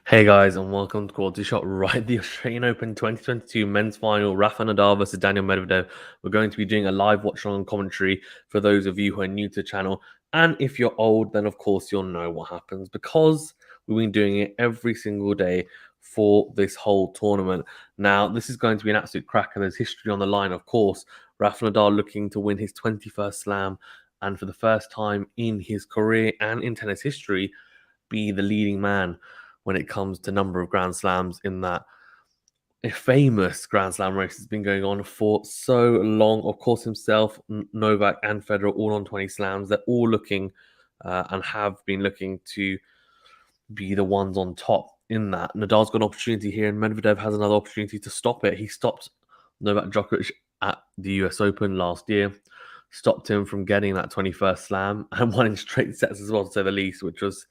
Hey guys, and welcome to QualityShot. Right, the Australian Open 2022 men's final, Rafa Nadal versus Daniil Medvedev. We're going to be doing a live watch-along commentary for those of you who are new to the channel. And if you're old, then of course you'll know what happens because we've been doing it every single day for this whole tournament. Now, this is going to be an absolute cracker. There's history on the line, of course. Rafa Nadal looking to win his 21st slam, and for the first time in his career and in tennis history, be the leading man when it comes to number of Grand Slams in that famous Grand Slam race has been going on for so long. Of course, himself, Novak and Federer all on 20 slams. They're all looking and have been looking to be the ones on top in that. Nadal's got an opportunity here and Medvedev has another opportunity to stop it. He stopped Novak Djokovic at the US Open last year, stopped him from getting that 21st slam and won in straight sets as well, to say the least, which was,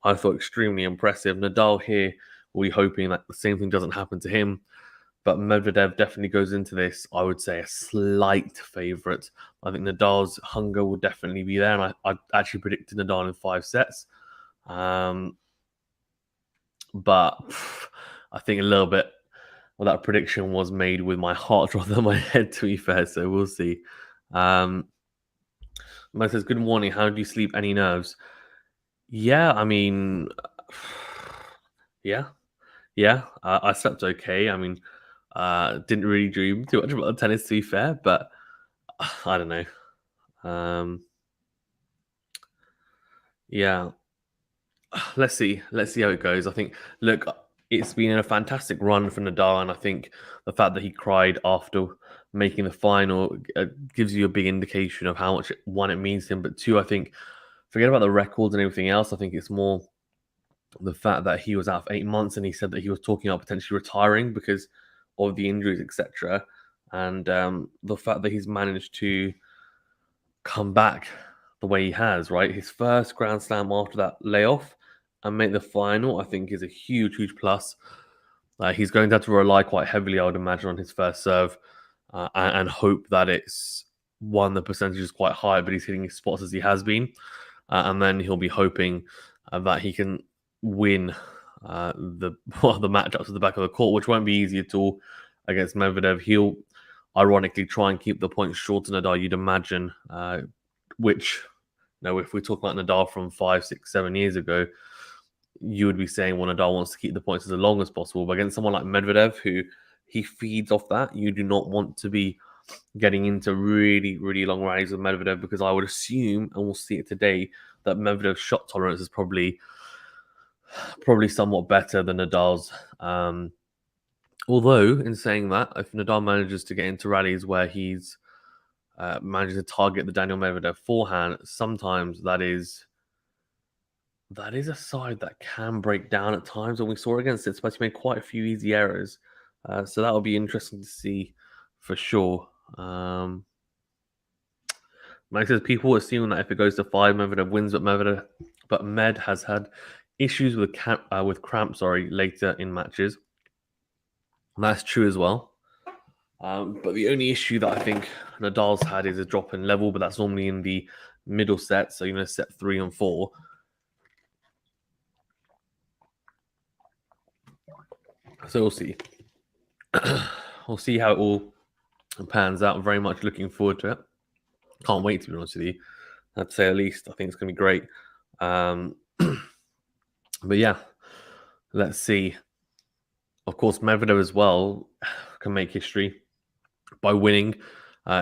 I thought, extremely impressive. Nadal here will be hoping that the same thing doesn't happen to him. But Medvedev definitely goes into this, I would say, a slight favourite. I think Nadal's hunger will definitely be there. And I actually predicted Nadal in 5 sets. But I think a little bit of that prediction was made with my heart rather than my head, to be fair. So we'll see. Mo says, good morning. How do you sleep? Any nerves? Yeah, I mean, yeah. I slept okay. I mean, didn't really dream too much about the tennis, to be fair, but I don't know. Yeah, let's see how it goes. I think, look, it's been a fantastic run for Nadal, and I think the fact that he cried after making the final gives you a big indication of how much one, it means to him, but two, I think, forget about the records and everything else. I think it's more the fact that he was out for 8 months and he said that he was talking about potentially retiring because of the injuries, etc. And the fact that he's managed to come back the way he has, right? His first Grand Slam after that layoff and make the final, I think, is a huge, huge plus. He's going to have to rely quite heavily, I would imagine, on his first serve and hope that it's one, the percentage is quite high, but he's hitting his spots as he has been. And then he'll be hoping that he can win the matchups at the back of the court, which won't be easy at all against Medvedev. He'll ironically try and keep the points short to Nadal, you'd imagine, which, if we talk about Nadal from 5, 6, 7 years ago, you would be saying, well, Nadal wants to keep the points as long as possible. But against someone like Medvedev, who he feeds off that, you do not want to be getting into really, really long rallies with Medvedev, because I would assume, and we'll see it today, that Medvedev's shot tolerance is probably somewhat better than Nadal's. Although, in saying that, if Nadal manages to get into rallies where he's manages to target the Daniil Medvedev forehand, sometimes that is a side that can break down at times, and we saw against it, but he made quite a few easy errors. So that will be interesting to see for sure. Mike says people assume that if it goes to 5, Medvedev wins, but Med has had issues with cramps later in matches. And that's true as well. But the only issue that I think Nadal's had is a drop in level, but that's normally in the middle set, so set 3 and 4. So we'll see. We'll see how it all pans out. I'm very much looking forward to it. Can't wait, to be honest with you. I'd say at least. I think it's going to be great. But yeah, let's see. Of course, Medvedev as well can make history by winning.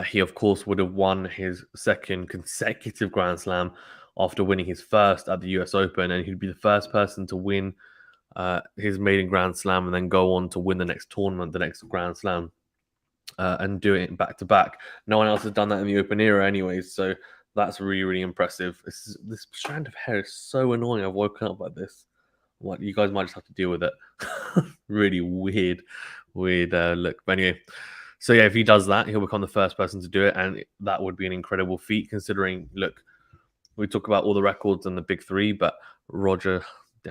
He, of course, would have won his second consecutive Grand Slam after winning his first at the US Open, and he'd be the first person to win his maiden Grand Slam and then go on to win the next tournament, the next Grand Slam, and do it back to back. No one else has done that in the Open era, anyways. So that's really, really impressive. This strand of hair is so annoying. I've woken up like this. What, you guys might just have to deal with it. Really weird look. But anyway, so yeah, if he does that, he'll become the first person to do it, and that would be an incredible feat. Considering, look, we talk about all the records and the big three, but Roger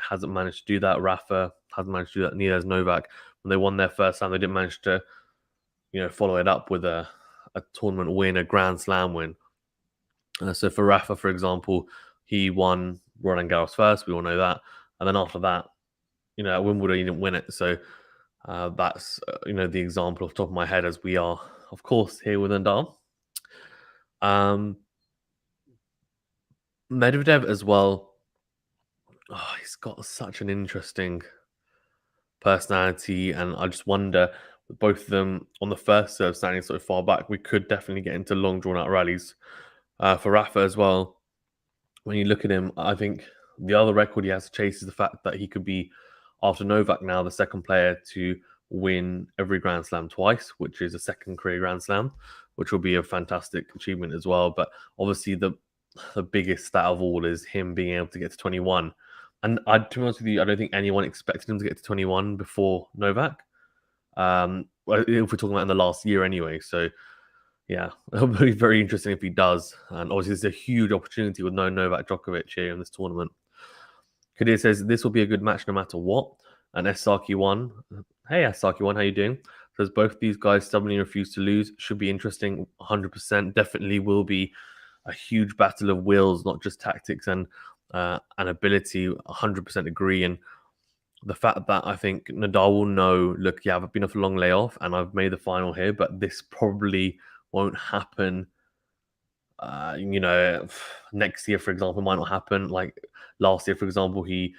hasn't managed to do that. Rafa hasn't managed to do that. Neither has Novak. When they won their first time, they didn't manage to, follow it up with a tournament win, a Grand Slam win. So for Rafa, for example, he won Roland Garros first. We all know that. And then after that, at Wimbledon, he didn't win it. So that's, the example off the top of my head, as we are, of course, here with Nadal. Medvedev as well. Oh, he's got such an interesting personality. And I just wonder, with both of them on the first serve standing so far back, we could definitely get into long, drawn-out rallies. For Rafa as well, when you look at him, I think the other record he has to chase is the fact that he could be, after Novak now, the second player to win every Grand Slam twice, which is a second career Grand Slam, which will be a fantastic achievement as well. But obviously the biggest stat of all is him being able to get to 21. And to be honest with you, I don't think anyone expected him to get to 21 before Novak. If we're talking about in the last year anyway. So yeah, it'll be very interesting if he does. And obviously, there's a huge opportunity with no Novak Djokovic here in this tournament. Kadir says, this will be a good match no matter what. And Saki1, hey Saki1, how you doing? Says, both these guys stubbornly refuse to lose. Should be interesting, 100%. Definitely will be a huge battle of wills, not just tactics and ability. 100% agree. And the fact that I think Nadal will know, look, yeah, I've been off a long layoff and I've made the final here, but this probably won't happen. Next year, for example, might not happen. Like last year, for example, he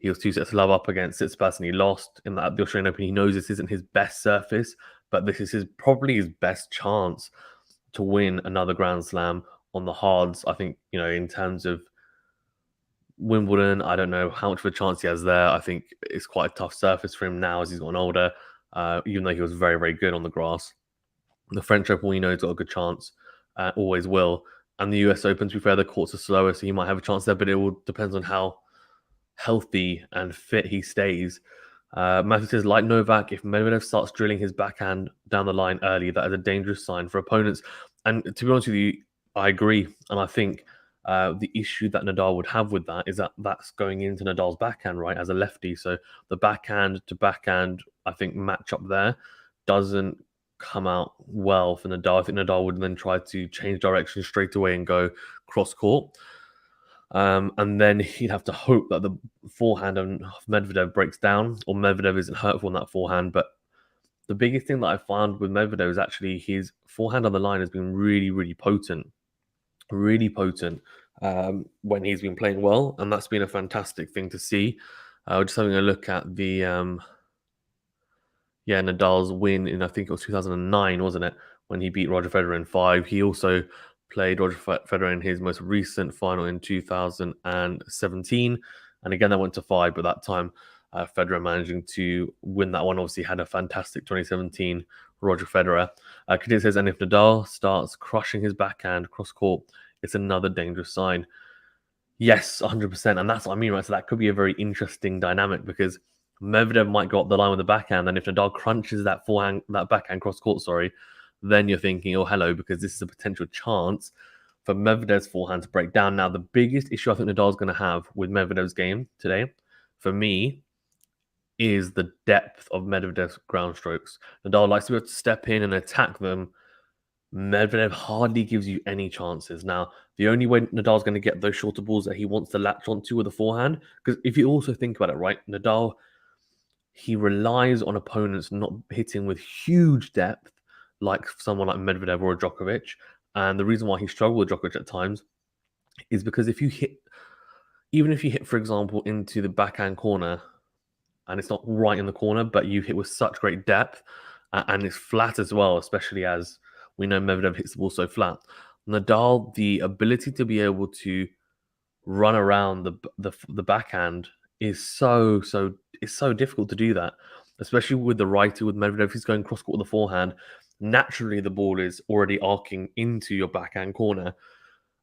was 2-0 up against Tsitsipas and he lost in the Australian Open. He knows this isn't his best surface, but this is probably his best chance to win another Grand Slam on the hards. I think, in terms of Wimbledon, I don't know how much of a chance he has there. I think it's quite a tough surface for him now as he's gotten older, even though he was very, very good on the grass. The French Open, we know he's got a good chance, always will. And the US Open, to be fair, the courts are slower, so he might have a chance there, but it will depend on how healthy and fit he stays. Matthew says, like Novak, if Medvedev starts drilling his backhand down the line early, that is a dangerous sign for opponents. And to be honest with you, I agree. And I think the issue that Nadal would have with that is that that's going into Nadal's backhand, right, as a lefty. So the backhand to backhand, I think, match up there doesn't come out well for Nadal. I think Nadal would then try to change direction straight away and go cross court. And then he'd have to hope that the forehand of Medvedev breaks down or Medvedev isn't hurtful on that forehand. But the biggest thing that I found with Medvedev is actually his forehand on the line has been really, really potent. Really potent when he's been playing well. And that's been a fantastic thing to see. Just having a look at the Nadal's win in, I think it was 2009, wasn't it? When he beat Roger Federer in 5. He also played Roger Federer in his most recent final in 2017. And again, that went to 5, but that time Federer managing to win that one. Obviously had a fantastic 2017 Roger Federer. Kadir says, and if Nadal starts crushing his backhand cross court, it's another dangerous sign. Yes, 100%. And that's what I mean, right? So that could be a very interesting dynamic because Medvedev might go up the line with the backhand, and if Nadal crunches that backhand cross court, then you're thinking, oh, hello, because this is a potential chance for Medvedev's forehand to break down. Now, the biggest issue I think Nadal's going to have with Medvedev's game today, for me, is the depth of Medvedev's ground strokes. Nadal likes to be able to step in and attack them. Medvedev hardly gives you any chances. Now, the only way Nadal's going to get those shorter balls that he wants to latch onto with the forehand, because if you also think about it, right, Nadal, he relies on opponents not hitting with huge depth, like someone like Medvedev or Djokovic. And the reason why he struggled with Djokovic at times is because even if you hit, for example, into the backhand corner, and it's not right in the corner, but you hit with such great depth, and it's flat as well, especially as we know Medvedev hits the ball so flat. Nadal, the ability to be able to run around the backhand is it's so difficult to do that, especially with the righty with Medvedev. He's going cross court with the forehand. Naturally, the ball is already arcing into your backhand corner,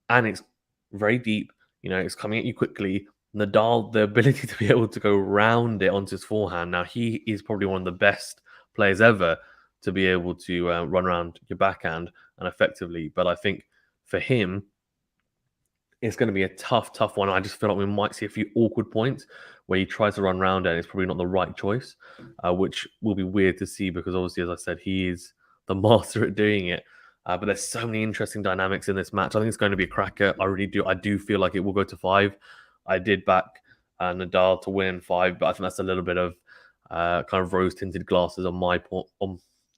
and it's very deep. It's coming at you quickly. Nadal, the ability to be able to go round it onto his forehand. Now, he is probably one of the best players ever to be able to run around your backhand and effectively. But I think for him, it's going to be a tough one. I just feel like we might see a few awkward points where he tries to run around it and it's probably not the right choice, which will be weird to see because obviously, as I said, he is the master at doing it. But there's so many interesting dynamics in this match. I think it's going to be a cracker. I do feel like it will go to 5. I did back Nadal to win in 5, but I think that's a little bit of kind of rose-tinted glasses on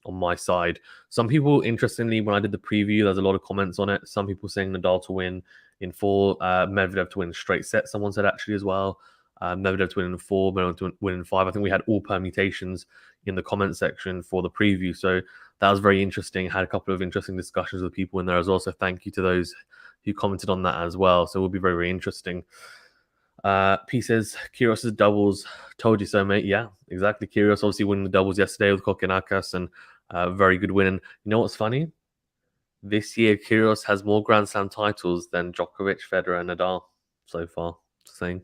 my side. Some people, interestingly, when I did the preview, there's a lot of comments on it. Some people saying Nadal to win in 4, Medvedev to win straight set. Someone said actually as well. Medvedev to win in 4, Medvedev to win in 5. I think we had all permutations in the comment section for the preview. So that was very interesting. Had a couple of interesting discussions with people in there as well. So thank you to those who commented on that as well. So it will be very, very interesting. P says, Kyrgios's doubles, told you so, mate. Yeah, exactly. Kyrgios obviously winning the doubles yesterday with Kokkinakis and very good win. And you know what's funny? This year, Kyrgios has more Grand Slam titles than Djokovic, Federer, and Nadal so far. Just saying.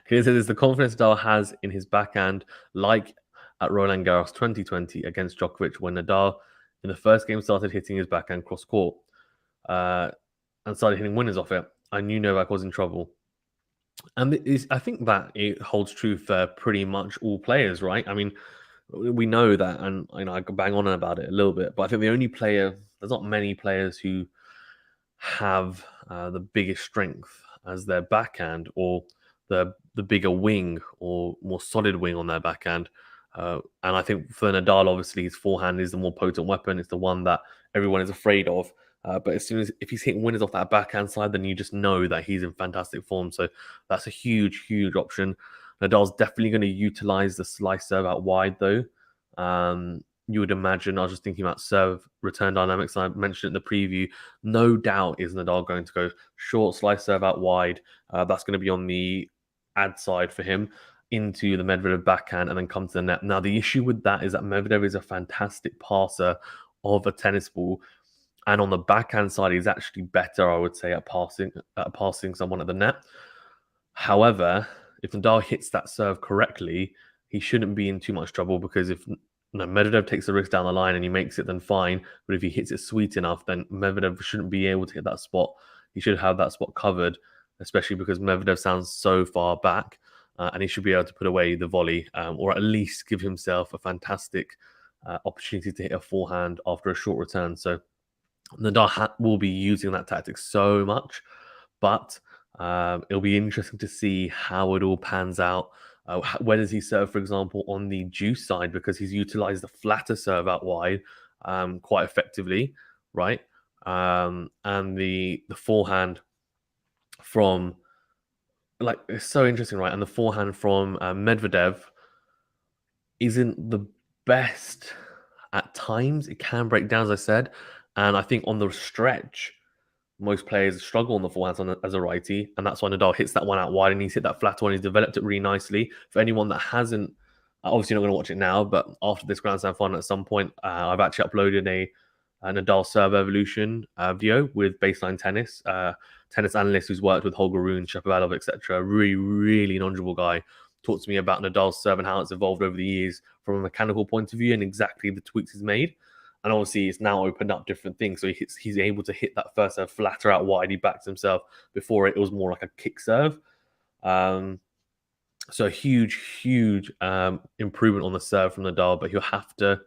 Kyrgios says, the confidence Nadal has in his backhand, like at Roland Garros 2020 against Djokovic, when Nadal in the first game started hitting his backhand cross court and started hitting winners off it. I knew Novak was in trouble. And I think that it holds true for pretty much all players, right? I mean, we know that, and I could bang on about it a little bit, but I think there's not many players who have the biggest strength as their backhand, or the bigger wing or more solid wing on their backhand. And I think for Nadal, obviously, his forehand is the more potent weapon. It's the one that everyone is afraid of. But if he's hitting winners off that backhand side, then you just know that he's in fantastic form. So that's a huge option. Nadal's definitely going to utilize the slice serve out wide, though. You would imagine, I was just thinking about serve return dynamics. I mentioned in the preview, no doubt is Nadal going to go short slice serve out wide. That's going to be on the ad side for him into the Medvedev backhand and then come to the net. Now, the issue with that is that Medvedev is a fantastic passer of a tennis ball. And on the backhand side, he's actually better, I would say, at passing someone at the net. However, if Nadal hits that serve correctly, he shouldn't be in too much trouble, because if Medvedev takes the risk down the line and he makes it, then fine. But if he hits it sweet enough, then Medvedev shouldn't be able to hit that spot. He should have that spot covered, especially because Medvedev sounds so far back, and he should be able to put away the volley, or at least give himself a fantastic opportunity to hit a forehand after a short return. So Nadal will be using that tactic so much, but it'll be interesting to see how it all pans out. Where does he serve, for example, on the juice side, because he's utilized the flatter serve out wide quite effectively, right? And the forehand from, like, it's so interesting, right? And the forehand from Medvedev isn't the best at times. It can break down, as I said. And I think on the stretch, most players struggle on the forehand as a righty, and that's why Nadal hits that one out wide, and he's hit that flat one. He's developed it really nicely. For anyone that hasn't, obviously not going to watch it now, but after this Grand Slam final at some point, I've actually uploaded a Nadal serve evolution video with baseline tennis. Tennis analyst who's worked with Holger Rune, Shapovalov, etc. Really knowledgeable guy. Talked to me about Nadal's serve and how it's evolved over the years from a mechanical point of view and exactly the tweaks he's made. And obviously, it's now opened up different things. So he's able to hit that first serve flatter out wide. He backs himself. Before it was more like a kick serve. So a huge improvement on the serve from Nadal, but he'll have to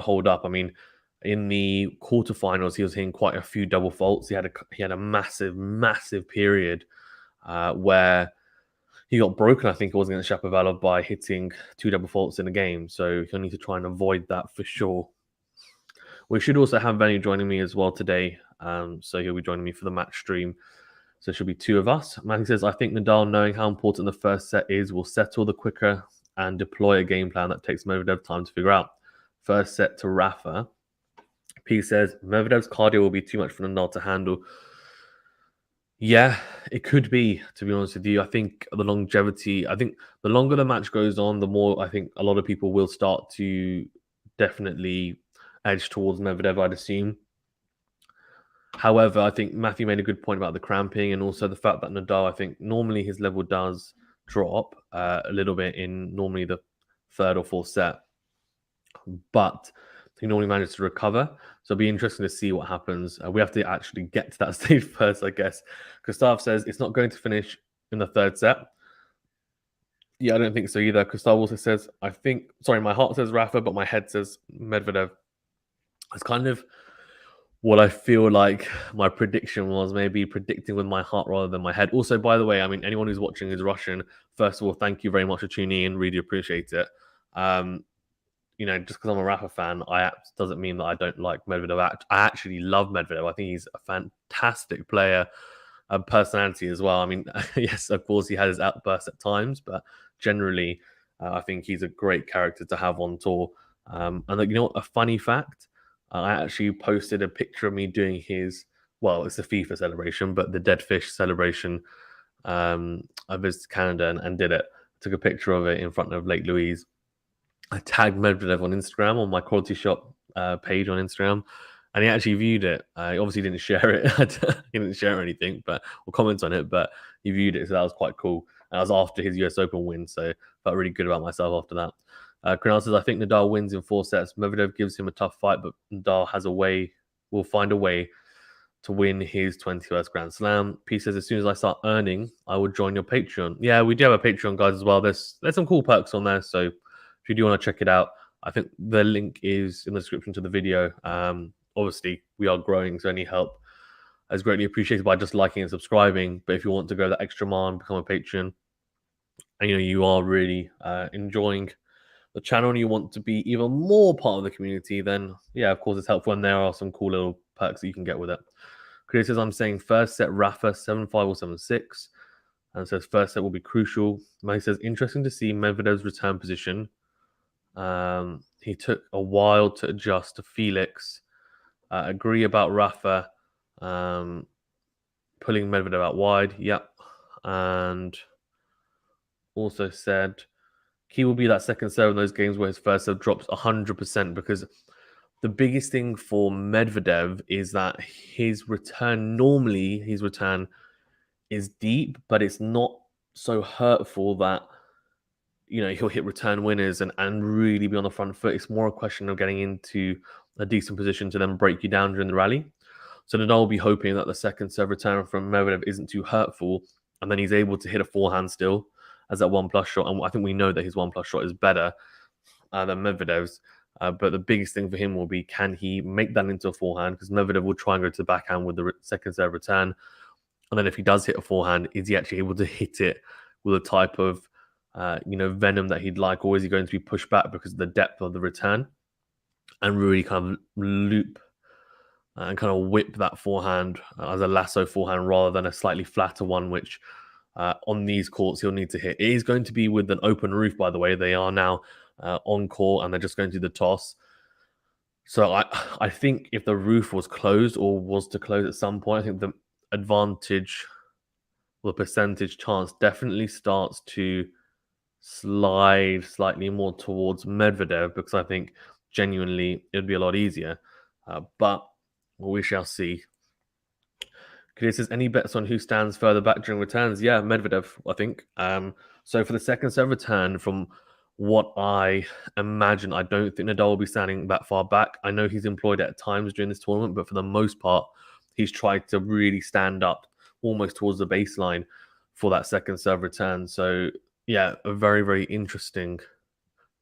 hold up. I mean, in the quarterfinals, he was hitting quite a few double faults. He had a massive period where he got broken, I think it was against Shapovalov, by hitting 2 double faults in a game. So he'll need to try and avoid that for sure. We should also have Benny joining me as well today. So he'll be joining me for the match stream. So it should be 2 of us. Matthew says, I think Nadal, knowing how important the first set is, will settle the quicker and deploy a game plan that takes Medvedev time to figure out. First set to Rafa. P says, Medvedev's cardio will be too much for Nadal to handle. Yeah, it could be, to be honest with you. I think the longevity, I think the longer the match goes on, the more I think a lot of people will start to definitely edge towards Medvedev, I'd assume. However, I think Matthew made a good point about the cramping and also the fact that Nadal, I think normally his level does drop a little bit in normally the 3rd or 4th set, but he normally manages to recover. So it'll be interesting to see what happens. We have to actually get to that stage first, I guess. Gustav says it's not going to finish in the 3rd set. Yeah, I don't think so either. Gustav also says, my heart says Rafa, but my head says Medvedev. It's kind of what I feel like my prediction was, maybe predicting with my heart rather than my head. Also, by the way, I mean, anyone who's watching is Russian. First of all, thank you very much for tuning in. Really appreciate it. Just because I'm a Rafa fan, doesn't mean that I don't like Medvedev. I actually love Medvedev. I think he's a fantastic player and personality as well. I mean, yes, of course, he has his outbursts at times, but generally, I think he's a great character to have on tour. And you know what? A funny fact, I actually posted a picture of me doing it's a FIFA celebration, but the dead fish celebration. I visited Canada and did it. Took a picture of it in front of Lake Louise. I tagged Medvedev on Instagram on my QualityShot page on Instagram, and he actually viewed it. He obviously didn't share it. He didn't share anything, or comment on it, but he viewed it, so that was quite cool. And that was after his US Open win, so I felt really good about myself after that. Kunal says, I think Nadal wins in 4 sets. Medvedev gives him a tough fight, but Nadal will find a way to win his 21st Grand Slam. P says, as soon as I start earning, I will join your Patreon. Yeah, we do have a Patreon, guys, as well. There's some cool perks on there, so if you do want to check it out, I think the link is in the description to the video. Obviously, we are growing, so any help is greatly appreciated by just liking and subscribing. But if you want to go that extra mile and become a patron, and you are really enjoying the channel and you want to be even more part of the community, then yeah, of course, it's helpful. And there are some cool little perks that you can get with it. Chris says, I'm saying first set Rafa 7-5 or 7-6, and says first set will be crucial. He says, interesting to see Medvedev's return position. He took a while to adjust to Felix. Agree about Rafa pulling Medvedev out wide. Yep. And also said he will be that second serve in those games where his first serve drops 100%, because the biggest thing for Medvedev is that his return is deep, but it's not so hurtful that he'll hit return winners and really be on the front foot. It's more a question of getting into a decent position to then break you down during the rally. So Nadal will be hoping that the second serve return from Medvedev isn't too hurtful, and then he's able to hit a forehand still as that 1+ shot. And I think we know that his 1+ shot is better than Medvedev's. But the biggest thing for him will be, can he make that into a forehand? Because Medvedev will try and go to the backhand with the second serve return. And then if he does hit a forehand, is he actually able to hit it with a type of venom that he'd like, or is he going to be pushed back because of the depth of the return and really kind of loop and kind of whip that forehand as a lasso forehand rather than a slightly flatter one, which on these courts he'll need to hit. It is going to be with an open roof, by the way. They are now on court and they're just going to do the toss. So I think if the roof was closed or was to close at some point, I think the advantage or the percentage chance definitely starts to slide slightly more towards Medvedev, because I think genuinely it would be a lot easier. But we shall see. It says, any bets on who stands further back during returns? Yeah, Medvedev, I think. So for the second serve return, from what I imagine, I don't think Nadal will be standing that far back. I know he's employed it at times during this tournament, but for the most part, he's tried to really stand up almost towards the baseline for that second serve return. So yeah, a very, very interesting,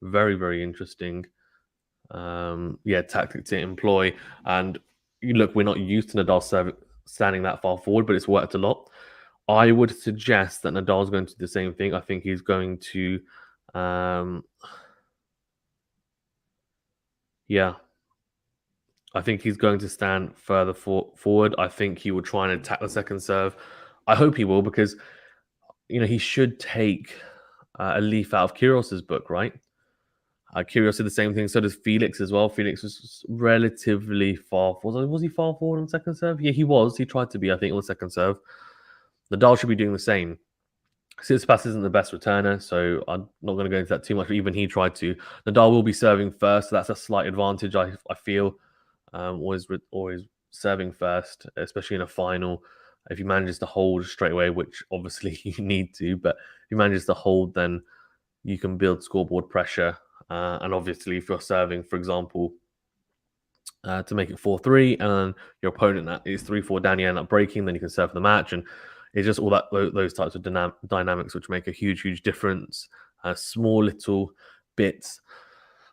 tactic to employ. And look, we're not used to Nadal standing that far forward, but it's worked a lot. I would suggest that Nadal's going to do the same thing. I think he's going to, yeah, I think he's going to stand further forward. I think he will try and attack the second serve. I hope he will because he should take a leaf out of Kyrgios's book, right? Kyrgios did the same thing. So does Felix as well. Felix was relatively far. Was he far forward on second serve? Yeah, he was. He tried to be, I think, on the second serve. Nadal should be doing the same. Tsitsipas isn't the best returner, so I'm not going to go into that too much. But even he tried to. Nadal will be serving first, so that's a slight advantage. I feel always serving first, especially in a final. If he manages to hold straight away, which obviously you need to, but if he manages to hold, then you can build scoreboard pressure. And obviously, if you're serving, for example, to make it 4-3, and then your opponent is 3-4 down, you end up breaking, then you can serve the match. And it's just all that those types of dynamics which make a huge difference. Small little bits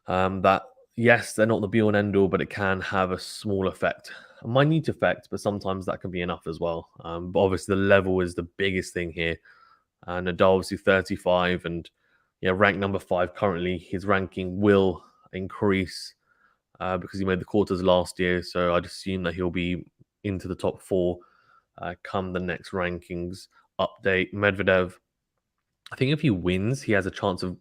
that, yes, they're not the be all and end all, but it can have a small effect, a minute effect, but sometimes that can be enough as well. But obviously, the level is the biggest thing here. Nadal obviously 35 and ranked number 5 currently. His ranking will increase because he made the quarters last year. So I'd assume that he'll be into the top 4 come the next rankings update. Medvedev, I think if he wins, he has a chance of,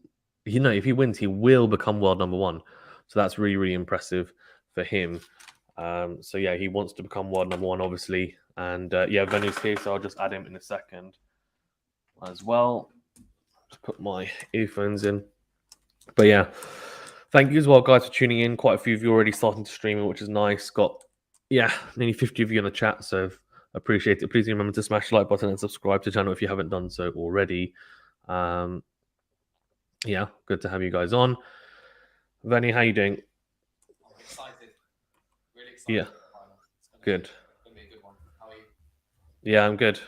if he wins, he will become world number 1. So that's really impressive for him. So yeah, he wants to become world number 1, obviously. And Venu's here, so I'll just add him in a second as well. Just put my earphones in. But yeah, thank you as well, guys, for tuning in. Quite a few of you already starting to stream it, which is nice. Got nearly 50 of you in the chat, so appreciate it. Please remember to smash the like button and subscribe to the channel if you haven't done so already. Good to have you guys on. Venny, how you doing? I'm excited. Really excited. Yeah. Good. It's gonna be a good one. How are you? Yeah, I'm good.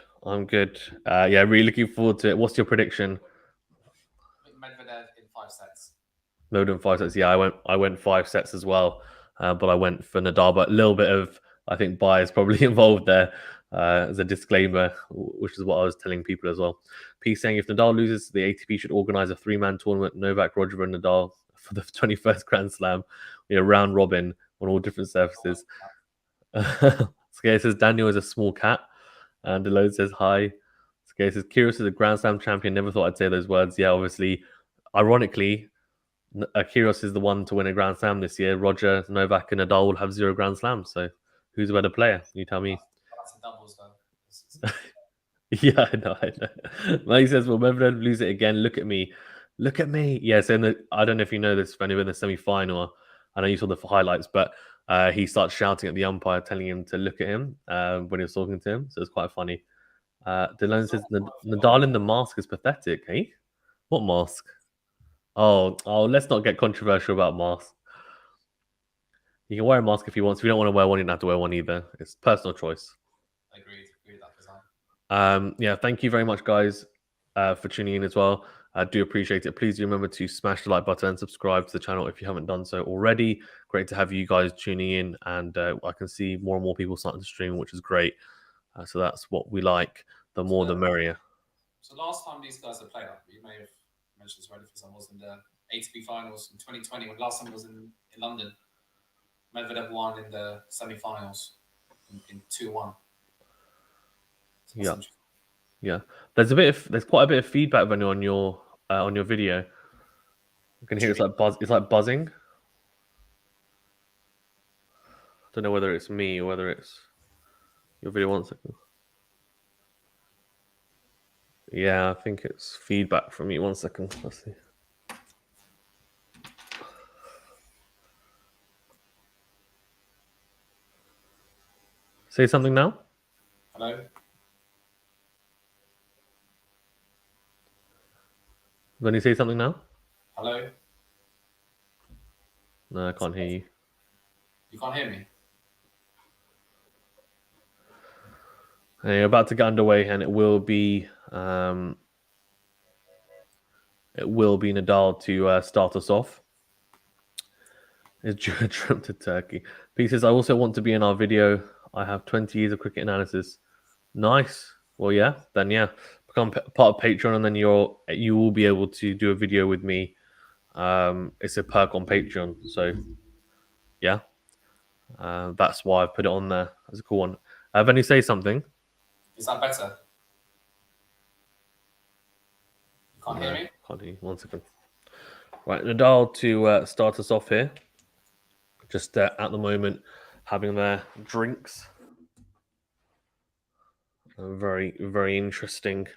Really looking forward to it. What's your prediction? Medvedev in 5 sets. Medvedev in 5 sets. Yeah, I went 5 sets as well, but I went for Nadal. But a little bit of, I think, bias probably involved there as a disclaimer, which is what I was telling people as well. P saying if Nadal loses, the ATP should organize a 3-man tournament: Novak, Roger, and Nadal for the 21st Grand Slam. Round robin on all different surfaces. Scare says Daniel is a small cat. And Delone says hi. Scare says Kyrgios is a Grand Slam champion. Never thought I'd say those words. Yeah, obviously, ironically, Kyrgios is the one to win a Grand Slam this year. Roger, Novak, and Nadal will have 0 Grand Slams. So, who's a better player? You tell me. That's a doubles though. Yeah, I know. Mike says, "Well, Medvedev lose it again. Look at me. Yeah, so I don't know if you know this, Fanny, in the semi-final, I know you saw the highlights, but he starts shouting at the umpire, telling him to look at him when he was talking to him. So it's quite funny. Delone says, Nadal in the mask is pathetic, eh? What mask? Oh, let's not get controversial about masks. You can wear a mask if you want. If you don't want to wear one, you don't have to wear one either. It's personal choice. Agreed with that design. Thank you very much, guys, for tuning in as well. I do appreciate it. Please do remember to smash the like button and subscribe to the channel if you haven't done so already. Great to have you guys tuning in, and I can see more and more people starting to stream, which is great. So that's what we like. The more, the merrier. So last time these guys have played, you may have mentioned this already, for some was in the ATP finals in 2020, when last time was in London. Medvedev won in the semi-finals in 2-1. So yeah. There's quite a bit of feedback on your video. You can hear it's like buzzing. I don't know whether it's me or whether it's your video. 1 second. Yeah, I think it's feedback from me. 1 second. Let's see. Say something now. Hello? When you say something now? Hello? No, I can't hear you. You can't hear me? And you're about to get underway, and it will be Nadal to start us off. Is trip to Turkey. P says, I also want to be in our video. I have 20 years of cricket analysis. Nice. Well, yeah, then yeah, become part of Patreon, and then you will be able to do a video with me. It's a perk on Patreon, so yeah, that's why I put it on there. That's a cool one. When you say something, Is that better? You can't hear no, me? can't hear you. 1 second. Right, Nadal to start us off here. Just at the moment having their drinks. Very, very interesting.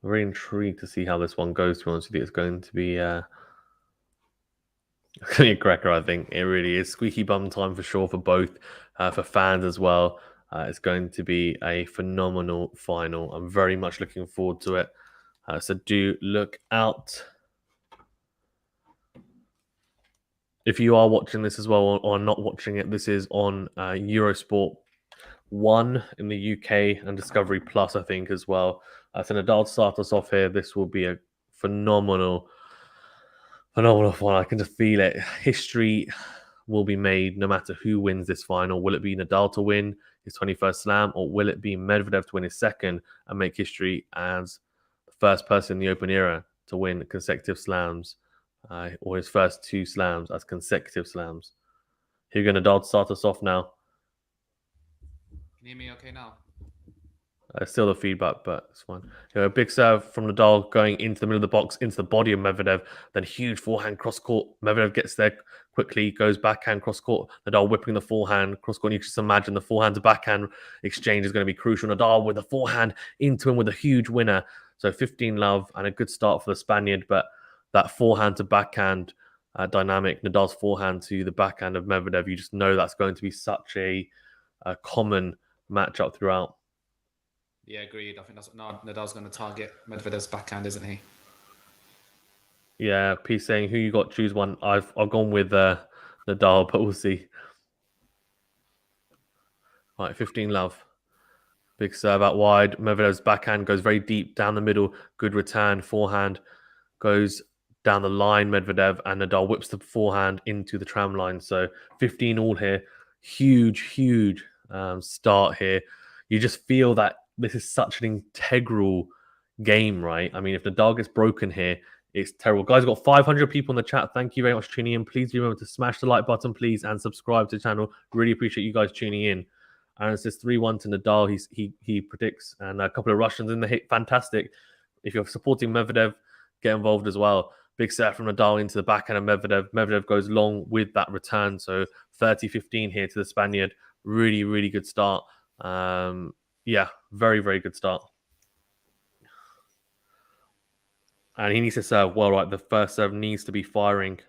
Very intrigued to see how this one goes. To be honest with you, it's going to be a cracker. I think it really is squeaky bum time for sure for both, for fans as well. It's going to be a phenomenal final. I'm very much looking forward to it. So do look out. If you are watching this as well or not watching it, this is on Eurosport 1 in the UK and Discovery Plus, I think, as well. So Nadal start us off here. This will be a phenomenal one. I can just feel it. History will be made no matter who wins this final. Will it be Nadal to win his 21st slam, or will it be Medvedev to win his second and make history as the first person in the Open era to win consecutive slams, or his first 2 slams as consecutive slams? Hugo Nadal to start us off now. Can you hear me okay now? Still the feedback, but it's fine. A big serve from Nadal going into the middle of the box, into the body of Medvedev. Then huge forehand cross court. Medvedev gets there quickly, goes backhand cross court. Nadal whipping the forehand cross court. You can just imagine the forehand to backhand exchange is going to be crucial. Nadal with the forehand into him with a huge winner. So 15-love and a good start for the Spaniard. But that forehand to backhand dynamic, Nadal's forehand to the backhand of Medvedev, you just know that's going to be such a common matchup throughout. Yeah, agreed. I think that's what Nadal's going to target Medvedev's backhand, isn't he? Yeah, P saying who you got, choose one. I've gone with Nadal, but we'll see. Right, 15-love. Big serve out wide. Medvedev's backhand goes very deep down the middle. Good return. Forehand goes down the line. Medvedev and Nadal whips the forehand into the tram line. So 15 all here. Huge start here. You just feel that this is such an integral game, right? I mean, if Nadal gets broken here, it's terrible. Guys, we've got 500 people in the chat. Thank you very much for tuning in. Please do remember to smash the like button, please, and subscribe to the channel. Really appreciate you guys tuning in. And it's just 3-1 to Nadal. He predicts, and a couple of Russians in the hit. Fantastic. If you're supporting Medvedev, get involved as well. Big set from Nadal into the backhand of Medvedev. Medvedev goes long with that return. So 30-15 here to the Spaniard. Really good start. Yeah, very good start. And he needs to serve well, right? The first serve needs to be firing.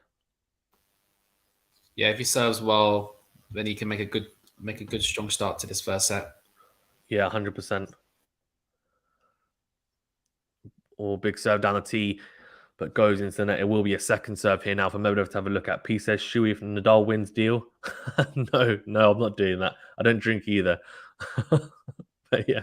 Yeah, if he serves well, then he can make a good strong start to this first set. Yeah, 100%. Or big serve down the tee, but goes into the net. It will be a second serve here now for Medvedev to have a look at. P says, Shui, if Nadal wins, deal. No, I'm not doing that. I don't drink either. But yeah,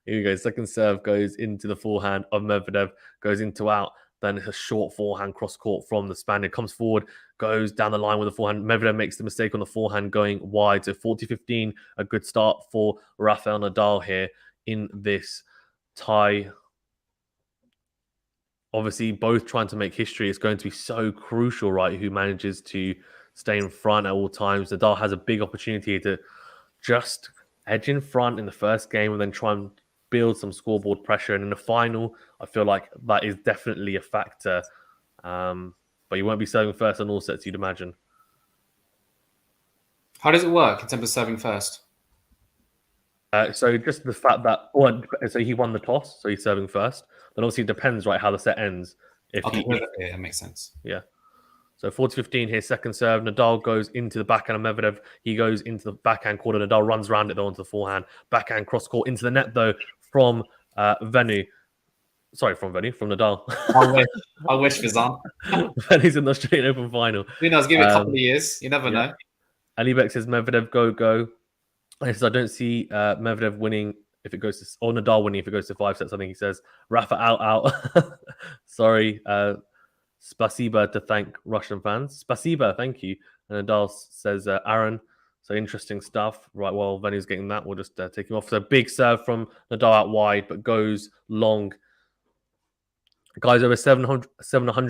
here we go. Second serve goes into the forehand of Medvedev, goes into out. Then a short forehand cross court from the Spaniard. Comes forward, goes down the line with the forehand. Medvedev makes the mistake on the forehand going wide. So 40-15, a good start for Rafael Nadal here in this tie. Obviously, both trying to make history. It's going to be so crucial, right? Who manages to stay in front at all times. Nadal has a big opportunity to just edge in front in the first game and then try and build some scoreboard pressure. And in the final, I feel like that is definitely a factor. But you won't be serving first on all sets, you'd imagine. How does it work in terms of serving first? So just the fact that, so he won the toss, so he's serving first. Then obviously it depends, right, how the set ends. Yeah, that makes sense. Yeah. So 40-15 here, second serve. Nadal goes into the backhand of Medvedev. He goes into the backhand quarter. Nadal runs around it though onto the forehand. Backhand cross court into the net though from Venu. Sorry, from Nadal. I wish, Fizan. Venu's in the Australian Open final. Who knows? Give it a couple of years. You never know. Alibek says Medvedev go. He says I don't see Medvedev winning if it goes to, or Nadal winning if it goes to 5 sets. I think he says Rafa out. Sorry. Spasiba to thank Russian fans. Spasiba, thank you. And Nadal says Aaron. So interesting stuff. Right, while Venu's getting that, we'll just take him off. So big serve from Nadal out wide, but goes long. Guys, over 700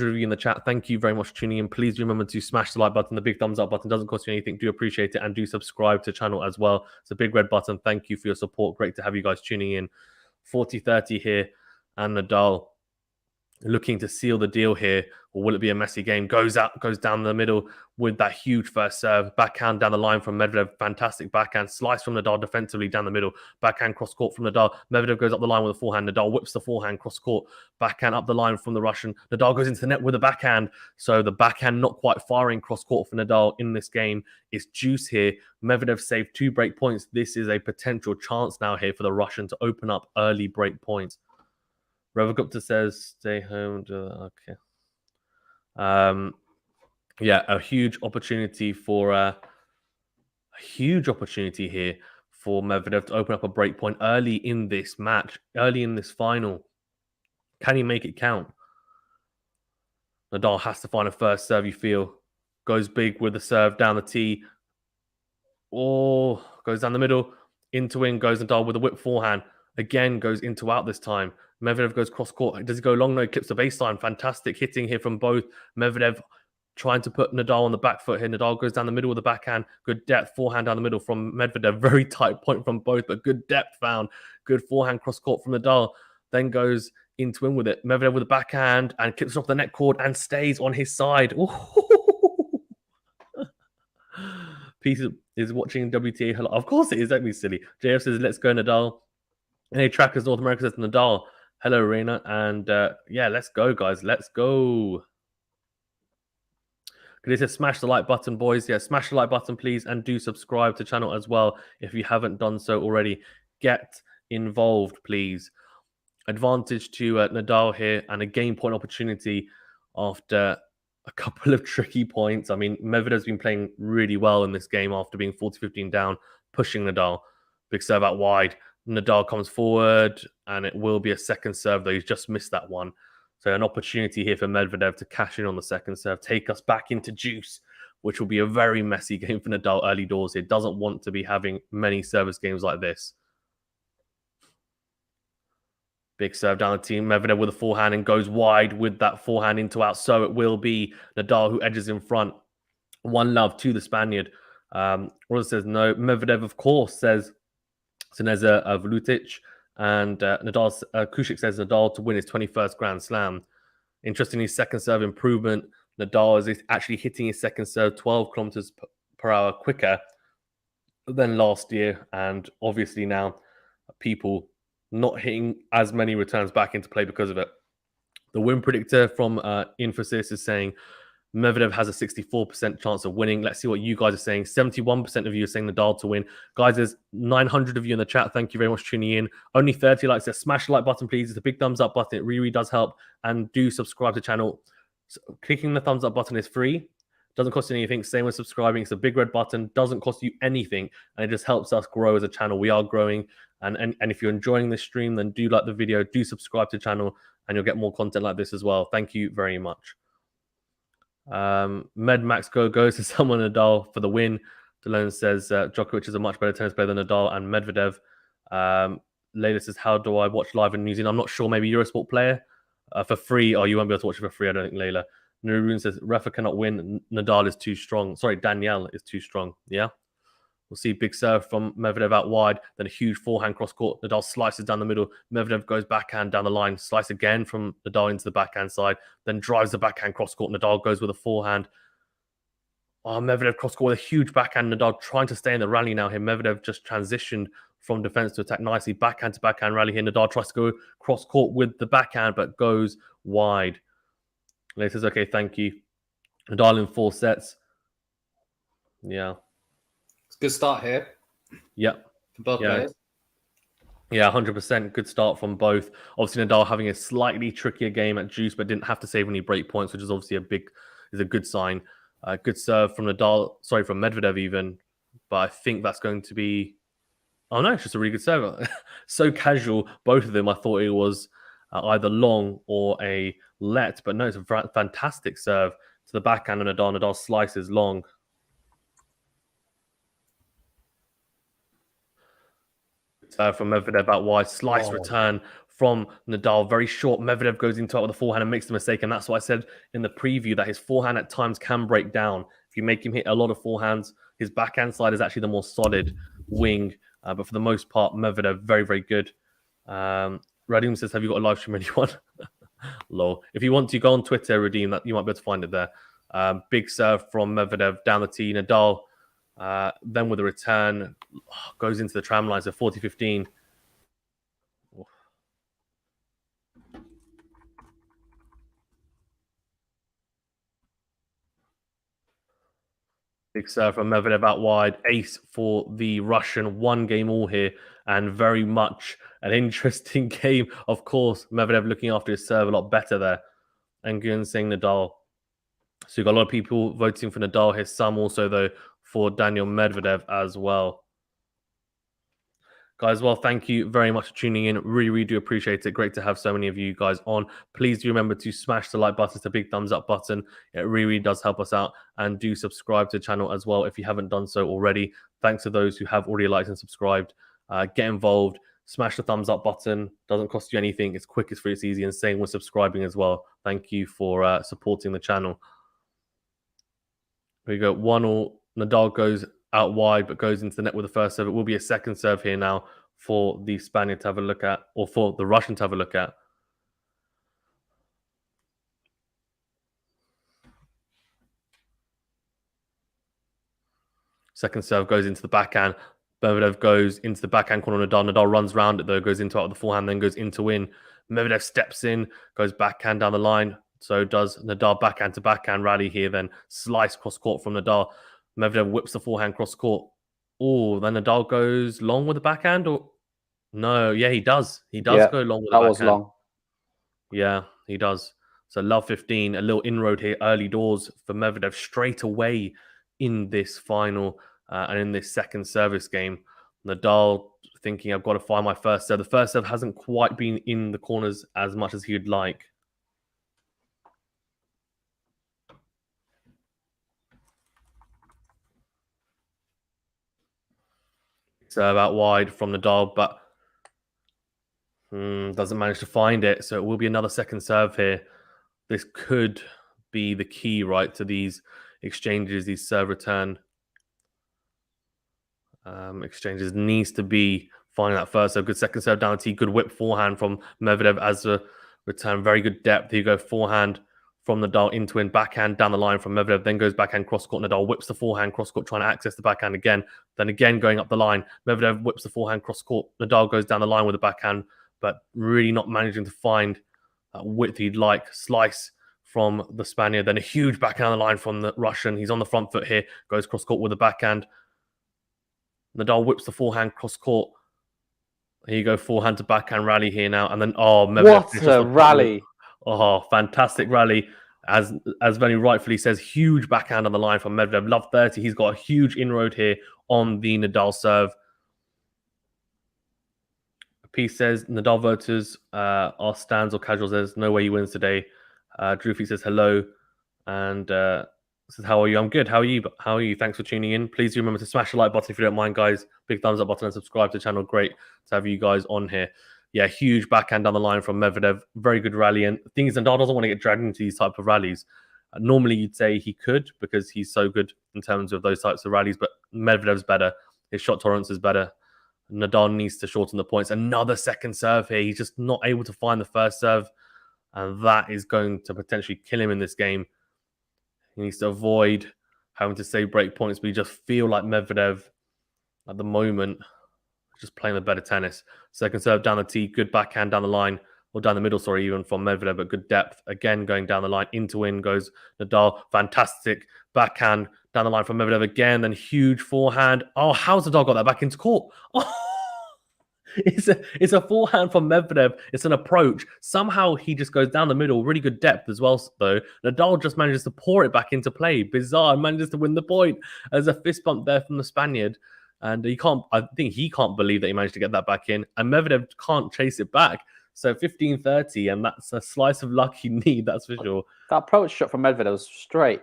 of you in the chat. Thank you very much for tuning in. Please remember to smash the like button. The big thumbs up button doesn't cost you anything. Do appreciate it. And do subscribe to the channel as well. It's a big red button. Thank you for your support. Great to have you guys tuning in. 40-30 here. And Nadal looking to seal the deal here, or will it be a messy game? Goes down the middle with that huge first serve. Backhand down the line from Medvedev. Fantastic backhand. Slice from Nadal defensively down the middle. Backhand cross court from Nadal. Medvedev goes up the line with a forehand. Nadal whips the forehand cross court. Backhand up the line from the Russian. Nadal goes into the net with a backhand. So the backhand not quite firing cross court for Nadal in this game. It's juice here. Medvedev saved 2 break points. This is a potential chance now here for the Russian to open up early break points. Ravagupta says, stay home. Okay. Yeah, a huge opportunity here for Medvedev to open up a break point early in this match, early in this final. Can he make it count? Nadal has to find a first serve, you feel. Goes big with the serve down the tee. Oh, goes down the middle. Into in goes Nadal with a whip forehand. Again, goes into out this time. Medvedev goes cross court. Does he go long? No, he clips the baseline. Fantastic hitting here from both. Medvedev trying to put Nadal on the back foot here. Nadal goes down the middle with the backhand. Good depth. Forehand down the middle from Medvedev. Very tight point from both, but good depth found. Good forehand cross court from Nadal. Then goes into in with it. Medvedev with the backhand and clips off the net cord and stays on his side. Peace is watching WTA. Hello. Of course it is. Don't be silly. JF says, let's go Nadal. Hey, Trackers North America says Nadal. Hello, Reina. And yeah, let's go, guys. Let's go. It says smash the like button, boys. Yeah, smash the like button, please. And do subscribe to the channel as well if you haven't done so already. Get involved, please. Advantage to Nadal here and a game point opportunity after a couple of tricky points. I mean, Medvedev's been playing really well in this game after being 40-15 down, pushing Nadal. Big serve out wide. Nadal comes forward, and it will be a second serve, though he's just missed that one. So an opportunity here for Medvedev to cash in on the second serve, take us back into juice, which will be a very messy game for Nadal early doors here. Doesn't want to be having many service games like this. Big serve down the team. Medvedev with a forehand and goes wide with that forehand into out. So it will be Nadal who edges in front. 1-0 to the Spaniard. Rosa says no. Medvedev, of course, says Sineza Vlutic, and Kushik says Nadal to win his 21st Grand Slam. Interestingly, second serve improvement. Nadal is actually hitting his second serve 12 kilometers per hour quicker than last year, and obviously now people not hitting as many returns back into play because of it. The win predictor from Infosys is saying Medvedev has a 64% chance of winning. Let's see what you guys are saying. 71% of you are saying Nadal to win. Guys, there's 900 of you in the chat. Thank you very much for tuning in. Only 30 likes. Smash the like button, please. It's a big thumbs up button. It really does help. And do subscribe to the channel. So clicking the thumbs up button is free. Doesn't cost you anything. Same with subscribing. It's a big red button. Doesn't cost you anything. And it just helps us grow as a channel. We are growing. And if you're enjoying this stream, then do like the video. Do subscribe to the channel. And you'll get more content like this as well. Thank you very much. Max goes to someone Nadal for the win. Delone says Djokovic is a much better tennis player than Nadal and Medvedev. Layla says, how do I watch live in New Zealand? I'm not sure. Maybe Eurosport player for free. Oh, you won't be able to watch it for free, I don't think, Layla. Narun says Rafa cannot win. Nadal is too strong. Sorry, Daniil is too strong. Yeah. We'll see big serve from Medvedev out wide, then a huge forehand cross court. Nadal slices down the middle. Medvedev goes backhand down the line, slice again from Nadal into the backhand side, then drives the backhand cross court. Nadal goes with a forehand. Oh, Medvedev cross court with a huge backhand. Nadal trying to stay in the rally now here. Medvedev just transitioned from defense to attack nicely. Backhand to backhand rally here. Nadal tries to go cross court with the backhand, but goes wide. And he says, okay, thank you. Nadal in 4 sets. Yeah. Good start here. Yep. For both players. Yeah, 100%. Good start from both. Obviously, Nadal having a slightly trickier game at juice, but didn't have to save any break points, which is obviously a good sign. Good serve from from Medvedev even. But I think that's going to be... Oh, no, it's just a really good serve. So casual, both of them. I thought it was either long or a let, but no, it's a fantastic serve to the backhand of Nadal. Nadal slices long. From Medvedev out wide, slice return from Nadal, very short. Medvedev goes into it with a forehand and makes the mistake, and that's what I said in the preview, that his forehand at times can break down. If you make him hit a lot of forehands, his backhand side is actually the more solid wing, but for the most part, Medvedev, very, very good. Radim says, have you got a live stream, anyone? Lol. If you want to, go on Twitter, Radim, that you might be able to find it there. Big serve from Medvedev down the tee. Nadal, then with a return, goes into the tram line, so 40-15. Big serve from Medvedev out wide. Ace for the Russian. 1 game all here, and very much an interesting game. Of course, Medvedev looking after his serve a lot better there. And Gun saying Nadal. So you've got a lot of people voting for Nadal here. Some also, though, for Daniil Medvedev as well. Guys, well, thank you very much for tuning in. Really, really do appreciate it. Great to have so many of you guys on. Please do remember to smash the like button, the big thumbs up button. It really, really does help us out. And do subscribe to the channel as well if you haven't done so already. Thanks to those who have already liked and subscribed. Get involved. Smash the thumbs up button. Doesn't cost you anything. It's quick, it's free, it's easy. And same with subscribing as well. Thank you for supporting the channel. Here we go. 1-1. Nadal goes out wide, but goes into the net with the first serve. It will be a second serve here now for the Spaniard to have a look at, or for the Russian to have a look at. Second serve goes into the backhand. Medvedev goes into the backhand corner. Nadal runs around it, though, goes into it with the forehand, then goes in to win. Medvedev steps in, goes backhand down the line. So does Nadal. Backhand to backhand rally here, then slice cross court from Nadal. Medvedev whips the forehand cross court. Oh, then Nadal goes long with the backhand, or no? Yeah, he does. He does go long with the backhand. That was long. Yeah, he does. So love 15, a little inroad here, early doors for Medvedev straight away in this final and in this second service game. Nadal thinking, I've got to find my first serve. The first serve hasn't quite been in the corners as much as he would like. Serve out wide from Nadal, but doesn't manage to find it. So it will be another second serve here. This could be the key, right, to these exchanges, these serve return exchanges. Needs to be finding that first serve. Good second serve down the tee. Good whip forehand from Medvedev as a return. Very good depth. Here you go. Forehand from Nadal into in. Backhand down the line from Medvedev. Then goes backhand cross court. Nadal whips the forehand cross court, trying to access the backhand again. Then again going up the line. Medvedev whips the forehand cross court. Nadal goes down the line with the backhand, but really not managing to find that width he'd like. Slice from the Spaniard. Then a huge backhand on the line from the Russian. He's on the front foot here. Goes cross court with the backhand. Nadal whips the forehand cross court. Here you go, forehand to backhand rally here now. And then, Medvedev. What a rally. Oh, fantastic rally. As Veni rightfully says, huge backhand on the line from Medvedev. Love 30. He's got a huge inroad here on the Nadal serve. P says, Nadal voters are stands or casuals. There's no way he wins today. Droofy says hello. And says, how are you? I'm good. How are you? How are you? Thanks for tuning in. Please do remember to smash the like button if you don't mind, guys. Big thumbs up button and subscribe to the channel. Great to have you guys on here. Yeah, huge backhand down the line from Medvedev. Very good rally. And the thing is, Nadal doesn't want to get dragged into these type of rallies. Normally, you'd say he could because he's so good in terms of those types of rallies. But Medvedev's better. His shot tolerance is better. Nadal needs to shorten the points. Another second serve here. He's just not able to find the first serve. And that is going to potentially kill him in this game. He needs to avoid having to save break points. But you just feel like Medvedev at the moment just playing the better tennis. Second serve down the tee. Good backhand down the line. Or down the middle, sorry, even from Medvedev. But good depth. Again, going down the line. Into in goes Nadal. Fantastic backhand down the line from Medvedev again. Then huge forehand. Oh, how's Nadal got that back into court? Oh, it's a forehand from Medvedev. It's an approach. Somehow he just goes down the middle. Really good depth as well, though. Nadal just manages to pour it back into play. Bizarre. Manages to win the point. There's a fist bump there from the Spaniard. And I think he can't believe that he managed to get that back in. And Medvedev can't chase it back. So 15-30, and that's a slice of luck you need, that's for sure. That approach shot from Medvedev was straight.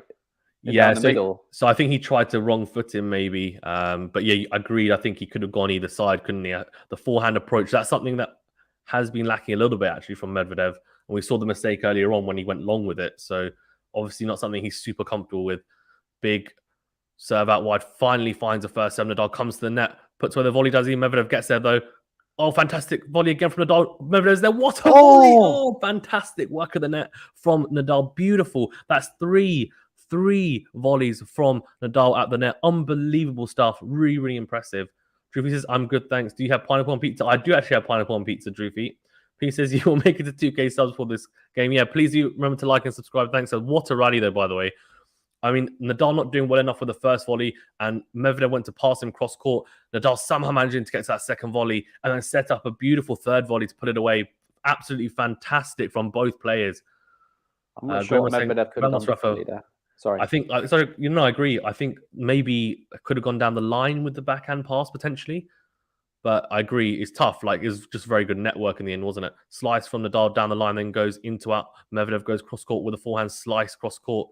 Yeah, down the middle. So I think he tried to wrong foot him maybe. But yeah, agreed. I think he could have gone either side, couldn't he? The forehand approach, that's something that has been lacking a little bit actually from Medvedev. And we saw the mistake earlier on when he went long with it. So obviously not something he's super comfortable with. Big serve out wide, finally finds the first serve. Nadal comes to the net, puts where the volley does. Medvedev gets there though. Oh, fantastic volley again from Nadal. Medvedev's there. What a volley! Oh, fantastic work of the net from Nadal. Beautiful. That's three volleys from Nadal at the net. Unbelievable stuff. Really, really impressive. Droopy says, I'm good, thanks. Do you have pineapple on pizza? I do actually have pineapple on pizza, Droopy. He says you will make it to 2K subs for this game. Yeah, please do remember to like and subscribe. Thanks. So what a rally, though, by the way. I mean, Nadal not doing well enough with the first volley, and Medvedev went to pass him cross court. Nadal somehow managing to get to that second volley and then set up a beautiful third volley to put it away. Absolutely fantastic from both players. I'm not sure what Medvedev could have done differently there. Sorry. I think, sorry, I agree. I think maybe could have gone down the line with the backhand pass potentially. But I agree, it's tough. Like, it's just very good network in the end, wasn't it? Slice from Nadal down the line, then goes into out. Medvedev goes cross court with a forehand slice cross court.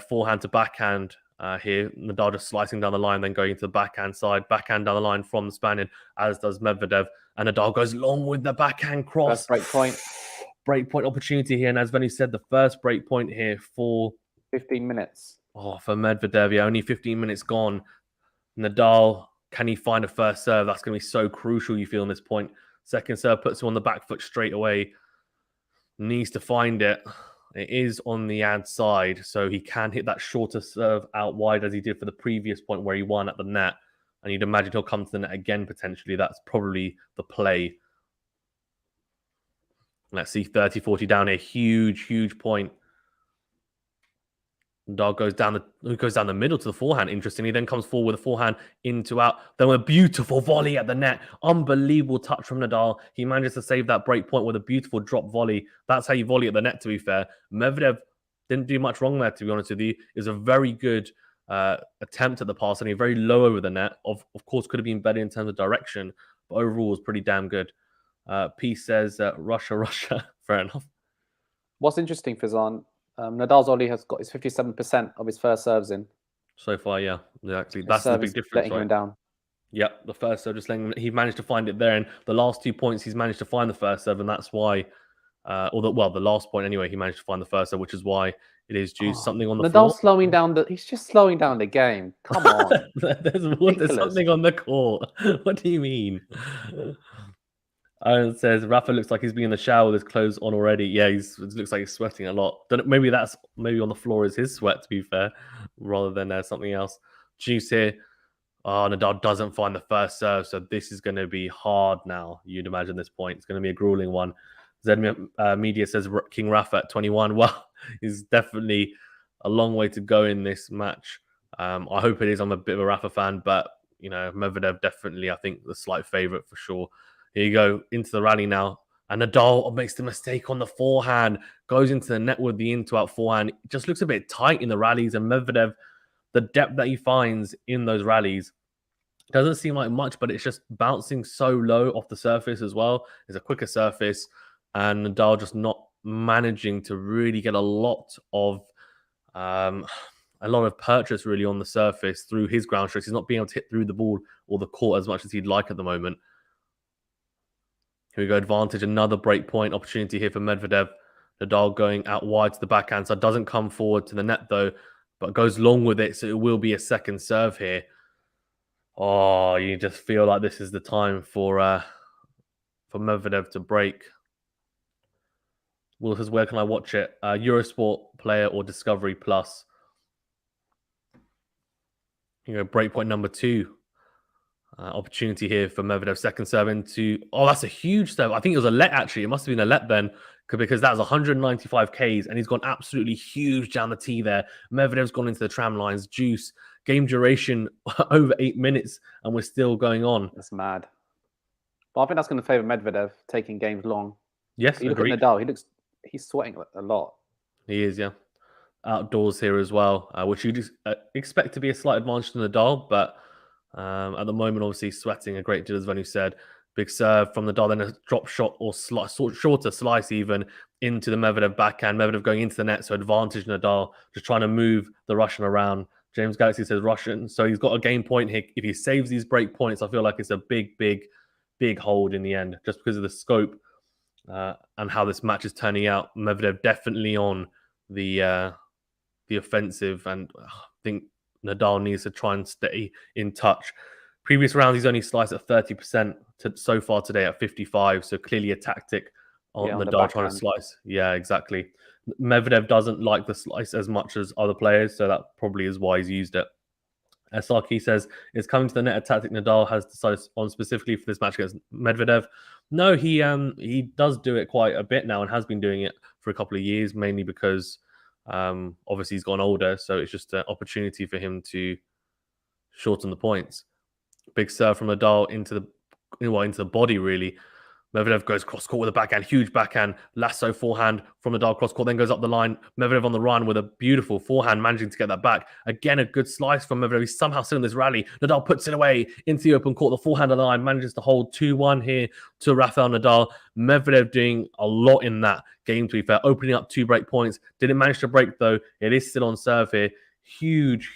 Forehand to backhand here. Nadal just slicing down the line, then going to the backhand side. Backhand down the line from the Spaniard, as does Medvedev. And Nadal goes long with the backhand cross. First break point. Break point opportunity here. And as Benny said, the first break point here for 15 minutes. Oh, for Medvedev, yeah, only 15 minutes gone. Nadal, can he find a first serve? That's going to be so crucial, you feel, in this point. Second serve puts him on the back foot straight away. Needs to find it. It is on the ad side, so he can hit that shorter serve out wide as he did for the previous point where he won at the net. And you'd imagine he'll come to the net again, potentially. That's probably the play. Let's see, 30-40 down here. Huge point. Nadal goes down the middle to the forehand. Interestingly, then comes forward with a forehand into out. Then a beautiful volley at the net. Unbelievable touch from Nadal. He manages to save that break point with a beautiful drop volley. That's how you volley at the net, to be fair. Medvedev didn't do much wrong there, to be honest with you. It was a very good attempt at the pass, and he very low over the net. Of course, could have been better in terms of direction, but overall was pretty damn good. P says Russia. Fair enough. What's interesting, Fizan, Nadal's only has got his 57% of his first serves in. So far, yeah. Exactly. That's the big difference, letting right? him down. Yep, the first serve just letting him, he managed to find it there. And the last 2 points, he's managed to find the first serve, and that's why, the last point anyway, he managed to find the first serve, which is why it is due something on the floor. Nadal's slowing down he's just slowing down the game. Come on. there's something on the court. What do you mean? And says Rafa looks like he's been in the shower with his clothes on already. Yeah, it looks like he's sweating a lot. Maybe on the floor is his sweat, to be fair, rather than something else. Juice here. Oh, Nadal doesn't find the first serve, so this is going to be hard now. You'd imagine this point. It's going to be a grueling one. Zed Media says King Rafa at 21. Well, he's definitely a long way to go in this match. I hope it is. I'm a bit of a Rafa fan, but Medvedev definitely, I think, the slight favourite for sure. Here you go, into the rally now. And Nadal makes the mistake on the forehand, goes into the net with the into-out forehand. It just looks a bit tight in the rallies. And Medvedev, the depth that he finds in those rallies, doesn't seem like much, but it's just bouncing so low off the surface as well. It's a quicker surface. And Nadal just not managing to really get a lot of purchase really on the surface through his ground strokes. He's not being able to hit through the ball or the court as much as he'd like at the moment. Here we go, advantage, another break point opportunity here for Medvedev. Nadal going out wide to the backhand side, doesn't come forward to the net though, but goes long with it, so it will be a second serve here. Oh, you just feel like this is the time for Medvedev to break. Will says, where can I watch it? Eurosport Player or Discovery Plus. You know, break point number 2. Opportunity here for Medvedev. Second serve into... Oh, that's a huge serve. I think it was a let, actually. It must have been a let then, because that was 195 Ks, and he's gone absolutely huge down the tee there. Medvedev's gone into the tram lines. Juice. Game duration over 8 minutes, and we're still going on. That's mad. But I think that's going to favour Medvedev, taking games long. Yes, you look at Nadal, he's sweating a lot. He is, yeah. Outdoors here as well, which you'd expect to be a slight advantage to Nadal, but... at the moment, obviously, sweating a great deal, as Venu said. Big serve from Nadal, then a drop shot or shorter slice even into the Medvedev backhand. Medvedev going into the net, so advantage Nadal, just trying to move the Russian around. James Galaxy says Russian, so he's got a game point here. If he saves these break points, I feel like it's a big hold in the end, just because of the scope and how this match is turning out. Medvedev definitely on the offensive, and I think Nadal needs to try and stay in touch. Previous rounds, he's only sliced at 30% so far today at 55%. So clearly a tactic on Nadal trying to slice. Yeah, exactly. Medvedev doesn't like the slice as much as other players, so that probably is why he's used it. Saki says, it's coming to the net a tactic Nadal has decided on specifically for this match against Medvedev. No, he does do it quite a bit now and has been doing it for a couple of years, mainly because obviously he's gotten older, so it's just an opportunity for him to shorten the points. Big serve from Nadal into the body, really. Medvedev goes cross court with a backhand, huge backhand, lasso forehand from Nadal cross court, then goes up the line. Medvedev on the run with a beautiful forehand, managing to get that back. Again, a good slice from Medvedev. He's somehow still in this rally. Nadal puts it away into the open court. The forehand on the line manages to hold 2-1 here to Rafael Nadal. Medvedev doing a lot in that game, to be fair, opening up 2 break points. Didn't manage to break, though. It is still on serve here. Huge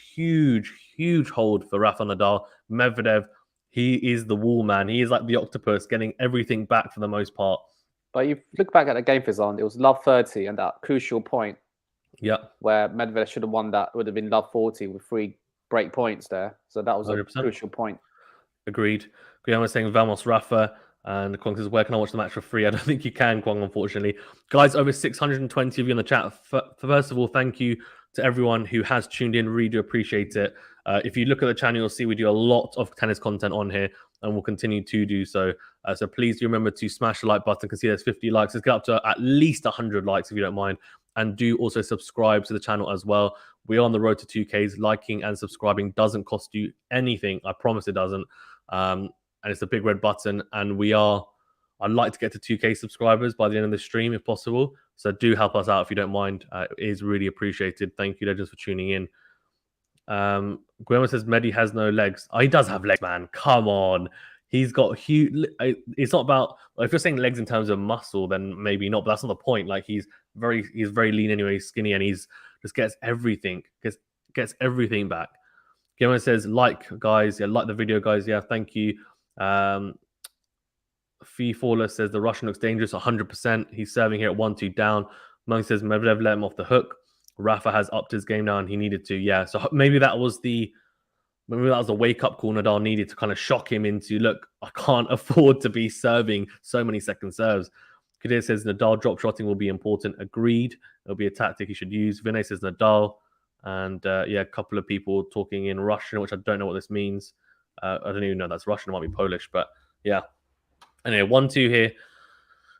hold for Rafa Nadal. Medvedev, he is the wall man. He is like the octopus, getting everything back for the most part. But you look back at the game, Fizan, it was love 30 and that crucial point. Yeah. Where Medvedev should have won that. It would have been love 40 with 3 break points there. So that was 100%. A crucial point. Agreed. Guillermo was saying Vamos Rafa. And Kwong says, where can I watch the match for free? I don't think you can, Kwong, unfortunately. Guys, over 620 of you in the chat. First of all, thank you to everyone who has tuned in. Really do appreciate it. If you look at the channel, you'll see we do a lot of tennis content on here, and we'll continue to do so. So please do remember to smash the like button. You can see there's 50 likes. Let's get up to at least 100 likes if you don't mind. And do also subscribe to the channel as well. We are on the road to 2Ks. Liking and subscribing doesn't cost you anything. I promise it doesn't. And it's a big red button. And I'd like to get to 2K subscribers by the end of the stream if possible. So do help us out if you don't mind. It is really appreciated. Thank you, legends, for tuning in. Guillermo says Medi has no legs. Oh, he does have legs, man. Come on. He's got huge. It's not about, if you're saying legs in terms of muscle, then maybe not. But that's not the point. Like he's very lean anyway. He's skinny, and he's just gets everything. Gets everything back. Guillermo says guys. Yeah, like the video, guys. Yeah, thank you. Fee Faller says the Russian looks dangerous. 100%. He's serving here at 1-2 down. Monk says Medvedev let him off the hook. Rafa has upped his game now, and he needed to. Yeah, so maybe that was the wake-up call Nadal needed to kind of shock him into, look, I can't afford to be serving so many second serves. Kadir says Nadal drop shotting will be important. Agreed. It'll be a tactic he should use. Vinay says Nadal. And a couple of people talking in Russian, which I don't know what this means. I don't even know that's Russian. It might be Polish, but yeah. Anyway, 1-2 here.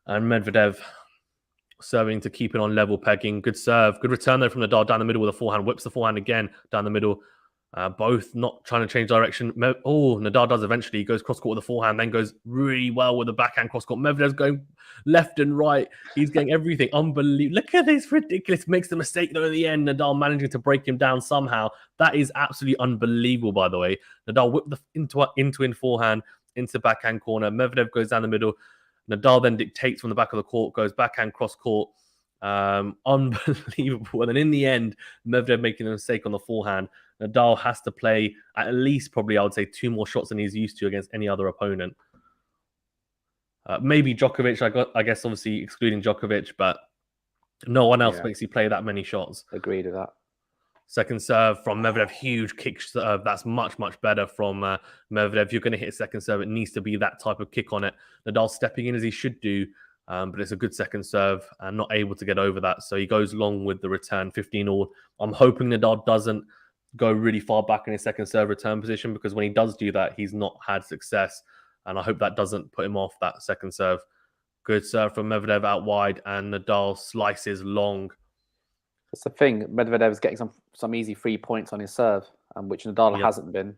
And Medvedev serving to keep it on level pegging. Good serve. Good return there from Nadal down the middle with a forehand. Whips the forehand again down the middle. Both not trying to change direction. Nadal does eventually. He goes cross-court with a forehand, then goes really well with the backhand cross-court. Medvedev's going left and right. He's getting everything. Unbelievable. Look at this. Ridiculous. Makes the mistake, though, at the end. Nadal managing to break him down somehow. That is absolutely unbelievable, by the way. Nadal whipped the into forehand, into backhand corner. Medvedev goes down the middle. Nadal then dictates from the back of the court, goes backhand cross-court. Unbelievable. And then in the end, Medvedev making a mistake on the forehand. Nadal has to play at least probably, I would say, 2 more shots than he's used to against any other opponent. Maybe Djokovic, I guess, obviously excluding Djokovic, but no one else makes you play that many shots. Agreed with that. Second serve from Medvedev, huge kick serve. That's much better from Medvedev. If you're going to hit a second serve, it needs to be that type of kick on it. Nadal stepping in as he should do, but it's a good second serve and not able to get over that. So he goes long with the return, 15-all. I'm hoping Nadal doesn't go really far back in his second serve return position, because when he does do that, he's not had success. And I hope that doesn't put him off that second serve. Good serve from Medvedev out wide, and Nadal slices long. That's the thing. Medvedev is getting some easy 3 points on his serve, which Nadal hasn't been.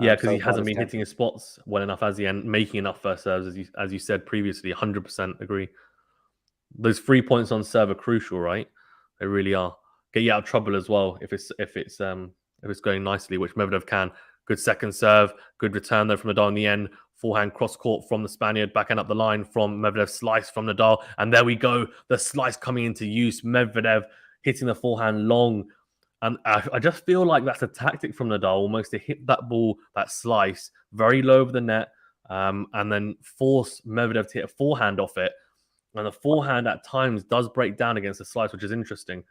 Yeah, because he hasn't been hitting his spots well enough, has he? And making enough first serves, as you said previously. 100% agree. Those 3 points on serve are crucial, right? They really are. Get you out of trouble as well if it's going nicely, which Medvedev can. Good second serve, good return there from Nadal in the end. forehand cross court from the Spaniard, backhand up the line from Medvedev, slice from Nadal. And there we go. The slice coming into use. Medvedev hitting the forehand long. And I just feel like that's a tactic from Nadal, almost to hit that ball, that slice, very low over the net, and then force Medvedev to hit a forehand off it. And the forehand at times does break down against the slice, which is interesting.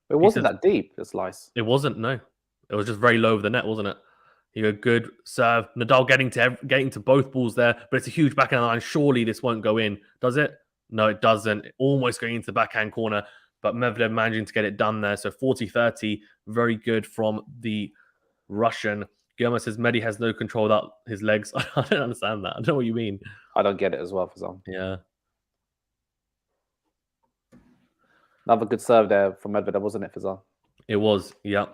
It wasn't that deep, the slice. It wasn't, no. It was just very low over the net, wasn't it? You go good serve. Nadal getting to both balls there, but it's a huge backhand line. Surely this won't go in, does it? No, it doesn't. Almost going into the backhand corner, but Medvedev managing to get it done there. So 40-30, very good from the Russian. Guillermo says Medi has no control without his legs. I don't understand that. I don't know what you mean. I don't get it as well, Fazan. Yeah. Another good serve there from Medvedev, wasn't it, Fazan? It was, yeah.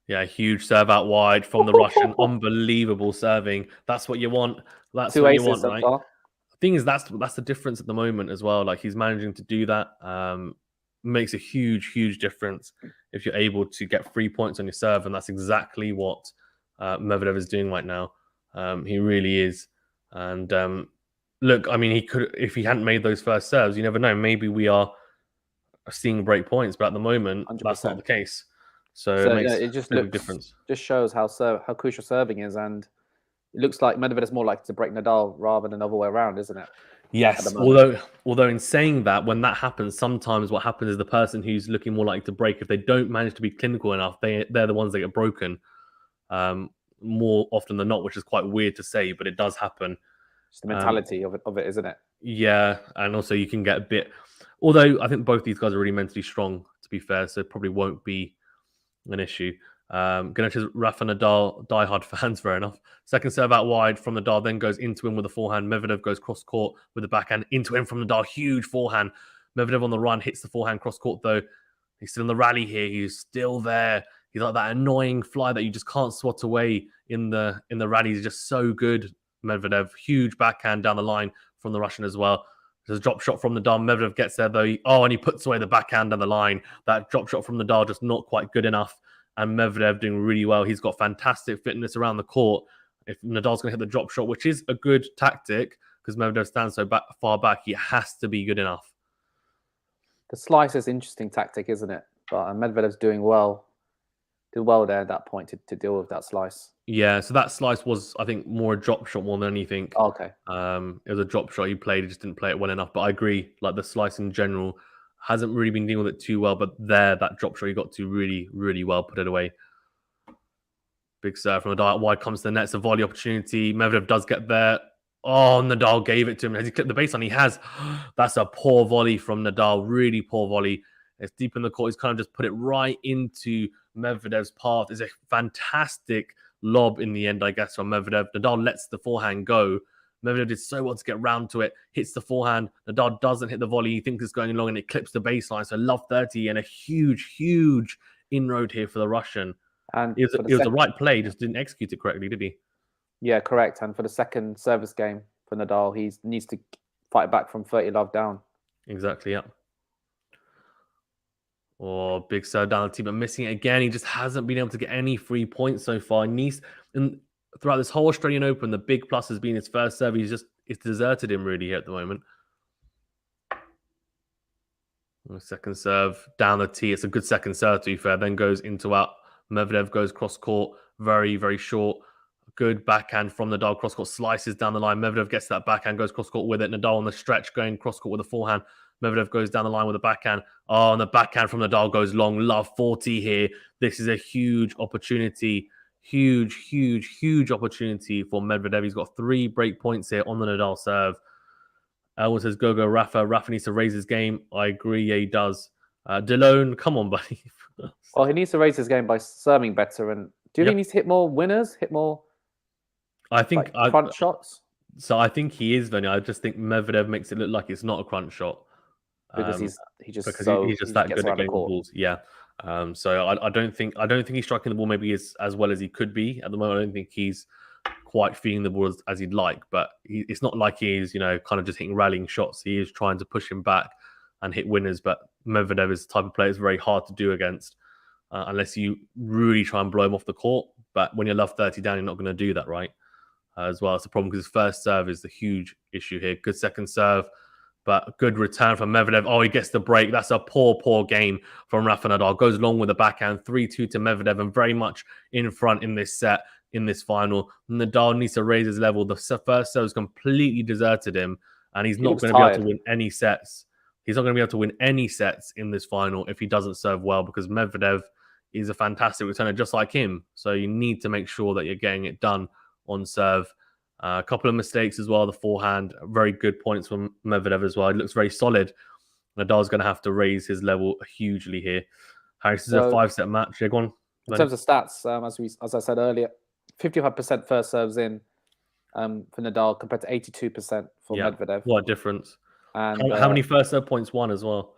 Yeah, huge serve out wide from the Russian. Unbelievable serving. That's what you want. That's what you want, right? The thing is, that's the difference at the moment as well. Like, he's managing to do that. Makes a huge difference if you're able to get 3 points on your serve, and that's exactly what Medvedev is doing right now. He really is. And look, I mean, he could, if he hadn't made those first serves, you never know. Maybe we are seeing break points, but at the moment, 100%. That's not the case. So it makes it just a big difference. Just shows how crucial serving is, and it looks like Medvedev is more likely to break Nadal rather than the other way around, isn't it? Yes, although in saying that, when that happens, sometimes what happens is the person who's looking more likely to break, if they don't manage to be clinical enough, they're the ones that get broken more often than not, which is quite weird to say, but it does happen. It's the mentality of it, isn't it? Yeah, and also you can get a bit. Although I think both these guys are really mentally strong, to be fair, so it probably won't be an issue. Ganesh's Rafa Nadal diehard fans, fair enough. Second serve out wide from Nadal, then goes into him with a forehand. Medvedev goes cross court with the backhand into him from Nadal. Huge forehand. Medvedev on the run hits the forehand cross court though. He's still in the rally here. He's still there. He's like that annoying fly that you just can't swat away in the rally. He's just so good. Medvedev, huge backhand down the line from the Russian as well. There's a drop shot from Nadal. Medvedev gets there though. And he puts away the backhand down the line. That drop shot from Nadal just not quite good enough. And Medvedev doing really well. He's got fantastic fitness around the court. If Nadal's going to hit the drop shot, which is a good tactic, because Medvedev stands so far back, he has to be good enough. The slice is interesting tactic, isn't it? But Medvedev's doing well. Did well there at that point to deal with that slice. Yeah, so that slice was, I think, more a drop shot more than anything. Oh, okay. It was a drop shot he played. He just didn't play it well enough. But I agree, like the slice in general hasn't really been dealing with it too well. But that drop shot he got to really well, put it away. Big serve from Nadal. Wide comes to the net. It's a volley opportunity. Medvedev does get there. Oh, Nadal gave it to him. Has he clipped the baseline? He has. That's a poor volley from Nadal. Really poor volley. It's deep in the court. He's kind of just put it right into Medvedev's path. It's a fantastic lob in the end, I guess, from Medvedev. Nadal lets the forehand go. Medvedev did so well to get round to it. Hits the forehand. Nadal doesn't hit the volley. He thinks it's going along and it clips the baseline. So love 30 and a huge inroad here for the Russian. And it was the right play, just didn't execute it correctly, did he? Yeah, correct. And for the second service game for Nadal, he needs to fight back from 30 love down. Exactly, yeah. Oh, big serve down the team, but missing it again. He just hasn't been able to get any 3 points so far. And throughout this whole Australian Open, the big plus has been his first serve. It's deserted him really here at the moment. Second serve down the tee. It's a good second serve, to be fair. Then goes into out. Medvedev goes cross court, very short. Good backhand from Nadal. Cross court slices down the line. Medvedev gets that backhand, goes cross court with it. Nadal on the stretch going cross court with a forehand. Medvedev goes down the line with a backhand. Oh, and the backhand from Nadal goes long. Love 40 here. This is a huge opportunity. Huge opportunity for Medvedev. He's got 3 break points here on the Nadal serve. Elwood says, go Rafa. Rafa needs to raise his game. I agree. Yeah, he does. Delone, come on, buddy. Well, he needs to raise his game by serving better. And do you think he needs to hit more winners? Hit more I think front shots? So I think he is, Vinny. I just think Medvedev makes it look like it's not a crunch shot. Because he's just that good at getting balls. Yeah. So I don't think he's striking the ball maybe as well as he could be at the moment. I don't think he's quite feeding the ball as he'd like. But it's not like he's kind of just hitting rallying shots. He is trying to push him back and hit winners. But Medvedev is the type of player that's very hard to do against unless you really try and blow him off the court. But when you're love 30 down, you're not going to do that, right? as well. It's a problem because his first serve is the huge issue here. Good second serve, but good return from Medvedev. Oh, he gets the break. That's a poor game from Rafa Nadal. Goes long with the backhand, 3-2 to Medvedev, and very much in front in this set, in this final. Nadal needs to raise his level. The first serve has completely deserted him, and he's not going to be able to win any sets. He's not going to be able to win any sets in this final if he doesn't serve well, because Medvedev is a fantastic returner just like him. So you need to make sure that you're getting it done on serve. A couple of mistakes as well. The forehand, very good points from Medvedev as well. It looks very solid. Nadal's going to have to raise his level hugely here. Harris, this is a 5-set match. Yeah, go on. In terms of stats, as I said earlier, 55% first serves in for Nadal compared to 82% for Medvedev. What a difference. And how many first serve points won as well?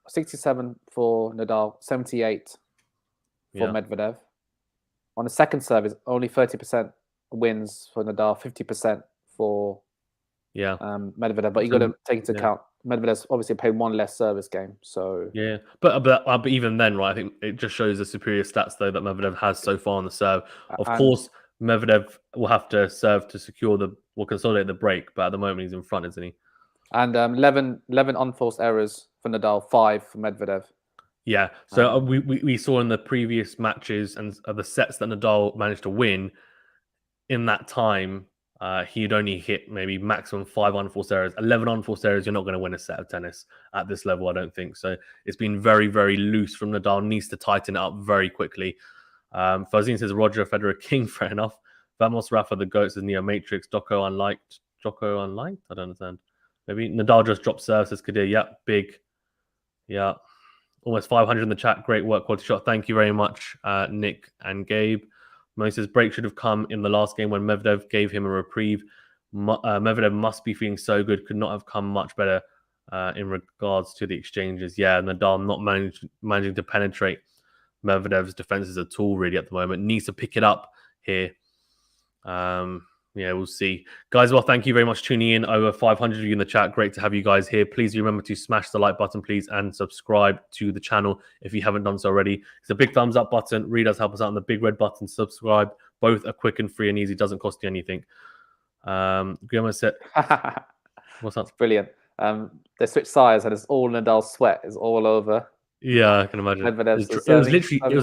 67 for Nadal, 78 for Medvedev. On the second serve, is only 30% wins for Nadal, 50% for Medvedev. But you got to take into account Medvedev's obviously played one less service game. So but even then, right? I think it just shows the superior stats though that Medvedev has so far on the serve. Of course, Medvedev will have to serve to secure consolidate the break, but at the moment he's in front, isn't he? And 11 unforced errors for Nadal, 5 for Medvedev. Yeah, so we saw in the previous matches and the sets that Nadal managed to win, in that time, he'd only hit maybe maximum 5 unforced errors. 11 unforced errors, you're not going to win a set of tennis at this level, I don't think. So it's been very, very loose from Nadal. Needs to tighten it up very quickly. Fazine says, Roger Federer king, fair enough. Vamos Rafa, the GOAT, says Neo Matrix. Joko unliked? I don't understand. Maybe Nadal just dropped serve, says Kadir. Yeah, big. Yeah. Almost 500 in the chat. Great work, QualityShot. Thank you very much, Nick and Gabe. Mo says break should have come in the last game when Medvedev gave him a reprieve. Medvedev must be feeling so good. Could not have come much better in regards to the exchanges. Yeah, Nadal not managing to penetrate Medvedev's defenses at all, really, at the moment. Needs to pick it up here. Yeah, we'll see. Guys, well, thank you very much for tuning in. Over 500 of you in the chat. Great to have you guys here. Please remember to smash the like button, please, and subscribe to the channel if you haven't done so already. It's a big thumbs up button. Really does help us out. And the big red button, subscribe. Both are quick and free and easy. Doesn't cost you anything. Guillermo said, what's up? It's brilliant. They switched sides and it's all Nadal's sweat is all over. Yeah, I can imagine. It was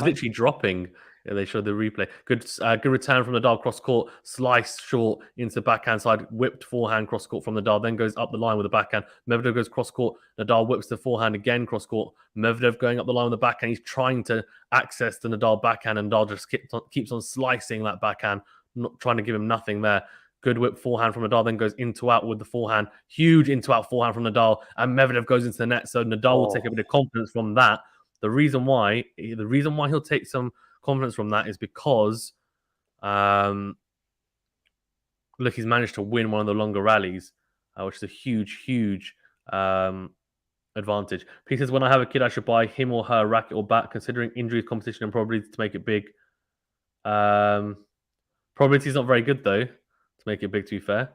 literally dropping. Yeah, they showed the replay. Good return from Nadal cross court, slice short into backhand side, whipped forehand cross court from Nadal, then goes up the line with the backhand. Medvedev goes cross court. Nadal whips the forehand again cross court. Medvedev going up the line with the backhand. He's trying to access the Nadal backhand, and Nadal just keeps on slicing that backhand, not trying to give him nothing there. Good whip forehand from Nadal, then goes into out with the forehand. Huge into out forehand from Nadal, and Medvedev goes into the net. So Nadal will take a bit of confidence from that. The reason why he'll take some confidence from that is because look, he's managed to win one of the longer rallies, which is a huge advantage. He says, when I have a kid, I should buy him or her a racket or bat, considering injuries, competition, and probability to make it big. Probability is not very good, though, to make it big, to be fair.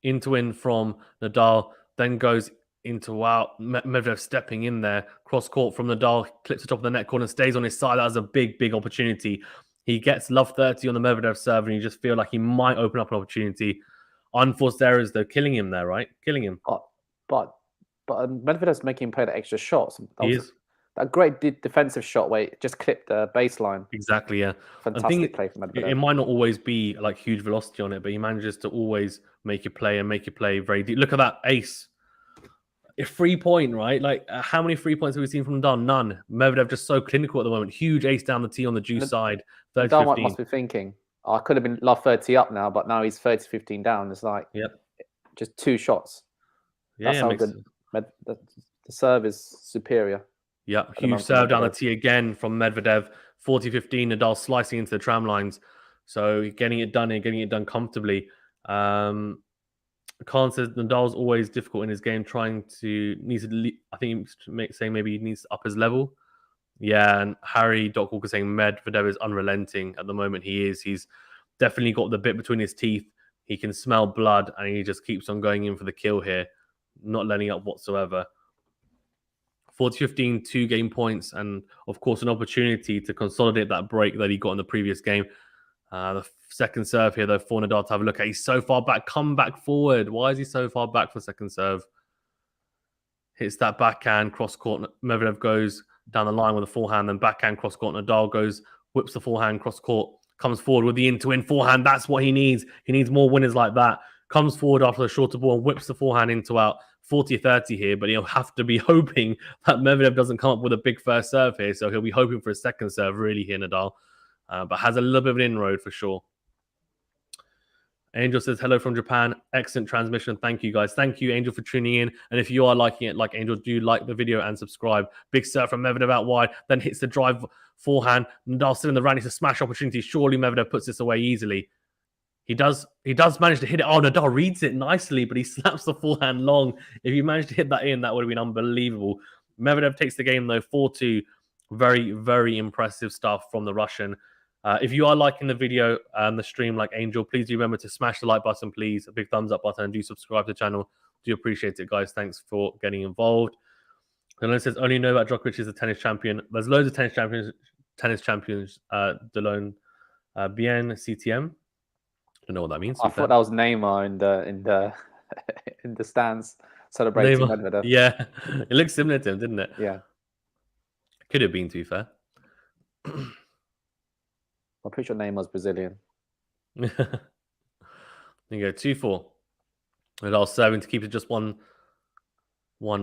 Into in from Nadal, then goes into out. Medvedev stepping in there. Cross court from Nadal, clips the top of the net corner, stays on his side. That was a big opportunity. He gets love 30 on the Medvedev serve, and you just feel like he might open up an opportunity. Unforced errors, though, killing him there, right? Killing him. But Medvedev's making him play the extra shots. He is. That great defensive shot where it just clipped the baseline. Exactly, yeah. Fantastic play from Medvedev. It might not always be like huge velocity on it, but he manages to always make you play very deep. Look at that ace. A 3-point, right? Like, how many 3 points have we seen from Nadal? None. Medvedev just so clinical at the moment. Huge ace down the tee on the juice side. 30-15. Nadal must be thinking, I could have been love 30 up now, but now he's 30-15 down. It's like just 2 shots. Yeah, that's how good the serve is superior. Yeah, huge serve down the tee again from Medvedev. 40-15, Nadal slicing into the tram lines. So getting it done comfortably. Khan says Nadal's always difficult in his game, saying maybe he needs to up his level. Yeah, and Harry Doc Walker saying Medvedev is unrelenting at the moment. He's definitely got the bit between his teeth. He can smell blood, and he just keeps on going in for the kill here, not letting up whatsoever. 40-15, 2 game points, and of course an opportunity to consolidate that break that he got in the previous game. The second serve here, though, for Nadal to have a look at. He's so far back. Come back forward. Why is he so far back for second serve? Hits that backhand, cross court. Medvedev goes down the line with a forehand, then backhand, cross court. Nadal goes, whips the forehand, cross court, comes forward with the in-to-win forehand. That's what he needs. He needs more winners like that. Comes forward after the shorter ball and whips the forehand into out. 40-30 here, but he'll have to be hoping that Medvedev doesn't come up with a big first serve here. So he'll be hoping for a second serve, really, here, Nadal. But has a little bit of an inroad for sure. Angel says, hello from Japan. Excellent transmission. Thank you, guys. Thank you, Angel, for tuning in. And if you are liking it like Angel, do like the video and subscribe. Big serve from Medvedev out wide, then hits the drive forehand. Nadal still in the rally. It's a smash opportunity. Surely Medvedev puts this away easily. He does manage to hit it. Oh, Nadal reads it nicely, but he slaps the forehand long. If he managed to hit that in, that would have been unbelievable. Medvedev takes the game, though, 4-2. Very, very impressive stuff from the Russian. If you are liking the video and the stream like Angel, please do remember to smash the like button, please. A big thumbs up button, and do subscribe to the channel. Do appreciate it, guys. Thanks for getting involved. And it says, only know about Djokovic is a tennis champion. There's loads of tennis champions. Delon Bien CTM. Don't know what that means. I thought that was Neymar in the stands celebrating Medvedev. Yeah, it looks similar to him, didn't it? Yeah, could have been, to be fair. I'm pretty sure Neymar's Brazilian. There you go, 2-4. Nadal serving to keep it just one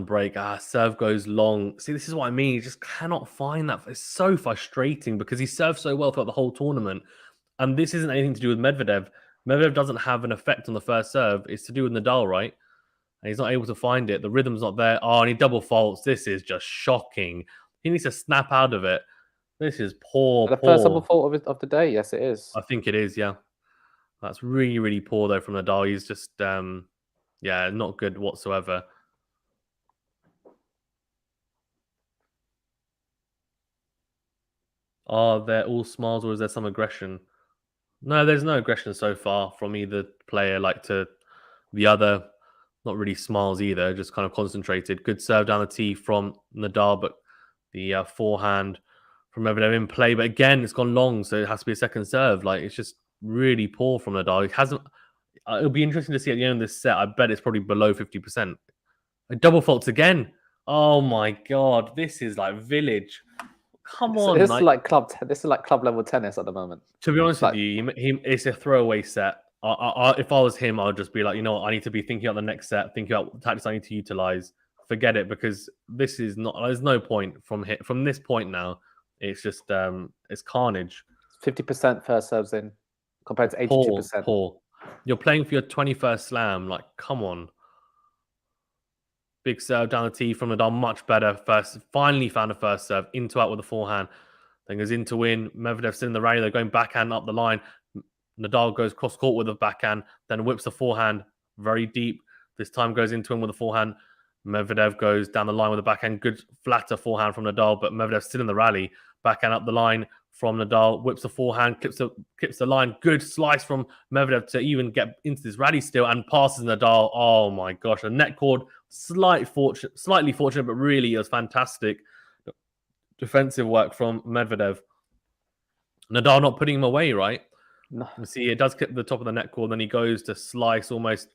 break. Serve goes long. See, this is what I mean. You just cannot find that. It's so frustrating because he served so well throughout the whole tournament. And this isn't anything to do with Medvedev. Medvedev doesn't have an effect on the first serve. It's to do with Nadal, right? And he's not able to find it. The rhythm's not there. Oh, and he double faults. This is just shocking. He needs to snap out of it. This is poor. First double fault of the day? Yes, it is. I think it is, yeah. That's really, really poor, though, from Nadal. He's just, yeah, not good whatsoever. Are there all smiles or is there some aggression? No, there's no aggression so far from either player, like to the other. Not really smiles either, just kind of concentrated. Good serve down the tee from Nadal, but the forehand from Medvedev in play. But again, it's gone long, so it has to be a second serve. Like, it's just really poor from Nadal. He hasn't. It'll be interesting to see at the end of this set. I bet it's probably below 50%. Double faults again. Oh my god, this is like village. Come on, this is like club level tennis at the moment. To be honest with you, it's a throwaway set. If I was him, I would just be like, you know what, I need to be thinking about the next set, thinking about what tactics I need to utilize. Forget it, because this is not. There's no point from this point now. It's just it's carnage. 50% first serves in compared to 82%. Poor. You're playing for your 21st slam. Like, come on. Big serve down the tee from Nadal, much better. Finally found a first serve, into out with the forehand. Then goes in to win. Medvedev still in the rally. They're going backhand up the line. Nadal goes cross court with the backhand, then whips the forehand very deep. This time goes into him with the forehand. Medvedev goes down the line with the backhand. Good flatter forehand from Nadal, but Medvedev still in the rally. Backhand up the line from Nadal, whips the forehand, clips the line. Good slice from Medvedev to even get into this rally still, and passes Nadal. Oh my gosh, a net cord. Slightly fortunate, but really it was fantastic defensive work from Medvedev. Nadal not putting him away, right? No. See, it does clip the top of the net cord, then he goes to slice almost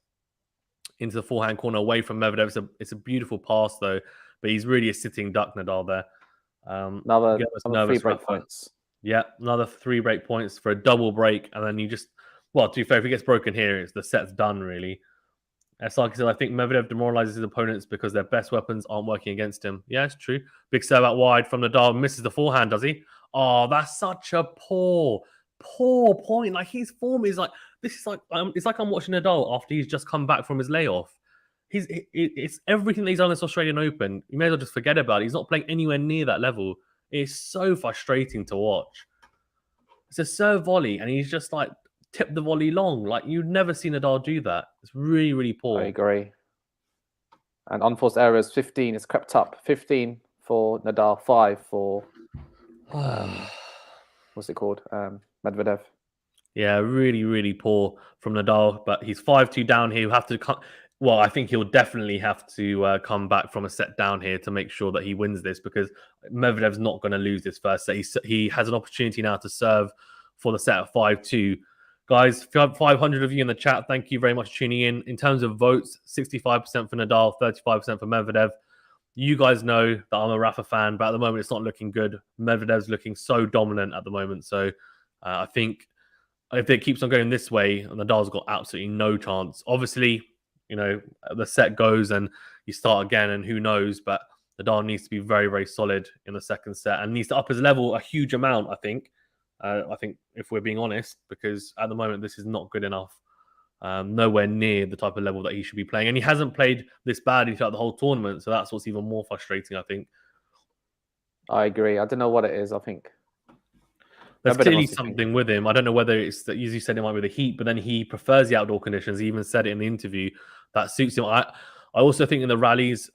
into the forehand corner away from Medvedev. It's a beautiful pass, though, but he's really a sitting duck, Nadal, there. Another 3 break points. Yeah, another 3 break points for a double break, and then you just, well, to be fair, if he gets broken here, the set's done, really. As like I said, I think Medvedev demoralizes his opponents because their best weapons aren't working against him. Yeah, it's true. Big serve out wide from Nadal. Misses the forehand, does he? Oh, that's such a poor point. Like, his form is like, this is like, it's like I'm watching Nadal after he's just come back from his layoff. It's everything that he's done in this Australian Open. You may as well just forget about it. He's not playing anywhere near that level. It's so frustrating to watch. It's a serve volley, and he's just like tipped the volley long. Like, you'd never seen Nadal do that. It's really, really poor. I agree. And unforced errors, 15. It's crept up. 15 for Nadal, 5 for what's it called? Medvedev. Yeah, really, really poor from Nadal. But he's 5-2 down here. He'll have to come. Well, I think he'll definitely have to come back from a set down here to make sure that he wins this, because Medvedev's not going to lose this first set. He has an opportunity now to serve for the set at 5-2. Guys, 500 of you in the chat. Thank you very much for tuning in. In terms of votes, 65% for Nadal, 35% for Medvedev. You guys know that I'm a Rafa fan, but at the moment it's not looking good. Medvedev's looking so dominant at the moment. So I think if it keeps on going this way, Nadal's got absolutely no chance. Obviously, the set goes and you start again, and who knows, but Nadal needs to be very, very solid in the second set and needs to up his level a huge amount, I think. I think if we're being honest, because at the moment this is not good enough. Nowhere near the type of level that he should be playing. And he hasn't played this badly throughout the whole tournament, so that's what's even more frustrating, I think. I agree. I don't know what it is, I think. There's clearly something with him. I don't know whether it's that, as you said, it might be the heat, but then he prefers the outdoor conditions. He even said it in the interview that suits him. I also think in the rallies,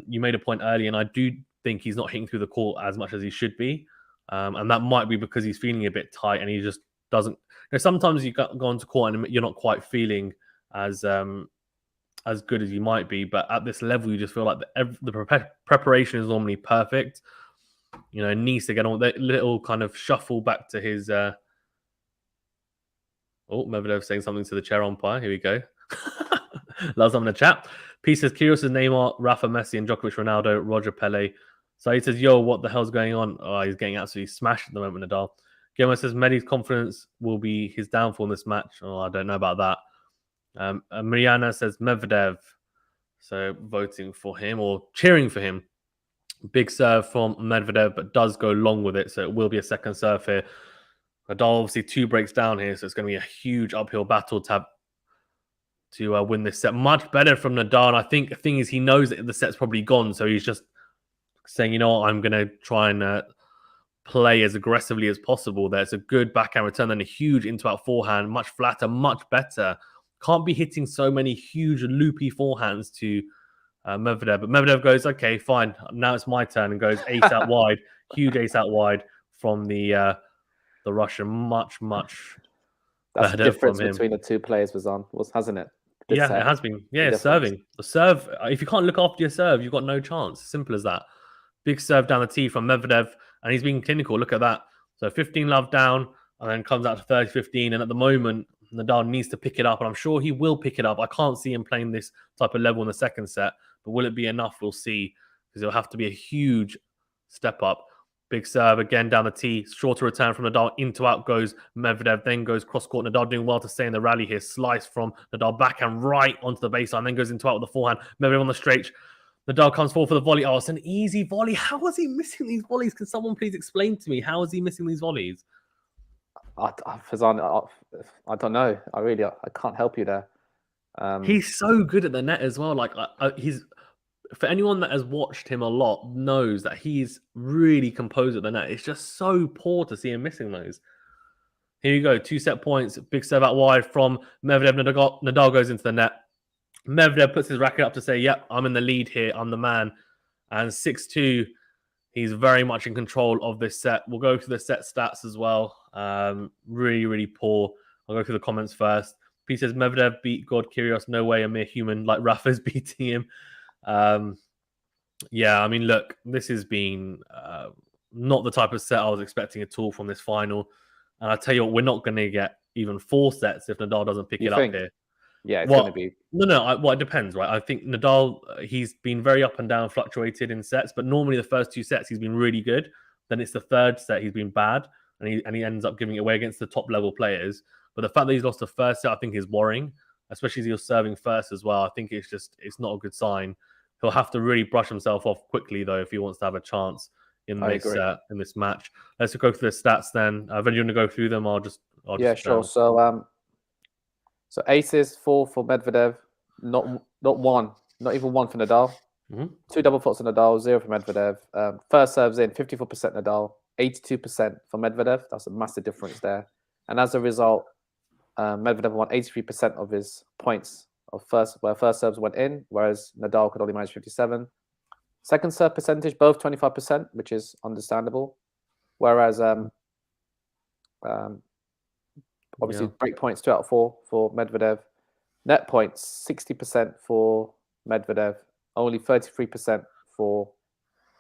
you made a point earlier, and I do think he's not hitting through the court as much as he should be. And that might be because he's feeling a bit tight and he just doesn't. Sometimes you go into court and you're not quite feeling as good as you might be, but at this level, you just feel like the preparation is normally perfect. Needs to get on with that little kind of shuffle back to his. Medvedev saying something to the chair umpire. Here we go. Loves them in the chat. P says, Kyrgios is Neymar, Rafa, Messi, and Djokovic, Ronaldo, Roger, Pele. So he says, yo, what the hell's going on? Oh, he's getting absolutely smashed at the moment, Nadal. Guillermo says, Medi's confidence will be his downfall in this match. Oh, I don't know about that. Mariana says, Medvedev. So voting for him or cheering for him. Big serve from Medvedev, but does go long with it. So it will be a second serve here. Nadal obviously 2 breaks down here. So it's going to be a huge uphill battle to win this set. Much better from Nadal. And I think the thing is he knows that the set's probably gone. So he's just saying, I'm going to try and play as aggressively as possible. There's a good backhand return, then a huge into-out forehand, much flatter, much better. Can't be hitting so many huge loopy forehands to Medvedev. But Medvedev goes, okay, fine. Now it's my turn, and goes ace out wide. Huge ace out wide from the Russian. Much That's better the difference from him. between the two players, hasn't it? It has been. Yeah, serving. The serve, if you can't look after your serve, you've got no chance. Simple as that. Big serve down the tee from Medvedev, and he's being clinical. Look at that. So 15 love down, and then comes out to 30-15. And at the moment, Nadal needs to pick it up, and I'm sure he will pick it up. I can't see him playing this type of level in the second set, but will it be enough? We'll see, because it'll have to be a huge step up. Big serve again down the tee. Shorter return from Nadal. Into out goes Medvedev. Then goes cross court. Nadal doing well to stay in the rally here. Slice from Nadal backhand right onto the baseline. Then goes into out with the forehand. Medvedev on the straight. Nadal comes forward for the volley. Oh, it's an easy volley. How is he missing these volleys? Can someone please explain to me how is he missing these volleys? Fazan, I don't know. I can't help you there. He's so good at the net as well. Like he's, for anyone that has watched him a lot, knows that he's really composed at the net. It's just so poor to see him missing those. Here you go, 2 set points. Big serve out wide from Medvedev. Nadal goes into the net. Medvedev puts his racket up to say, yep, I'm in the lead here. I'm the man. And 6-2, he's very much in control of this set. We'll go through the set stats as well. Really, really poor. I'll go through the comments first. P says, Medvedev beat God Kyrgios. No way a mere human like Rafa's beating him. Yeah, I mean, look, this has been not the type of set I was expecting at all from this final. And I tell you what, we're not going to get even 4 sets if Nadal doesn't pick it up here. Yeah, it's going to be. No, it depends, right? I think Nadal, he's been very up and down, fluctuated in sets, but normally the first 2 sets he's been really good. Then it's the third set he's been bad, and he ends up giving it away against the top level players. But the fact that he's lost the first set, I think, is worrying, especially as you're serving first as well. I think it's not a good sign. He'll have to really brush himself off quickly, though, if he wants to have a chance in this match. Let's go through the stats then. When you want to go through them, I'll just sure. So aces 4 for Medvedev, not one, not even one for Nadal. 2 double faults for Nadal, 0 for Medvedev. First serves in 54% Nadal, 82% for Medvedev. That's a massive difference there. And as a result, Medvedev won 83% of his points of first serves went in, whereas Nadal could only manage 57. Second serve percentage, both 25%, which is understandable. Whereas obviously break points 2 out of 4 for Medvedev. Net points 60% for Medvedev, only 33% for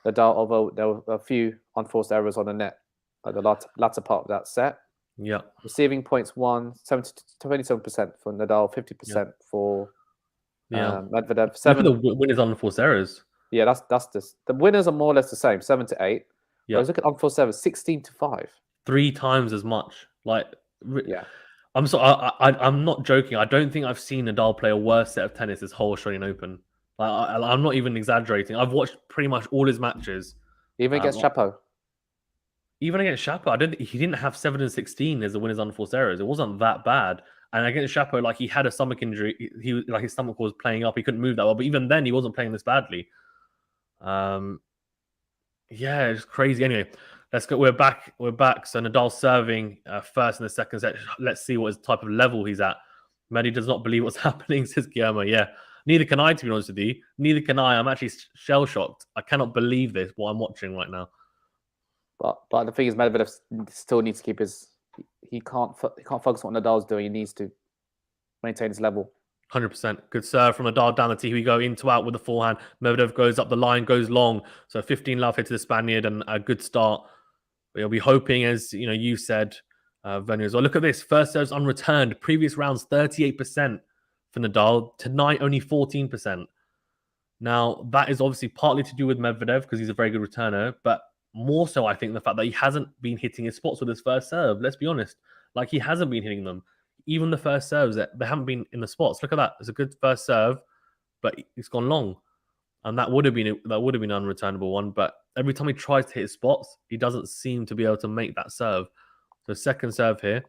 Nadal, although there were a few unforced errors on the net at the latter part of that set. Yeah. Receiving points won 27% for Nadal, 50% for Medvedev. Look Seven. at the winners on forced errors. Yeah, that's the winners are more or less the same, 7-8. Yeah. Whereas look at unforced errors, 16-5. 3 times as much. Like, Yeah. I'm not joking. I don't think I've seen Nadal play a worse set of tennis this whole Australian Open. Like, I'm not even exaggerating. I've watched pretty much all his matches. Even against Chapo. Even against Chapo, he didn't have 7 and 16 as the winners unforced errors. It wasn't that bad. And against Chapo, like, he had a stomach injury. His stomach was playing up. He couldn't move that well. But even then, he wasn't playing this badly. Yeah, it's crazy. Anyway, let's go. We're back. So Nadal's serving first in the second set. Let's see what type of level he's at. Mehdi does not believe what's happening, says Guillermo. Yeah, neither can I, to be honest with you. Neither can I. I'm actually shell-shocked. I cannot believe this, what I'm watching right now. But the thing is, Medvedev still needs to keep his... He can't focus on what Nadal's doing. He needs to maintain his level. 100%. Good serve from Nadal down the tee. Here we go, into out with the forehand. Medvedev goes up the line, goes long. So 15 love here to the Spaniard and a good start. We'll be hoping, as you said, Venu as well. Look at this. First serves unreturned. Previous rounds, 38% for Nadal. Tonight, only 14%. Now, that is obviously partly to do with Medvedev because he's a very good returner, but more so, I think, the fact that he hasn't been hitting his spots with his first serve. Let's be honest. Like, he hasn't been hitting them. Even the first serves, they haven't been in the spots. Look at that. It's a good first serve, but it's gone long. And that would have been an unreturnable one. But every time he tries to hit his spots, he doesn't seem to be able to make that serve. So second serve here.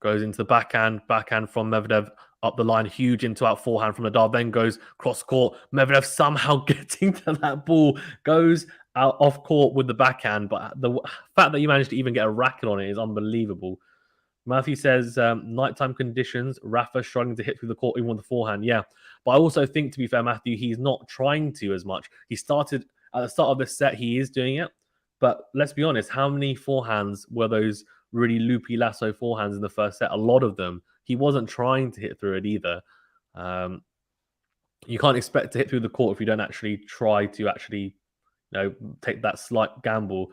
Goes into the backhand from Medvedev. Up the line, huge into out forehand from Nadal. Then goes cross court. Medvedev somehow getting to that ball. Goes out off court with the backhand. But the fact that you managed to even get a racket on it is unbelievable. Matthew says, nighttime conditions, Rafa struggling to hit through the court even with the forehand. Yeah, but I also think, to be fair, Matthew, he's not trying to as much. He started at the start of this set, he is doing it. But let's be honest, how many forehands were those really loopy lasso forehands in the first set? A lot of them. He wasn't trying to hit through it either. You can't expect to hit through the court if you don't actually try to take that slight gamble.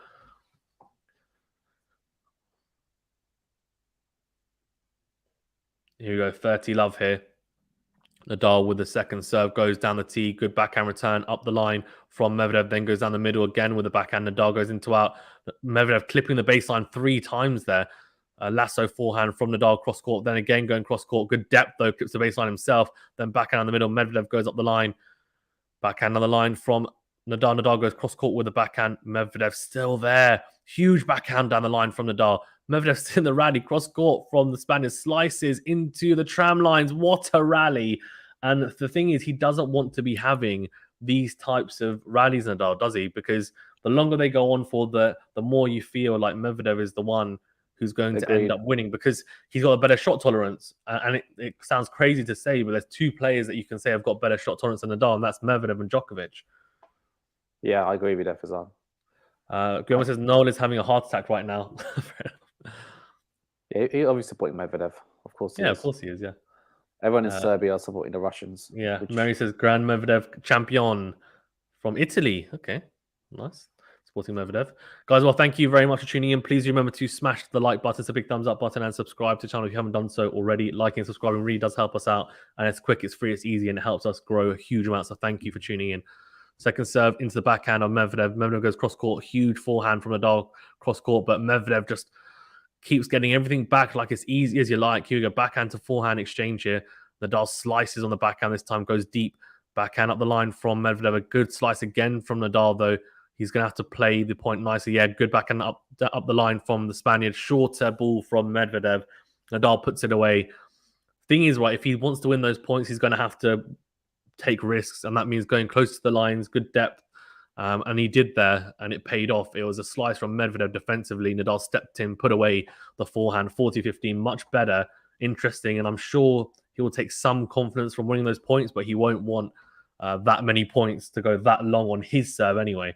Here we go, 30 love here. Nadal with the second serve goes down the tee. Good backhand return up the line from Medvedev. Then goes down the middle again with the backhand. Nadal goes into out. Medvedev clipping the baseline 3 times there. Lasso forehand from Nadal cross court. Then again going cross court. Good depth though. Clips the baseline himself. Then backhand in the middle. Medvedev goes up the line. Backhand on the line from Nadal. Nadal goes cross court with the backhand. Medvedev still there. Huge backhand down the line from Nadal. Medvedev's in the rally, cross court from the Spaniard, slices into the tram lines. What a rally. And the thing is, he doesn't want to be having these types of rallies, Nadal, does he? Because the longer they go on for, the more you feel like Medvedev is the one who's going to end up winning because he's got a better shot tolerance. And it sounds crazy to say, but there's 2 players that you can say have got better shot tolerance than Nadal, and that's Medvedev and Djokovic. Yeah, I agree with that, Fazan. Guillermo says Noel is having a heart attack right now. Yeah, he obviously supporting Medvedev. Of course he is. Of course he is, yeah. Everyone in Serbia are supporting the Russians. Yeah, Mary says Grand Medvedev champion from Italy. Okay, nice. Supporting Medvedev. Guys, well, thank you very much for tuning in. Please remember to smash the like button, it's a big thumbs up button, and subscribe to the channel if you haven't done so already. Liking and subscribing really does help us out. And it's quick, it's free, it's easy, and it helps us grow a huge amount. So thank you for tuning in. Second serve into the backhand of Medvedev. Medvedev goes cross court. Huge forehand from Nadal cross court, but Medvedev just keeps getting everything back like it's easy as you like. Here we go, backhand to forehand exchange here. Nadal slices on the backhand this time, goes deep. Backhand up the line from Medvedev. A good slice again from Nadal, though. He's going to have to play the point nicely. Yeah, good backhand up the line from the Spaniard. Shorter ball from Medvedev. Nadal puts it away. Thing is, right, if he wants to win those points, he's going to have to take risks, and that means going close to the lines, good depth. And he did there, and it paid off. It was a slice from Medvedev defensively. Nadal stepped in, put away the forehand, 40-15, much better, interesting, and I'm sure he will take some confidence from winning those points, but he won't want that many points to go that long on his serve anyway.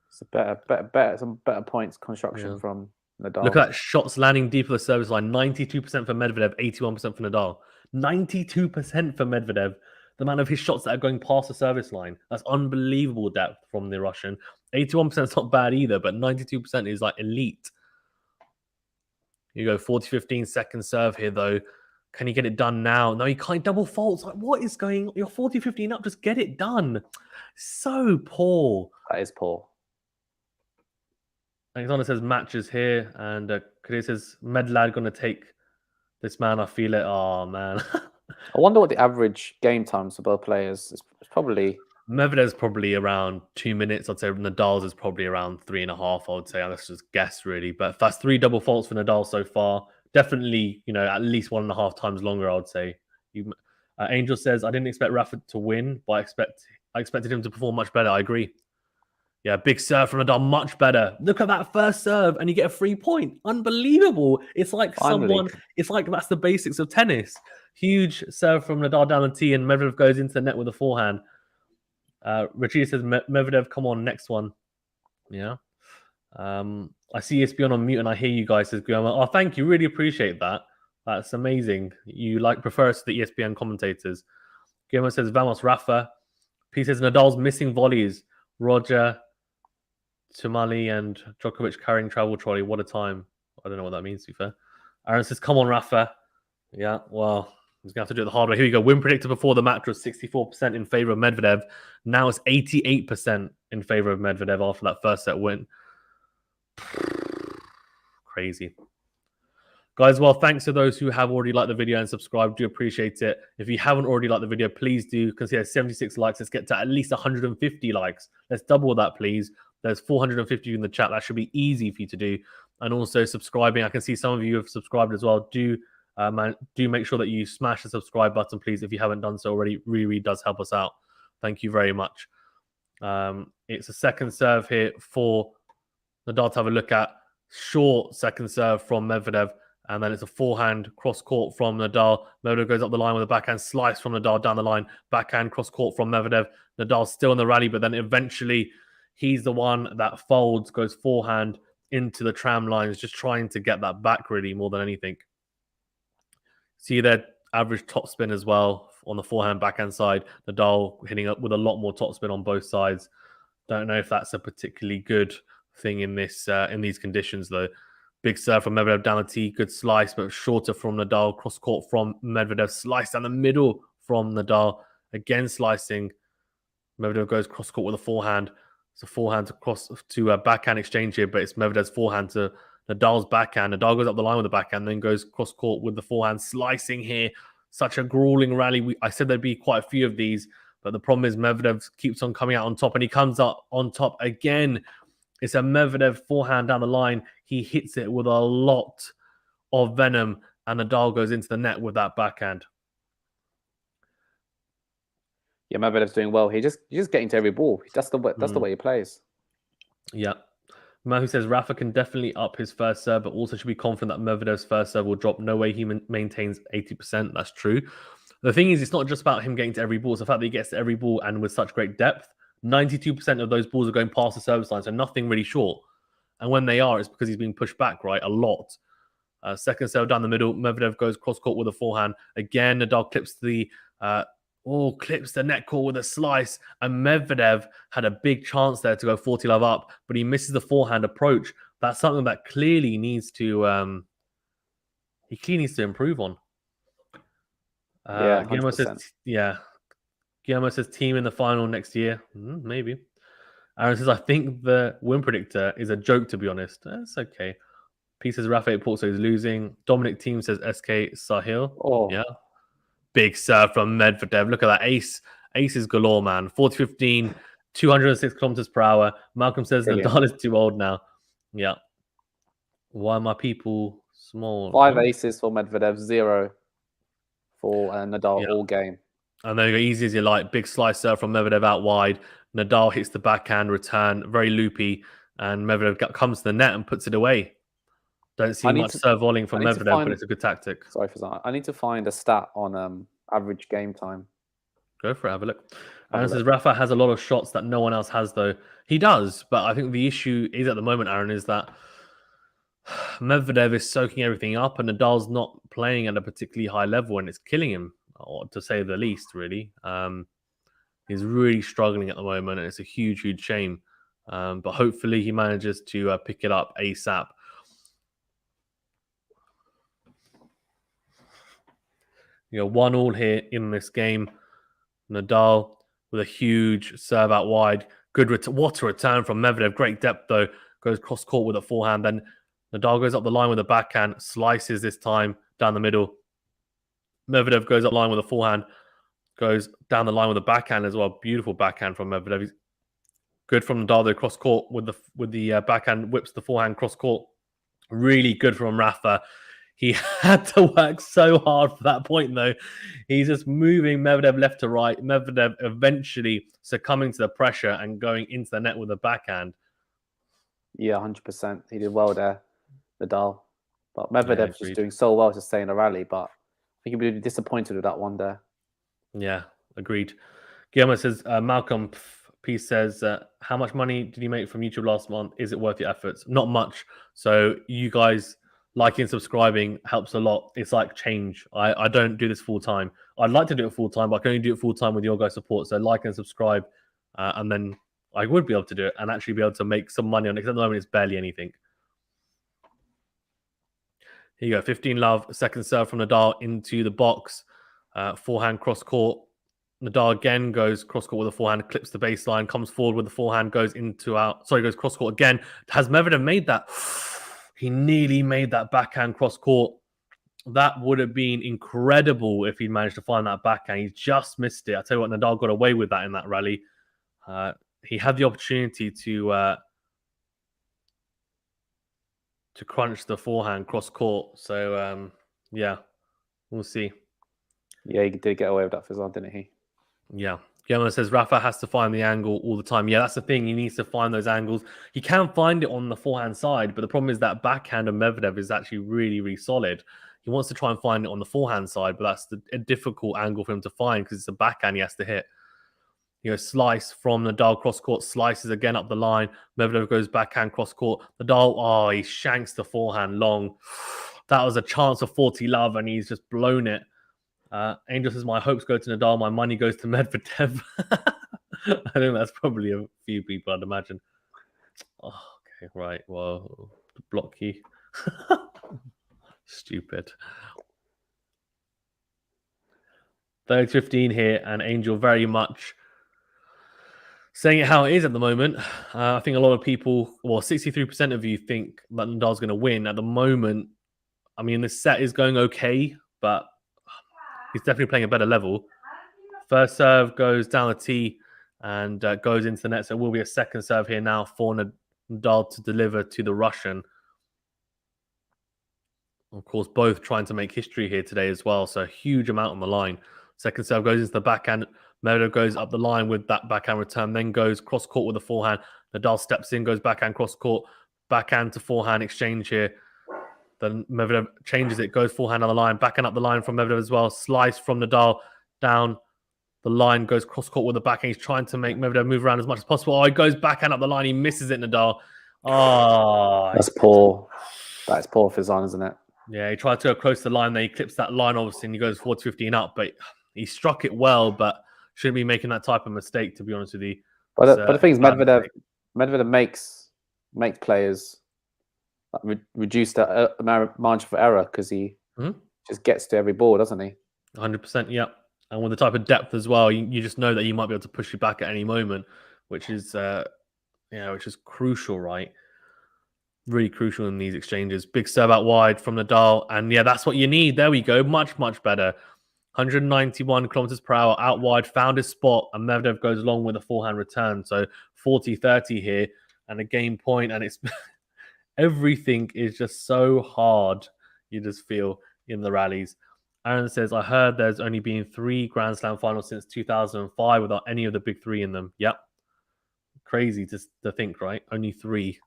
It's some better points construction from Nadal. Look at that, shots landing deep of the service line. 92% for Medvedev, 81% for Nadal. 92% for Medvedev. The amount of his shots that are going past the service line. That's unbelievable depth from the Russian. 81% is not bad either, but 92% is like elite. You go 40-15 second serve here, though. Can he get it done now? No, he can't. Double faults. Like, what is going on? You're 40-15 up. Just get it done. So poor. That is poor. Alexander says matches here. And Kadir says, Medlad going to take this man. I feel it. Oh, man. I wonder what the average game times for both players is. It's probably... Medvedev's probably around 2 minutes. I'd say Nadal's is probably around 3.5. I would say. Let's just guess, really. But that's 3 double faults for Nadal so far. Definitely, at least 1.5 times longer, I would say. Angel says, I didn't expect Rafa to win, but I expected him to perform much better. I agree. Yeah, big serve from Nadal, much better. Look at that first serve, and you get a 3 point. Unbelievable. It's like it's like that's the basics of tennis. Huge serve from Nadal down the tee, and Medvedev goes into the net with a forehand. Richie says, Medvedev, come on, next one. Yeah. I see ESPN on mute and I hear you guys, says Guillermo. Oh, thank you. Really appreciate that. That's amazing. You prefer us to the ESPN commentators. Guillermo says, Vamos, Rafa. P says, Nadal's missing volleys. Roger, Tumali, and Djokovic carrying travel trolley. What a time. I don't know what that means, to be fair. Aaron says, come on, Rafa. Yeah, well, he's going to have to do it the hard way. Here we go. Win predictor before the match was 64% in favor of Medvedev. Now it's 88% in favor of Medvedev after that first set win. Crazy. Guys, well, thanks to those who have already liked the video and subscribed. Do appreciate it. If you haven't already liked the video, please do consider 76 likes. Let's get to at least 150 likes. Let's double that, plees. There's 450 in the chat. That should be easy for you to do. And also subscribing. I can see some of you have subscribed as well. Do make sure that you smash the subscribe button, please, if you haven't done so already. Really does help us out. Thank you very much. It's a second serve here for Nadal to have a look at. Short second serve from Medvedev. And then it's a forehand cross court from Nadal. Medvedev goes up the line with a backhand slice from Nadal down the line. Backhand cross court from Medvedev. Nadal still in the rally, but then eventually he's the one that folds, goes forehand into the tram lines, just trying to get that back really more than anything. See their average topspin as well on the forehand backhand side. Nadal hitting up with a lot more topspin on both sides. Don't know if that's a particularly good thing in these conditions though. Big serve from Medvedev down the tee. Good slice, but shorter from Nadal. Cross court from Medvedev. Slice down the middle from Nadal. Again slicing. Medvedev goes cross court with a forehand. It's a forehand to a backhand exchange here, but it's Medvedev's forehand to Nadal's backhand. Nadal goes up the line with the backhand, then goes cross court with the forehand. Slicing here. Such a grueling rally. I said there'd be quite a few of these, but the problem is Medvedev keeps on coming out on top, and he comes up on top again. It's a Medvedev forehand down the line. He hits it with a lot of venom, and Nadal goes into the net with that backhand. Yeah, Medvedev's doing well. He's just getting to every ball. That's the way he plays. Yeah. Mahu says Rafa can definitely up his first serve, but also should be confident that Medvedev's first serve will drop. No way he maintains 80%. That's true. The thing is, it's not just about him getting to every ball. It's the fact that he gets to every ball and with such great depth. 92% of those balls are going past the service line, so nothing really short. And when they are, it's because he's being pushed back, right? A lot. Second serve down the middle. Medvedev goes cross-court with a forehand. Again, Nadal clips the net court with a slice. And Medvedev had a big chance there to go 40-love up, but he misses the forehand approach. That's something that clearly needs to improve on. Guillermo says, Guillermo says team in the final next year. Maybe. Aaron says, I think the win predictor is a joke, to be honest. That's okay. P says Rafael Porto is losing. Dominic Team says SK Sahil. Oh. Yeah. Big serve from Medvedev. Look at that. Aces galore, man. 40-15, 206 kilometers per hour. Malcolm says Nadal is too old now. Yeah. Why are my people small? 5 aces for Medvedev, 0 for Nadal all game. And then you go easy as you like. Big slice serve from Medvedev out wide. Nadal hits the backhand return, very loopy, and Medvedev comes to the net and puts it away. Don't see much serve volleying from Medvedev, but it's a good tactic. Sorry for that. I need to find a stat on average game time. Go for it. Have a look. Aaron says Rafa has a lot of shots that no one else has, though. He does, but I think the issue is at the moment, Aaron, is that Medvedev is soaking everything up, and Nadal's not playing at a particularly high level, and it's killing him, or to say the least, really. He's really struggling at the moment, and it's a huge, huge shame. But hopefully he manages to pick it up ASAP. You know, 1-1 here in this game. Nadal with a huge serve out wide. What a return from Medvedev. Great depth, though. Goes cross-court with a forehand. Then Nadal goes up the line with a backhand. Slices this time down the middle. Medvedev goes up the line with a forehand. Goes down the line with a backhand as well. Beautiful backhand from Medvedev. He's good from Nadal, though. Cross-court with the backhand. Whips the forehand cross-court. Really good from Rafa. He had to work so hard for that point, though. He's just moving Medvedev left to right. Medvedev eventually succumbing to the pressure and going into the net with a backhand. Yeah, 100%. He did well there, Nadal. But Medvedev's just doing so well to stay in a rally. But I think he'll be disappointed with that one there. Yeah, agreed. Guillermo says, Malcolm P says, how much money did you make from YouTube last month? Is it worth your efforts? Not much. So you guys... liking and subscribing helps a lot. It's like change. I don't do this full time. I'd like to do it full time, but I can only do it full time with your guys' support. So like and subscribe, and then I would be able to do it and actually be able to make some money on it. Because at the moment, it's barely anything. Here you go. 15 love. Second serve from Nadal into the box. Forehand cross court. Nadal again goes cross court with a forehand, clips the baseline, comes forward with the forehand, goes cross court again. Has Medvedev made that? He nearly made that backhand cross court. That would have been incredible if he managed to find that backhand. He just missed it. I tell you what, Nadal got away with that in that rally. He had the opportunity to crunch the forehand cross court. So yeah, we'll see. Yeah, he did get away with that, Fizan, didn't he? Yeah. Guillermo says Rafa has to find the angle all the time. Yeah, that's the thing. He needs to find those angles. He can find it on the forehand side, but the problem is that backhand of Medvedev is actually really, really solid. He wants to try and find it on the forehand side, but that's a difficult angle for him to find because it's a backhand he has to hit. You know, slice from Nadal cross-court, slices again up the line. Medvedev goes backhand cross-court. Nadal, he shanks the forehand long. That was a chance of 40 love, and he's just blown it. Angel says, my hopes go to Nadal, my money goes to Medvedev. I think that's probably a few people, I'd imagine. Oh, okay, right. Well, the block key. Stupid. 30-15 here, and Angel very much saying it how it is at the moment. I think a lot of people, 63% of you think that Nadal's going to win. At the moment, I mean, this set is going okay, but he's definitely playing a better level. First serve goes down the tee and goes into the net. So it will be a second serve here now for Nadal to deliver to the Russian. Of course, both trying to make history here today as well. So a huge amount on the line. Second serve goes into the backhand. Medvedev goes up the line with that backhand return, then goes cross-court with the forehand. Nadal steps in, goes backhand cross-court, backhand to forehand exchange here. Then Medvedev changes it, goes forehand on the line, backhand up the line from Medvedev as well. Slice from Nadal down the line, goes cross-court with the backhand. He's trying to make Medvedev move around as much as possible. Oh, he goes backhand up the line. He misses it, Nadal. Oh, that's poor. That's poor Fizan, isn't it? Yeah, he tried to go close to the line. Then he clips that line, obviously, and he goes 40-15 up. But he struck it well, but shouldn't be making that type of mistake, to be honest with you. But the thing is, Medvedev makes players reduce the margin for error because he just gets to every ball, doesn't he? 100%, yeah. And with the type of depth as well, you just know that he might be able to push you back at any moment, which is crucial, right? Really crucial in these exchanges. Big serve out wide from Nadal, and yeah, that's what you need. There we go, much better. 191 kilometers per hour out wide, found his spot, and Medvedev goes along with a forehand return. So 40-30 here, and a game point, and it's everything is just so hard. You just feel in the rallies. Aaron says, I heard there's only been 3 Grand Slam finals since 2005 without any of the big 3 in them. Yep. Crazy to think, right? Only 3.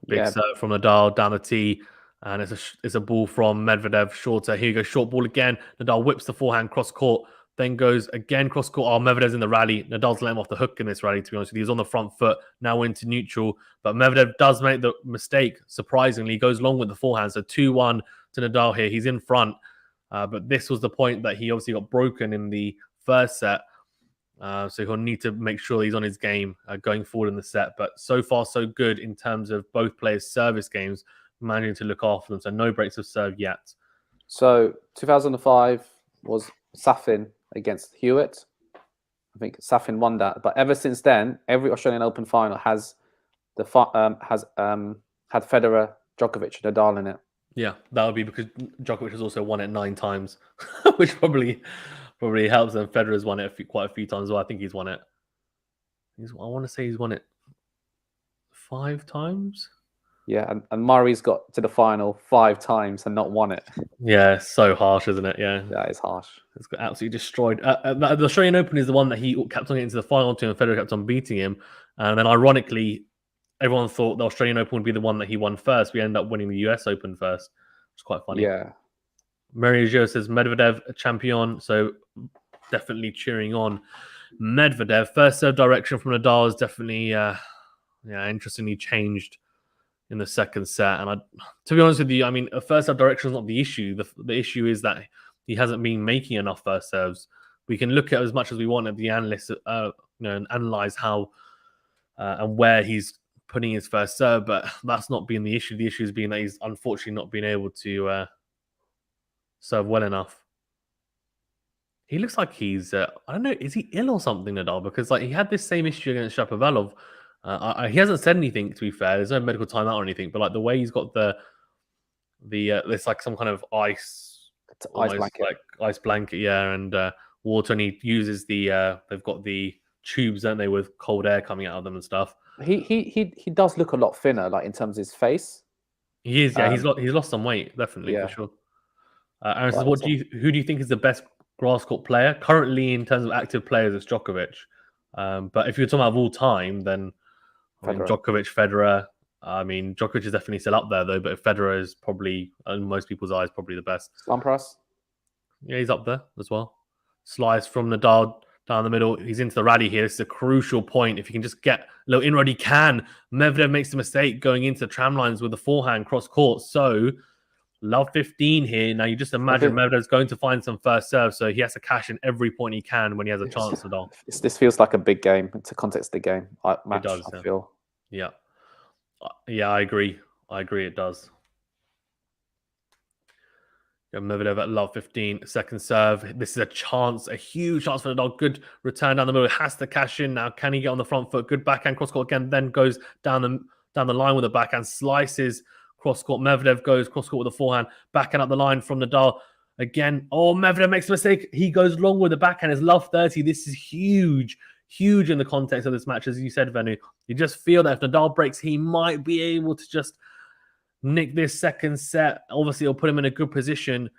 Big serve from Nadal down the tee. And it's a ball from Medvedev, shorter. Here you go, short ball again. Nadal whips the forehand cross-court, then goes again cross-court. Oh, Medvedev's in the rally. Nadal's let him off the hook in this rally, to be honest with you. He's on the front foot, now into neutral. But Medvedev does make the mistake, surprisingly. He goes long with the forehand. So 2-1 to Nadal here. He's in front. But this was the point that he obviously got broken in the first set. So he'll need to make sure he's on his game going forward in the set. But so far, so good in terms of both players' service games, managing to look after them. So no breaks of serve yet. So 2005 was Safin against Hewitt. I think Safin won that. But ever since then, every Australian Open final has had Federer, Djokovic, Nadal in it. Yeah, that would be because Djokovic has also won it 9 times, which probably helps. And Federer's won it quite a few times. Well, I think he's won it. I want to say he's won it 5 times. Yeah, and Murray's got to the final 5 times and not won it. Yeah, it's so harsh, isn't it? Yeah, that is harsh. It's got absolutely destroyed. The Australian Open is the one that he kept on getting to the final to, and Federer kept on beating him. And then, ironically, everyone thought the Australian Open would be the one that he won first. We ended up winning the US Open first, which is quite funny. Yeah. Mario Jo says Medvedev a champion, so definitely cheering on Medvedev. First serve direction from Nadal is definitely, interestingly changed in the second set. And to be honest with you, I mean, a first serve direction is not the issue. The issue is that he hasn't been making enough first serves. We can look at as much as we want at the analysts, and analyze how and where he's putting his first serve, but that's not been the issue. The issue has been that he's unfortunately not been able to serve well enough. He looks like he's, I don't know, is he ill or something, Nadal? Because he had this same issue against Shapovalov. He hasn't said anything, to be fair. There's no medical timeout or anything, but the way he's got it's like some kind of ice blanket. like ice blanket, yeah, and water, and he uses they've got the tubes, don't they, with cold air coming out of them and stuff. He does look a lot thinner, in terms of his face. He is, yeah. He's lost some weight, definitely, for sure. Aaron says, who do you think is the best grass court player currently in terms of active players? It's Djokovic. But if you're talking about all time, then Djokovic, Federer. I mean, Djokovic is definitely still up there though, but Federer is probably, in most people's eyes, probably the best. Sampras? Yeah, he's up there as well. Slice from Nadal down the middle. He's into the rally here. This is a crucial point. If you can just get a little inroad, he can. Medvedev makes the mistake going into the tram lines with the forehand cross court. So, love 15 here. Now, you just imagine Medvedev's going to find some first serve, so he has to cash in every point he can when he has a chance, Nadal. This feels like a big game. It's a context of the game. It does, I feel. Yeah. Yeah, I agree. It does. Medvedev at love 15, second serve. This is a huge chance for Nadal. Good return down the middle. It has to cash in now. Can he get on the front foot? Good backhand cross court again. Then goes down the line with the backhand. Slices cross court. Medvedev goes cross court with the forehand. Backhand up the line from Nadal again. Oh, Medvedev makes a mistake. He goes long with the backhand. It's love 30. This is huge in the context of this match, as you said, Venu. You just feel that if Nadal breaks, he might be able to just nick this second set. Obviously, it'll put him in a good position.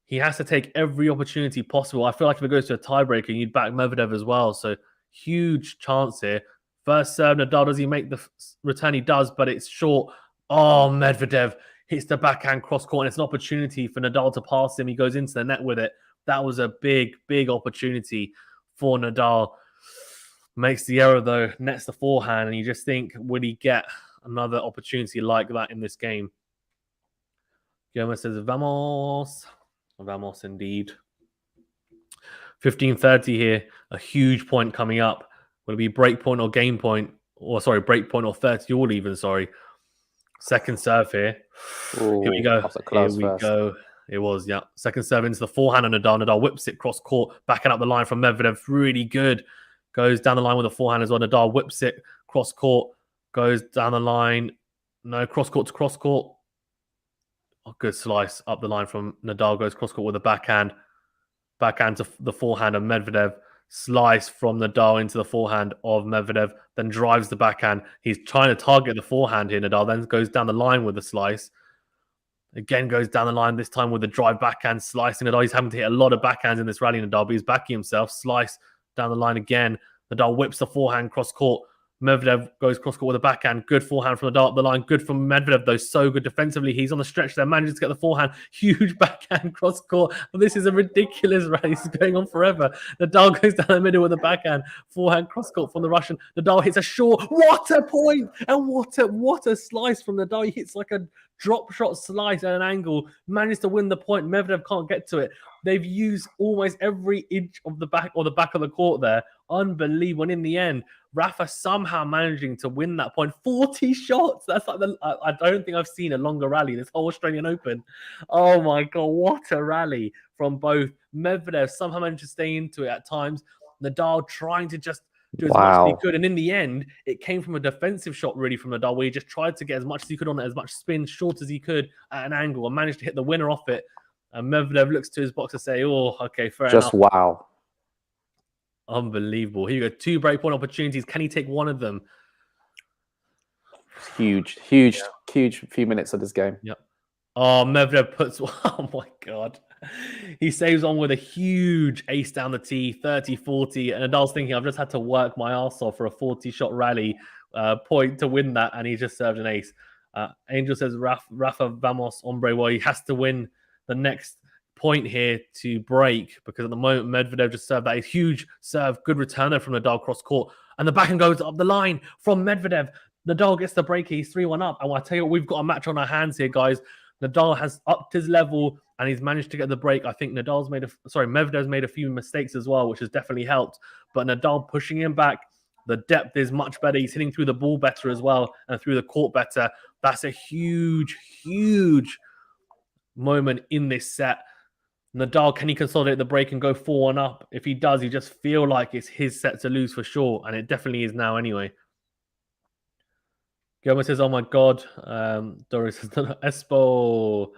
He has to take every opportunity possible. I feel like if it goes to a tiebreaker, you'd back Medvedev as well. So huge chance here. First serve, Nadal, does he make the return? He does, but it's short. Oh, Medvedev hits the backhand cross court, and it's an opportunity for Nadal to pass him. He goes into the net with it. That was a big opportunity for Nadal. Makes the error, though, nets the forehand, and you just think, would he get another opportunity like that in this game? Guillermo says, vamos. Vamos indeed. 15:30 here. A huge point coming up. Will it be break point or game point? Or sorry, break point or 30 all even, sorry. Second serve here. Ooh, here we go. Here we go. It was, yeah. Second serve into the forehand of Nadal. Nadal whips it cross court, backing up the line from Medvedev. Really good. Goes down the line with the forehand as well. Nadal whips it cross court. Goes down the line. No, cross court to cross court. Oh, good slice up the line from Nadal. Goes cross court with a backhand. Backhand to the forehand of Medvedev. Slice from Nadal into the forehand of Medvedev. Then drives the backhand. He's trying to target the forehand here, Nadal. Then goes down the line with the slice. Again goes down the line, this time with the drive backhand. Slicing Nadal. He's having to hit a lot of backhands in this rally, Nadal. But he's backing himself. Slice down the line again. Nadal whips the forehand cross court. Medvedev goes cross court with a backhand. Good forehand from Nadal up the line. Good from Medvedev, though. So good defensively. He's on the stretch there. Manages to get the forehand. Huge backhand cross court. And this is a ridiculous rally. This is going on forever. Nadal goes down the middle with a backhand. Forehand cross court from the Russian. Nadal hits a short. What a point! And what a slice from Nadal. He hits like a drop shot slice at an angle, manages to win the point. Medvedev can't get to it. They've used almost every inch of the back of the court there. Unbelievable. And in the end, Rafa somehow managing to win that point. 40 shots. That's like I don't think I've seen a longer rally this whole Australian Open. Oh my God, what a rally from both. Medvedev somehow managed to stay into it at times. Nadal trying to just do as much as he could. And in the end, it came from a defensive shot really from Nadal, where he just tried to get as much as he could on it, as much spin, short as he could at an angle, and managed to hit the winner off it. And Medvedev looks to his box to say, oh, okay, fair enough. Just wow. Unbelievable. Here you go. 2 breakpoint opportunities. Can he take one of them? Huge few minutes of this game. Yep. Oh, Medvedev puts... Oh, my God. He saves on with a huge ace down the tee, 30-40. And Nadal's thinking, I've just had to work my ass off for a 40-shot rally point to win that. And he just served an ace. Angel says, Rafa vamos, hombre. Well, he has to win the next point here to break, because at the moment, Medvedev just served that huge serve. Good returner from Nadal cross court. And the backhand goes up the line from Medvedev. Nadal gets the break. He's 3-1 up. And I tell you what, we've got a match on our hands here, guys. Nadal has upped his level and he's managed to get the break. I think Medvedev's made a few mistakes as well, which has definitely helped. But Nadal pushing him back. The depth is much better. He's hitting through the ball better as well and through the court better. That's a huge, huge moment in this set. Nadal, can he consolidate the break and go 4-1 up? If he does, you just feel like it's his set to lose for sure. And it definitely is now anyway. Gilmer says, oh my God. Doris says, Espo.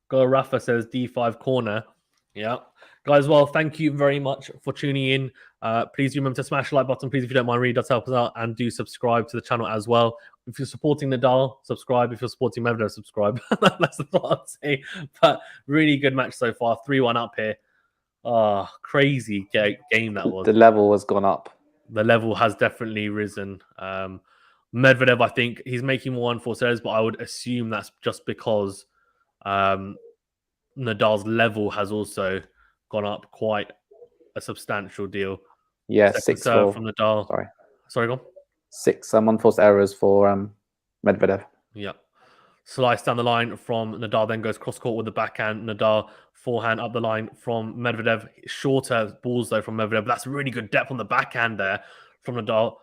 Go Rafa says, D5 corner. Yeah. Guys, well, thank you very much for tuning in. Please remember to smash the like button, please, if you don't mind. Really does help us out. And do subscribe to the channel as well. If you're supporting Nadal, subscribe. If you're supporting Medvedev, subscribe. That's what I'd say. But really good match so far. 3-1 up here. Oh, crazy game that was. The level has gone up. The level has definitely risen. Medvedev, I think he's making more unforced errors, but I would assume that's just because Nadal's level has also gone up quite a substantial deal. Yeah, Second 6 serve from Nadal. Sorry, go on. 6 unforced errors for Medvedev. Yeah. Slice down the line from Nadal, then goes cross court with the backhand. Nadal forehand up the line from Medvedev. Shorter balls though from Medvedev. That's really good depth on the backhand there from Nadal.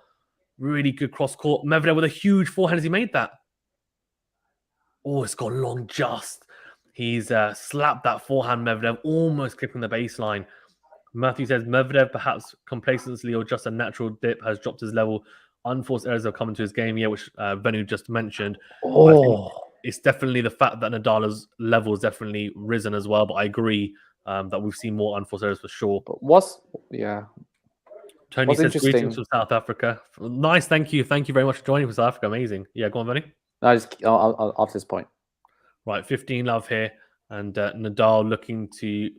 Really good cross court. Medvedev with a huge forehand as he made that. Oh, it's gone long just. He's slapped that forehand, Medvedev, almost clipping the baseline. Matthew says, Medvedev, perhaps complacency or just a natural dip, has dropped his level. Unforced errors have come into his game, which Venu just mentioned. Oh, it's definitely the fact that Nadal's level has definitely risen as well. But I agree that we've seen more unforced errors for sure. But Tony says, greetings from South Africa. Nice, thank you. Thank you very much for joining from South Africa. Amazing. Yeah, go on, Venu. No, I'll after this point. Right, 15 love here. And Nadal looking to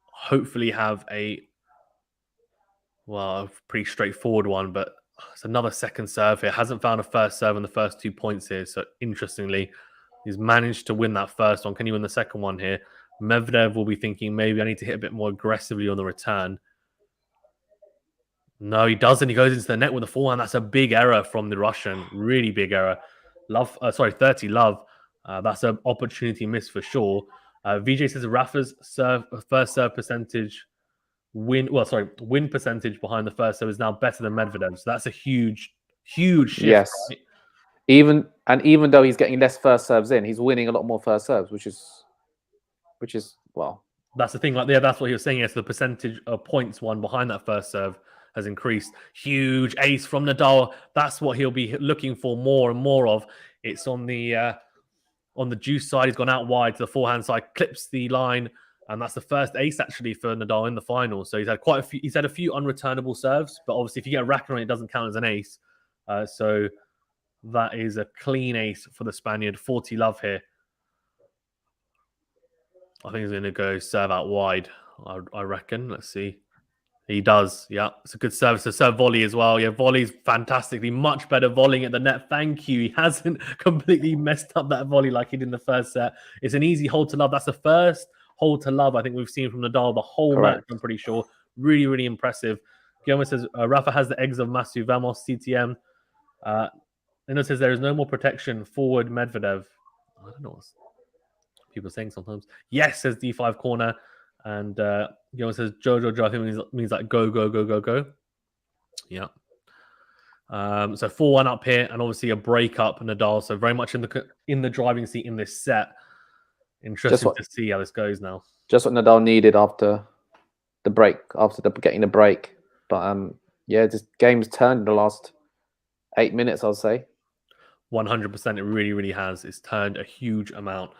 hopefully have a pretty straightforward one, but it's another second serve here. Hasn't found a first serve in the first 2 points here. So interestingly, he's managed to win that first one. Can he win the second one here? Medvedev will be thinking, maybe I need to hit a bit more aggressively on the return. No, he doesn't. He goes into the net with a forehand. That's a big error from the Russian. Really big error. 30 love. That's an opportunity miss for sure. VJ says Rafa's first serve percentage win percentage behind the first serve is now better than Medvedev. So that's a huge shift. Yes. Right? Even though he's getting less first serves in, he's winning a lot more first serves, which is well. That's the thing. That's what he was saying. Yes, the percentage of points won behind that first serve has increased. Huge ace from Nadal. That's what he'll be looking for more and more of. It's on the juice side. He's gone out wide to the forehand side, clips the line, and that's the first ace actually for Nadal in the final. So he's had a few unreturnable serves, but obviously if you get a racket on it, it doesn't count as an ace. So that is a clean ace for the Spaniard. 40 love here. I think he's going to go serve out wide, I reckon. Let's see. He does. Yeah, it's a good service. A serve volley as well. Yeah, volley's fantastically much better volleying at the net. Thank you. He hasn't completely messed up that volley like he did in the first set. It's an easy hold to love. That's the first hold to love I think we've seen from Nadal the whole match, I'm pretty sure. Really, really impressive. Guillermo says, Rafa has the eggs of Masu Vamos, CTM. It says there is no more protection forward Medvedev. I don't know. people saying sometimes. Yes, says D5 corner. And Guillaume says, Jojo, I think means like go, go, go, go, go. Yeah. So 4-1 up here, and obviously a break up Nadal. So very much in the driving seat in this set. Interesting to see how this goes now. Just what Nadal needed after the break, getting the break. But yeah, this game's turned in the last 8 minutes, I'll say. 100%, it really, really has. It's turned a huge amount,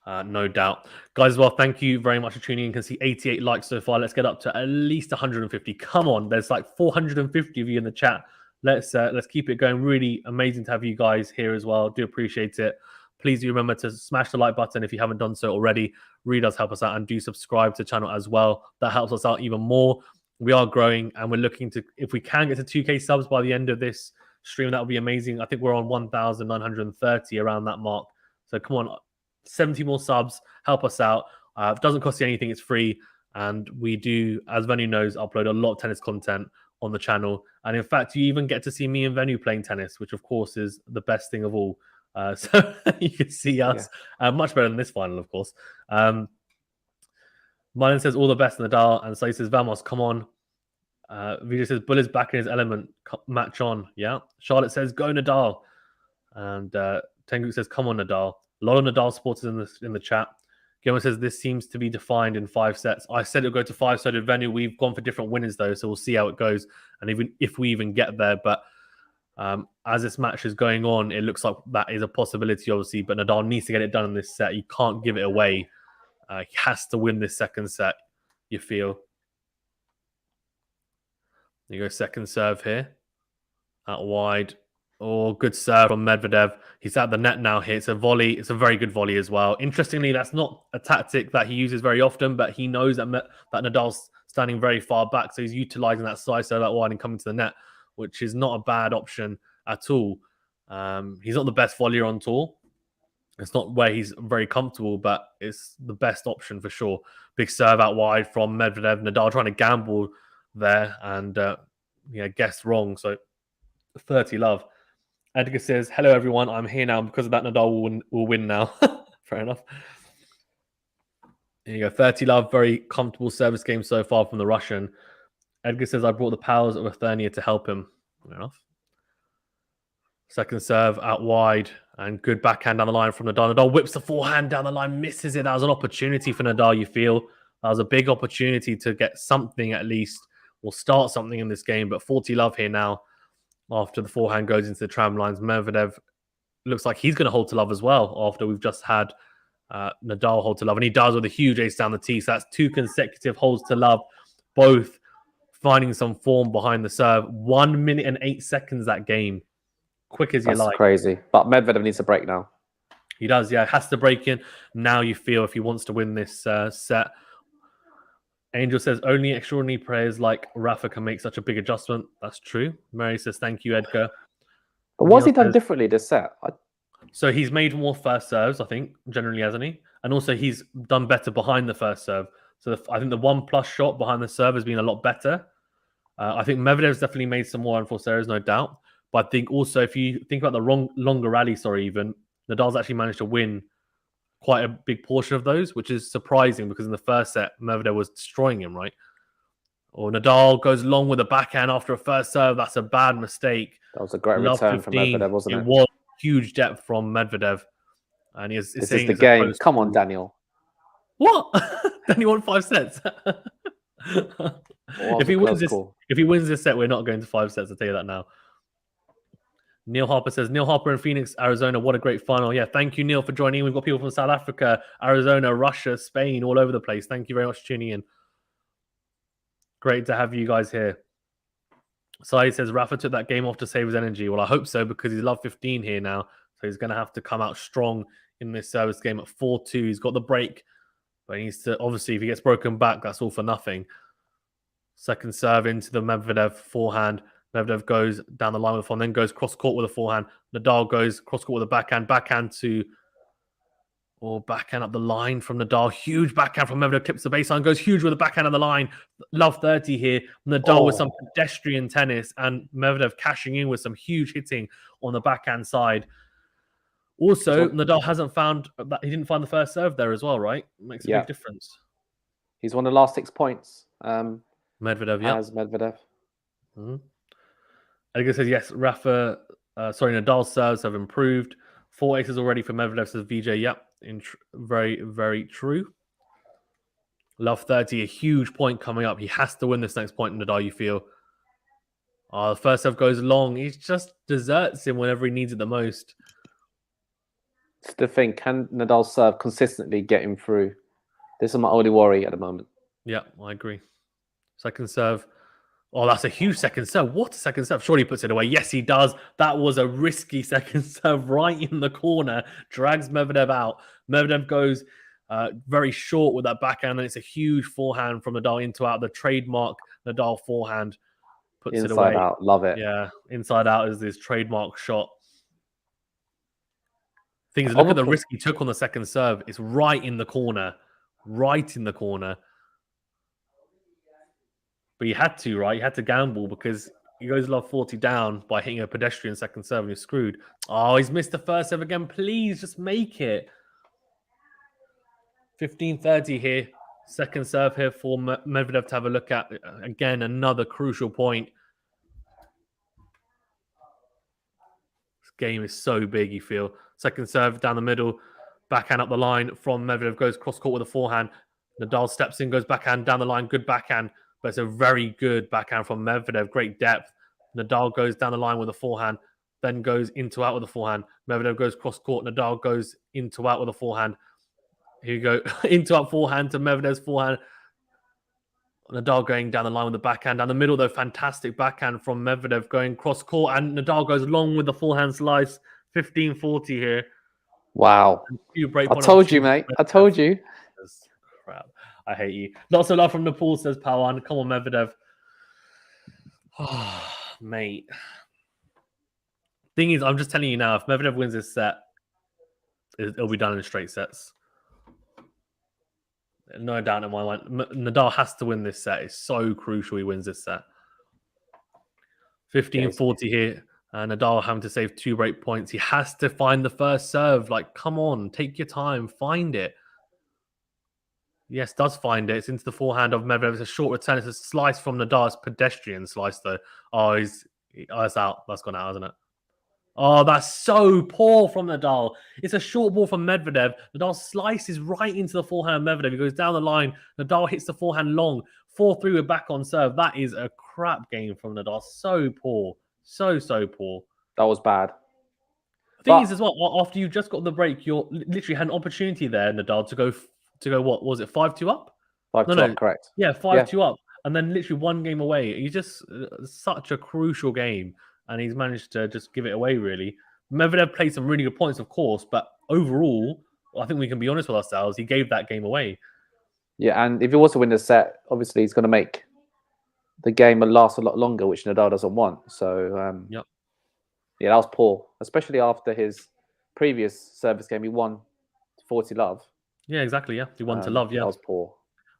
no doubt. Guys, as well, thank you very much for tuning in. You can see 88 likes so far. Let's get up to at least 150. Come on, there's like 450 of you in the chat. Let's keep it going. Really amazing to have you guys here as well. Do appreciate it. Please do remember to smash the like button if you haven't done so already. Really does help us out, and do subscribe to the channel as well. That helps us out even more. We are growing, and we're looking to, if we can get to 2K subs by the end of this stream, that would be amazing. I think we're on 1,930 around that mark. So come on, 70 more subs. Help us out. It doesn't cost you anything. It's free. And we do, as Venu knows, upload a lot of tennis content on the channel. And in fact, you even get to see me and Venu playing tennis, which of course is the best thing of all. So you can see us much better than this final, of course. Marlon says all the best, Nadal. And so he says, Vamos, come on. Vijay says, Bull is back in his element. Match on. Yeah. Charlotte says, go Nadal. And Tengu says, come on, Nadal. A lot of Nadal supporters in the chat. Guillermo says, this seems to be defined in 5 sets. I said it'll go to 5, so did Venu. We've gone for different winners, though, so we'll see how it goes. And even if we even get there. But as this match is going on, it looks like that is a possibility, obviously. But Nadal needs to get it done in this set. You can't give it away. He has to win this second set, you feel. You go second serve here. Out wide. Oh, good serve from Medvedev. He's at the net now here. It's a volley. It's a very good volley as well. Interestingly, that's not a tactic that he uses very often, but he knows that Nadal's standing very far back, so he's utilizing that side serve out wide and coming to the net, which is not a bad option at all. He's not the best volleyer on tour. It's not where he's very comfortable, but it's the best option for sure. Big serve out wide from Medvedev. Nadal trying to gamble there and guessed wrong. So 30 love. Edgar says, hello everyone, I'm here now. Because of that, Nadal will win now. Fair enough. There you go. 30 love. Very comfortable service game so far from the Russian. Edgar says, I brought the powers of Eternia to help him. Fair enough. Second serve out wide and good backhand down the line from Nadal. Nadal whips the forehand down the line, misses it. That was an opportunity for Nadal, you feel. That was a big opportunity to get something at least, or start something in this game. But 40 love here now after the forehand goes into the tram lines. Medvedev looks like he's going to hold to love as well after we've just had Nadal hold to love. And he does with a huge ace down the tee. So that's 2 consecutive holds to love, both finding some form behind the serve. 1 minute and 8 seconds that game. Quick as you like. That's crazy. But Medvedev needs a break now. He does, yeah. Has to break in. Now you feel if he wants to win this set. Angel says, only extraordinary players like Rafa can make such a big adjustment. That's true. Mary says, thank you, Edgar. But what's he done differently this set? So he's made more first serves, I think, generally, hasn't he? And also he's done better behind the first serve. So I think the 1+ shot behind the serve has been a lot better. I think Medvedev's definitely made some more unforced errors, no doubt. But I think also if you think about the longer rally, even, Nadal's actually managed to win quite a big portion of those, which is surprising because in the first set, Medvedev was destroying him, right? Or Nadal goes long with a backhand after a first serve. That's a bad mistake. That was a great return from Medvedev, wasn't it? It was huge depth from Medvedev. And this is the game. Come on, Daniel. What? Daniel won 5 sets. If he wins this set, we're not going to 5 sets. I'll tell you that now. Neil Harper says, Neil Harper in Phoenix, Arizona. What a great final. Yeah, thank you, Neil, for joining. We've got people from South Africa, Arizona, Russia, Spain, all over the place. Thank you very much for tuning in. Great to have you guys here. Sai says, Rafa took that game off to save his energy. Well, I hope so, because he's love 15 here now. So he's going to have to come out strong in this service game at 4-2. He's got the break, but he needs to, obviously, if he gets broken back, that's all for nothing. Second serve into the Medvedev forehand. Medvedev goes down the line with a forehand, then goes cross-court with a forehand. Nadal goes cross-court with a backhand. Backhand up the line from Nadal. Huge backhand from Medvedev. Clips the baseline. Goes huge with a backhand on the line. Love 30 here. Nadal with some pedestrian tennis. And Medvedev cashing in with some huge hitting on the backhand side. Also, Nadal hasn't found that he didn't find the first serve there as well, right? Makes a big difference. He's won the last 6 points. Medvedev, yeah. As Medvedev. Mm-hmm. Edgar says yes. Nadal's serves have improved. 4 aces already for Medvedev, says VJ. Yep, very, very true. Love 30, a huge point coming up. He has to win this next point, Nadal, you feel. The first serve goes long. He just deserts him whenever he needs it the most. It's the thing. Can Nadal serve consistently get him through? This is my only worry at the moment. Yeah, I agree. Second serve. Oh, that's a huge second serve. What a second serve. Surely he puts it away. Yes, he does. That was a risky second serve right in the corner. Drags Medvedev out. Medvedev goes very short with that backhand, and it's a huge forehand from Nadal into out. The trademark Nadal forehand puts it away. Inside out. Love it. Yeah, inside out is this trademark shot. Things. Look at the risk he took on the second serve. It's right in the corner. Right in the corner. But you had to, right? You had to gamble because he goes love 40 down by hitting a pedestrian second serve and you're screwed. Oh, he's missed the first serve again. Please just make it. 15-30 here. Second serve here for Medvedev to have a look at. Again, another crucial point. This game is so big, you feel. Second serve down the middle. Backhand up the line from Medvedev. Goes cross-court with a forehand. Nadal steps in, goes backhand down the line. Good backhand. But it's a very good backhand from Medvedev. Great depth. Nadal goes down the line with a forehand. Then goes into out with a forehand. Medvedev goes cross-court. Nadal goes into out with a forehand. Here you go. Into out forehand to Medvedev's forehand. Nadal going down the line with the backhand. Down the middle, though, fantastic backhand from Medvedev going cross-court. And Nadal goes long with the forehand slice. 15-40 here. Wow. I told you, mate. I told you. Crap. I hate you. Lots of love from Nepal, says Pawan. Come on, Medvedev. Oh, mate. Thing is, I'm just telling you now, if Medvedev wins this set, it'll be done in straight sets. No doubt in my mind. Nadal has to win this set. It's so crucial he wins this set. 15-40 here. Nadal having to save 2 break points. He has to find the first serve. Like, come on. Take your time. Find it. Yes, does find it. It's into the forehand of Medvedev. It's a short return. It's a slice from Nadal. It's pedestrian slice, though. Oh, that's out. That's gone out, hasn't it? Oh, that's so poor from Nadal. It's a short ball from Medvedev. Nadal slices right into the forehand of Medvedev. He goes down the line. Nadal hits the forehand long. 4-3 with back on serve. That is a crap game from Nadal. So poor. So poor. That was bad. The thing is as well, after you just got the break, you literally had an opportunity there, Nadal, to go what was it, 5-2 up? 5-2 up, correct. Yeah, 5-2 up. And then literally 1 game away. He's just such a crucial game. And he's managed to just give it away, really. Medvedev played some really good points, of course. But overall, I think we can be honest with ourselves. He gave that game away. Yeah, and if he was to win the set, obviously he's going to make the game last a lot longer, which Nadal doesn't want. So, yeah, that was poor. Especially after his previous service game. He won 40 love. Yeah, exactly. Yeah, he won to love. Yeah, that was poor.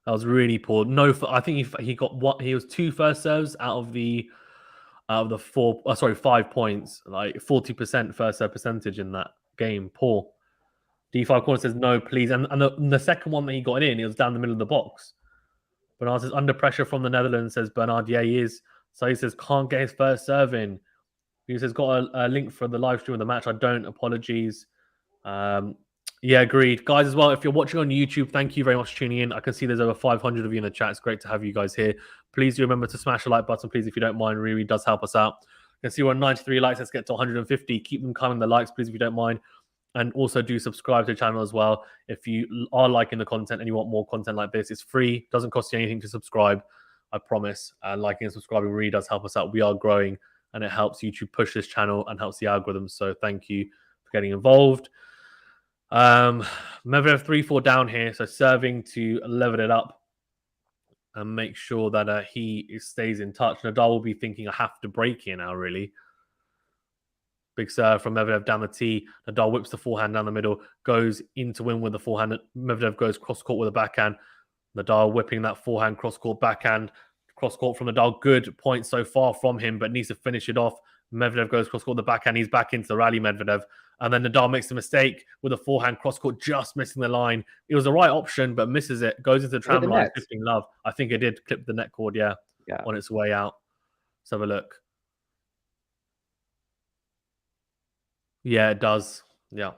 That was really poor. No, I think he got what he was 2 first serves out of the 5 points, like 40% first serve percentage in that game. Poor. D5 corner says no, please. And the second one that he got in, it was down the middle of the box. Bernard says under pressure from the Netherlands, says Bernard. Yeah, he is. So he says can't get his first serve in. He says got a link for the live stream of the match. I don't. Apologies. Yeah, agreed. Guys, as well, if you're watching on YouTube, thank you very much for tuning in. I can see there's over 500 of you in the chat. It's great to have you guys here. Please do remember to smash the like button, please, if you don't mind. Really does help us out. You can see we're on 93 likes. Let's get to 150. Keep them coming, the likes, please, if you don't mind. And also do subscribe to the channel as well. If you are liking the content and you want more content like this, it's free. Doesn't cost you anything to subscribe, I promise. Liking and subscribing really does help us out. We are growing and it helps YouTube push this channel and helps the algorithm. So thank you for getting involved. Medvedev 3-4 down here, so serving to level it up and make sure that he stays in touch. Nadal will be thinking, I have to break here now, really. Big serve from Medvedev down the tee. Nadal whips the forehand down the middle, goes in to win with the forehand. Medvedev goes cross-court with a backhand. Nadal whipping that forehand, cross-court, backhand. Cross-court from Nadal. Good point so far from him, but needs to finish it off. Medvedev goes cross-court with the backhand. He's back into the rally, Medvedev. And then Nadal makes a mistake with a forehand cross court, just missing the line. It was the right option, but misses it. Goes into the tram line, 15 love. I think it did clip the net cord, yeah, on its way out. Let's have a look. Yeah, it does. Yeah.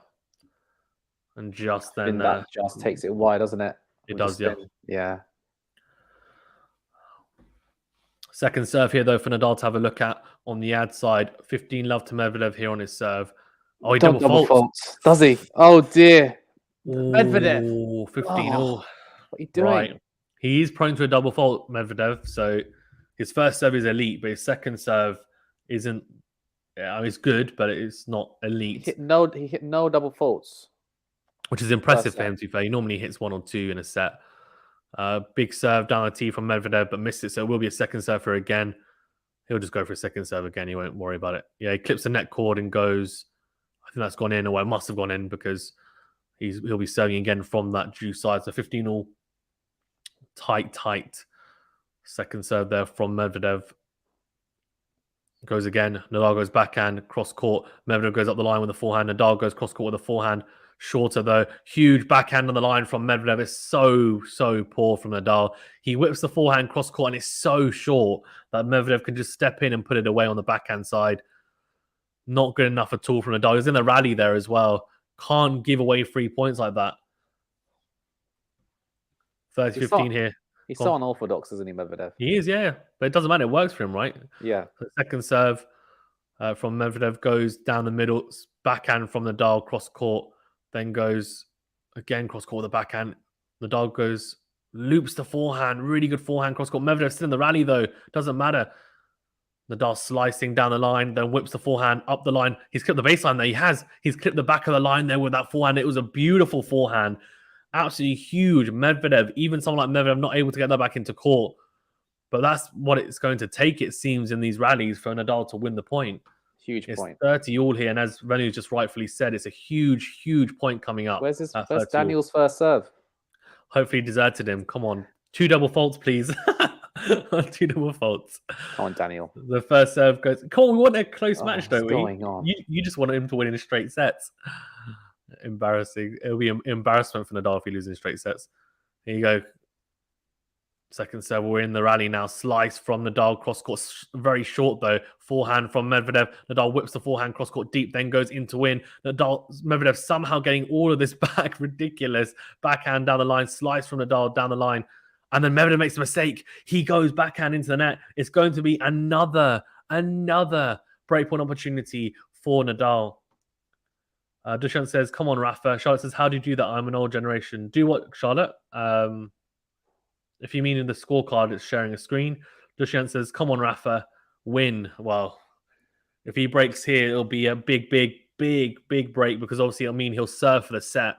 And just then... that just takes it wide, doesn't it? It does, yeah. Yeah. Second serve here, though, for Nadal to have a look at on the ad side. 15 love to Medvedev here on his serve. Oh, he double faults. Does he? Oh, dear. Medvedev. 15 all. What are you doing? Right. He is prone to a double fault, Medvedev. So his first serve is elite, but his second serve isn't... it's good, but it's not elite. He hit no double faults. Which is impressive for him, to be fair. He normally hits 1 or 2 in a set. Big serve down the tee from Medvedev, but missed it. So it will be a second serve for again. He'll just go for a second serve again. He won't worry about it. Yeah, he clips the net cord and goes... I think that's gone in, or it must have gone in because he'll be serving again from that due side. So 15 all tight. Second serve there from Medvedev. Goes again. Nadal goes backhand, cross court. Medvedev goes up the line with the forehand. Nadal goes cross court with the forehand. Shorter though. Huge backhand on the line from Medvedev. It's so poor from Nadal. He whips the forehand cross court and it's so short that Medvedev can just step in and put it away on the backhand side. Not good enough at all from Nadal. He's in the rally there as well. Can't give away 3 points like that. 30-15 here. He's so unorthodox, isn't he, Medvedev? He is, yeah. But it doesn't matter. It works for him, right? Yeah. The second serve from Medvedev goes down the middle. Backhand from Nadal, cross court. Then goes again, cross court with the backhand. Nadal goes, loops the forehand. Really good forehand, cross court. Medvedev still in the rally, though. Doesn't matter. Nadal slicing down the line, then whips the forehand up the line. He's clipped the baseline there. He's clipped the back of the line there with that forehand. It was a beautiful forehand. Absolutely huge. Medvedev, even someone like Medvedev, not able to get that back into court. But that's what it's going to take, it seems, in these rallies for Nadal to win the point. Huge point. 30 all here. And as Renu just rightfully said, it's a huge point coming up. Where's Daniel's first serve? Hopefully he deserted him. Come on. 2 double faults, please. 2 double faults. Come on, Daniel. The first serve goes. Come on, we want a close match, don't we? What's going on? You just want him to win in straight sets. Embarrassing. It'll be an embarrassment for Nadal if he loses in straight sets. Here you go. Second serve. We're in the rally now. Slice from Nadal. Cross court. Very short though. Forehand from Medvedev. Nadal whips the forehand cross court deep. Then goes in to win. Medvedev somehow getting all of this back. Ridiculous. Backhand down the line. Slice from Nadal down the line. And then Medvedev makes a mistake. He goes backhand into the net. It's going to be another breakpoint opportunity for Nadal. Dushan says, come on, Rafa. Charlotte says, how do you do that? I'm an old generation. Do what, Charlotte? If you mean in the scorecard, it's sharing a screen. Dushan says, come on, Rafa. Win. Well, if he breaks here, it'll be a big break because obviously it'll mean he'll serve for the set.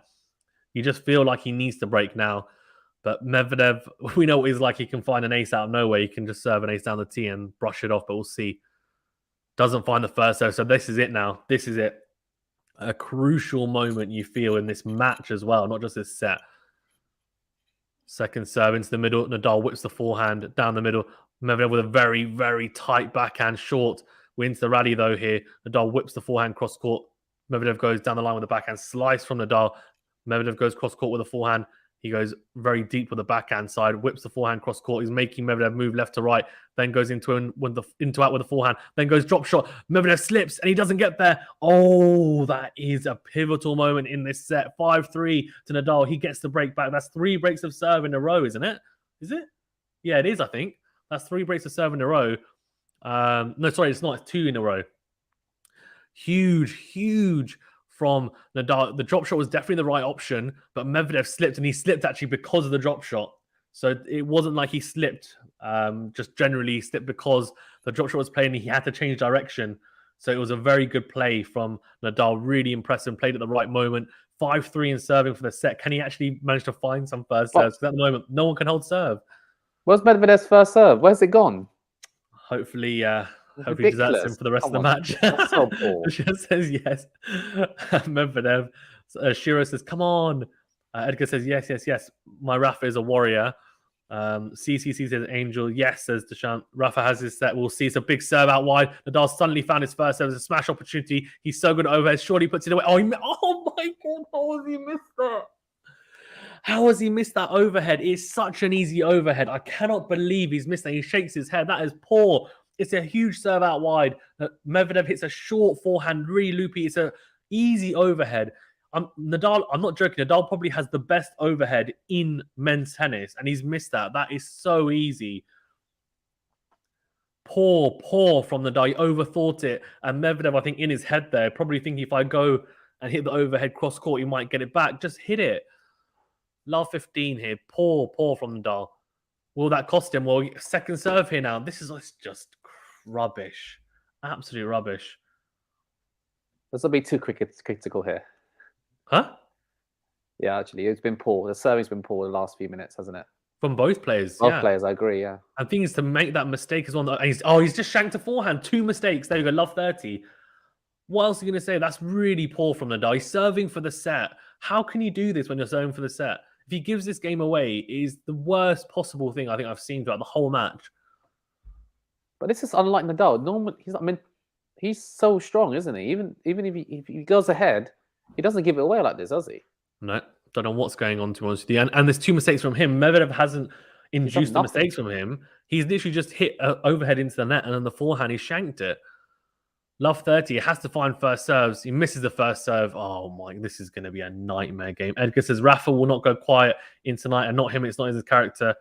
You just feel like he needs to break now. But Medvedev, we know what he's like. He can find an ace out of nowhere. He can just serve an ace down the tee and brush it off, but we'll see. Doesn't find the first serve. So this is it now. This is it. A crucial moment you feel in this match as well, not just this set. Second serve into the middle. Nadal whips the forehand down the middle. Medvedev with a very tight backhand short. Wins the rally though here. Nadal whips the forehand cross court. Medvedev goes down the line with a backhand slice from Nadal. Medvedev goes cross court with a forehand. He goes very deep with the backhand side, whips the forehand cross court. He's making Medvedev move left to right, then goes into out with the forehand, then goes drop shot. Medvedev slips and he doesn't get there. Oh, that is a pivotal moment in this set. 5-3 to Nadal. He gets the break back. That's 3 breaks of serve in a row, isn't it? Is it? Yeah, it is, I think. That's 3 breaks of serve in a row. No, sorry, it's not. It's 2 in a row. Huge from Nadal. The drop shot was definitely the right option, but Medvedev slipped, and he slipped actually because of the drop shot. So it wasn't like he slipped, just generally he slipped because the drop shot was playing and he had to change direction. So it was a very good play from Nadal. Really impressive, played at the right moment. 5-3 in serving for the set. Can he actually manage to find some first serves? Because at the moment, no one can hold serve. Where's Medvedev's first serve? Where's it gone? Hopefully deserts him for the rest of the match. That's so poor. She says yes. Medvedev. Shiro says, come on. Edgar says, yes. My Rafa is a warrior. CCC says Angel. Yes, says Deshant. Rafa has his set. We'll see. It's a big serve out wide. Nadal suddenly found his first serve. It's a smash opportunity. He's so good at overhead. Surely puts it away. Oh my God. How has he missed that? How has he missed that overhead? It's such an easy overhead. I cannot believe he's missed that. He shakes his head. That is poor. It's a huge serve out wide. Medvedev hits a short forehand, really loopy. It's a easy overhead. Nadal, I'm not joking. Nadal probably has the best overhead in men's tennis, and he's missed that. That is so easy. Poor from Nadal. He overthought it. And Medvedev, I think, in his head there, probably thinking if I go and hit the overhead cross court, he might get it back. Just hit it. Love 15 here. Poor from Nadal. Will that cost him? Well, second serve here now. This is just rubbish. Absolute rubbish. This will be too critical here. Huh? Yeah, actually, it's been poor. The serving's been poor the last few minutes, hasn't it? From both players. Both players, I agree, yeah. And the thing is to make that mistake as well. He's just shanked a forehand. 2 mistakes. There you go. Love 30. What else are you going to say? That's really poor from Nadal. He's serving for the set. How can you do this when you're serving for the set? If he gives this game away, it is the worst possible thing I think I've seen throughout the whole match. But this is unlike Nadal. Normally, he's so strong, isn't he? Even if he goes ahead, he doesn't give it away like this, does he? No, don't know what's going on, to be honest with you. And there's 2 mistakes from him. Medvedev hasn't induced the mistakes from him. He's literally just hit overhead into the net, and then the forehand, he shanked it. Love 30. He has to find first serves. He misses the first serve. Oh my, this is going to be a nightmare game. Edgar says Rafa will not go quiet in tonight, and not him. It's not his character.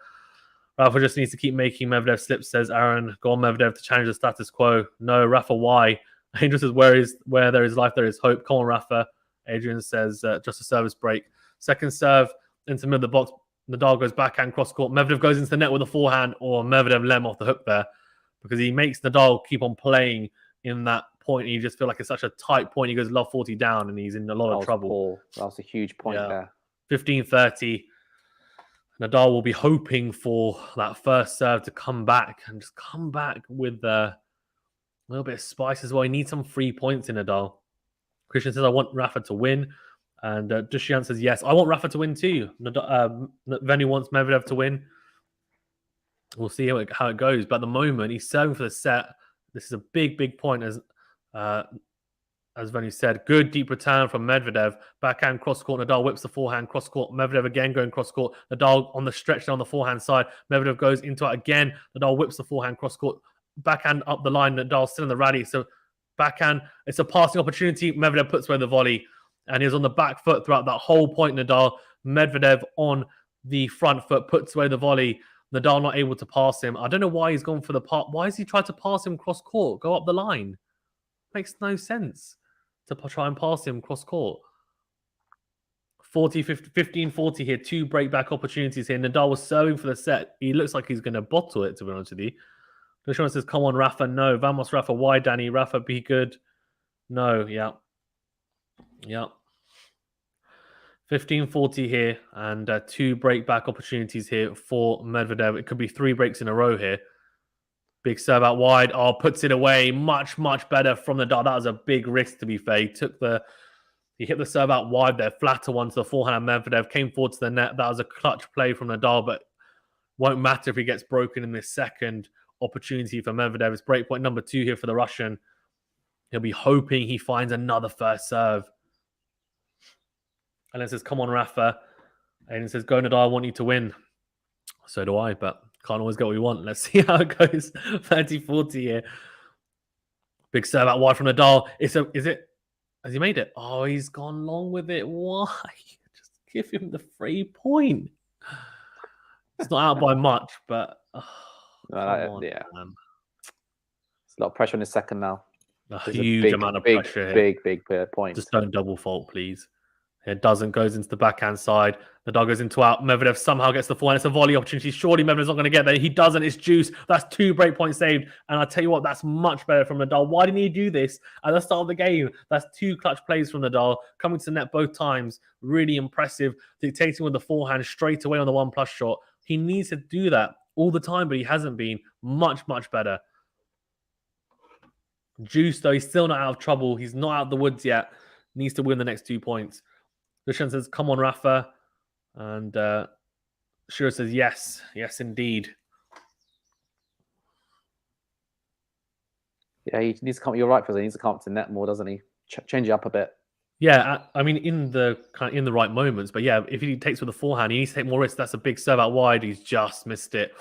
Rafa just needs to keep making Medvedev slip, says Aaron. Go on, Medvedev, to challenge the status quo. No, Rafa, why? Angel says, where there is life, there is hope. Come on, Rafa. Adrian says, just a service break. Second serve into the middle of the box. Nadal goes backhand cross court. Medvedev goes into the net with a forehand, or Medvedev let him off the hook there because he makes Nadal keep on playing in that point. And you just feel like it's such a tight point. He goes love 40 down and he's in a lot of trouble. Poor. That was a huge point there. 15-30. Nadal will be hoping for that first serve to come back and just come back with a little bit of spice as well. He needs some 3 points in Nadal. Christian says, I want Rafa to win. And Dushyant says, yes, I want Rafa to win too. Venu wants Medvedev to win. We'll see how it goes. But at the moment, he's serving for the set. This is a big point, as Venu said. Good deep return from Medvedev. Backhand cross court. Nadal whips the forehand cross court. Medvedev again going cross court. Nadal on the stretch down the forehand side. Medvedev goes into it again. Nadal whips the forehand cross court. Backhand up the line. Nadal still in the rally. So backhand, it's a passing opportunity. Medvedev puts away the volley. And he was on the back foot throughout that whole point, Nadal. Medvedev on the front foot puts away the volley. Nadal not able to pass him. I don't know why he's gone for the part. Why has he tried to pass him cross court? Go up the line. Makes no sense to try and pass him cross court. 15-40 here. 2 break back opportunities here. Nadal was serving for the set. He looks like he's going to bottle it, to be honest with you. Deshaun says, come on, Rafa. No. Vamos, Rafa. Why, Danny? Rafa, be good. No. Yeah. 15-40 here, and 2 break back opportunities here for Medvedev. It could be 3 breaks in a row here. Big serve out wide. Oh, puts it away. Much better from Nadal. That was a big risk, to be fair. He hit the serve out wide there, flatter one to the forehand. Medvedev came forward to the net. That was a clutch play from Nadal, but won't matter if he gets broken in this second opportunity for Medvedev. It's breakpoint number 2 here for the Russian. He'll be hoping he finds another first serve. And it says, come on, Rafa. And it says, go, Nadal, I want you to win. So do I, but can't always get what we want. Let's see how it goes. 30-40 here. Big serve out wide from Nadal. Has he made it? Oh, he's gone long with it. Why? Just give him the 3 point. It's not out by much, but... Man. It's a lot of pressure on his second now. A huge amount of pressure here. Big point. Just don't double fault, please. It doesn't. Goes into the backhand side. Nadal goes into out. Medvedev somehow gets the forehand. It's a volley opportunity. Surely Medvedev's not going to get there. He doesn't. It's juice. That's 2 break points saved. And I'll tell you what, that's much better from Nadal. Why didn't he do this at the start of the game? That's 2 clutch plays from Nadal. Coming to the net both times. Really impressive. Dictating with the forehand straight away on the 1+ shot. He needs to do that all the time, but he hasn't been. Much better. Juice, though, he's still not out of trouble. He's not out of the woods yet. Needs to win the next 2 points. Dushan says, come on, Rafa. And Shura says yes. Yes, indeed. Yeah, he needs to come. You're right, because he needs to come up to net more, doesn't he? Change it up a bit. Yeah, I mean, in the right moments, but yeah, if he takes with the forehand, he needs to take more risks. That's a big serve out wide. He's just missed it.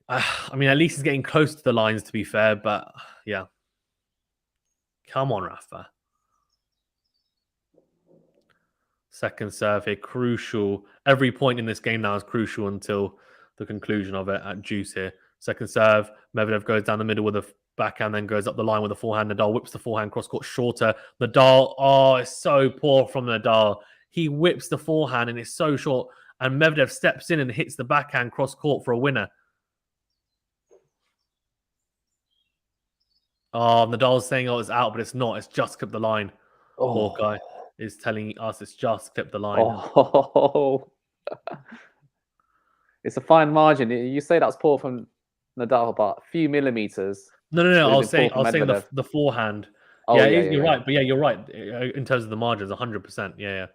I mean, at least he's getting close to the lines, to be fair. But yeah, come on, Rafa. Second serve here, crucial. Every point in this game now is crucial until the conclusion of it at juice here. Second serve, Medvedev goes down the middle with a backhand, then goes up the line with a forehand. Nadal whips the forehand cross court shorter. Nadal, oh, it's so poor from Nadal. He whips the forehand and it's so short. And Medvedev steps in and hits the backhand cross court for a winner. Oh, Nadal's saying, oh, it's out, but it's not. It's just clipped the line. Oh, Hawkeye is telling us it's just clipped the line. oh. It's a fine margin. You say that's poor from Nadal, but a few millimeters. No. I was saying the forehand. Oh, yeah, you're right. But yeah, you're right in terms of the margins. 100%. Yeah,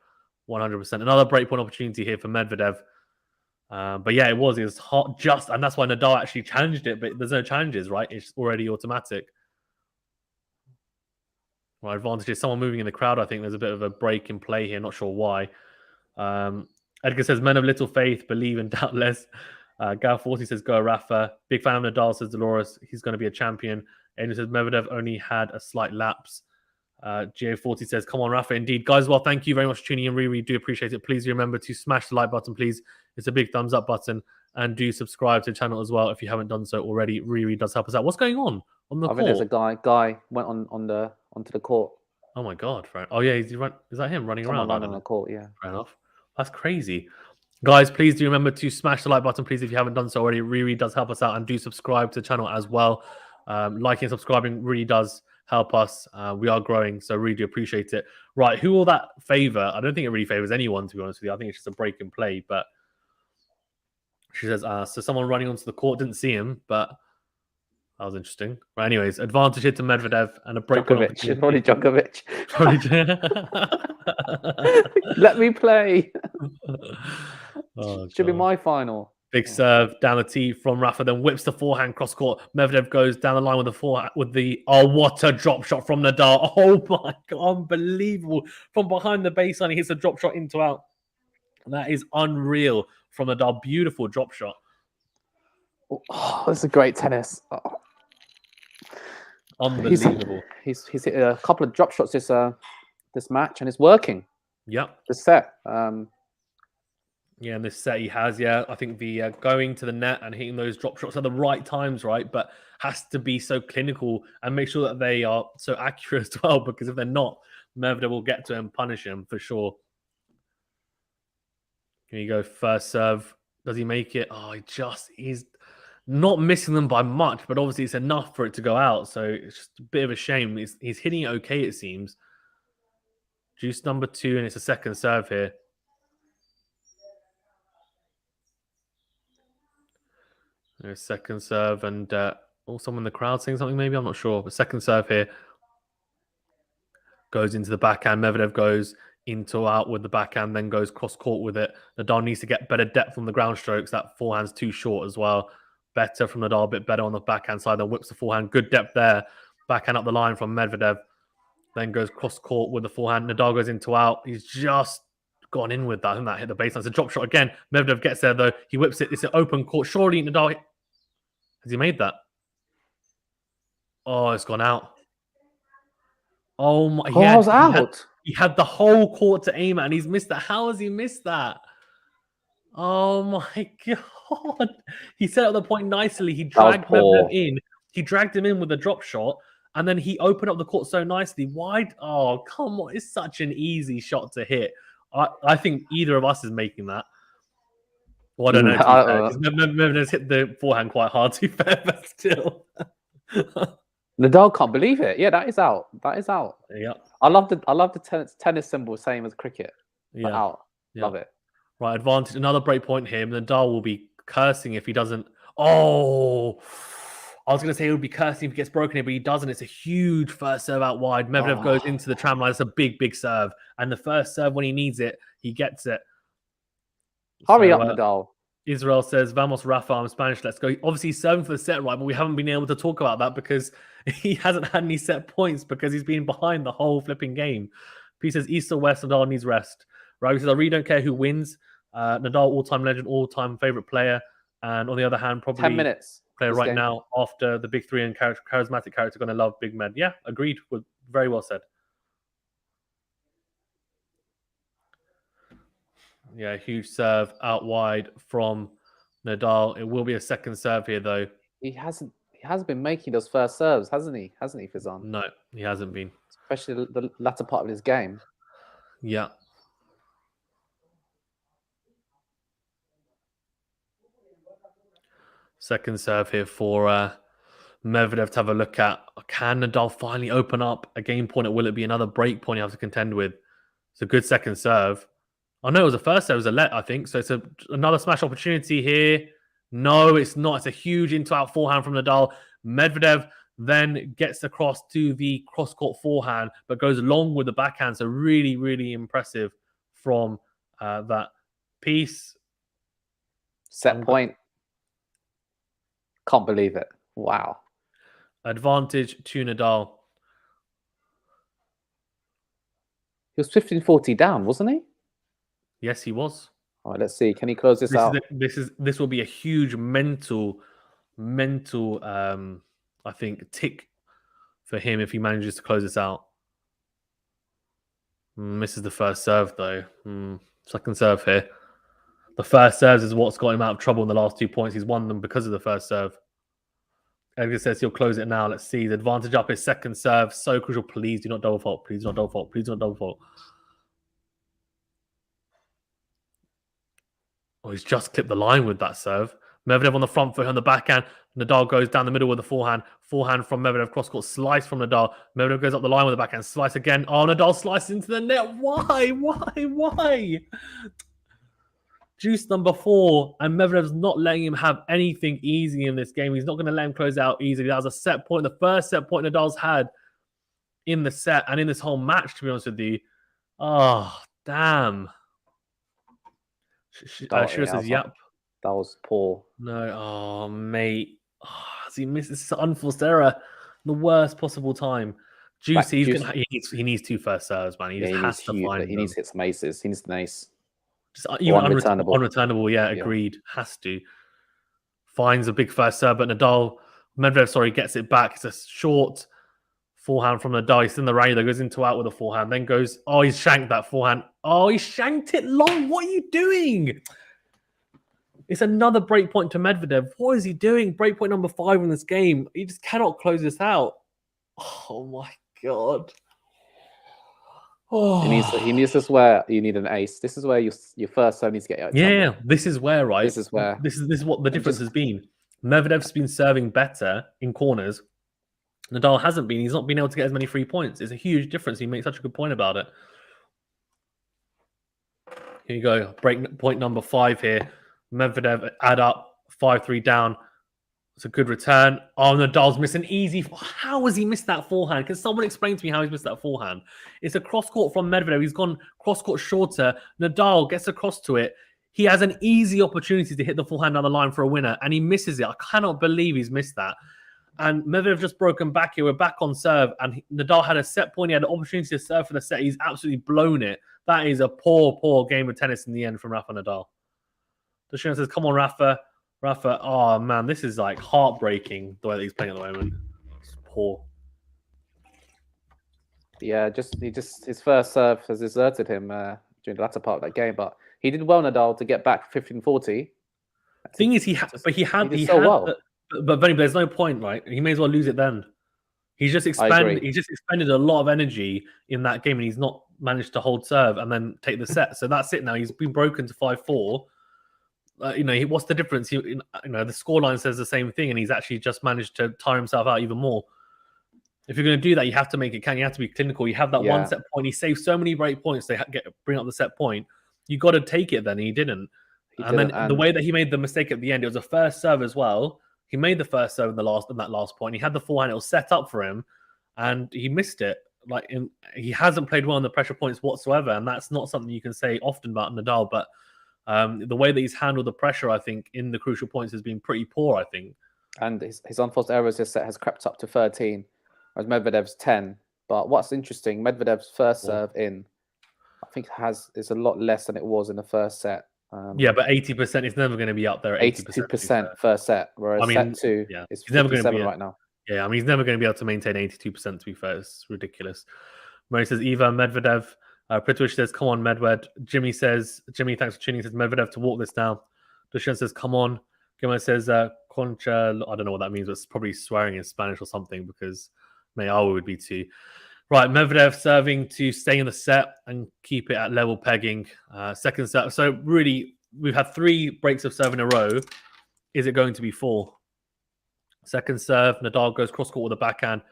100%. Another breakpoint opportunity here for Medvedev. But yeah, it was hot just, and that's why Nadal actually challenged it. But there's no challenges, right? It's already automatic. Right, advantage is someone moving in the crowd. I think there's a bit of a break in play here. Not sure why. Edgar says, men of little faith, believe and doubt less. Gal 40 says, go Rafa. Big fan of Nadal, says Dolores. He's going to be a champion. Adrian says, Medvedev only had a slight lapse. GA40 says, come on, Rafa. Indeed. Guys, well, thank you very much for tuning in. Really do appreciate it. Please remember to smash the like button, please. It's a big thumbs up button. And do subscribe to the channel as well if you haven't done so already. Really does help us out. What's going on the court? I think there's a guy went onto the court. Oh my God! Oh yeah, is that him running around on the court? Yeah, fair enough. That's crazy, guys. Please do remember to smash the like button, please, if you haven't done so already. It really does help us out, and do subscribe to the channel as well. Liking and subscribing really does help us. We are growing, so really do appreciate it. Right, who will that favor? I don't think it really favors anyone, to be honest with you. I think it's just a break in play. But she says, so someone running onto the court, didn't see him, but. That was interesting. Right, anyways, advantage here to Medvedev and a break. Djokovic. Probably Djokovic. Let me play. Should be my final. Big serve down the tee from Rafa, then whips the forehand cross court. Medvedev goes down the line with the forehand what a drop shot from Nadal. Oh my God, unbelievable. From behind the baseline, he hits a drop shot into out. That is unreal from Nadal. Beautiful drop shot. Oh, this is great tennis. Oh. Unbelievable. He's hit a couple of drop shots this match, and it's working. Yep. This set. Yeah, and this set he has. Yeah, I think the going to the net and hitting those drop shots at the right times, right? But has to be so clinical and make sure that they are so accurate as well. Because if they're not, Medvedev will get to him, punish him for sure. Here you go, first serve. Does he make it? Oh, he's not missing them by much, but obviously it's enough for it to go out. So it's just a bit of a shame. He's hitting it okay, it seems. Juice number 2, and it's a second serve here. There's second serve, and someone in the crowd saying something maybe? I'm not sure. But second serve here goes into the backhand. Medvedev goes into out with the backhand, then goes cross court with it. Nadal needs to get better depth from the ground strokes. That forehand's too short as well. Better from Nadal, a bit better on the backhand side. Then whips the forehand. Good depth there. Backhand up the line from Medvedev. Then goes cross court with the forehand. Nadal goes into out. He's just gone in with that. I think that hit the baseline. It's a drop shot again. Medvedev gets there though. He whips it. It's an open court. Surely Nadal. Has he made that? Oh, it's gone out. Oh my! I was out. He had the whole court to aim at, and he's missed that. How has he missed that? Oh my God! He set up the point nicely. He dragged Medvedev in. He dragged him in with a drop shot, and then he opened up the court so nicely. Why? Oh, come on! It's such an easy shot to hit. I think either of us is making that. Well, I don't know. Medvedev's hit the forehand quite hard, to be fair, but still. Nadal can't believe it. Yeah, that is out. That is out. Yeah. I love the tennis symbol, same as cricket. Yeah. Out. Yeah. Love it. Right, advantage. Another break point here. Nadal will be cursing if he doesn't. Oh, I was going to say he would be cursing if he gets broken here, but he doesn't. It's a huge first serve out wide. Medvedev goes into the tram line. It's a big, big serve. And the first serve, when he needs it, he gets it. Hurry So, up, Nadal. Israel says, Vamos, Rafa, I'm Spanish, let's go. Obviously, he's serving for the set, right? But we haven't been able to talk about that because he hasn't had any set points because he's been behind the whole flipping game. P says, East or West, Nadal needs rest. Ravi says, I really don't care who wins. Nadal, all-time legend, all-time favorite player. And on the other hand, probably 10 minutes. player this right game. now after the big three and charismatic character going to love big men. Yeah, agreed. Very well said. Yeah, huge serve out wide from Nadal. It will be a second serve here, though. He hasn't been making those first serves, hasn't he? Hasn't he, Fizan? No, he hasn't been. Especially the latter part of his game. Yeah. Second serve here for Medvedev to have a look at. Can Nadal finally open up a game point, or will it be another break point you have to contend with? It's a good second serve. Oh, no, it was the first serve. It was a let, I think. So it's another smash opportunity here. No, it's not. It's a huge into-out forehand from Nadal. Medvedev then gets across to the cross-court forehand, but goes long with the backhand. So really, really impressive from that piece. Set point. Can't believe it. Wow. Advantage to Nadal. He was 15-40 down, wasn't he? Yes, he was. All right, let's see. Can he close this out? This will be a huge mental, I think, tick for him if he manages to close this out. Misses the first serve though. Second serve here. The first serve is what's got him out of trouble in the last 2 points. He's won them because of the first serve. Edgar says he'll close it now. Let's see. The advantage up his second serve. So crucial. Please do not double fault. Please do not double fault. Please do not double fault. Oh, he's just clipped the line with that serve. Medvedev on the front foot on the backhand. Nadal goes down the middle with the forehand. Forehand from Medvedev. Cross-court slice from Nadal. Medvedev goes up the line with the backhand. Slice again. Oh, Nadal slices into the net. Why? Juice number 4. And Medvedev's not letting him have anything easy in this game. He's not going to let him close out easily. That was a set point. The first set point Nadal's had in the set and in this whole match, to be honest with you. Oh, damn. Shira says, yep. That was poor. No, oh, mate. Oh, he missed this unforced error. The worst possible time. Juicy, he needs 2 first serves, man. He just has to find them. He needs to hit some aces. He needs an ace. Just even unreturnable, yeah, agreed. Has to. Finds a big first serve, but Medvedev, gets it back. It's a short forehand from Nadal. He's in the rally that goes into out with a forehand. Then goes, he's shanked that forehand. Oh, he shanked it long. What are you doing? It's another break point to Medvedev. What is he doing? Break point number 5 in this game. He just cannot close this out. Oh my god. Oh. He needs this where you need an ace. This is where your first serve needs to get out. Yeah, this is where, right? This is what the difference has been. Medvedev's been serving better in corners. Nadal hasn't been. He's not been able to get as many free points. It's a huge difference. He makes such a good point about it. Here you go. Break point number 5 here. Medvedev add up 5-3 down. It's a good return. Oh, Nadal's missing easy. How has he missed that forehand? Can someone explain to me how he's missed that forehand? It's a cross court from Medvedev. He's gone cross court shorter. Nadal gets across to it. He has an easy opportunity to hit the forehand down the line for a winner, and he misses it. I cannot believe he's missed that. And Medvedev just broken back here. We're back on serve, and Nadal had a set point. He had an opportunity to serve for the set. He's absolutely blown it. That is a poor game of tennis in the end from Rafa Nadal. Dashina says, come on, Rafa. Oh, man, this is like heartbreaking, the way that he's playing at the moment. It's poor. Yeah, his first serve has deserted him during the latter part of that game, but he did well, Nadal, to get back 15-40. Thing is, but there's no point, right? He may as well lose it then. He's just expended a lot of energy in that game, and he's not managed to hold serve and then take the set. So that's it now. He's been broken to 5-4. What's the difference? The scoreline says the same thing, and he's actually just managed to tire himself out even more. If you're going to do that, you have to make it count. You have to be clinical. You have that one set point. He saved so many break points to bring up the set point. You got to take it then. He didn't. The way that he made the mistake at the end, it was a first serve as well. He made the first serve in that last point. He had the forehand. It was set up for him, and he missed it. He hasn't played well in the pressure points whatsoever, and that's not something you can say often about Nadal. But The way that he's handled the pressure, I think, in the crucial points has been pretty poor, I think. And his unforced errors this set has crept up to 13, whereas Medvedev's 10. But what's interesting, Medvedev's first serve in, I think is a lot less than it was in the first set. Yeah, but 80% is never going to be up there. 82% first set, whereas set 2 is 57 right now. Yeah, I mean, he's never going to be able to maintain 82%, to be fair. It's ridiculous. Murray says, Ivan Medvedev. Prithwish says, come on, Medved. Jimmy, thanks for tuning. Says, Medvedev to walk this down. Dushan says, come on. Gilman says, Concha. I don't know what that means, but it's probably swearing in Spanish or something, because Mayawa would be too. Right, Medvedev serving to stay in the set and keep it at level pegging. Second set. So really, we've had 3 breaks of serve in a row. Is it going to be 4? Second serve, Nadal goes cross-court with a backhand,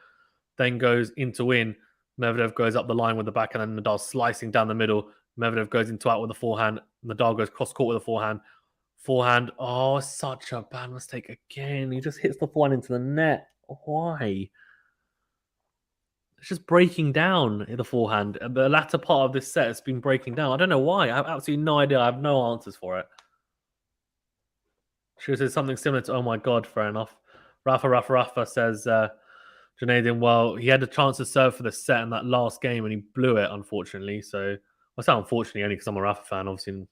then goes into win. Medvedev goes up the line with the backhand, and Nadal slicing down the middle. Medvedev goes into out with a forehand. Nadal goes cross-court with a forehand. Forehand. Oh, such a bad mistake again. He just hits the forehand into the net. Why? It's just breaking down in the forehand. And the latter part of this set has been breaking down. I don't know why. I have absolutely no idea. I have no answers for it. She says something similar to, oh my God, fair enough. Rafa says, Janadian, well, he had a chance to serve for the set in that last game and he blew it, unfortunately. So, I say unfortunately only because I'm a Rafa fan, obviously,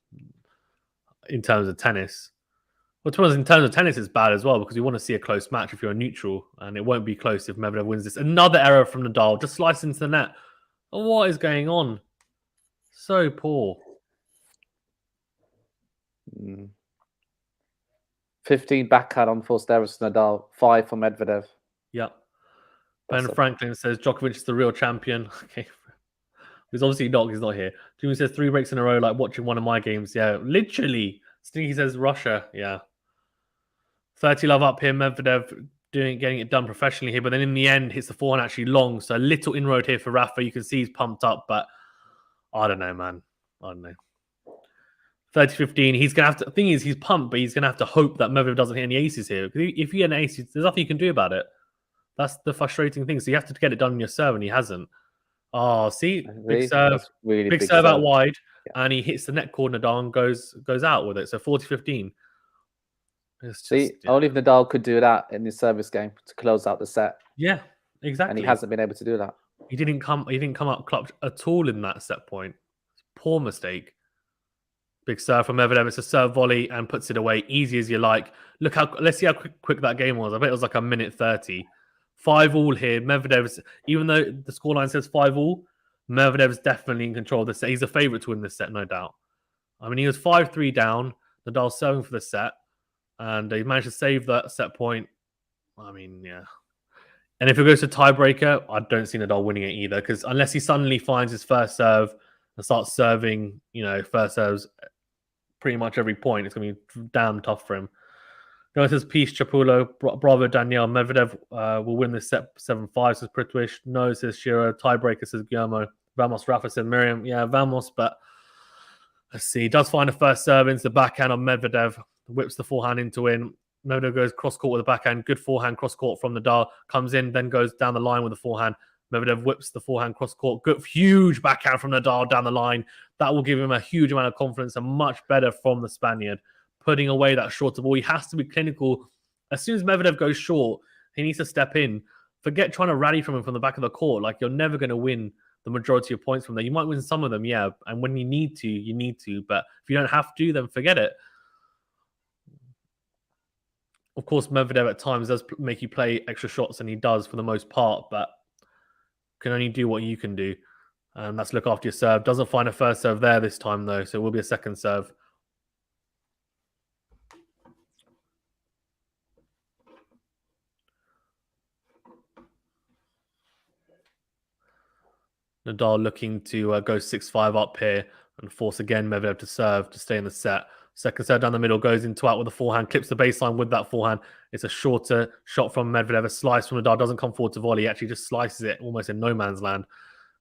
in terms of tennis. Well, to be honest, in terms of tennis, it's bad as well because you want to see a close match if you're a neutral, and it won't be close if Medvedev wins this. Another error from Nadal, just sliced into the net. What is going on? So poor. 15 backhand on forced errors for Nadal, 5 for Medvedev. Yeah. Ben Franklin says Djokovic is the real champion. Okay. He's obviously not. He's not here. Jimmy says 3 breaks in a row, like watching one of my games. Yeah, literally. Stinky says Russia. Yeah. 30 love up here. Medvedev getting it done professionally here, but then in the end hits the forehand actually long. So a little inroad here for Rafa. You can see he's pumped up, but I don't know, man. I don't know. 30-15. He's gonna have to. The thing is, he's pumped, but he's gonna have to hope that Medvedev doesn't hit any aces here. Because if you get an ace, there's nothing you can do about it. That's the frustrating thing. So you have to get it done in your serve, and he hasn't. Oh, see, big serve, really big serve out wide, and he hits the net cord. Nadal goes out with it. So 40-15. Only if Nadal could do that in his service game to close out the set. Yeah, exactly. And he hasn't been able to do that. He didn't come up clutch at all in that set point. Poor mistake. Big serve from Medvedev. It's a serve volley and puts it away easy as you like. Let's see how quick that game was. I bet it was like a minute 30. 5-all here. Medvedev's, even though the scoreline says 5-all, Medvedev's definitely in control of the set. He's a favourite to win this set, no doubt. I mean, he was 5-3 down. Nadal serving for the set. And he managed to save that set point. I mean, yeah. And if it goes to tiebreaker, I don't see Nadal winning it either. Because unless he suddenly finds his first serve and starts serving, first serves pretty much every point, it's going to be damn tough for him. No, says Peace Chapulo. Bravo, Daniil. Medvedev will win this set 7-5, says Prithwish. No, says Shiro. Tiebreaker, says Guillermo. Vamos, Rafa, said Miriam. Yeah, Vamos, but let's see. He does find a first serve into the backhand on Medvedev. Whips the forehand into win. Medvedev goes cross-court with a backhand. Good forehand cross-court from Nadal. Comes in, then goes down the line with the forehand. Medvedev whips the forehand cross-court. Good, huge backhand from Nadal down the line. That will give him a huge amount of confidence and much better from the Spaniard. Putting away that shorter ball. He has to be clinical. As soon as Medvedev goes short, he needs to step in. Forget trying to rally from him from the back of the court. Like, you're never going to win the majority of points from there. You might win some of them, yeah. And when you need to, you need to. But if you don't have to, then forget it. Of course, Medvedev at times does make you play extra shots, and he does for the most part, but can only do what you can do. And that's look after your serve. Doesn't find a first serve there this time, though, so it will be a second serve. Nadal looking to go 6-5 up here and force again Medvedev to serve to stay in the set. Second serve down the middle, goes into out with the forehand, clips the baseline with that forehand. It's a shorter shot from Medvedev, a slice from Nadal, doesn't come forward to volley, he actually just slices it almost in no man's land.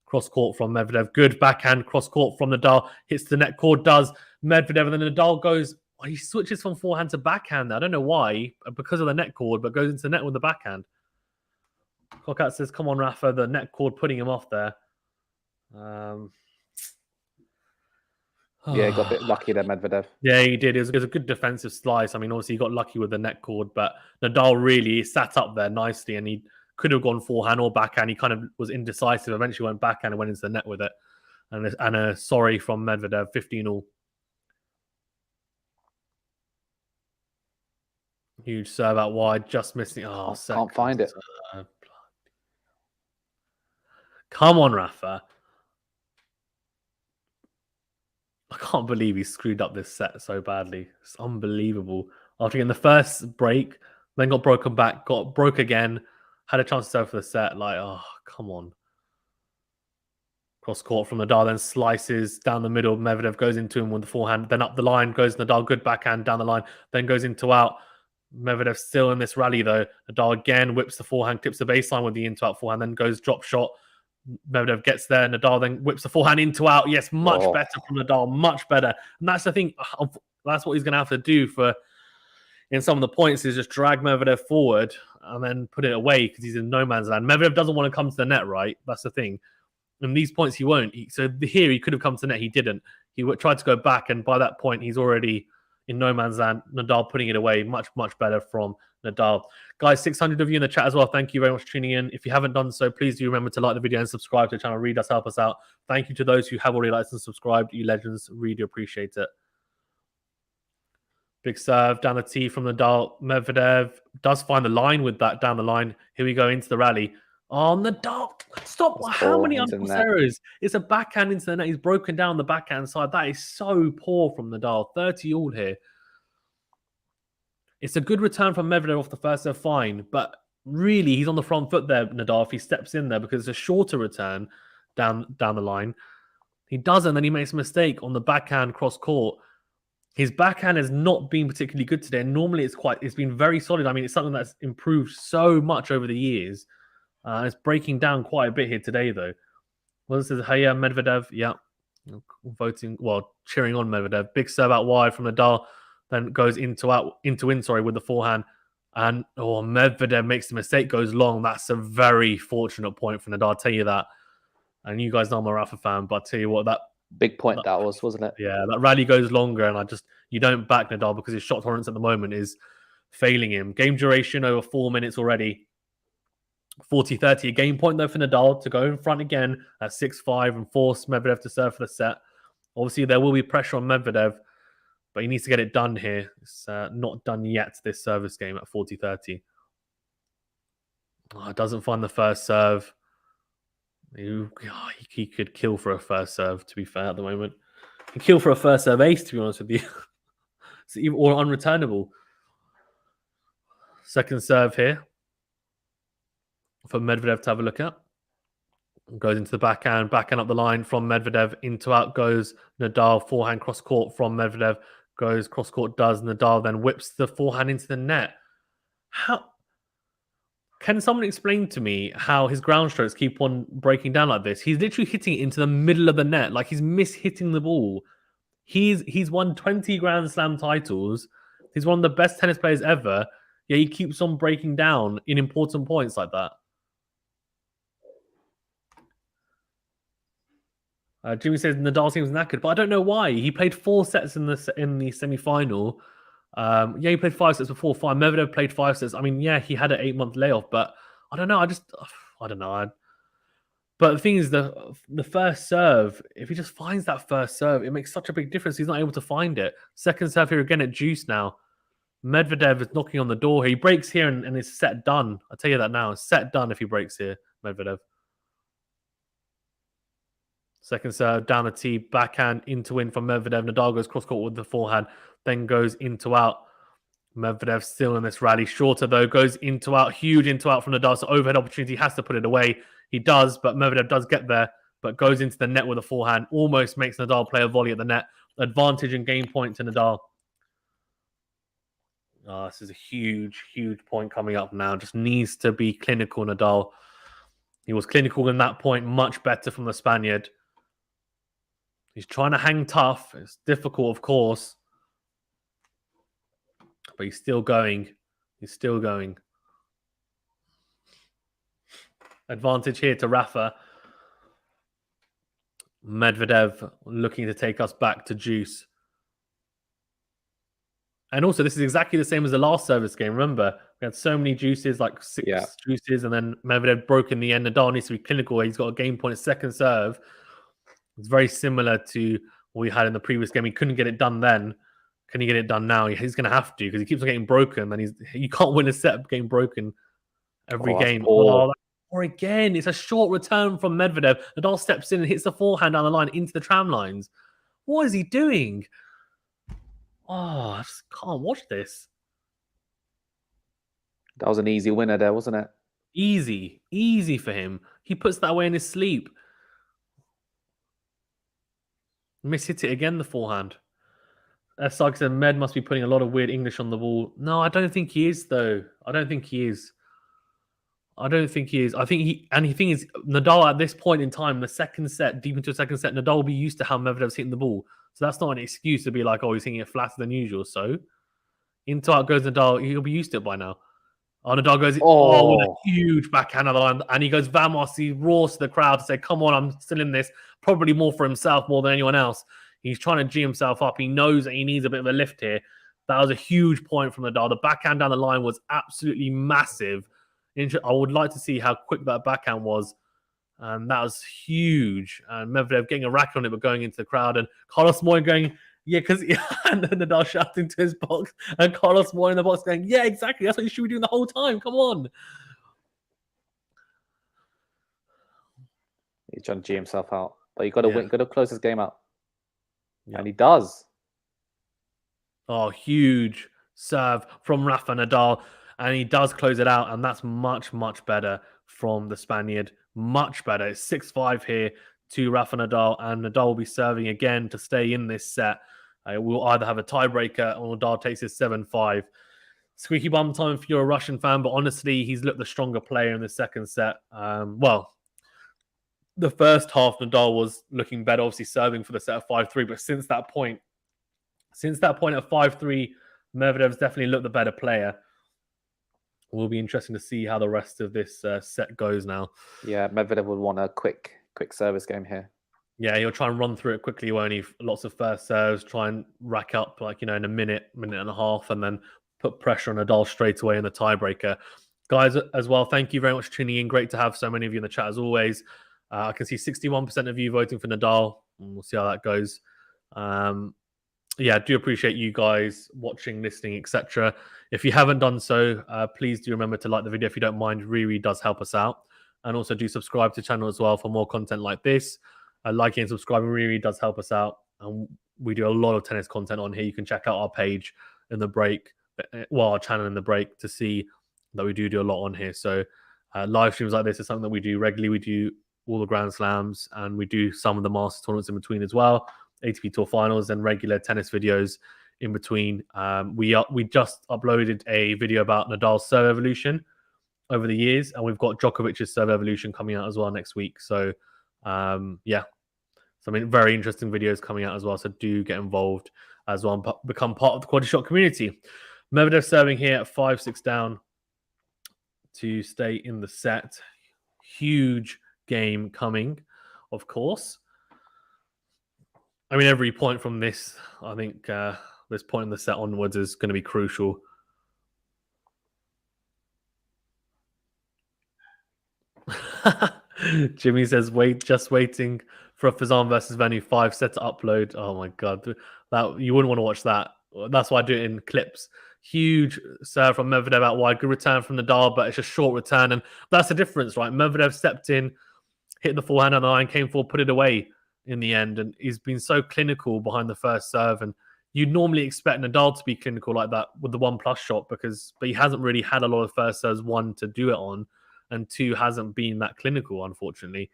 Cross court from Medvedev, good backhand, cross court from Nadal, hits the net cord, does Medvedev, and then Nadal goes, he switches from forehand to backhand. I don't know why, because of the net cord, but goes into the net with the backhand. Clockout says, come on, Rafa, the net cord putting him off there. Yeah, got a bit lucky there, Medvedev. Yeah, he did. It was a good defensive slice. I mean, obviously, he got lucky with the net cord, but Nadal really sat up there nicely, and he could have gone forehand or backhand. He kind of was indecisive. Eventually went backhand and went into the net with it. And a sorry from Medvedev, 15-all. Huge serve out wide, just missing. Oh, can't find it. Come on, Rafa. I can't believe he screwed up this set so badly. It's unbelievable. After getting the first break, then got broken back, got broke again, had a chance to serve for the set. Like, oh, come on. Cross court from Nadal, then slices down the middle. Medvedev goes into him with the forehand, then up the line goes Nadal, good backhand down the line, then goes into out. Medvedev still in this rally though. Nadal again whips the forehand, clips the baseline with the into out forehand, then goes drop shot. Medvedev gets there. Nadal then whips the forehand into out. Yes, much better from Nadal, much better. And that's the thing. That's what he's going to have to do for in some of the points is just drag Medvedev forward and then put it away because he's in no man's land. Medvedev doesn't want to come to the net, right? That's the thing. And these points he won't. So here he could have come to the net. He didn't. He tried to go back, and by that point he's already in no man's land. Nadal putting it away. Much, much better from Nadal. Guys, 600 of you in the chat as well. Thank you very much for tuning in. If you haven't done so, please do remember to like the video and subscribe to the channel. Read us, help us out. Thank you to those who have already liked and subscribed. You legends, really appreciate it. Big serve down the tee from Nadal. Medvedev does find the line with that down the line. Here we go into the rally. Oh, Nadal. Stop. How many unforced errors? It's a backhand into the net. He's broken down the backhand side. That is so poor from Nadal. 30-all here. It's a good return from Medvedev off the first serve, fine. But really, he's on the front foot there, Nadal, if he steps in there, because it's a shorter return down the line. He doesn't, then he makes a mistake on the backhand cross court. His backhand has not been particularly good today. And normally it's been very solid. I mean, it's something that's improved so much over the years. It's breaking down quite a bit here today, though. Well, this is Haya Medvedev. Yeah. Cheering on Medvedev. Big serve out wide from Nadal. Then goes into in, with the forehand. And Medvedev makes the mistake, goes long. That's a very fortunate point for Nadal, I'll tell you that. And you guys know I'm a Rafa fan, but I'll tell you what, that big point that was, wasn't it? Yeah, that rally goes longer, and you don't back Nadal because his shot tolerance at the moment is failing him. Game duration over 4 minutes already. 40-30, a game point though for Nadal to go in front again at 6-5 and force Medvedev to serve for the set. Obviously, there will be pressure on Medvedev, but he needs to get it done here. It's not done yet, this service game at 40-30. Doesn't find the first serve. He could kill for a first serve, to be fair, at the moment. He could kill for a first serve ace, to be honest with you. Or unreturnable. Second serve here for Medvedev to have a look at. Goes into the backhand up the line from Medvedev. Into out goes Nadal. Forehand cross court from Medvedev. Goes cross court, does Nadal, then whips the forehand into the net. How... Can someone explain to me how his ground strokes keep on breaking down like this? He's literally hitting it into the middle of the net. Like he's mishitting the ball. He's won 20 Grand Slam titles. He's one of the best tennis players ever. Yeah, he keeps on breaking down in important points like that. Jimmy says Nadal seems knackered, but I don't know why. He played 4 sets in the semi-final. He played 5 sets before. Fine. Medvedev played 5 sets. I mean, yeah, he had an 8-month layoff, but I don't know. I don't know. But the thing is, the first serve, if he just finds that first serve, it makes such a big difference. He's not able to find it. Second serve here again at juice now. Medvedev is knocking on the door here. He breaks here and it's set done. I'll tell you that now. It's set done if he breaks here, Medvedev. Second serve, down the tee, backhand, into in from Medvedev. Nadal goes cross-court with the forehand, then goes into out. Medvedev still in this rally. Shorter, though, goes into out. Huge into out from Nadal. So overhead opportunity, has to put it away. He does, but Medvedev does get there, but goes into the net with a forehand. Almost makes Nadal play a volley at the net. Advantage and game point to Nadal. This is a huge, huge point coming up now. Just needs to be clinical, Nadal. He was clinical in that point. Much better from the Spaniard. He's trying to hang tough. It's difficult, of course. But he's still going. He's still going. Advantage here to Rafa. Medvedev looking to take us back to juice. And also, this is exactly the same as the last service game. Remember, we had so many juices, like 6 juices, and then Medvedev broke in the end. Nadal needs to be clinical. He's got a game point at second serve. It's very similar to what we had in the previous game. He couldn't get it done then. Can he get it done now? He's going to have to because he keeps on getting broken. And you can't win a set getting broken every game. Or again, it's a short return from Medvedev. Nadal steps in and hits the forehand down the line into the tram lines. What is he doing? Oh, I just can't watch this. That was an easy winner there, wasn't it? Easy for him. He puts that away in his sleep. Miss-hit it again, the forehand. Sarkis and Med must be putting a lot of weird English on the wall. No, I don't think he is, though. I don't think he is. I think the thing is, Nadal at this point in time, the second set, deep into the second set, Nadal will be used to how Medvedev's hitting the ball. So that's not an excuse to be like, oh, he's hitting it flatter than usual. So into out goes Nadal. He'll be used to it by now. Oh, Nadal goes, with a huge backhand on the line. And he goes, Vamos. He roars to the crowd to say, come on, I'm still in this. Probably more for himself more than anyone else. He's trying to G himself up. He knows that he needs a bit of a lift here. That was a huge point from Nadal. The backhand down the line was absolutely massive. I would like to see how quick that backhand was. And that was huge. And Medvedev getting a racket on it, but going into the crowd. And Carlos Moy going, yeah, because and then Nadal shouting to his box. And Carlos Moy in the box going, yeah, exactly. That's what you should be doing the whole time. Come on. He's trying to G himself out. But you got to win, got to close this game out. Yeah. And he does. Oh, huge serve from Rafa Nadal. And he does close it out. And that's much, much better from the Spaniard. Much better. It's 6-5 here to Rafa Nadal. And Nadal will be serving again to stay in this set. We'll either have a tiebreaker or Nadal takes his 7-5. Squeaky bum time if you're a Russian fan. But honestly, he's looked the stronger player in the second set. Well, the first half, Nadal was looking better, obviously serving for the set of 5-3. But since that point at 5-3, Medvedev's definitely looked the better player. It will be interesting to see how the rest of this set goes now. Yeah, Medvedev would want a quick service game here. Yeah, he'll try and run through it quickly, won't he? Lots of first serves, try and rack up in a minute and a half, and then put pressure on Nadal straight away in the tiebreaker. Guys, as well, thank you very much for tuning in. Great to have so many of you in the chat as always. I can see 61% of you voting for Nadal. We'll see how that goes. Yeah, I do appreciate you guys watching, listening, etc. If you haven't done so, please do remember to like the video if you don't mind. It really does help us out. And also do subscribe to the channel as well for more content like this. Liking and subscribing really does help us out. And we do a lot of tennis content on here. You can check out our page in the break, our channel in the break to see that we do a lot on here. So live streams like this is something that we do regularly. We do all the Grand Slams and we do some of the Masters tournaments in between as well. ATP Tour Finals and regular tennis videos in between. We just uploaded a video about Nadal's serve evolution over the years, and we've got Djokovic's serve evolution coming out as well next week. So, yeah, some very interesting videos coming out as well. So do get involved as well and become part of the QualityShot community. Medvedev serving here at 5-6 down to stay in the set. Huge game coming, of course. I mean, every point from this, I think this point in the set onwards is going to be crucial. Jimmy says, just waiting for a Fazan versus Venue 5 set to upload. Oh my God. That you wouldn't want to watch that. That's why I do it in clips. Huge serve from Medvedev out wide. Good return from Nadal, but it's a short return. And that's the difference, right? Medvedev stepped in, hit the forehand on the line, came forward, put it away in the end, and he's been so clinical behind the first serve. And you'd normally expect Nadal to be clinical like that with the 1+ shot, but he hasn't really had a lot of first serves, 1 to do it on, and 2 hasn't been that clinical, unfortunately.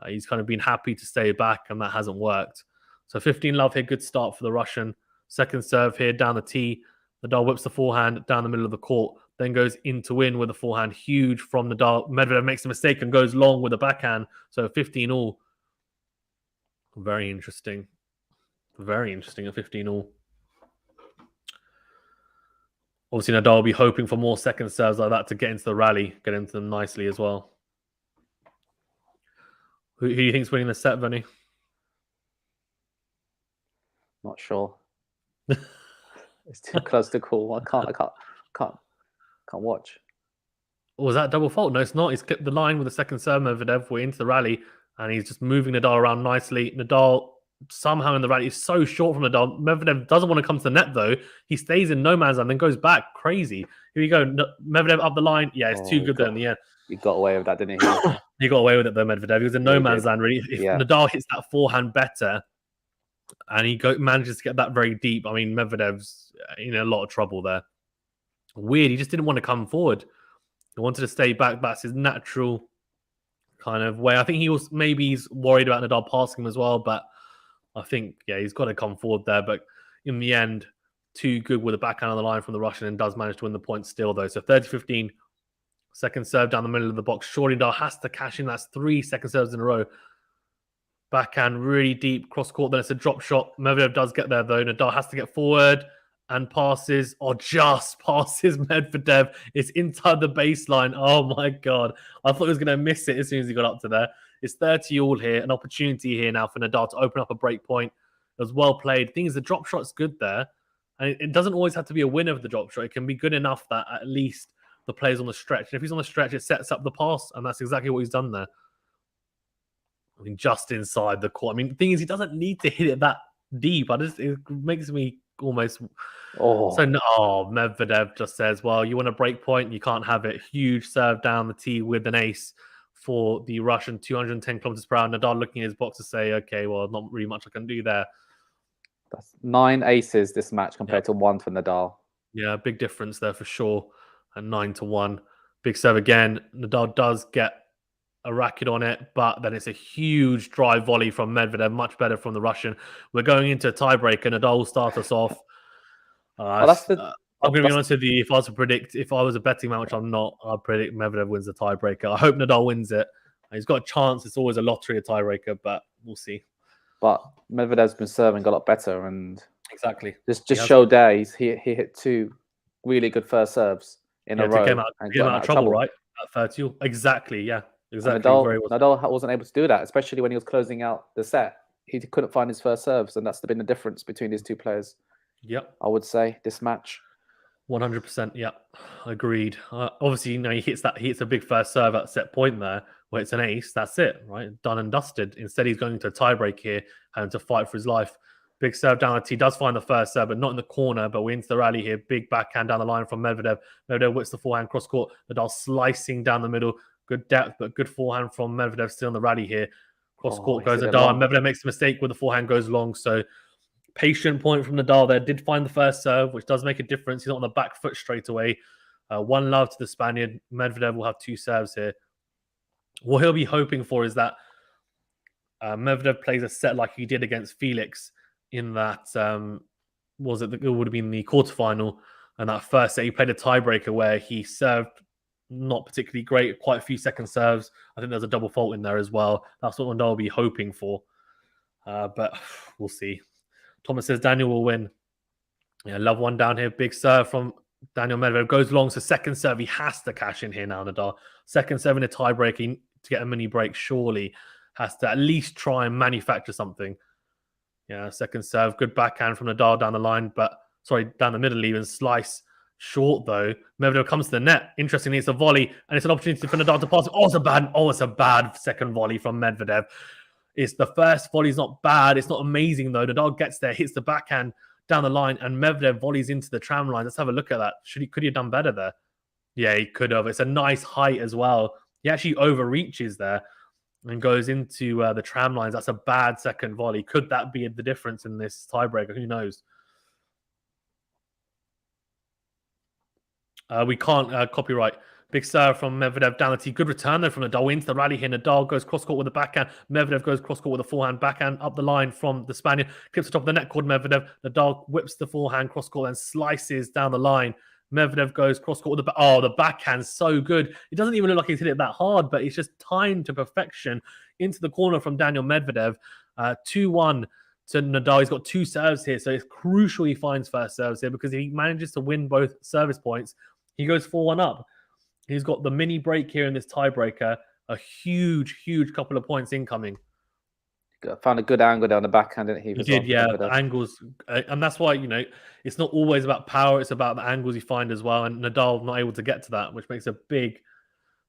He's kind of been happy to stay back, and that hasn't worked. So 15 love here, good start for the Russian. Second serve here, down the tee. Nadal whips the forehand down the middle of the court, then goes in to win with a forehand. Huge from Nadal. Medvedev makes a mistake and goes long with a backhand. So 15 all. Very interesting. Very interesting at 15 all. Obviously, Nadal will be hoping for more second serves like that to get into the rally, get into them nicely as well. Who do you think's winning the set, Vinny? Not sure. It's too close to call. I can't watch. Or was that double fault? No, it's not. He's clipped the line with the second serve. Medvedev, we're into the rally, and he's just moving Nadal around nicely. Nadal somehow in the rally is so short from Nadal. Medvedev doesn't want to come to the net though. He stays in no man's land, then goes back. Crazy. Here we go. Medvedev up the line. Yeah, it's too good there in the end. He got away with that, didn't he? He got away with it though, Medvedev. He was in no man's land really. If Nadal hits that forehand better, and he manages to get that very deep, I mean, Medvedev's in a lot of trouble there. Weird. He just didn't want to come forward. He wanted to stay back. That's his natural kind of way. I think he's worried about Nadal passing him as well, but I think, he's got to come forward there. But in the end, too good with a backhand on the line from the Russian, and does manage to win the point still, though. So 30-15, second serve down the middle of the box. Surely Nadal has to cash in. That's 3 second serves in a row. Backhand really deep, cross court. Then it's a drop shot. Medvedev does get there, though. Nadal has to get forward and passes, or just passes Medvedev. It's inside the baseline. Oh, my God. I thought he was going to miss it as soon as he got up to there. It's 30 all here. An opportunity here now for Nadal to open up a break point. It was well played. The thing is, the drop shot's good there. And it doesn't always have to be a winner of the drop shot. It can be good enough that at least the player's on the stretch. And if he's on the stretch, it sets up the pass. And that's exactly what he's done there. I mean, just inside the court. I mean, the thing is, he doesn't need to hit it that deep. It makes me almost... Medvedev just says, well, you want a break point, you can't have it. Huge serve down the tee with an ace for the Russian, 210 kilometers per hour. Nadal looking at his box to say, okay, well, not really much I can do there. That's 9 aces this match compared to 1 for Nadal. Yeah, big difference there for sure. And 9-1. Big serve again. Nadal does get a racket on it, but then it's a huge drive volley from Medvedev, much better from the Russian. We're going into a tiebreaker. Nadal will start us off. I'm going to be honest with you. If I was a betting man, which I'm not, I'd predict Medvedev wins the tiebreaker. I hope Nadal wins it. He's got a chance. It's always a lottery, a tiebreaker, but we'll see. But Medvedev's been serving a lot better, and exactly just showed there. He hit 2 really good first serves in a row. Came out of trouble, right? At 30. Exactly, yeah. Exactly. Nadal wasn't able to do that, especially when he was closing out the set. He couldn't find his first serves, and that's been the difference between these 2 players. Yep. I would say this match. 100%. Yeah, agreed. Obviously, he hits a big first serve at set point there, where it's an ace. That's it, right? Done and dusted. Instead, he's going to a tiebreak here, having to fight for his life. Big serve down the tee. Does find the first serve, but not in the corner. But we're into the rally here. Big backhand down the line from Medvedev. Medvedev whips the forehand cross court. Nadal slicing down the middle. Good depth, but good forehand from Medvedev still in the rally here. Cross court goes Nadal. Medvedev makes a mistake with the forehand goes long. So patient point from Nadal there. Did find the first serve, which does make a difference. He's not on the back foot straight away. 1 love to the Spaniard. Medvedev will have 2 serves here. What he'll be hoping for is that Medvedev plays a set like he did against Felix in that, it would have been the quarterfinal, and that first set he played a tiebreaker where he served not particularly great, quite a few second serves. I think there's a double fault in there as well. That's what Nadal will be hoping for. But we'll see. Thomas says Daniel will win. Yeah, love one down here. Big serve from Daniil Medvedev. Goes long. So second serve, he has to cash in here now, Nadal. Second serve in a tiebreak to get a mini break, surely has to at least try and manufacture something. Yeah, second serve. Good backhand from Nadal down the line, down the middle even. Slice short though. Medvedev comes to the net. Interestingly, it's a volley, and it's an opportunity for Nadal to pass. It's a bad second volley from Medvedev. It's the first volley is not bad. It's not amazing though. Nadal gets there, hits the backhand down the line, and Medvedev volleys into the tram line. Let's have a look at that. Could he have done better there? Yeah, he could have. It's a nice height as well. He actually overreaches there and goes into the tram lines. That's a bad second volley. Could that be the difference in this tiebreaker? Who knows? We can't copyright. Big serve from Medvedev down the tee. Good return there from Nadal into the rally here. Nadal goes cross-court with the backhand. Medvedev goes cross-court with a forehand backhand up the line from the Spaniard. Clips the top of the net cord Medvedev. Nadal whips the forehand cross-court and slices down the line. Medvedev goes cross-court with the backhand's so good. It doesn't even look like he's hit it that hard, but it's just timed to perfection into the corner from Daniil Medvedev. 2-1 to Nadal. He's got 2 serves here, so it's crucial he finds first serves here, because if he manages to win both service points, he goes 4-1 up. He's got the mini break here in this tiebreaker. A huge, huge couple of points incoming. Found a good angle there on the backhand, didn't he? He did, yeah. The angles, and that's why, you know, it's not always about power; it's about the angles you find as well. And Nadal not able to get to that, which makes a big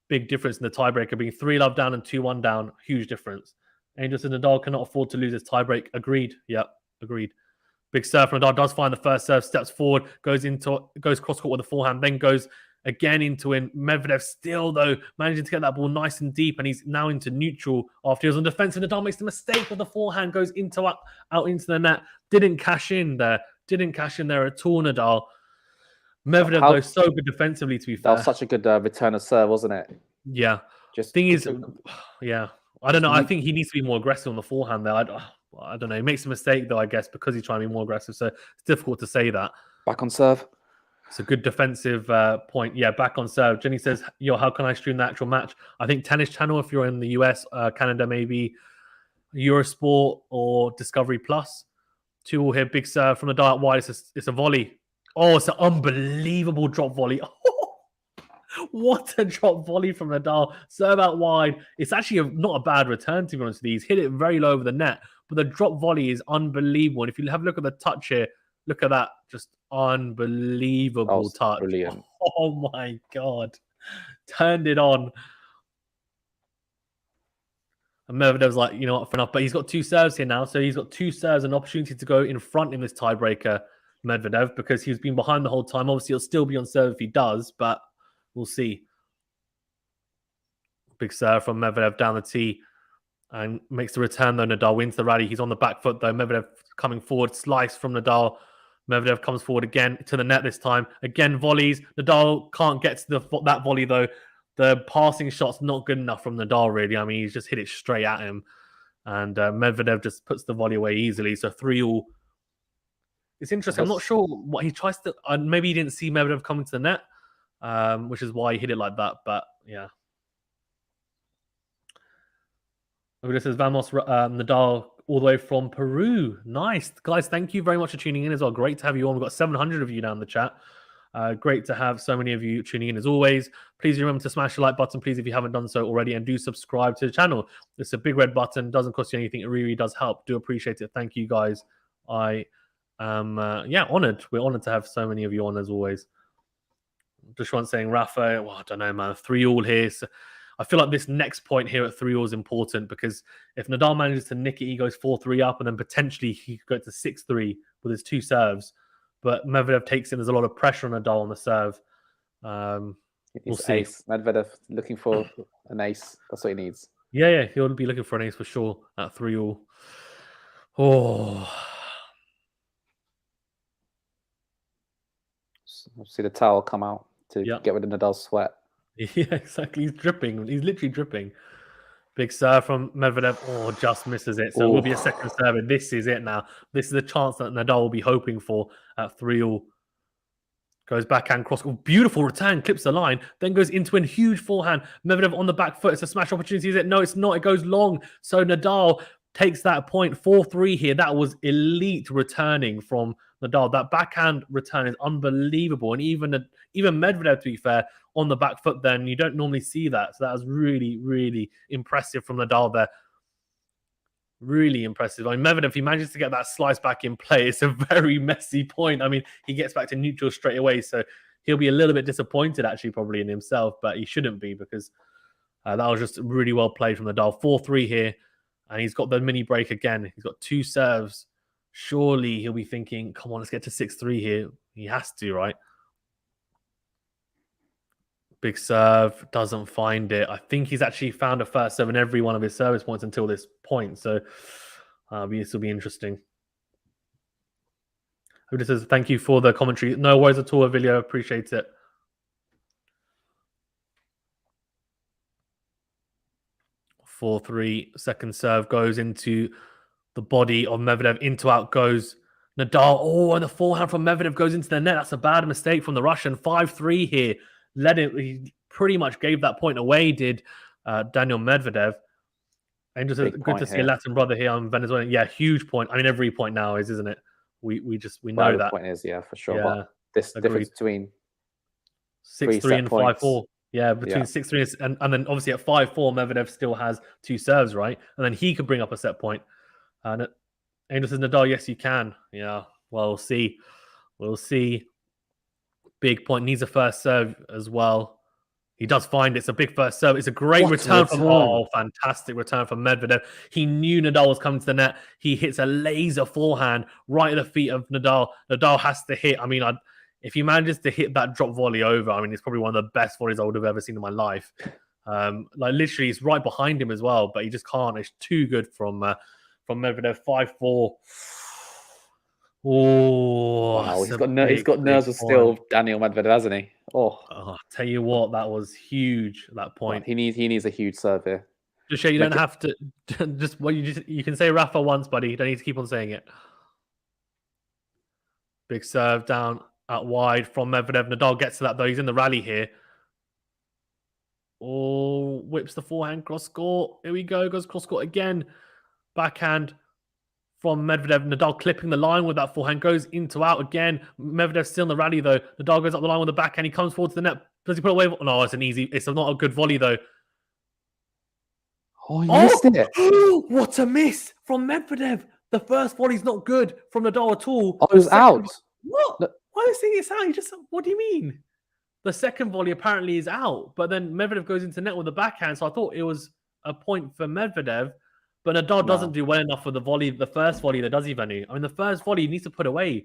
difference in the tiebreaker. Being 3-love down and 2-1 down, huge difference. Angel said Nadal cannot afford to lose his tiebreak. Agreed. Yep, agreed. Big serve. Nadal does find the first serve, steps forward, goes cross court with a forehand, then goes again into in. Medvedev still, though, managing to get that ball nice and deep, and he's now into neutral after he was on defense. And Nadal makes the mistake with the forehand, goes out into the net. Didn't cash in there at all, Nadal. Medvedev, though, so good defensively, to be fair. That was such a good return of serve, wasn't it? Yeah. Just thing is, yeah, I don't know. I think he needs to be more aggressive on the forehand there. I don't know. He makes a mistake, though, I guess, because he's trying to be more aggressive. So it's difficult to say that. Back on serve. It's a good defensive point. Yeah, back on serve. Jenny says, yo, how can I stream the actual match? I think Tennis Channel, if you're in the US, Canada, maybe Eurosport or Discovery Plus. 2-2 here. Big serve from the dart wide. It's a volley. Oh, it's an unbelievable drop volley. What a drop volley from Nadal. Serve out wide. It's actually not a bad return, to be honest with you. He's hit it very low over the net, but the drop volley is unbelievable. And if you have a look at the touch here, look at that. Just unbelievable touch. Brilliant. Oh, my God. Turned it on. And Medvedev's like, you know what, for enough. But he's got 2 serves here now. So he's got 2 serves, an opportunity to go in front in this tiebreaker, Medvedev, because he's been behind the whole time. Obviously, he'll still be on serve if he does, but we'll see. Big serve from Medvedev down the tee and makes the return, though. Nadal wins the rally. He's on the back foot, though. Medvedev coming forward, slice from Nadal. Medvedev comes forward again to the net this time. Again, volleys. Nadal can't get to that volley, though. The passing shot's not good enough from Nadal, really. I mean, he's just hit it straight at him. And Medvedev just puts the volley away easily. So 3-3. It's interesting. I'm not sure what he tries to... maybe he didn't see Medvedev coming to the net, which is why he hit it like that. But, yeah. This is Vamos Nadal all the way from Peru. Nice. Guys, thank you very much for tuning in as well. Great to have you on. We've got 700 of you down in the chat. Great to have so many of you tuning in as always. Please remember to smash the like button, please, if you haven't done so already, and do subscribe to the channel. It's a big red button. Doesn't cost you anything. It really does help. Do appreciate it. Thank you, guys. I am, honored. We're honored to have so many of you on as always. Just one saying, Rafa, well, I don't know, man. 3-3 here. So I feel like this next point here at 3-3 is important because if Nadal manages to nick it, he goes 4-3 up, and then potentially he could go to 6-3 with his 2 serves. But Medvedev takes in. There's a lot of pressure on Nadal on the serve. We'll see. Ace. Medvedev looking for an ace. That's what he needs. Yeah, he'll be looking for an ace for sure at 3-3. Oh. See the towel come out to get rid of Nadal's sweat. Yeah, exactly. He's dripping. He's literally dripping. Big serve from Medvedev. Oh, just misses it. So it will be a second serve. And this is it now. This is the chance that Nadal will be hoping for at 3-3. Goes backhand cross. Oh, beautiful return. Clips the line. Then goes into a huge forehand. Medvedev on the back foot. It's a smash opportunity. Is it? No, it's not. It goes long. So Nadal takes that point. 4-3 here. That was elite returning from Nadal. That backhand return is unbelievable. And even Medvedev, to be fair, on the back foot, then you don't normally see that. So that was really, really impressive from Nadal there. Really impressive. I mean, Medvedev, if he manages to get that slice back in play, it's a very messy point. I mean, he gets back to neutral straight away. So he'll be a little bit disappointed, actually, probably in himself. But he shouldn't be because that was just really well played from Nadal. 4-3 here. And he's got the mini break again. He's got 2 serves. Surely he'll be thinking, come on, let's get to 6-3 here. He has to, right? Big serve, doesn't find it. I think he's actually found a first serve in every one of his service points until this point. So this will be interesting. Who says, thank you for the commentary. No worries at all, Avilio. Appreciate it. Four, 3, second serve goes into the body of Medvedev. Into out goes Nadal. Oh, and the forehand from Medvedev goes into the net. That's a bad mistake from the Russian. 5-3 here. He pretty much gave that point away, did Daniil Medvedev. And just good to see a Latin brother here on Venezuela. Yeah, huge point. I mean, every point now is, isn't it? We know that. Point is, yeah, for sure. Yeah, but this difference between 6-3 and 5-4. Yeah, between 6-3 and then obviously at 5-4, Medvedev still has 2 serves, right? And then he could bring up a set point. And Angel says, Nadal, yes, you can. Yeah, well, we'll see. We'll see. Big point. Needs a first serve as well. He does find it's a big first serve. It's a great What a return from return. fantastic return from Medvedev. He knew Nadal was coming to the net. He hits a laser forehand right at the feet of Nadal. Nadal has to hit. I mean, if he manages to hit that drop volley over, I mean, it's probably one of the best volleys I would have ever seen in my life. Like literally, it's right behind him as well, but he just can't. It's too good from Medvedev. 5-4. Oh, Wow, he's got nerves of steel, Daniil Medvedev, hasn't he? Oh, tell you what, that was huge at that point. Well, he needs a huge serve here. Just show you don't have to you can say Rafa once, buddy. You don't need to keep on saying it. Big serve down out wide from Medvedev. Nadal gets to that though. He's in the rally here. Oh, whips the forehand cross court. Here we go. Goes cross court again. Backhand from Medvedev. Nadal clipping the line with that forehand. Goes into out again. Medvedev still in the rally though. Nadal goes up the line with the backhand. He comes forward to the net. Does he put away? No, it's not a good volley though. Oh, he missed it. What a miss from Medvedev. The first volley's not good from Nadal at all. Oh, it was out. What? Why are you saying it's out? What do you mean? The second volley apparently is out, but then Medvedev goes into net with the backhand, so I thought it was a point for Medvedev, but Nadal doesn't do well enough with the volley, the first volley that does he, Venu? I mean, the first volley he needs to put away.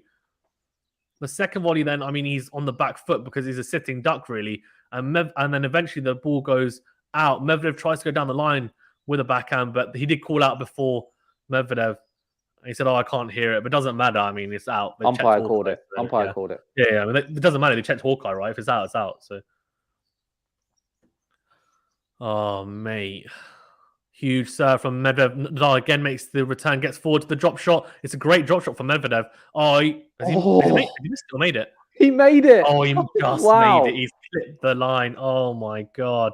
The second volley then, I mean, he's on the back foot because he's a sitting duck, really, and then eventually the ball goes out. Medvedev tries to go down the line with a backhand, but he did call out before Medvedev. He said, "Oh, I can't hear it," but it doesn't matter. I mean, it's out. Umpire called it. Umpire called it. Yeah. I mean, it doesn't matter. They checked Hawkeye, right? If it's out, it's out. So, oh mate, huge serve from Medvedev. Nadal again makes the return, gets forward to the drop shot. It's a great drop shot from Medvedev. Oh, he still made it. He made it. Oh, he just made it. He's clipped the line. Oh my god,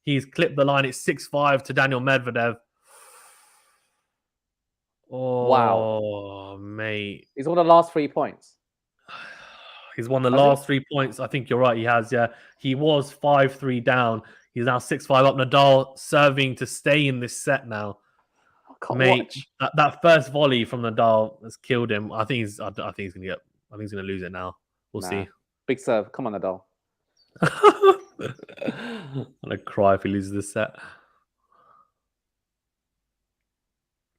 he's clipped the line. It's 6-5 to Daniil Medvedev. Oh, wow, mate. He's won the last 3 points. He's won the last 3 points. I think you're right. He has, yeah. He was 5-3 down. He's now 6-5 up. Nadal serving to stay in this set now. Mate, that first volley from Nadal has killed him. I think he's gonna lose it now. We'll see. Big serve. Come on, Nadal. I'm gonna cry if he loses this set.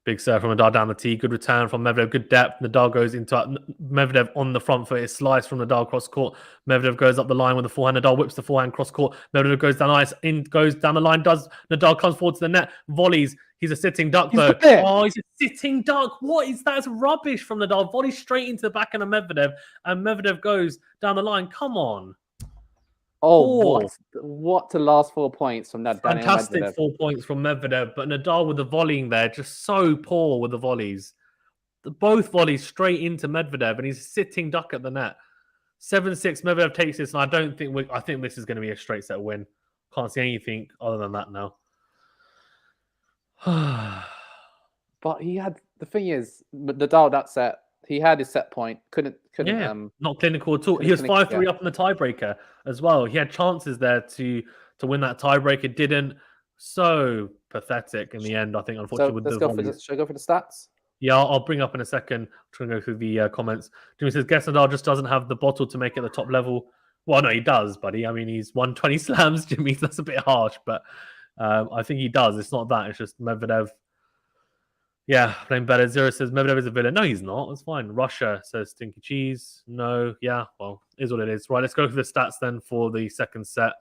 Big serve from Nadal down the tee. Good return from Medvedev. Good depth. Nadal goes into Medvedev on the front foot. It's slice from Nadal cross court. Medvedev goes up the line with the forehand. Nadal whips the forehand cross court. Medvedev goes down ice. Goes down the line. Nadal comes forward to the net. Volleys. He's a sitting duck though. Oh, he's a sitting duck. What is that? It's rubbish from Nadal. Volley straight into the backhand of Medvedev. And Medvedev goes down the line. Come on. Oh, what the last 4 points from that fantastic 4 points from Medvedev, but Nadal with the volleying there, just so poor with the volleys. Both volleys straight into Medvedev, and he's sitting duck at the net. 7-6, Medvedev takes this, and I think this is going to be a straight set win. Can't see anything other than that now. But the thing is, Nadal that set, he had his set point, couldn't not clinical at all. He was 5-3 up in the tiebreaker as well. He had chances there to win that tiebreaker, didn't. So pathetic in the end, I think, unfortunately. Should I go for the stats? Yeah, I'll bring up in a second. I'm trying to go through the comments. Jimmy says, guess Nadal just doesn't have the bottle to make it the top level. Well, no, he does, buddy. I mean, he's won 20 slams, Jimmy. That's a bit harsh, but I think he does. It's not that. It's just Medvedev. Yeah, playing better. Zero says Medvedev is a villain. No, he's not. It's fine. Russia says stinky cheese. No, yeah, well, is what it is. Right, let's go through the stats then for the second set.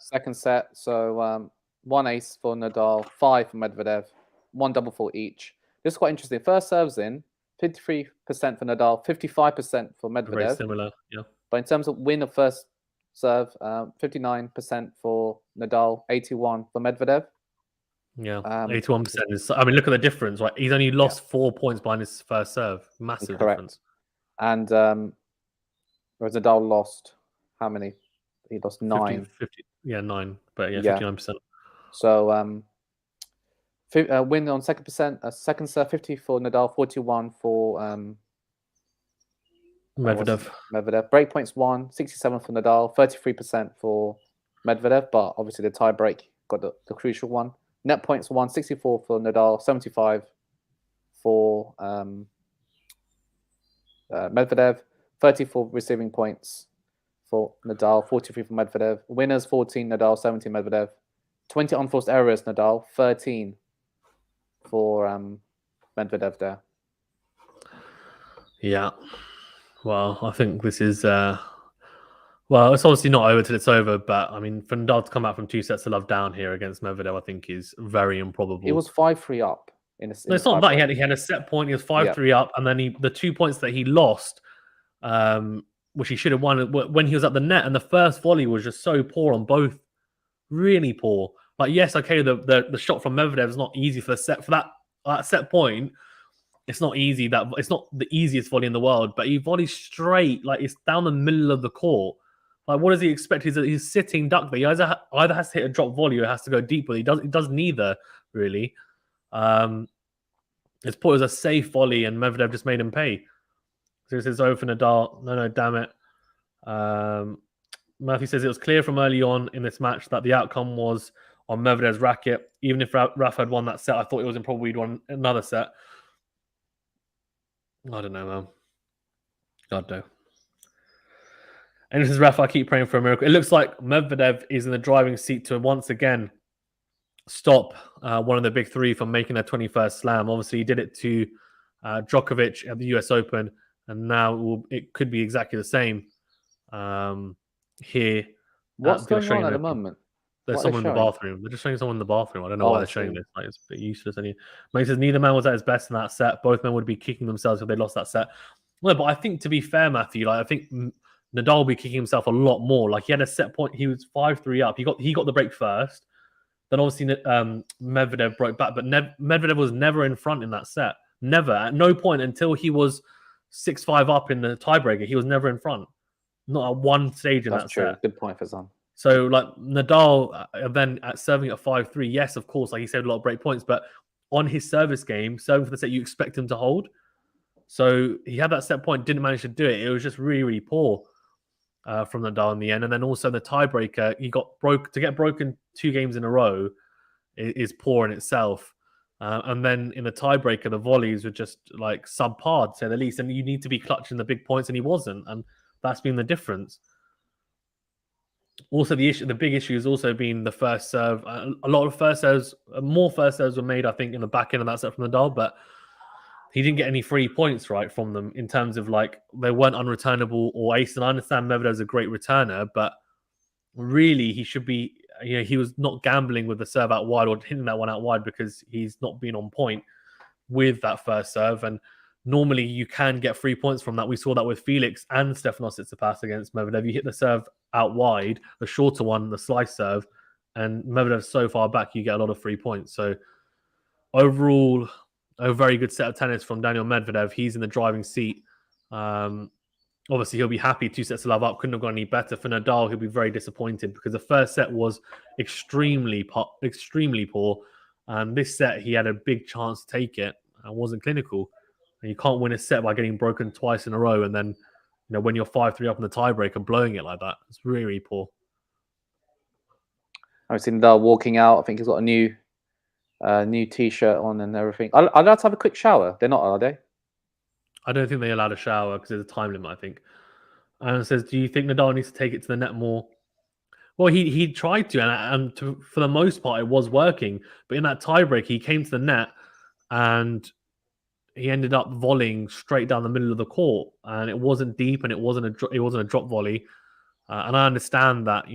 So 1 ace for Nadal, 5 for Medvedev, 1 double fault each. This is quite interesting. First serves in, 53% for Nadal, 55% for Medvedev. Very similar, yeah. But in terms of win of first serve, 59% for Nadal, 81% for Medvedev. Yeah, 81% is. I mean, look at the difference, right? He's only lost 4 points behind his first serve. Massive difference. And whereas Nadal lost how many? He lost 9. 50, 9. But yeah, 59%. So win on second serve, 50 for Nadal, 41 for Medvedev. Break points 1, 67 for Nadal, 33% for Medvedev. But obviously the tie break got the crucial one. Net points 1, 64 for Nadal, 75 for Medvedev, 34 receiving points for Nadal, 43 for Medvedev. Winners 14 Nadal, 17 Medvedev. 20 unforced errors Nadal, 13 for Medvedev there. Yeah. Well, I think this is well, it's obviously not over till it's over, but I mean, for Nadal to come out from 2 sets to love down here against Medvedev, I think is very improbable. It was 5-3 up. No, it's not that. He had a set point. He was 5-3 up, and then the 2 points that he lost, which he should have won when he was at the net, and the first volley was just so poor on both, really poor. Like, yes, okay, the shot from Medvedev is not easy for that set point. It's not easy. It's not the easiest volley in the world, but he volleys straight, like it's down the middle of the court. Like, what does he expect? He's sitting duck there. He either has to hit a drop volley or has to go deep. But he does neither, really. It's put as a safe volley, and Medvedev just made him pay. So this is over for Nadal. No, damn it. Matthew says it was clear from early on in this match that the outcome was on Medvedev's racket. Even if Rafa had won that set, I thought it was improbable he'd won another set. I don't know, man. God no. And this is Rafa. I keep praying for a miracle. It looks like Medvedev is in the driving seat to once again stop one of the big three from making their 21st slam. Obviously, he did it to Djokovic at the US Open, and now it could be exactly the same here. What's going on at the moment? There's someone in the bathroom. They're just showing someone in the bathroom. I don't know why they're showing this. Like, it's a bit useless. He says neither man was at his best in that set. Both men would be kicking themselves if they lost that set. No, but I think, to be fair, Matthew, like, I think Nadal will be kicking himself a lot more. Like, he had a set point. He was 5-3 up. He got the break first. Then obviously Medvedev broke back, but Medvedev was never in front in that set. Never. At no point until he was 6-5 up in the tiebreaker, he was never in front. Not at one stage in that set. Good point for Zan. So, like, Nadal then serving at 5-3, yes, of course, like he saved a lot of break points, but on his service game, serving for the set, you expect him to hold. So he had that set point, didn't manage to do it. It was just really, really poor from Nadal in the end. And then also the tiebreaker, he got to get broken 2 games in a row is poor in itself. And then in the tiebreaker, the volleys were just like subpar, to say the least. And you need to be clutching the big points, and he wasn't. And that's been the difference. Also, the big issue has also been the first serve. A lot of first serves, more first serves were made, I think, in the back end of that set from Nadal, but he didn't get any free points right from them in terms of, like, they weren't unreturnable or ace. And I understand Medvedev's a great returner, but really he should be, he was not gambling with the serve out wide or hitting that one out wide because he's not been on point with that first serve. And normally you can get 3 points from that. We saw that with Felix and Stefanos Tsitsipas against Medvedev. You hit the serve out wide, the shorter one, the slice serve, and Medvedev's so far back, you get a lot of 3 points. So overall, a very good set of tennis from Daniil Medvedev. He's in the driving seat. Obviously, he'll be happy 2 sets to love up. Couldn't have gone any better. For Nadal, he'll be very disappointed because the first set was extremely poor. And this set, he had a big chance to take it and wasn't clinical. And you can't win a set by getting broken twice in a row. And then, when you're 5-3 up in the tiebreaker, blowing it like that, it's really, really poor. I've seen Nadal walking out. I think he's got a new T-shirt on and everything. Are they allowed to have a quick shower? They're not, are they? I don't think they allowed a shower because there's a time limit, I think. And it says, do you think Nadal needs to take it to the net more? Well, he tried to, and for the most part, it was working. But in that tiebreak, he came to the net and he ended up volleying straight down the middle of the court, and it wasn't deep, and it wasn't a drop volley. And I understand that,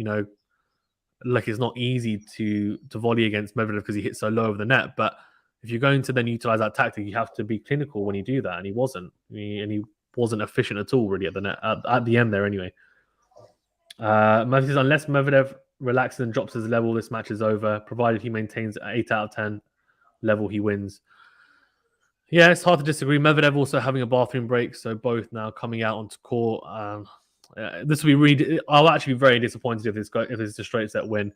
like, it's not easy to volley against Medvedev because he hits so low over the net. But if you're going to then utilize that tactic, you have to be clinical when you do that, and he wasn't. And he wasn't efficient at all, really, at the net at the end there. Anyway, Matthew says, unless Medvedev relaxes and drops his level, this match is over. Provided he maintains an 8 out of 10 level, he wins. Yeah, it's hard to disagree. Medvedev also having a bathroom break, so both now coming out onto court. This will be really. I'll actually be very disappointed if it's a straight set win.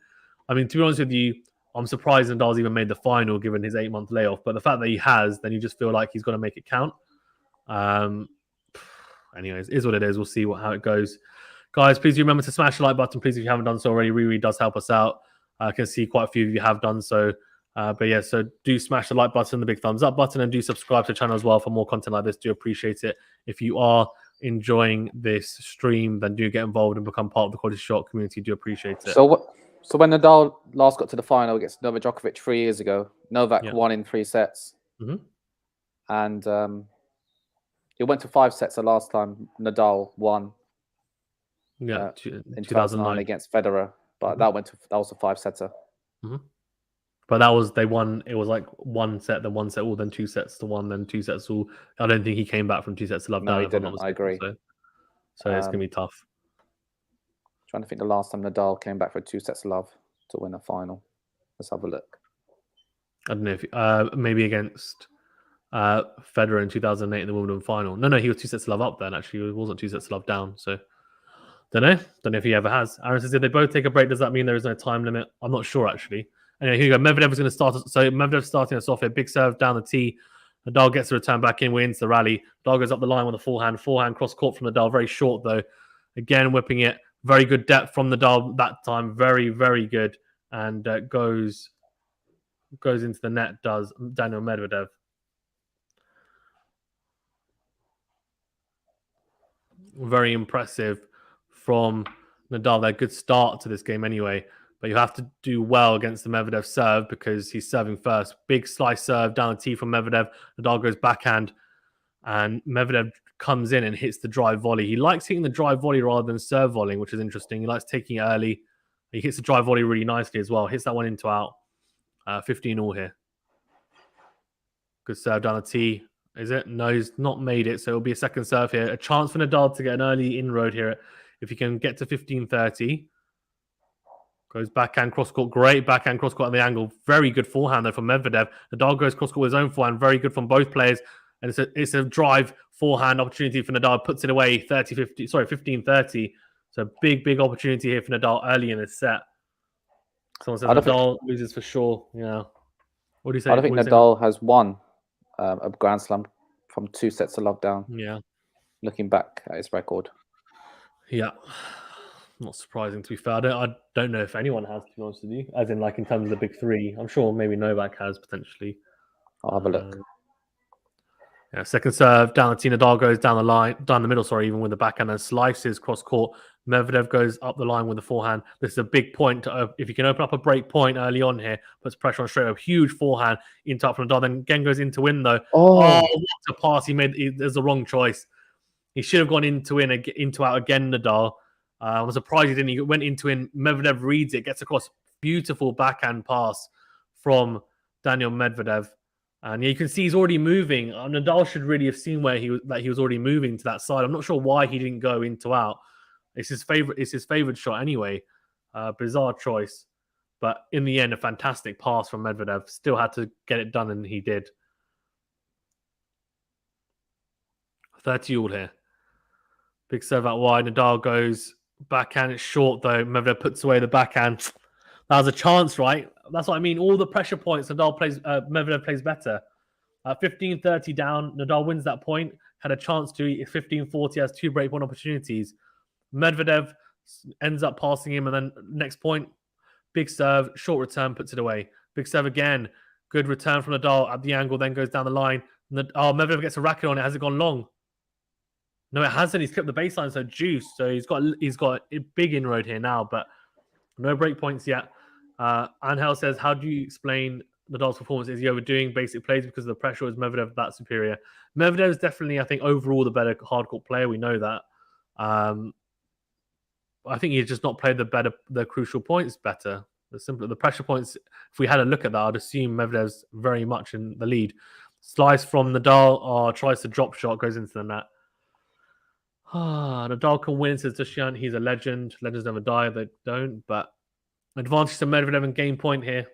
I mean, to be honest with you, I'm surprised Nadal's even made the final given his 8-month layoff. But the fact that he has, then you just feel like he's got to make it count. Anyways, it is what it is. We'll see how it goes. Guys, please remember to smash the like button, please, if you haven't done so already. It really does help us out. I can see quite a few of you have done so. But yeah, so do smash the like button, the big thumbs up button, and do subscribe to the channel as well for more content like this. Do appreciate it. If you are enjoying this stream, then do get involved and become part of the QualityShot community. Do appreciate it. So when Nadal last got to the final against Novak Djokovic 3 years ago, Novak won in 3 sets. And he went to 5 sets the last time Nadal won. Yeah, in 2009 against Federer, but that was a 5-setter. But that was, they won. It was like 1 set, then 1 set all, then 2 sets to 1, then 2 sets all. I don't think he came back from 2 sets to love. No, he didn't. I agree. So it's gonna be tough. Trying to think the last time Nadal came back for 2 sets to love to win a final. Let's have a look. I don't know if maybe against Federer in 2008 in the Wimbledon final. No, he was 2 sets to love up then. Actually, it wasn't 2 sets to love down. So don't know if he ever has. Aaron says if they both take a break, does that mean there is no time limit? I'm not sure actually. Anyway, here you go. Medvedev is going to start. So Medvedev starting us off here. Big serve down the tee. Nadal gets the return back in, wins the rally. Nadal goes up the line with a forehand cross court from Nadal. Very short though. Again, whipping it. Very good depth from Nadal that time. Very, very good. And goes into the net, does Daniil Medvedev. Very impressive from Nadal. They're good start to this game anyway. But you have to do well against the Medvedev serve because he's serving first. Big slice serve down the tee from Medvedev. Nadal goes backhand. And Medvedev comes in and hits the drive volley. He likes hitting the drive volley rather than serve volleying, which is interesting. He likes taking it early. He hits the drive volley really nicely as well. Hits that one into out. 15 all here. Good serve down the tee. Is it? No, he's not made it. So it'll be a second serve here. A chance for Nadal to get an early inroad here. If he can get to 15-30. Goes backhand cross court. Great backhand cross court on the angle. Very good forehand though from Medvedev. Nadal goes cross court with his own forehand. Very good from both players. And it's a drive forehand opportunity for Nadal. Puts it away 15-30. So big opportunity here for Nadal early in this set. Someone says Nadal loses for sure. Yeah. What do you say? I don't think Nadal has won a Grand Slam from 2 sets to love down. Yeah. Looking back at his record. Yeah. Not surprising to be fair. I don't know if anyone has, to be honest with you. As in, like in terms of the big 3. I'm sure maybe Novak has potentially. I'll have a look. Yeah, second serve down the tee. Nadal goes down the middle, even with the backhand and slices cross court. Medvedev goes up the line with the forehand. This is a big point. If you can open up a break point early on here, puts pressure on straight up. Huge forehand into up from Nadal. Then again goes into win though. Oh, what a pass he made. There's the wrong choice. He should have gone into out again, Nadal. I was surprised he didn't. He went into in. Medvedev reads it, gets across. Beautiful backhand pass from Daniil Medvedev. And you can see he's already moving. Nadal should really have seen where he was already moving to that side. I'm not sure why he didn't go into out. It's his favorite shot anyway. Bizarre choice. But in the end, a fantastic pass from Medvedev. Still had to get it done, and he did. 30 all here. Big serve out wide. Nadal goes backhand. It's short, though. Medvedev puts away the backhand. That was a chance, right? That's what I mean. All the pressure points, Medvedev plays better. 15-30 down. Nadal wins that point. Had a chance to. 15-40 has 2 break point opportunities. Medvedev ends up passing him, and then next point, big serve, short return, puts it away. Big serve again. Good return from Nadal at the angle, then goes down the line. Medvedev gets a racket on it. Has it gone long? No, it hasn't. He's kept the baseline so juiced. So he's got a big inroad here now, but no break points yet. Angel says, how do you explain Nadal's performance? Is he overdoing basic plays because of the pressure? Is Medvedev that superior? Medvedev is definitely, I think, overall the better hardcourt player. We know that. I think he's just not played the crucial points better. The pressure points, if we had a look at that, I'd assume Medvedev's very much in the lead. Slice from Nadal, tries to drop shot, goes into the net. Nadal can win, says Dushyant. He's a legend. Legends never die. They don't, but advantage to Medvedev and game point here.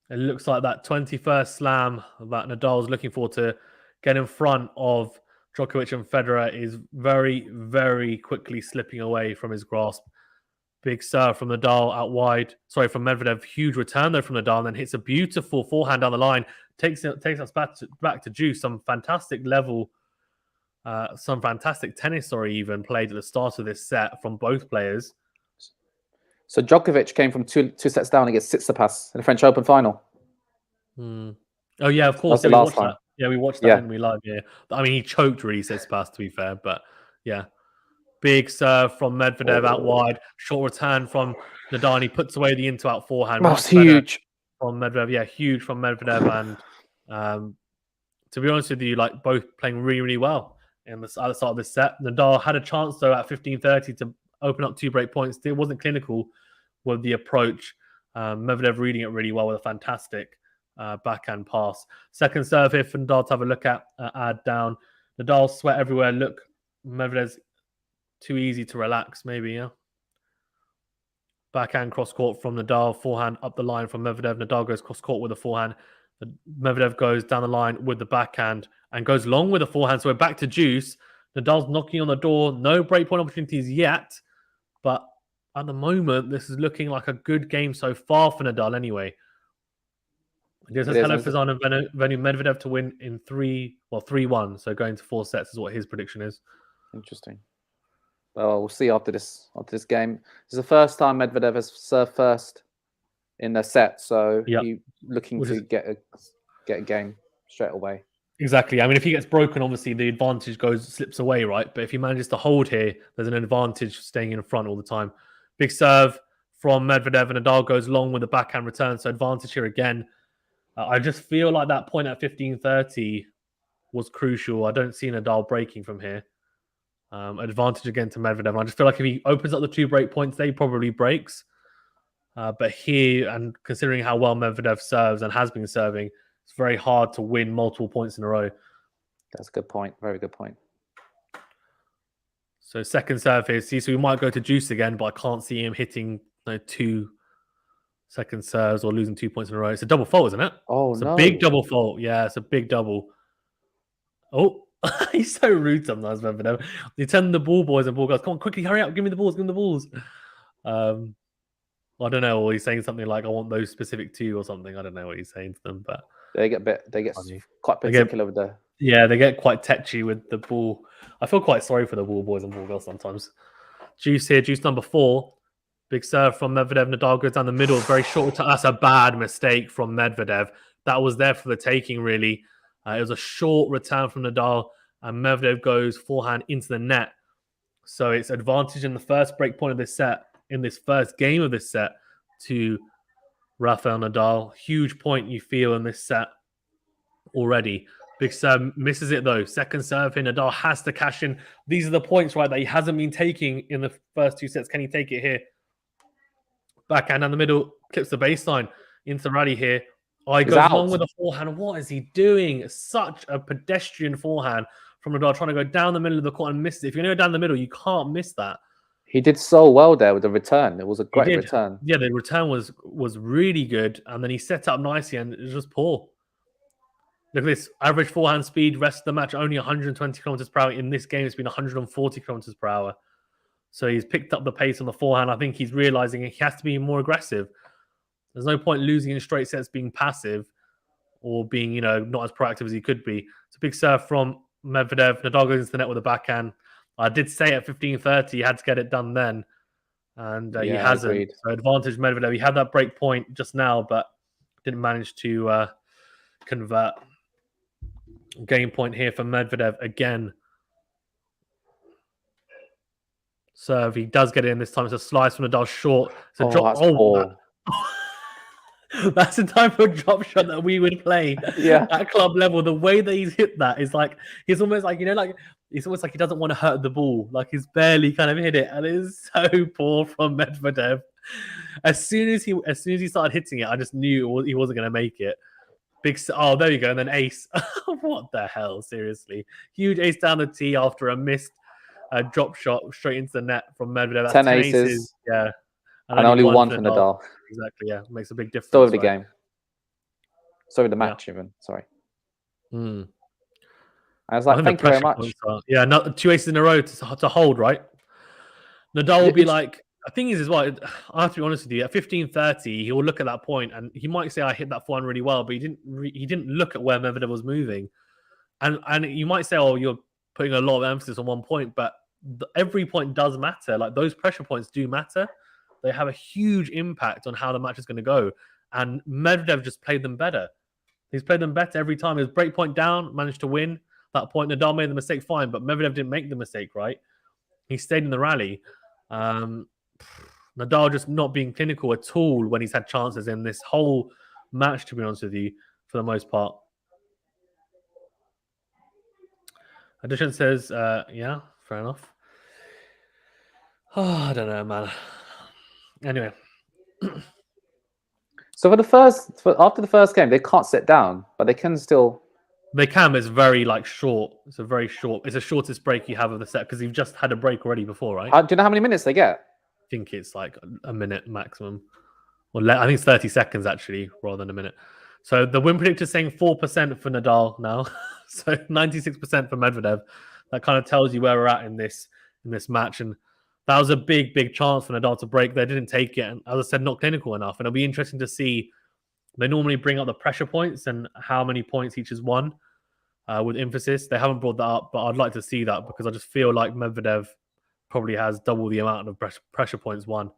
It looks like that 21st slam that Nadal's looking for to get in front of Djokovic and Federer is very, very quickly slipping away from his grasp. Big serve from Nadal out wide. Sorry, from Medvedev. Huge return though from Nadal, and then hits a beautiful forehand down the line. Takes us back to juice. Some fantastic level, some fantastic tennis, even played at the start of this set from both players. So Djokovic came from two sets down against Tsitsipas in the French Open final. Oh yeah, of course. That's the Yeah, we last watched time. that. Yeah, we watched that, Yeah. didn't we, live? Yeah. I mean, he choked really, says past, to be fair, but yeah. Big serve from Medvedev out wide. Short return from Nadal. He puts away the into-out forehand. That Much was better huge. from Medvedev. Yeah, huge from Medvedev. And to be honest with you, like both playing really, really well in the other start of this set. Nadal had a chance though at 15:30 to open up 2 break points. It wasn't clinical with the approach. Medvedev reading it really well with a fantastic backhand pass. Second serve here for Nadal to have a look at. Add down. Nadal sweat everywhere. Look, Medvedev's too easy to relax, maybe, yeah. Backhand cross court from Nadal, forehand up the line from Medvedev. Nadal goes cross court with a forehand. Medvedev goes down the line with the backhand and goes long with the forehand. So we're back to juice. Nadal's knocking on the door. No breakpoint opportunities yet, but at the moment, this is looking like a good game so far for Nadal anyway. It says hello Fazan and Venu Medvedev to win in 3-1. So going to 4 sets is what his prediction is. Interesting. Well, we'll see after this game. This is the first time Medvedev has served first in the set, so he's looking to get a game straight away. Exactly. I mean, if he gets broken, obviously the advantage slips away, right? But if he manages to hold here, there's an advantage staying in front all the time. Big serve from Medvedev, and Nadal goes long with the backhand return, so advantage here again. I just feel like that point at 15:30 was crucial. I don't see Nadal breaking from here. Advantage again to Medvedev. I just feel like if he opens up the 2 break points, they probably breaks. But here, and considering how well Medvedev serves and has been serving, it's very hard to win multiple points in a row. That's a good point. Very good point. So second serve here. See, so we might go to juice again, but I can't see him hitting 2 second serves or losing 2 points in a row. It's a double fault, isn't it? Oh, it's no. a big double fault. Yeah, it's a big double. Oh, he's so rude sometimes, Medvedev. They tell the ball boys and ball girls, come on, quickly, hurry up, give me the balls, give me the balls. I don't know, or he's saying something like, I want those specific 2 or something. I don't know what he's saying to them, but they get quite particular with the... Yeah, they get quite tetchy with the ball. I feel quite sorry for the ball boys and ball girls sometimes. Juice here, juice number 4. Big serve from Medvedev. Nadal goes down the middle. Very short return. That's a bad mistake from Medvedev. That was there for the taking, really. It was a short return from Nadal, and Medvedev goes forehand into the net. So it's advantage in the first break point of this set, in this first game of this set, to Rafael Nadal. Huge point you feel in this set already. Big serve misses it though. Second serve here, Nadal has to cash in. These are the points, right, that he hasn't been taking in the first 2 sets. Can he take it here? Backhand down the middle, clips the baseline into the rally here. He goes long with a forehand. What is he doing? Such a pedestrian forehand from Nadal, trying to go down the middle of the court and miss it. If you're going to go down the middle, you can't miss that. He did so well there with the return. It was a great return. Yeah, the return was really good, and then he set up nicely, and it was just poor. Look at this. Average forehand speed, rest of the match, only 120 kilometers per hour. In this game, it's been 140 kilometers per hour. So he's picked up the pace on the forehand. I think he's realizing he has to be more aggressive. There's no point losing in straight sets being passive or being, not as proactive as he could be. It's a big serve from Medvedev. Nadal goes into the net with a backhand. I did say at 15:30 he had to get it done then, and he hasn't. Agreed. So advantage Medvedev. He had that break point just now, but didn't manage to convert. Game point here for Medvedev again. Serve. He does get it in this time. It's a slice from Nadal short. It's a drop. That's the type of drop shot that we would play at club level. The way that he's hit that is like he's almost like it's almost like he doesn't want to hurt the ball. Like he's barely kind of hit it, and it is so poor from Medvedev. As soon as he started hitting it, I just knew he wasn't going to make it. There you go, and then ace. What the hell? Seriously, huge ace down the tee after a missed drop shot straight into the net from Medvedev. That's 10 aces. Yeah. And only one for Nadal. Exactly, yeah. Makes a big difference. So the game. So the match, even. Sorry. I was like, thank you very much. Yeah, 2 aces in a row to hold, right? Nadal will be like, the thing is as well, I have to be honest with you, at 15:30, he will look at that point and he might say, I hit that forehand really well, but he didn't look at where Medvedev was moving. And you might say, oh, you're putting a lot of emphasis on one point, but every point does matter. Like those pressure points do matter. they have a huge impact on how the match is going to go. And Medvedev just played them better. He's played them better every time. His break point down, managed to win. That point, Nadal made the mistake, fine, but Medvedev didn't make the mistake, right? He stayed in the rally. Nadal just not being clinical at all when he's had chances in this whole match, to be honest with you, for the most part. Addition says, yeah, fair enough. Oh, I don't know, man. Anyway. So after the first game, they can't sit down, but they can still. They can, but it's very short. It's the shortest break you have of the set because you've just had a break already before, right? Do you know how many minutes they get? I think it's like a minute maximum. Well, I think it's 30 seconds actually, rather than a minute. So the win predictor is saying 4% for Nadal now. So 96% for Medvedev. That kind of tells you where we're at in this match. And that was a big, big chance for Nadal to break. They didn't take it. And as I said, not clinical enough. And it'll be interesting to see. They normally bring up the pressure points and how many points each has won with emphasis. They haven't brought that up, but I'd like to see that because I just feel like Medvedev probably has double the amount of pressure points won.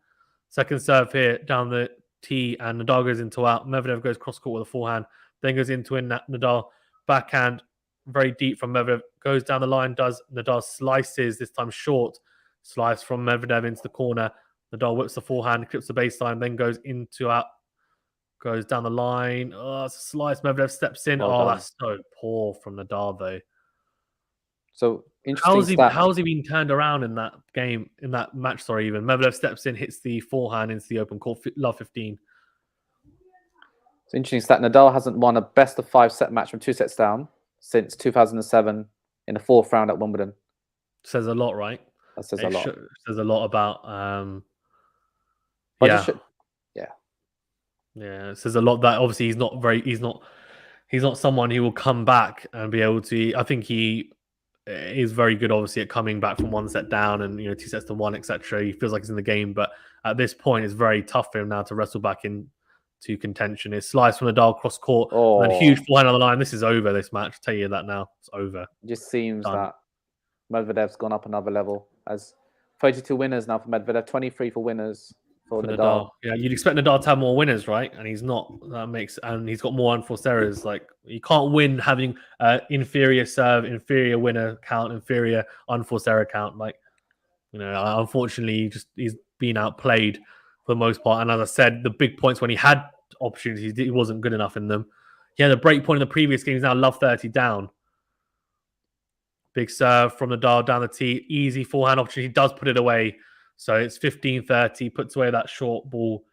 Second serve here down the tee, and Nadal goes into out. Medvedev goes cross court with a forehand, then goes into in. Nadal backhand very deep from Medvedev, goes down the line. Nadal slices this time short, slice from Medvedev into the corner. Nadal whips the forehand, clips the baseline, then goes into out. Goes down the line. Oh, it's a slice. Medvedev steps in. Well done. That's so poor from Nadal, though. So interesting. How's he been turned around in that game, in that match? Sorry, even Medvedev steps in, hits the forehand into the open court. Love 15. It's interesting stat. Nadal hasn't won a best of 5 set match from 2 sets down since 2007 in the 4th round at Wimbledon. Says a lot, right? That says a lot. Says a lot about. Yeah, it says a lot that obviously he's not someone who will come back and be able to. I think he is very good, obviously, at coming back from 1 set down and 2 sets to 1, etc. He feels like he's in the game, but at this point, it's very tough for him now to wrestle back into contention. His slice from Nadal cross court and huge forehand on the line. This is over. This match, I'll tell you that now. It's over. It just seems that Medvedev's gone up another level. As 32 winners now for Medvedev, 23 for winners. For Nadal. Yeah, you'd expect Nadal to have more winners, right? And he's not. And he's got more unforced errors. Like, you can't win having inferior serve, inferior winner count, inferior unforced error count. Like, unfortunately, he's been outplayed for the most part. And as I said, the big points when he had opportunities, he wasn't good enough in them. He had a break point in the previous game. He's now love 30 down. Big serve from Nadal down the tee. Easy forehand opportunity. He does put it away. So it's 15-30, puts away that short ball.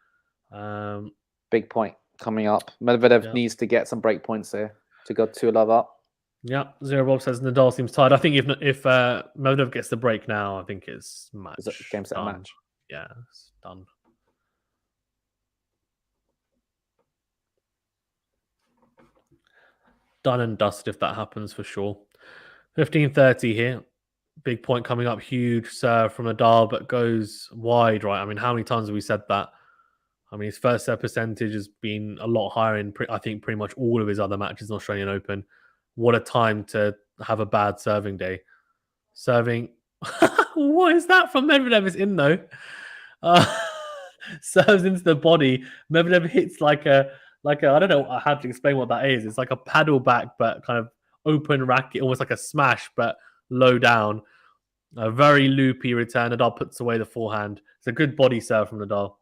Big point coming up. Medvedev needs to get some break points here to go 2-love up. Yeah, Zero Bob says Nadal seems tired. I think if Medvedev gets the break now, I think it's match. Is it game set match? Yeah, it's done. Done and dusted if that happens for sure. 15-30 here. Big point coming up, huge serve from Nadal, but goes wide, right? I mean, how many times have we said that? I mean, his first serve percentage has been a lot higher in, I think, pretty much all of his other matches in Australian Open. What a time to have a bad serving day. Serving. What is that from Medvedev? It's in, though. Serves into the body. Medvedev hits like a, I don't know how to explain what that is. It's like a paddle back, but kind of open racket, almost like a smash, but low down. A very loopy return. Nadal puts away the forehand. It's a good body serve from Nadal.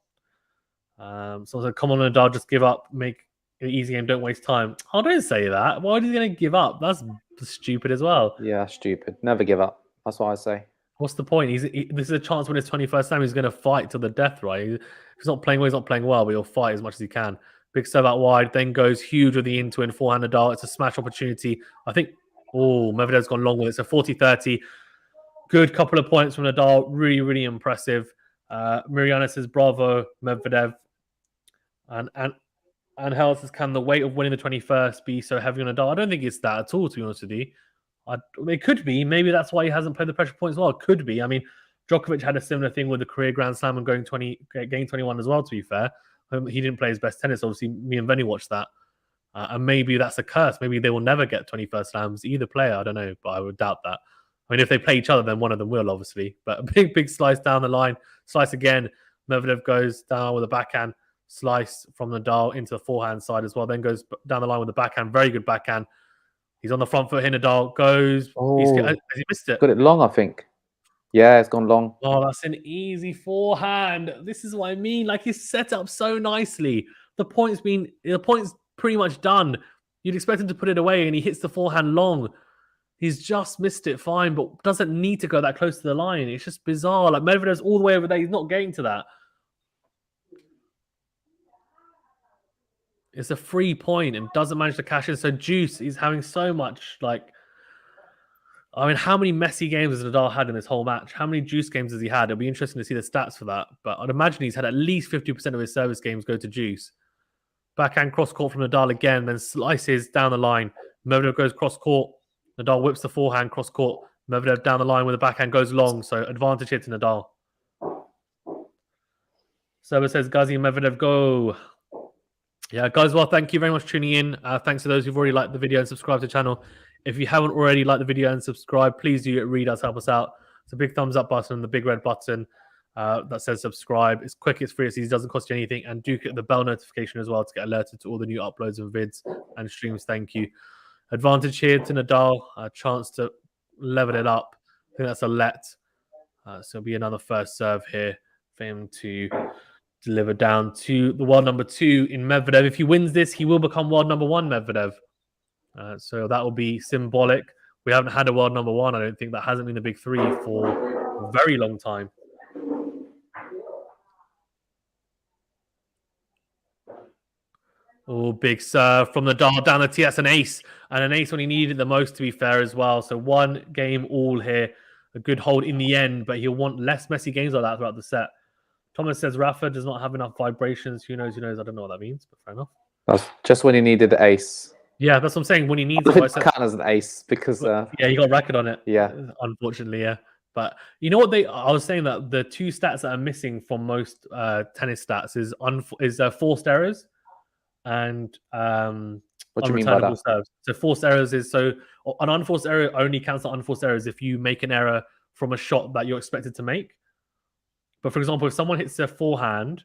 So come on, Nadal, just give up. Make an easy game. Don't waste time. Oh, don't say that. Why is he going to give up? That's stupid as well. Yeah, stupid. Never give up. That's what I say. What's the point? This is a chance when his 21st time. He's going to fight to the death, right? He's not playing well. He's not playing well, but he'll fight as much as he can. Big serve out wide. Then goes huge with the in-to-in forehand Nadal. It's a smash opportunity. I think Medvedev's gone long with it. So 40-30. Good couple of points from Nadal. Really, really impressive. Mariana says, bravo, Medvedev. And Hell says, can the weight of winning the 21st be so heavy on Nadal? I don't think it's that at all, to be honest with you. It could be. Maybe that's why he hasn't played the pressure points well. It could be. I mean, Djokovic had a similar thing with the career Grand Slam and getting 21 as well, to be fair. He didn't play his best tennis. Obviously, me and Venny watched that. And maybe that's a curse. Maybe they will never get 21st slams, either player. I don't know, but I would doubt that. I mean, if they play each other, then one of them will, obviously. But a big slice down the line. Slice again. Medvedev goes down with a backhand slice from Nadal into the forehand side as well. Then goes down the line with the backhand. Very good backhand. He's on the front foot here. Nadal goes. Has he missed it? Got it long, I think. Yeah, it's gone long. Oh, that's an easy forehand. This is what I mean. Like, he's set up so nicely. The point's pretty much done. You'd expect him to put it away, and he hits the forehand long. He's just missed it fine, but doesn't need to go that close to the line. It's just bizarre. Like, Medvedev's all the way over there. He's not getting to that. It's a free point and doesn't manage to cash in. So Juice is having so much, like, I mean, how many messy games has Nadal had in this whole match? How many Juice games has he had? It'll be interesting to see the stats for that. But I'd imagine he's had at least 50% of his service games go to Juice. Backhand cross court from Nadal again, then slices down the line. Medvedev goes cross court. Nadal whips the forehand cross court. Medvedev down the line with the backhand goes long. So advantage here to Nadal. Server says, Gazi and Medvedev go. Yeah, guys, well, thank you very much for tuning in. Thanks to those who've already liked the video and subscribed to the channel. If you haven't already liked the video and subscribed, please do. It really does help us out. It's a big thumbs up button, the big red button that says subscribe. It's quick, it's free, it doesn't cost you anything. And do click the bell notification as well to get alerted to all the new uploads and vids and streams. Thank you. Advantage here to Nadal. A chance to level it up. I think that's a let. So it'll be another first serve here for him to deliver down to the world number 2 in Medvedev. If he wins this, he will become world number 1 Medvedev. So that will be symbolic. We haven't had a world number 1. I don't think that hasn't been the big 3 for a very long time. Oh, big serve from Nadal down the tee. That's an ace. And an ace when he needed it the most, to be fair, as well. So 1 game all here. A good hold in the end, but he'll want less messy games like that throughout the set. Thomas says Rafa does not have enough vibrations. Who knows? Who knows? I don't know what that means, but fair enough. That's just when he needed the ace. Yeah, that's what I'm saying. When he needs it, it count as an ace because yeah, he got a racket on it. Yeah, unfortunately, yeah. But you know what? I was saying that the 2 stats that are missing from most tennis stats is forced errors and what do you mean by that? Serves. So forced errors is an unforced error only counts as unforced errors if you make an error from a shot that you're expected to make. But for example, if someone hits their forehand,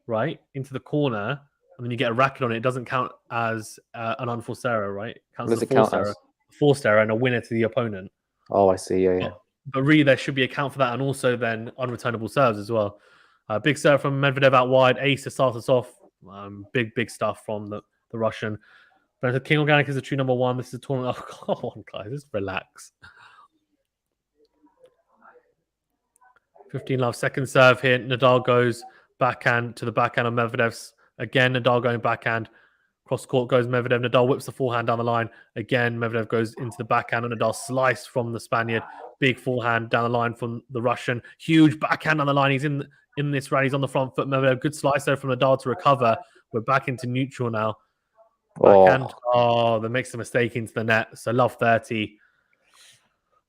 right, into the corner, and then you get a racket on it, it doesn't count as an unforced error, right? It counts as a forced error and a winner to the opponent. Oh, I see. Yeah. But really, there should be a count for that, and also then unreturnable serves as well. Big serve from Medvedev out wide, ace to start us off. Big stuff from the Russian. But King Organic is a true number 1. This is a tournament. Oh, come on, guys, just relax. 15 love, second serve here. Nadal goes backhand to the backhand of Medvedev's. Again, Nadal going backhand. Cross court goes Medvedev. Nadal whips the forehand down the line. Again, Medvedev goes into the backhand and Nadal slice from the Spaniard. Big forehand down the line from the Russian. Huge backhand on the line. He's in this rally. He's on the front foot. Medvedev, good slice there from Nadal to recover. We're back into neutral now. Backhand. Oh, that makes a mistake into the net. So love 30.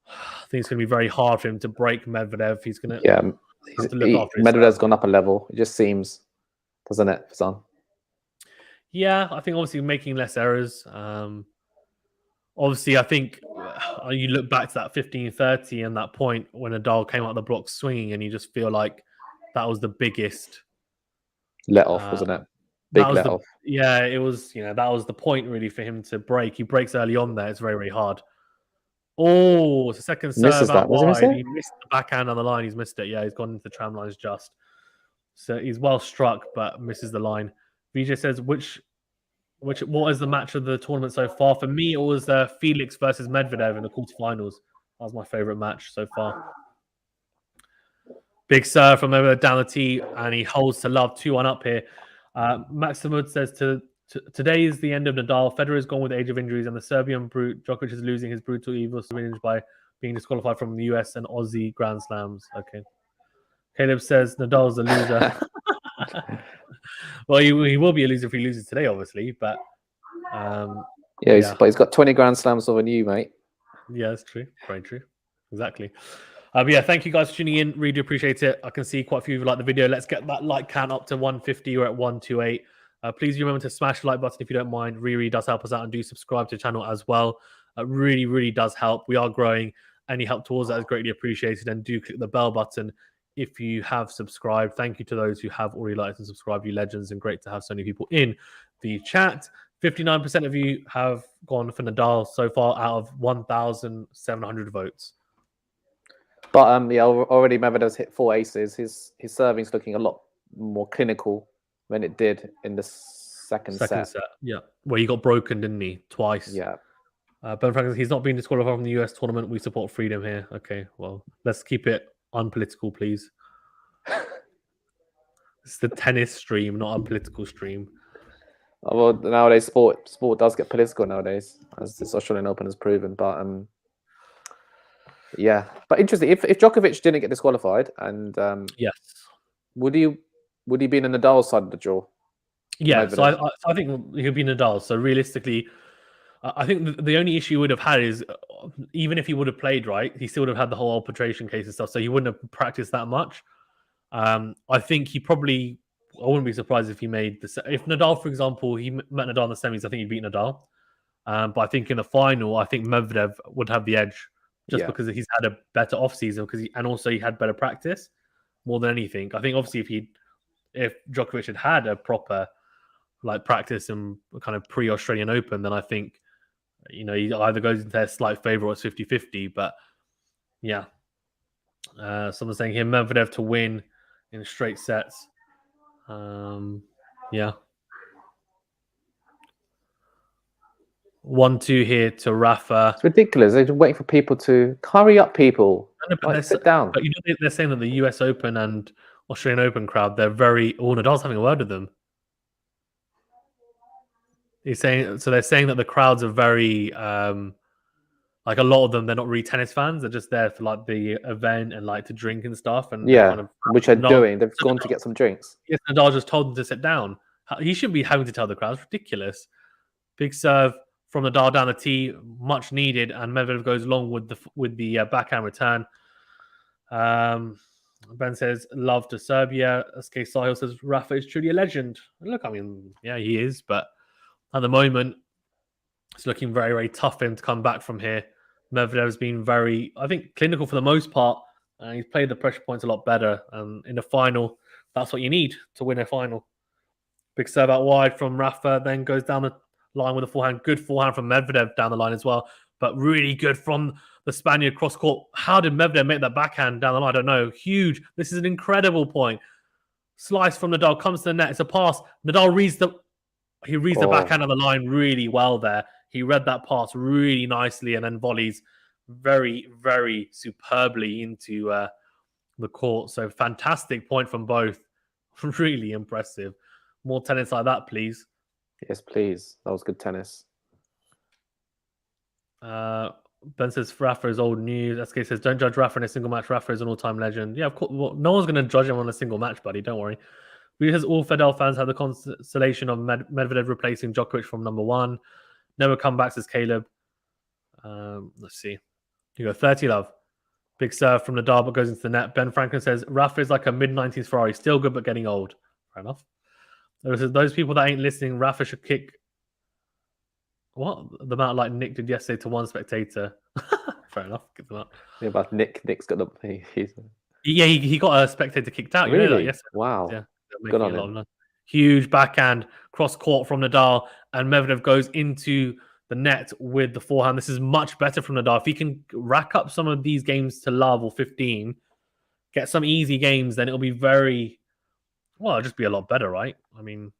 I think it's going to be very hard for him to break Medvedev. He's going to Medvedev's gone up a level. It just seems, doesn't it, Fazan? Yeah, I think obviously making less errors. Obviously, I think you look back to that 15-30 and that point when Nadal came out the block swinging, and you just feel like that was the biggest let off, wasn't it? Big let off. Yeah, it was. That was the point really for him to break. He breaks early on there. It's very, very hard. Oh, it's a second serve out wide. He missed the backhand on the line. He's missed it. Yeah, he's gone into the tram lines just. So he's well struck, but misses the line. VJ says, what is the match of the tournament so far? For me, it was Felix versus Medvedev in the quarterfinals. That was my favorite match so far. Big serve from Medvedev down the tee, and he holds to love. 2-1 up here. Maximud says, today is the end of Nadal. Federer is gone with age of injuries, and the Serbian brute Djokovic is losing his brutal evil revenge by being disqualified from the US and Aussie Grand Slams. Okay. Caleb says Nadal's a loser. Well, he will be a loser if he loses today, obviously. But but he's got 20 Grand Slams over you, mate. Yeah, that's true. Very true. Exactly. But yeah, thank you guys for tuning in. Really appreciate it. I can see quite a few of you like the video. Let's get that like count up to 150. We're at 128. Please remember to smash the like button if you don't mind. Really does help us out, and do subscribe to the channel as well. It really does help. We are growing. Any help towards that is greatly appreciated. And do click the bell button if you have subscribed. Thank you to those who have already liked and subscribed, you legends, and great to have so many people in the chat. 59% of you have gone for Nadal so far out of 1,700 votes. But yeah, already Medvedev's hit 4 aces. His serving's looking a lot more clinical than it did in the second set. Yeah, where he got broken, didn't he? Twice. Yeah. Ben Franklin, he's not been disqualified from the US tournament. We support freedom here. Okay, well, let's keep it unpolitical, please. It's the tennis stream, not a political stream. Well, nowadays sport does get political nowadays, as this Australian Open has proven. But yeah, but interesting. If Djokovic didn't get disqualified, and yes, would he be in the Nadal side of the draw? Yeah, so I think he'll be Nadal. So realistically, I think the only issue he would have had is even if he would have played right, he still would have had the whole arbitration case and stuff. So he wouldn't have practiced that much. I think he probably. I wouldn't be surprised if he made if Nadal, for example, he met Nadal in the semis. I think he'd beat Nadal. But I think in the final, I think Medvedev would have the edge just because he's had a better off season and also he had better practice more than anything. I think obviously if Djokovic had a proper practice and kind of pre-Australian Open, then I think he either goes into a slight favour or it's 50-50. But yeah, someone's saying here Medvedev to win in straight sets. Yeah. 1-2 here to Rafa. It's ridiculous. They're waiting for people to hurry up, people. Sit down. But they're saying that the US Open and Australian Open crowd, they're very. Oh, Nadal's having a word with them. They're saying that the crowds are very a lot of them, they're not really tennis fans. They're just there for the event and to drink and stuff. And which they're doing. They've gone to get some drinks. Yes, Nadal just told them to sit down. He shouldn't be having to tell the crowd. It's ridiculous. Big serve from Nadal down the tee, much needed, and Medvedev goes long with the backhand return. Ben says, love to Serbia. SK Sahil says, Rafa is truly a legend. Look, I mean, yeah, he is, but at the moment, it's looking very, very tough for him to come back from here. Medvedev's been very, I think, clinical for the most part. He's played the pressure points a lot better. In the final, that's what you need to win a final. Big serve out wide from Rafa, then goes down the line with a forehand. Good forehand from Medvedev down the line as well, but really good from the Spaniard cross court. How did Medvedev make that backhand down the line? I don't know. Huge. This is an incredible point. Slice from Nadal, comes to the net. It's a pass. Nadal reads the backhand of the line really well there. He read that pass really nicely and then volleys very, very superbly into the court. So fantastic point from both. Really impressive. More tennis like that, please. Yes, please. That was good tennis. Ben says Rafa is old news. SK says don't judge Rafa in a single match. Rafa is an all-time legend. Yeah, of course. Well, no one's going to judge him on a single match, buddy. Don't worry. Because all Federer fans have the consolation of Medvedev replacing Djokovic from number one. Never come back, says Caleb. Let's see. You go 30 love. Big serve from Nadal, but goes into the net. Ben Franklin says Rafa is like a mid-90s Ferrari, still good but getting old. Fair enough. Those people that ain't listening, Rafa should kick. What? The amount like Nick did yesterday to one spectator. Fair enough. Give them up. Yeah, but Nick's got the. Yeah, he got a spectator kicked out. Really? You know that yesterday. Wow. Yeah. Good on him. Huge backhand cross court from Nadal, and Medvedev goes into the net with the forehand. This is much better from Nadal. If he can rack up some of these games to love or 15, get some easy games, then it'll be very it'll just be a lot better, right? I mean,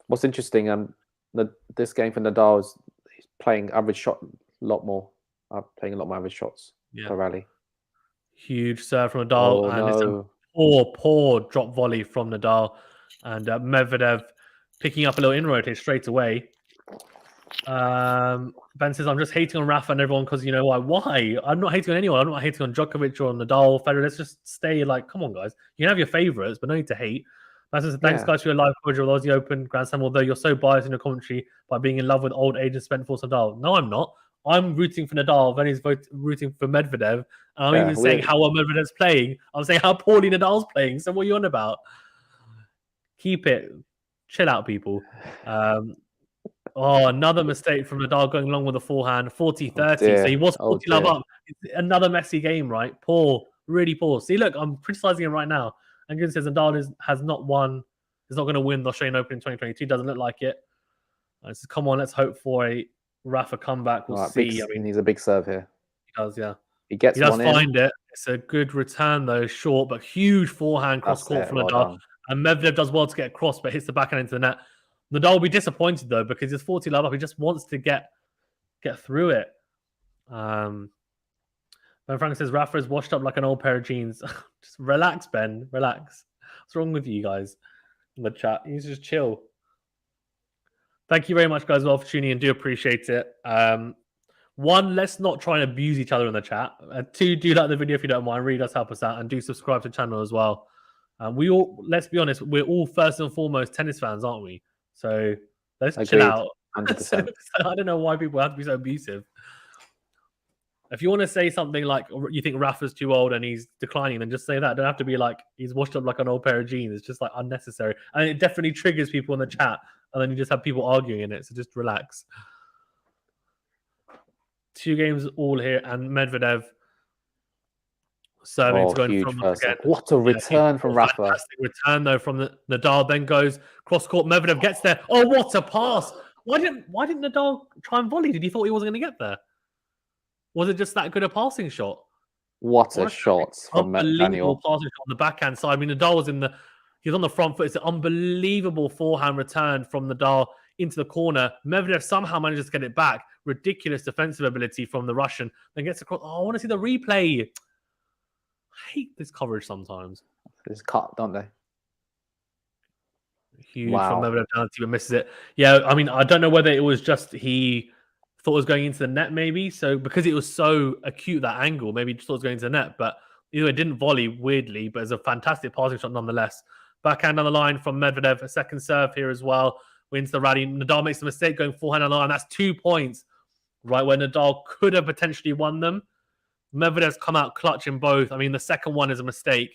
what's interesting, this game for Nadal is he's playing average shot a lot more average shots per rally. Huge serve from Nadal, and it's a poor drop volley from Nadal, and Medvedev picking up a little inroad here straight away. Ben says, I'm just hating on Rafa and everyone because you know why? Why? I'm not hating on anyone. I'm not hating on Djokovic or Nadal, Federer. Let's just stay come on, guys. You can have your favourites, but no need to hate. Ben says, thanks, guys, for your live coverage of the Aussie Open Grand Slam, although you're so biased in your commentary by being in love with old age and spent for Nadal. No, I'm not. I'm rooting for Nadal, then he's rooting for Medvedev. And I'm even saying how well Medvedev's playing. I'm saying how poorly Nadal's playing. So what are you on about? Keep it. Chill out, people. Another mistake from Nadal going along with the forehand. 40-30. So he was 40 love up. It's another messy game, right? Poor, really poor. See, look, I'm criticizing him right now. And Good says Nadal has not won. Is not going to win the Australian Open in 2022. Doesn't look like it. Says, come on, let's hope for a Rafa comeback. We'll see. He needs a big serve here. He does, yeah. He does find it. It's a good return though, short but huge forehand cross court from Nadal. And Medvedev does well to get across, but hits the backhand into the net. Nadal will be disappointed though because he's 40 love up. He just wants to get through it. Ben Frank says Rafa is washed up like an old pair of jeans. Just relax, Ben. Relax. What's wrong with you guys in the chat? You just chill. Thank you very much, guys, all for tuning in. Do appreciate it. One, let's not try and abuse each other in the chat. Two, do like the video if you don't mind. Really does help us out. And do subscribe to the channel as well. We all, let's be honest, we're all first and foremost tennis fans, aren't we? So let's chill out. 100%. I don't know why people have to be so abusive. If you want to say something like you think Rafa's too old and he's declining, then just say that. Don't have to be like he's washed up like an old pair of jeans. It's just like unnecessary. And it definitely triggers people in the chat. And then you just have people arguing in it. So just relax. 2 games all here. And Medvedev serving to go in front again. What a return from Rafa. Fantastic return, though, from the Nadal. Then goes cross-court. Medvedev gets there. Oh, what a pass. Why didn't Nadal try and volley? Did he thought he wasn't going to get there? Was it just that good a passing shot? What a shot from Daniil. Passing shot on the backhand side. I mean, Nadal was he's on the front foot. It's an unbelievable forehand return from Nadal into the corner. Medvedev somehow manages to get it back. Ridiculous defensive ability from the Russian. Then gets across. Oh, I want to see the replay. I hate this coverage sometimes. It's cut, don't they? Huge from Medvedev down but misses it. Yeah, I mean, I don't know whether it was just he thought it was going into the net, maybe. So because it was so acute, that angle, maybe he just thought it was going into the net. But either it didn't volley weirdly, but it's a fantastic passing shot nonetheless. Backhand on the line from Medvedev. A second serve here as well. Wins the rally. Nadal makes a mistake going forehand on the line. That's 2 points, right, where Nadal could have potentially won them. Medvedev's come out clutch in both. I mean, the second one is a mistake.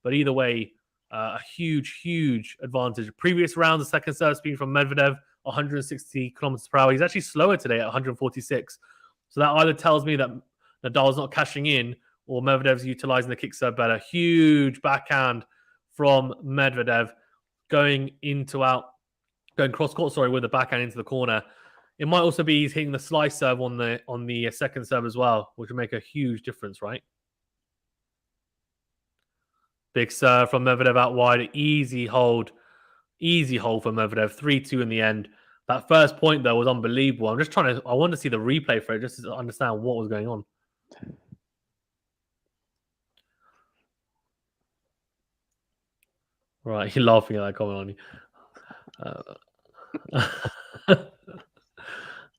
But either way, a huge, huge advantage. Previous round, the second serve speed from Medvedev, 160 kilometers per hour. He's actually slower today at 146. So that either tells me that Nadal's not cashing in or Medvedev's utilizing the kick serve better. Huge backhand from Medvedev going cross court, with the backhand into the corner. It might also be he's hitting the slice serve on the second serve as well, which would make a huge difference, right? Big serve from Medvedev out wide. Easy hold for Medvedev. 3-2 in the end. That first point, though, was unbelievable. I want to see the replay for it just to understand what was going on. Right, you're laughing at that comment, aren't you?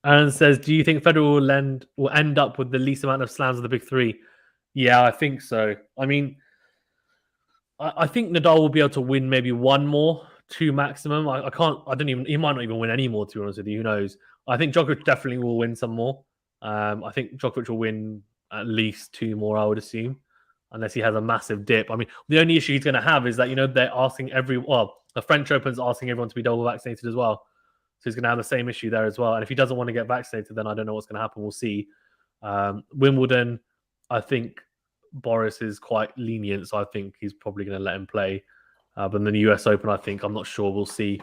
Aaron says, do you think Federer will end up with the least amount of slams of the big 3? Yeah, I think so. I mean, I think Nadal will be able to win maybe 1 more, 2 maximum. He might not even win any more, to be honest with you. Who knows? I think Djokovic definitely will win some more. I think Djokovic will win at least 2 more, I would assume, unless he has a massive dip. I mean, the only issue he's going to have is that, they're asking the French Open's asking everyone to be double vaccinated as well. So he's going to have the same issue there as well. And if he doesn't want to get vaccinated, then I don't know what's going to happen. We'll see. Wimbledon, I think Boris is quite lenient, so I think he's probably going to let him play. But in the US Open, I'm not sure. We'll see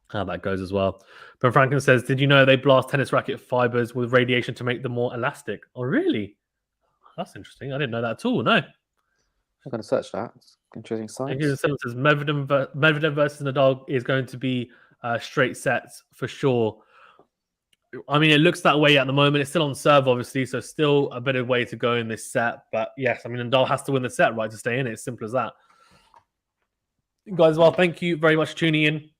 how that goes as well. Ben Franklin says, did you know they blast tennis racket fibers with radiation to make them more elastic? Oh, really? That's interesting. I didn't know that at all. No. I'm going to search that. It's interesting science. It says Medvedev versus Nadal is going to be straight sets for sure. I mean, it looks that way at the moment. It's still on serve, obviously, so still a bit of way to go in this set. But yes, I mean, Nadal has to win the set, right, to stay in it. It's simple as that. Guys, well, thank you very much for tuning in.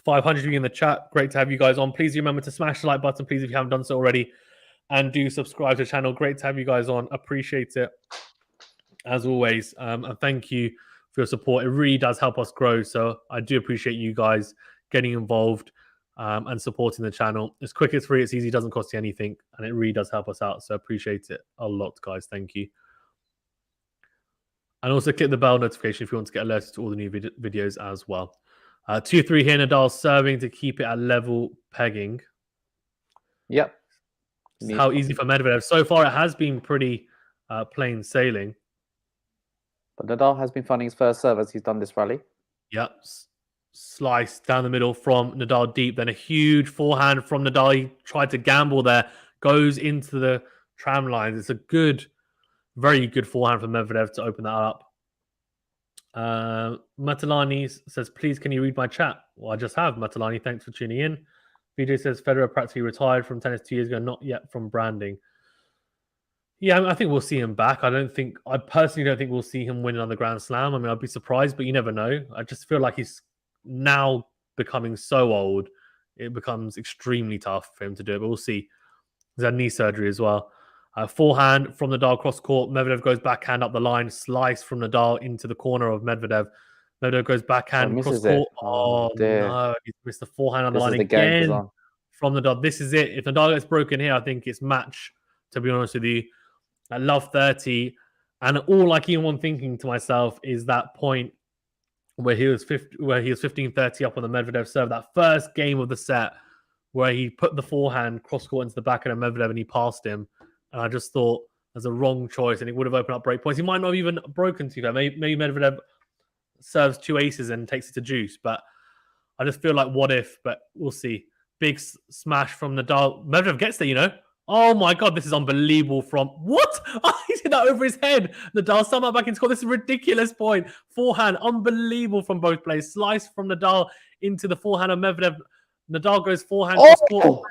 500 of you in the chat. Great to have you guys on. Please remember to smash the like button, please, if you haven't done so already. And do subscribe to the channel. Great to have you guys on. Appreciate it, as always. And thank you for your support. It really does help us grow. So I do appreciate you guys getting involved and supporting the channel. It's quick, it's free, it's easy, doesn't cost you anything, and it really does help us out. So appreciate it a lot, guys. Thank you. And also click the bell notification if you want to get alerted to all the new videos as well. 2-3 here, Nadal serving to keep it at level pegging. Yep. how easy for Medvedev. So far, it has been pretty plain sailing. But Nadal has been finding his first serve as he's done this rally. Yep. Slice down the middle from Nadal deep. Then a huge forehand from Nadal. He tried to gamble there. Goes into the tram lines. It's a good, very good forehand for Medvedev to open that up. Matalani says, please, can you read my chat? Well, I just have, Matalani. Thanks for tuning in. VJ says, Federer practically retired from tennis 2 years ago, not yet from branding. Yeah, I think we'll see him back. I personally don't think we'll see him win another Grand Slam. I mean, I'd be surprised, but you never know. I just feel like he's now becoming so old, it becomes extremely tough for him to do it, but we'll see. He's had knee surgery as well. Forehand from Nadal cross court. Medvedev goes backhand up the line. Slice from Nadal into the corner of Medvedev. Medvedev goes backhand cross court. Oh no, he's missed the forehand on the line again from Nadal. This is it. If Nadal gets broken here, I think it's match, to be honest with you. I love 30. And all I keep on thinking to myself is that point where he was 15-30 up on the Medvedev serve. That first game of the set where he put the forehand cross court into the backhand of Medvedev and he passed him. And I just thought that's a wrong choice, and it would have opened up break points. He might not have even broken to that. Maybe Medvedev serves 2 aces and takes it to juice. But I just feel like what if, but we'll see. Big smash from Nadal. Medvedev gets there, you know. Oh my God, this is unbelievable from... What? Oh, he hit that over his head. Nadal somehow back in score. This is a ridiculous point. Forehand, unbelievable from both players. Slice from Nadal into the forehand of Medvedev. Nadal goes forehand. Oh, what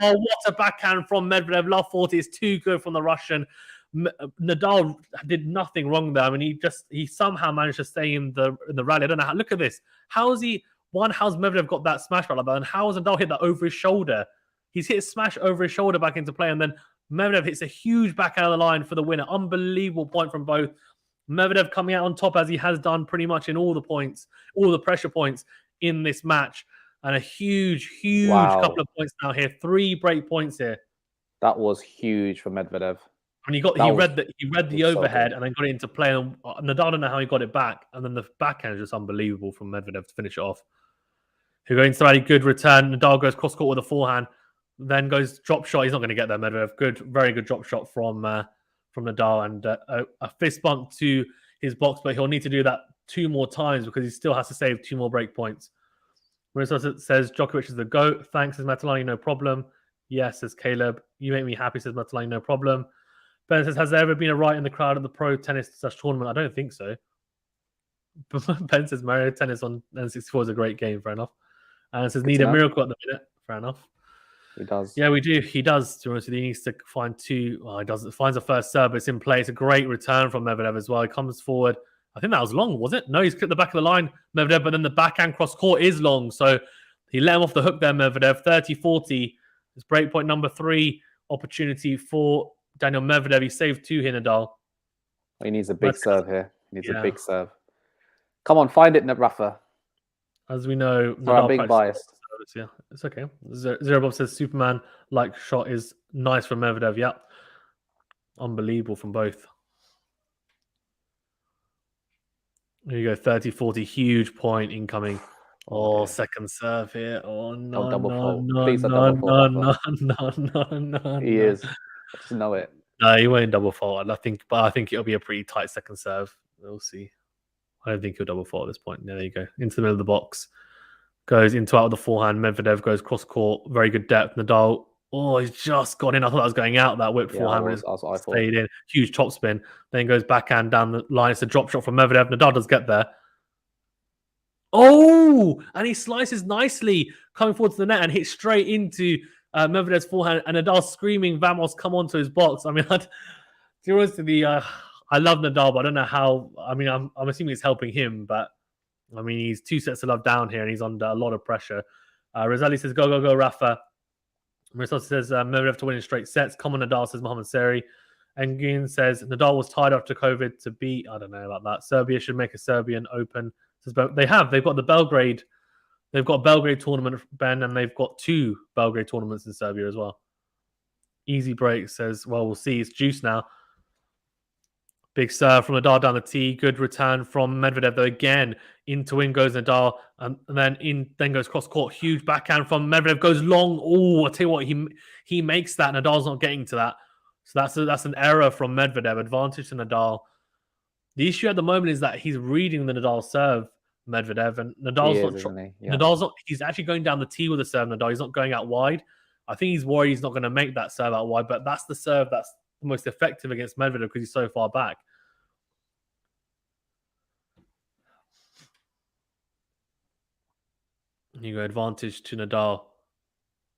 a backhand from Medvedev. Love 40 is too good from the Russian. Nadal did nothing wrong there. I mean, he somehow managed to stay in the rally. I don't know how. Look at this. How's Medvedev got that smash back like that? And how has Nadal hit that over his shoulder? He's hit a smash over his shoulder back into play, and then Medvedev hits a huge backhand of the line for the winner. Unbelievable point from both. Medvedev coming out on top as he has done pretty much in all the points, all the pressure points in this match. And a huge couple of points now here. 3 break points here. That was huge for Medvedev. And he read the overhead and then got it into play. And Nadal, I don't know how he got it back. And then the backhand is just unbelievable from Medvedev to finish it off. Who goes into a good return. Nadal goes cross court with a forehand. Then goes drop shot. He's not going to get there, Medvedev. Very good drop shot from Nadal. And a fist bump to his box. But he'll need to do that 2 more times because he still has to save 2 more break points. Marissa says, Djokovic is the GOAT. Thanks, says Matalani, no problem. Yes, says Caleb. You make me happy, says Matalani, no problem. Ben says, has there ever been a riot in the crowd at the pro tennis /tournament? I don't think so. Ben says, Mario Tennis on N64 is a great game, fair enough. And it says, need a miracle at the minute, fair enough. He does. Yeah, we do. He does. To be honest with you, he needs to find 2. Oh, he doesn't. Finds a first serve, but it's in play. It's a great return from Medvedev as well. He comes forward. I think that was long, was it? No, he's clipped the back of the line, Medvedev, but then the backhand cross court is long. So he let him off the hook there, Medvedev. 30-40. It's breakpoint number 3 opportunity for Daniil Medvedev. He saved 2 here, Nadal. He needs a big serve here. He needs a big serve. Come on, find it, Rafa. As we know, I'm being biased. Yeah, it's okay. Zero Bob says Superman-like shot is nice from Medvedev. Yeah. Unbelievable from both. There you go, 30-40, huge point incoming. Oh, second serve here. Oh, no, no. He is. I just know it. No, he won't double fault. I think it'll be a pretty tight second serve. We'll see. I don't think he'll double fault at this point. There you go. Into the middle of the box. Goes into out of the forehand. Medvedev goes cross court. Very good depth. Nadal. Oh, he's just got in. I thought that was going out, that whip forehand. Stayed in. Huge topspin. Then goes backhand down the line. It's a drop shot from Medvedev. Nadal does get there. Oh, and he slices nicely coming forward to the net and hits straight into Medvedev's forehand. And Nadal screaming, Vamos, come on to his box. I mean, I love Nadal, but I don't know how. I mean, I'm assuming it's helping him, but I mean, he's 2 sets of love down here and he's under a lot of pressure. Rosali says, go, go, go, Rafa. Marissa says, Medvedev to win in straight sets. Come on, Nadal, says Mohamed Seri. Engin says, Nadal was tied after COVID to beat. I don't know about that. Serbia should make a Serbian Open. They've got the Belgrade. They've got a Belgrade tournament, Ben, and they've got 2 Belgrade tournaments in Serbia as well. Easy break says, well, we'll see. It's juice now. Big serve from Nadal down the tee. Good return from Medvedev, though. Again, into in goes Nadal, and then goes cross court. Huge backhand from Medvedev, goes long. Oh, I tell you what, he makes that. Nadal's not getting to that, so that's an error from Medvedev. Advantage to Nadal. The issue at the moment is that he's reading the Nadal serve, Medvedev, and Nadal's not. He's actually going down the tee with the serve. Nadal. He's not going out wide. I think he's worried he's not going to make that serve out wide, but that's the serve that's the most effective against Medvedev because he's so far back. You go advantage to Nadal.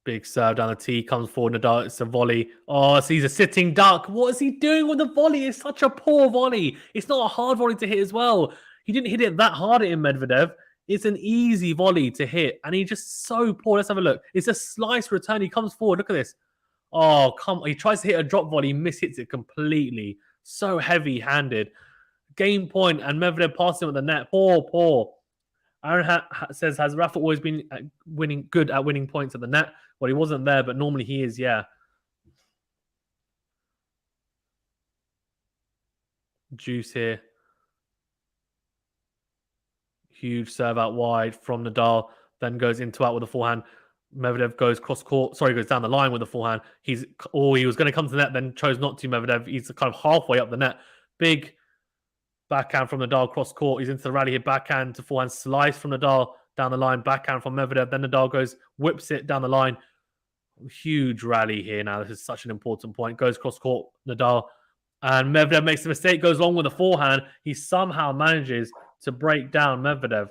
Big serve down the tee, comes forward. Nadal, it's a volley. Oh, so he's a sitting duck. What is he doing with the volley? It's such a poor volley. It's not a hard volley to hit as well. He didn't hit it that hard in Medvedev. It's an easy volley to hit, and he's just so poor. Let's have a look. It's a slice return. He comes forward. Look at this. Oh, come on. He tries to hit a drop volley. He mishits it completely. So heavy-handed. Game point, and Medvedev passing with the net. Poor. Aaron says, has Rafa always been good at winning points at the net? Well, he wasn't there, but normally he is, yeah. Juice here. Huge serve out wide from Nadal. Then goes into out with a forehand. Medvedev goes cross court. Sorry, goes down the line with the forehand. He was going to come to the net, then chose not to. Medvedev. He's kind of halfway up the net. Big backhand from Nadal cross court. He's into the rally here. Backhand to forehand slice from Nadal down the line. Backhand from Medvedev. Then Nadal whips it down the line. Huge rally here now. This is such an important point. Goes cross court, Nadal. And Medvedev makes a mistake, goes long with a forehand. He somehow manages to break down Medvedev.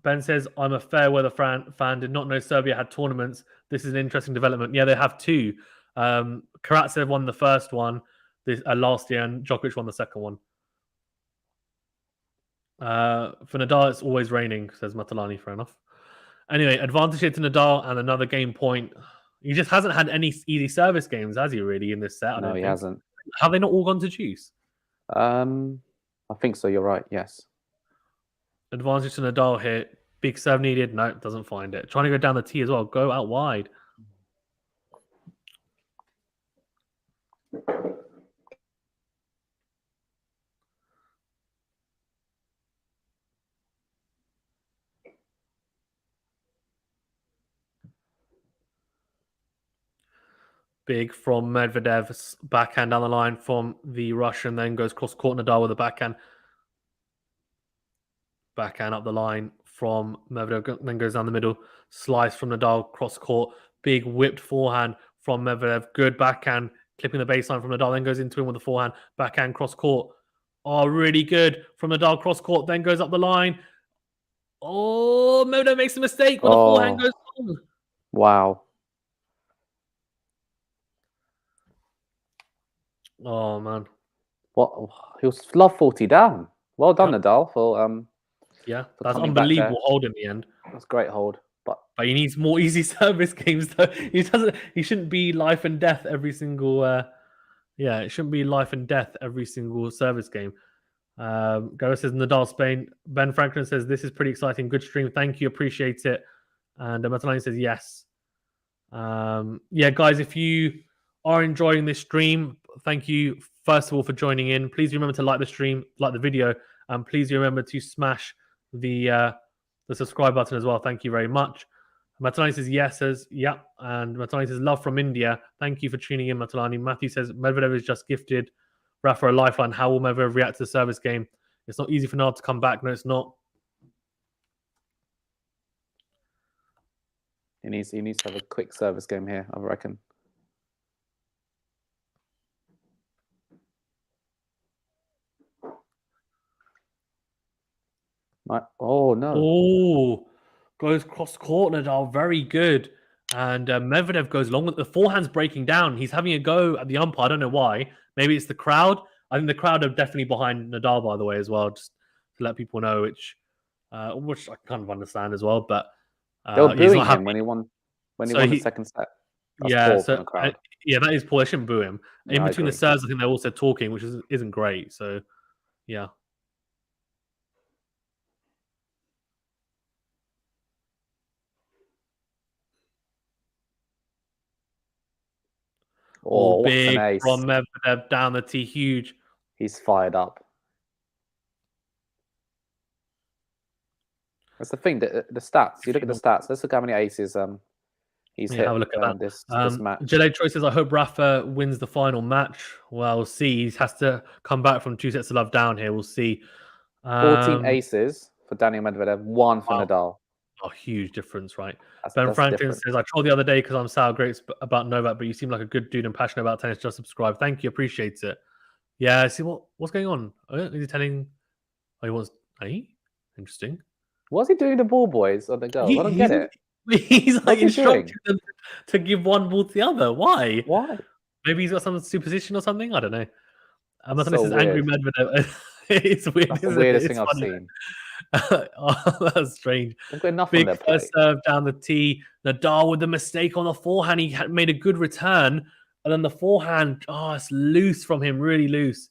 Ben says, I'm a fair weather fan. Did not know Serbia had tournaments. This is an interesting development. Yeah, they have two. Karatsev won the first one last year, and Djokovic won the second one. For Nadal, it's always raining, says Matalani. Fair enough. Anyway, advantage here to Nadal and another game point. He just hasn't had any easy service games, has he, really, in this set? No, he hasn't. Have they not all gone to juice? I think so. You're right. Yes. Advantage to Nadal here. Big serve needed. No, doesn't find it. Trying to go down the tee as well. Go out wide. Big from Medvedev's backhand down the line from the Russian, then goes cross court. Nadal with a backhand. Backhand up the line from Medvedev, then goes down the middle. Slice from Nadal, cross court. Big whipped forehand from Medvedev. Good backhand, clipping the baseline from Nadal, then goes into him with the forehand. Backhand, cross court. Oh, really good from Nadal, cross court, then goes up the line. Oh, Medvedev makes a mistake when the forehand goes long. Wow. Oh, man. What? He was love 40 down. Well done, Nadal, for yeah, that's unbelievable hold in the end. That's a great hold. But he needs more easy service games, though. He shouldn't be life and death every single it shouldn't be life and death every single service game. Gareth says Nadal Spain. Ben Franklin says this is pretty exciting. Good stream. Thank you. Appreciate it. And Matalani says yes. Yeah, guys, if you are enjoying this stream, thank you first of all for joining in. Please remember to like the stream, like the video, and please remember to smash the subscribe button as well. Thank you very much. Matalani says yes, says yeah, and Matalani says love from India. Thank you for tuning in, Matalani. Matthew says Medvedev is just gifted Rafa a lifeline. How will Medvedev react to the service game? It's not easy for Nadal to come back. No, it's not. He needs to have a quick service game here, I reckon. Oh, no. Oh, goes cross court, Nadal. Very good. And Medvedev goes long with the forehand's breaking down. He's having a go at the umpire. I don't know why. Maybe it's the crowd. I think the crowd are definitely behind Nadal, by the way, as well, just to let people know, which I kind of understand as well. But they were booing him when he won the second set. That's that is poor. They shouldn't boo him. In between the serves, I think they're also talking, which isn't great. So, yeah. Oh, what an big ace. from Medvedev down the tee, huge. He's fired up. That's the thing. The stats. You look at the stats. Let's look how many aces he's hit. Have a look at that. This match. Jedi Troy says, I hope Rafa wins the final match. Well, we'll see. He has to come back from 2 sets to love down here. We'll see. 14 aces for Daniil Medvedev, 1 for Nadal. A huge difference, right? That's Franklin different. says, I trolled the other day because I'm sour grapes about Novak, but you seem like a good dude and passionate about tennis. Just subscribe. Thank you. Appreciate it. Yeah, see what's going on? Is he telling... Oh, he wants... Hey? Interesting. What's he doing to ball boys on the go? I don't get it. He's like instructing them to give one ball to the other. Why? Why? Maybe he's got some superstition or something. I don't know. This So is angry Medvedev. It's weird. That's the weirdest thing I've seen. Oh, that's strange. They've got enough Big on their first serve down the tee. Nadal with the mistake on the forehand. He had made a good return, and then the forehand, it's loose from him, really loose.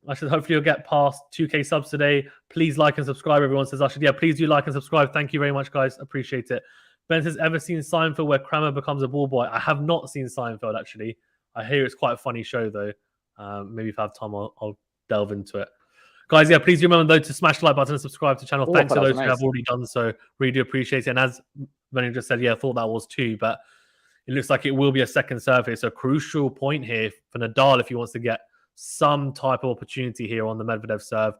I should hopefully you'll get past 2K subs today. Please like and subscribe. Everyone says I should. Yeah, please do like and subscribe. Thank you very much, guys. Appreciate it. Ben says, ever seen Seinfeld where Kramer becomes a ball boy? I have not seen Seinfeld, actually. I hear it's quite a funny show, though. Maybe if I have time, I'll delve into it. Guys, yeah, please remember, though, to smash the like button and subscribe to the channel. Thanks to those who have already done so. Really do appreciate it. And as Benny just said, yeah, I thought that was 2, but it looks like it will be a second serve here. So crucial point here for Nadal if he wants to get some type of opportunity here on the Medvedev serve.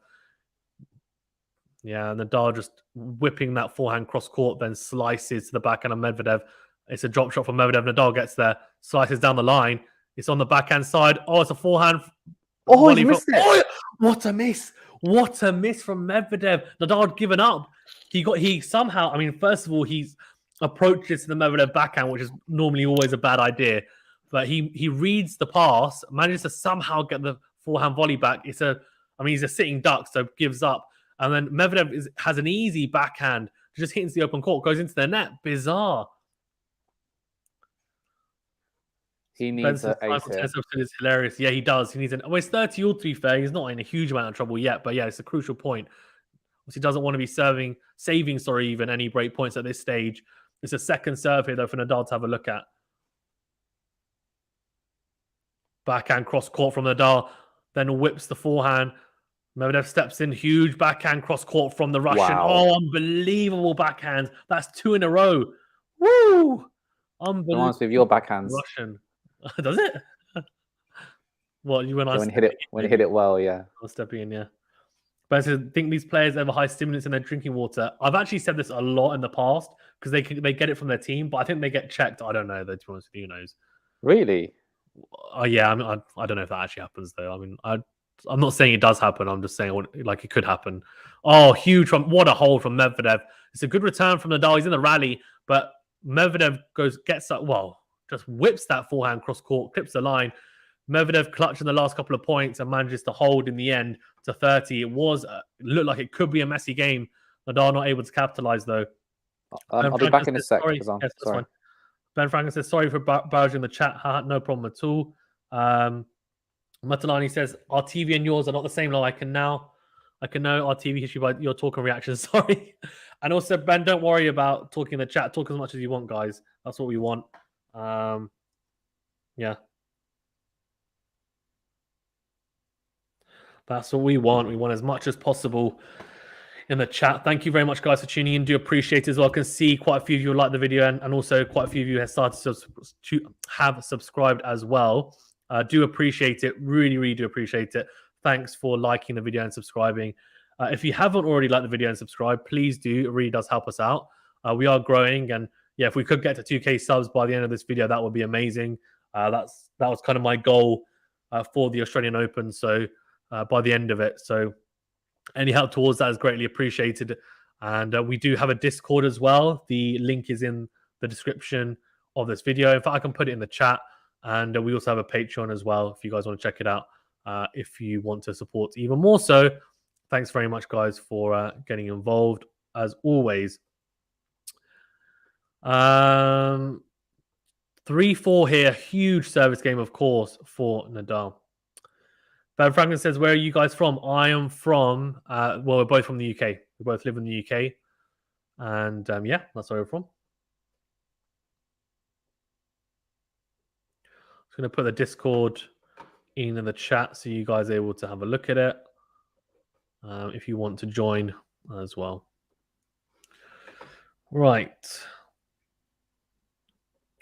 Yeah, Nadal just whipping that forehand cross court, then slices to the backhand of Medvedev. It's a drop shot from Medvedev. Nadal gets there, slices down the line. It's on the backhand side. Oh, it's a forehand. Oh, he missed it. Oh, what a miss. What a miss from Medvedev. Nadal had given up. He somehow, I mean, first of all, he's approached it to the Medvedev backhand, which is normally always a bad idea. But he reads the pass, manages to somehow get the forehand volley back. He's a sitting duck, so gives up. And then Medvedev has an easy backhand, just hits the open court, goes into the net. Bizarre. He needs an ace here. It's hilarious. Yeah, he does. He needs it's 30 all, to be fair. He's not in a huge amount of trouble yet, but yeah, it's a crucial point. He doesn't want to be saving even any break points at this stage. It's a second serve here, though, for Nadal to have a look at. Backhand cross court from Nadal, then whips the forehand. Medvedev steps in, huge backhand cross court from the Russian. Wow. Oh, unbelievable backhand. That's 2 in a row. Woo! Unbelievable. Reminds me of your backhands. Russian. Does it? What, you when I hit it well, yeah. I was stepping in, yeah. But I think these players have high stimulants in their drinking water. I've actually said this a lot in the past because they get it from their team, but I think they get checked. I don't know, though, to be honest with you, who knows. Really? Yeah, I don't know if that actually happens, though. I mean, I'm not saying it does happen. I'm just saying like it could happen. Oh, huge what a hold from Medvedev. It's a good return from Nadal. He's in the rally, but Medvedev gets up. Well, just whips that forehand cross court, clips the line. Medvedev clutching the last couple of points and manages to hold in the end to 30. It looked like it could be a messy game. Nadal not able to capitalize, though. I'll be back in a sec. Sorry. Yes, that's fine. Ben Franklin says, sorry for barraging the chat. No problem at all. Matalani says, our TV and yours are not the same. I can know our TV history by your talk and reactions. Sorry. And also, Ben, don't worry about talking in the chat. Talk as much as you want, guys. That's what we want. Yeah. That's what we want. We want as much as possible in the chat. Thank you very much, guys, for tuning in. Do appreciate it as well. I can see quite a few of you like the video, and also quite a few of you have started to have subscribed as well. Do appreciate it. Really, really do appreciate it. Thanks for liking the video and subscribing. If you haven't already liked the video and subscribed, please do. It really does help us out. We are growing, and yeah, if we could get to 2K subs by the end of this video, that would be amazing. That was kind of my goal for the Australian Open. So by the end of it, so any help towards that is greatly appreciated. And we do have a Discord as well. The link is in the description of this video. In fact, I can put it in the chat. And we also have a Patreon as well if you guys want to check it out. If you want to support even more so. Thanks very much, guys, for getting involved as always. 3-4 here. Huge service game, of course, for Nadal. Ben Franklin says, where are you guys from? I am from, we're both from the UK. We both live in the UK. And yeah, that's where we're from. going to put the Discord in the chat so you guys are able to have a look at it if you want to join as well. Right.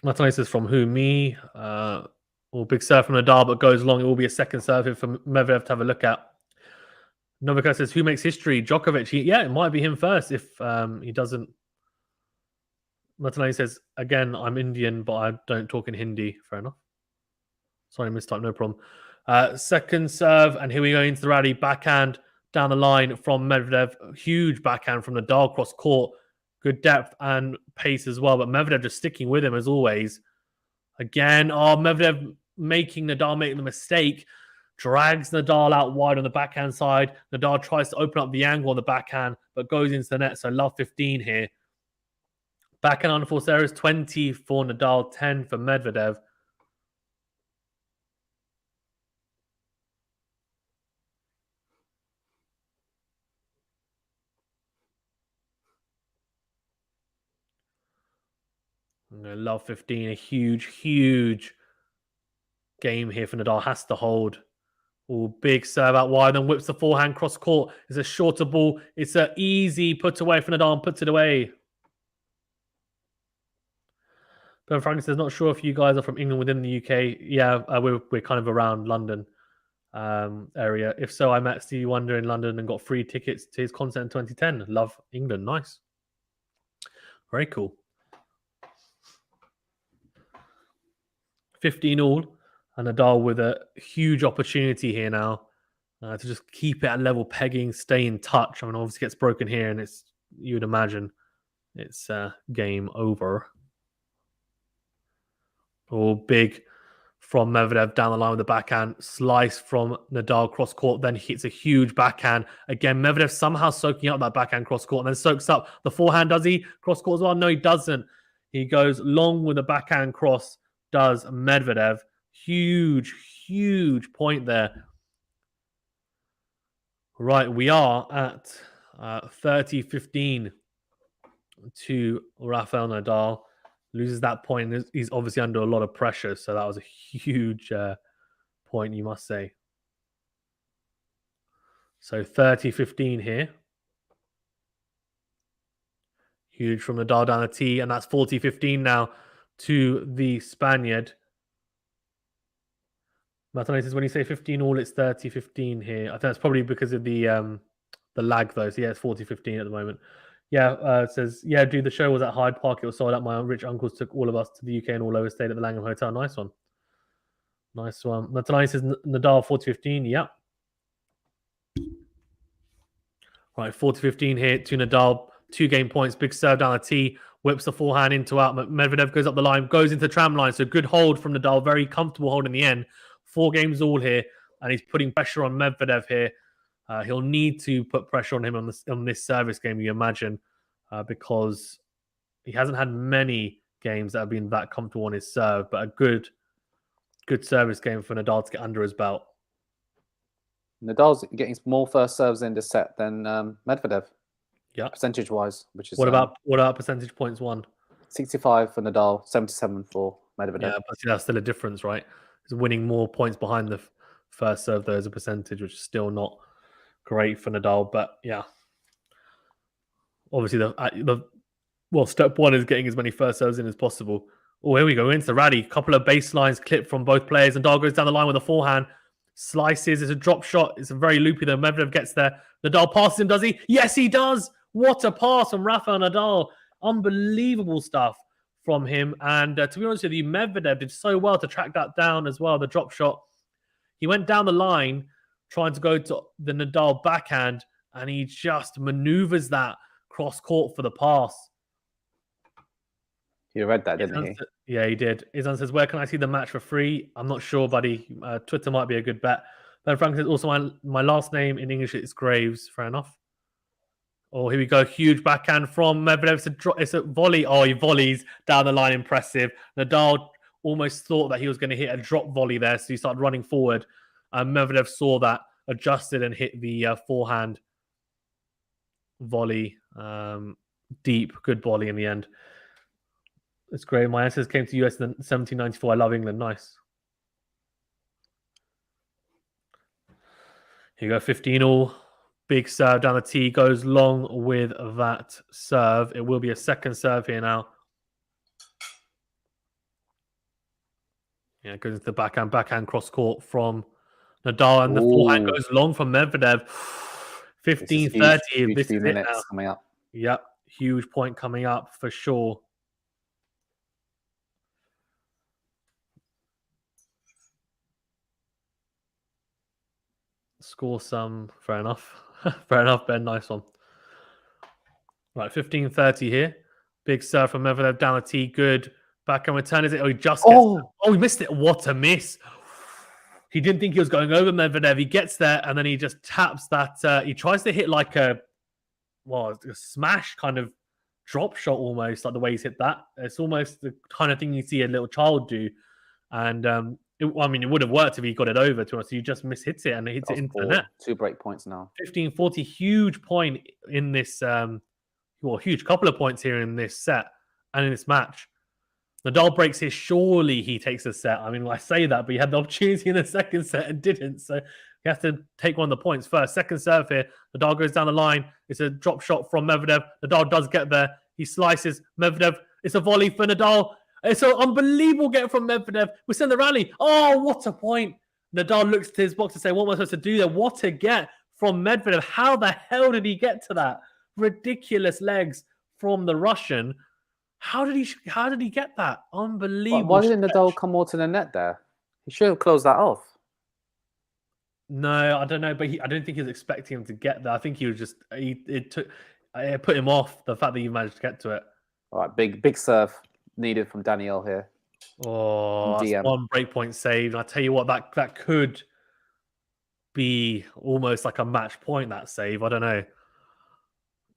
Martinez says from who? Me. Or big serve from Nadal, but goes long. It will be a second serve for Medvedev to have a look at. Novika says, who makes history? Djokovic. Yeah, it might be him first if he doesn't. Martinez says, again, I'm Indian, but I don't talk in Hindi. Fair enough. Sorry, mistype, no problem. Second serve, and here we go into the rally. Backhand down the line from Medvedev. Huge backhand from Nadal cross court. Good depth and pace as well, but Medvedev just sticking with him as always. Again, Medvedev making Nadal make the mistake. Drags Nadal out wide on the backhand side. Nadal tries to open up the angle on the backhand, but goes into the net. So love 15 here. Backhand on force errors, 20 for Nadal, 10 for Medvedev. Love 15, a huge game here for Nadal. Has to hold. Oh, big serve out wide, then whips the forehand cross court. It's a shorter ball. It's an easy put away for Nadal and puts it away. Ben Franklin says, not sure if you guys are from England within the UK. Yeah, we're kind of around London area. If so, I met Stevie Wonder in London and got free tickets to his concert in 2010. Love England. Nice. Very cool. 15 all. And Nadal with a huge opportunity here now to just keep it at level pegging, stay in touch. I mean, obviously gets broken here, and it's, you would imagine it's game over. Oh, big from Medvedev down the line with the backhand. Slice from Nadal cross court, then hits a huge backhand. Again, Medvedev somehow soaking up that backhand cross court and then soaks up the forehand. Does he? Cross court as well? No, he doesn't. He goes long with the backhand cross, does Medvedev. Huge point there. Right, we are at 30-15 to Rafael Nadal. Loses that point. He's obviously under a lot of pressure, so that was a huge point, you must say. So 30-15 here. Huge from Nadal down the tee, and that's 40-15 now to the Spaniard. Martinez says, when you say 15 all, it's 30-15 here. I think that's probably because of the lag, though. So, yeah, it's 40-15 at the moment. Yeah, it says, yeah, dude, the show was at Hyde Park. It was sold out. My rich uncles took all of us to the UK and all over, stayed at the Langham Hotel. Nice one. Nice one. Martinez says, Nadal 40-15. Yep. Right, 40-15 here to Nadal. 2 game points. Big serve down the tee. Whips the forehand into out. Medvedev goes up the line, goes into the tram line. So good hold from Nadal. Very comfortable hold in the end. 4 games all here, and he's putting pressure on Medvedev here. He'll need to put pressure on him on this service game, you imagine, because he hasn't had many games that have been that comfortable on his serve, but a good service game for Nadal to get under his belt. Nadal's getting more first serves in this set than Medvedev. Yeah, percentage-wise, which is what about percentage points won? 65 for Nadal, 77 for Medvedev. Yeah, but that's still a difference, right? He's winning more points behind the first serve though as a percentage, which is still not great for Nadal. But yeah, obviously step 1 is getting as many first serves in as possible. Oh, here we go into the rally. Couple of baselines clipped from both players, and Nadal goes down the line with a forehand. Slices. It's a drop shot. It's a very loopy though. Medvedev gets there. Nadal passes him. Does he? Yes, he does. What a pass from Rafael Nadal. Unbelievable stuff from him. And to be honest with you, Medvedev did so well to track that down as well, the drop shot. He went down the line trying to go to the Nadal backhand, and he just maneuvers that cross court for the pass. You read that, didn't he? Yeah, he did. Izan says, where can I see the match for free? I'm not sure, buddy. Twitter might be a good bet. Ben Frank says, also my last name in English is Graves. Fair enough. Oh, here we go. Huge backhand from Medvedev. It's a volley. Oh, he volleys down the line. Impressive. Nadal almost thought that he was going to hit a drop volley there, so he started running forward. Medvedev saw that, adjusted, and hit the forehand volley. Deep. Good volley in the end. It's great. My ancestors came to US in 1794. I love England. Nice. Here you go, 15 all. Big serve down the tee, goes long with that serve. It will be a second serve here now. Yeah, it goes into the backhand cross court from Nadal, and the forehand goes long from Medvedev. 15-30. Huge This few is it minutes now. coming up. Yep, huge point coming up for sure. Score some. Fair enough. Fair enough, Ben. Nice one. Right, 15-30 here. Big serve from Medvedev down the tee. Good. Backhand return. Is it? Oh, he just gets. Oh, he missed it. What a miss. He didn't think he was going over Medvedev. He gets there and then he just taps that. He tries to hit like a smash kind of drop shot almost, like the way he's hit that. It's almost the kind of thing you see a little child do. And it would have worked if he got it over to us. So you just mishits it and it hits it into the net. 2 break points now. 15-40, huge point in this, huge couple of points here in this set and in this match. Nadal breaks here. Surely he takes a set. I mean, I say that, but he had the opportunity in the second set and didn't. So he has to take one of the points first. Second serve here. Nadal goes down the line. It's a drop shot from Medvedev. Nadal does get there. He slices Medvedev. It's a volley for Nadal. It's an unbelievable get from Medvedev. We send the rally. Oh, what a point. Nadal looks to his box to say, what am I supposed to do there? What a get from Medvedev. How the hell did he get to that? Ridiculous legs from the Russian. How did he get that? Unbelievable. Why didn't Nadal come more to the net there? He should have closed that off. No, I don't know, but I don't think he was expecting him to get there. I think he was just it put him off, the fact that he managed to get to it. All right, big serve needed from Daniil here. Oh, that's one breakpoint save. I tell you what, that could be almost like a match point, that save. I don't know.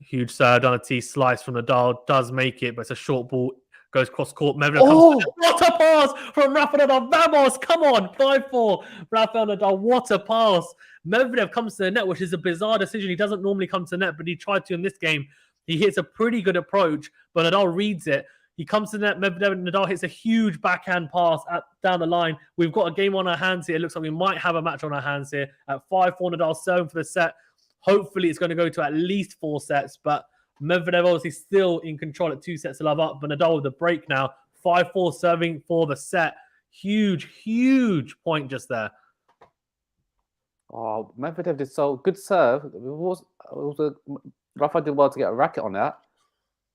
Huge serve on a tee, slice from Nadal, does make it, but it's a short ball, goes cross court. Medvedev comes. What a pass from Rafael Nadal. Vamos, come on, 5-4. Rafael Nadal, what a pass. Medvedev comes to the net, which is a bizarre decision. He doesn't normally come to the net, but he tried to in this game. He hits a pretty good approach, but Nadal reads it. He comes to the net. Nadal hits a huge backhand pass down the line. We've got a game on our hands here. It looks like we might have a match on our hands here. At 5-4, Nadal serving for the set. Hopefully, it's going to go to at least 4 sets, but Medvedev obviously still in control at 2 sets to love up. But Nadal with the break now. 5-4 serving for the set. Huge point just there. Oh, Medvedev did so good serve. Rafa did well to get a racket on that.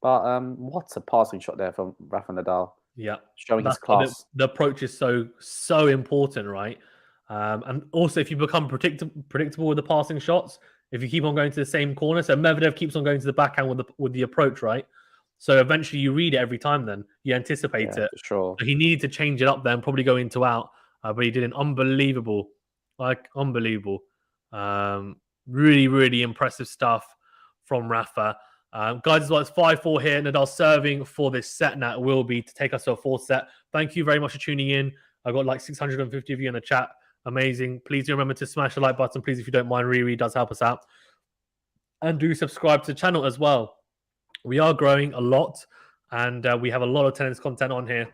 But what a passing shot there from Rafa Nadal. Yeah. Showing his class. The approach is so important, right? And also, if you become predictable with the passing shots, if you keep on going to the same corner, so Medvedev keeps on going to the backhand with the approach, right? So eventually you read it every time then. You anticipate it. For sure. So he needed to change it up then, probably go into out. But he did an unbelievable. Really impressive stuff from Rafa. Guys, as well, it's 5-4 here. Nadal serving for this set now. It will be to take us to a 4th set. Thank you very much for tuning in. I've got like 650 of you in the chat. Amazing. Please do remember to smash the like button, please, if you don't mind. Really does help us out. And do subscribe to the channel as well. We are growing a lot, and we have a lot of tennis content on here.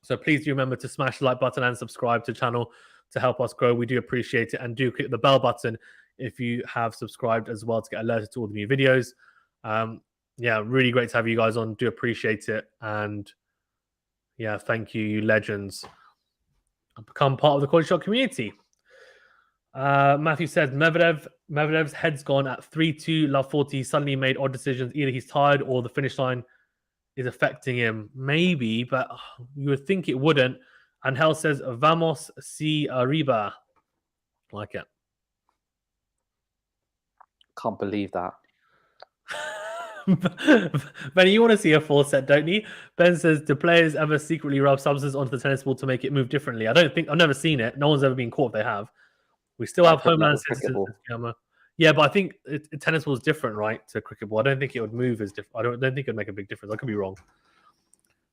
So please do remember to smash the like button and subscribe to the channel to help us grow. We do appreciate it. And do click the bell button if you have subscribed as well to get alerted to all the new videos. Yeah, really great to have you guys on. Do appreciate it. And yeah, thank you, you legends. Become part of the QualityShot community. Matthew says Medvedev's head's gone at 3-2, love 40. He suddenly made odd decisions. Either he's tired or the finish line is affecting him. Maybe, but you would think it wouldn't. And Hell says, Vamos si arriba. Like it. Can't believe that. Ben, you want to see a 4 set, don't you? Ben says, do players ever secretly rub substance onto the tennis ball to make it move differently? I've never seen it. No one's ever been caught if they have. We still have homeland citizens. Yeah, but I think tennis ball is different, right, to cricket ball. I don't think it would move as different. I don't think it would make a big difference. I could be wrong.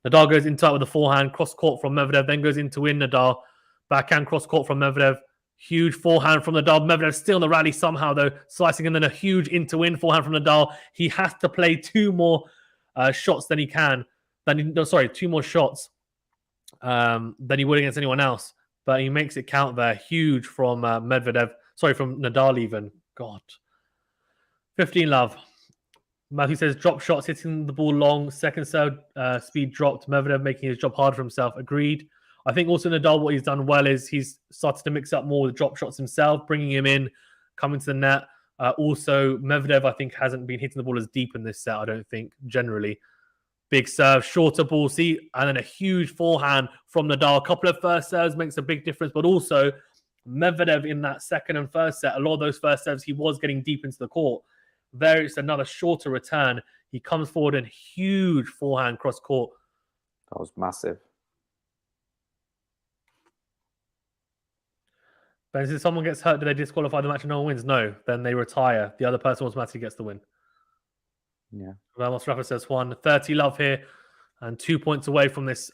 Nadal goes into it with the forehand, cross court from Medvedev, then goes in to win. Nadal backhand cross court from Medvedev. Huge forehand from Nadal. Medvedev still in the rally somehow, though, slicing, and then a huge in-to-win forehand from Nadal. He has to play 2 more shots than he can. 2 more shots than he would against anyone else. But he makes it count there. Huge from Medvedev. Sorry, from Nadal even. God. 15 love. Matthew says, drop shots, hitting the ball long. Second serve speed dropped. Medvedev making his job hard for himself. Agreed. I think also Nadal, what he's done well is he's started to mix up more with drop shots himself, bringing him in, coming to the net. Also, Medvedev, I think, hasn't been hitting the ball as deep in this set, I don't think, generally. Big serve, shorter ball, see, and then a huge forehand from Nadal. A couple of first serves makes a big difference, but also Medvedev in that second and first set, a lot of those first serves, he was getting deep into the court. There it's another shorter return. He comes forward and huge forehand cross court. That was massive. But if someone gets hurt, do they disqualify the match and no one wins? No, then they retire. The other person automatically gets the win. Yeah. Ramos Rafa says 130 love here and 2 points away from this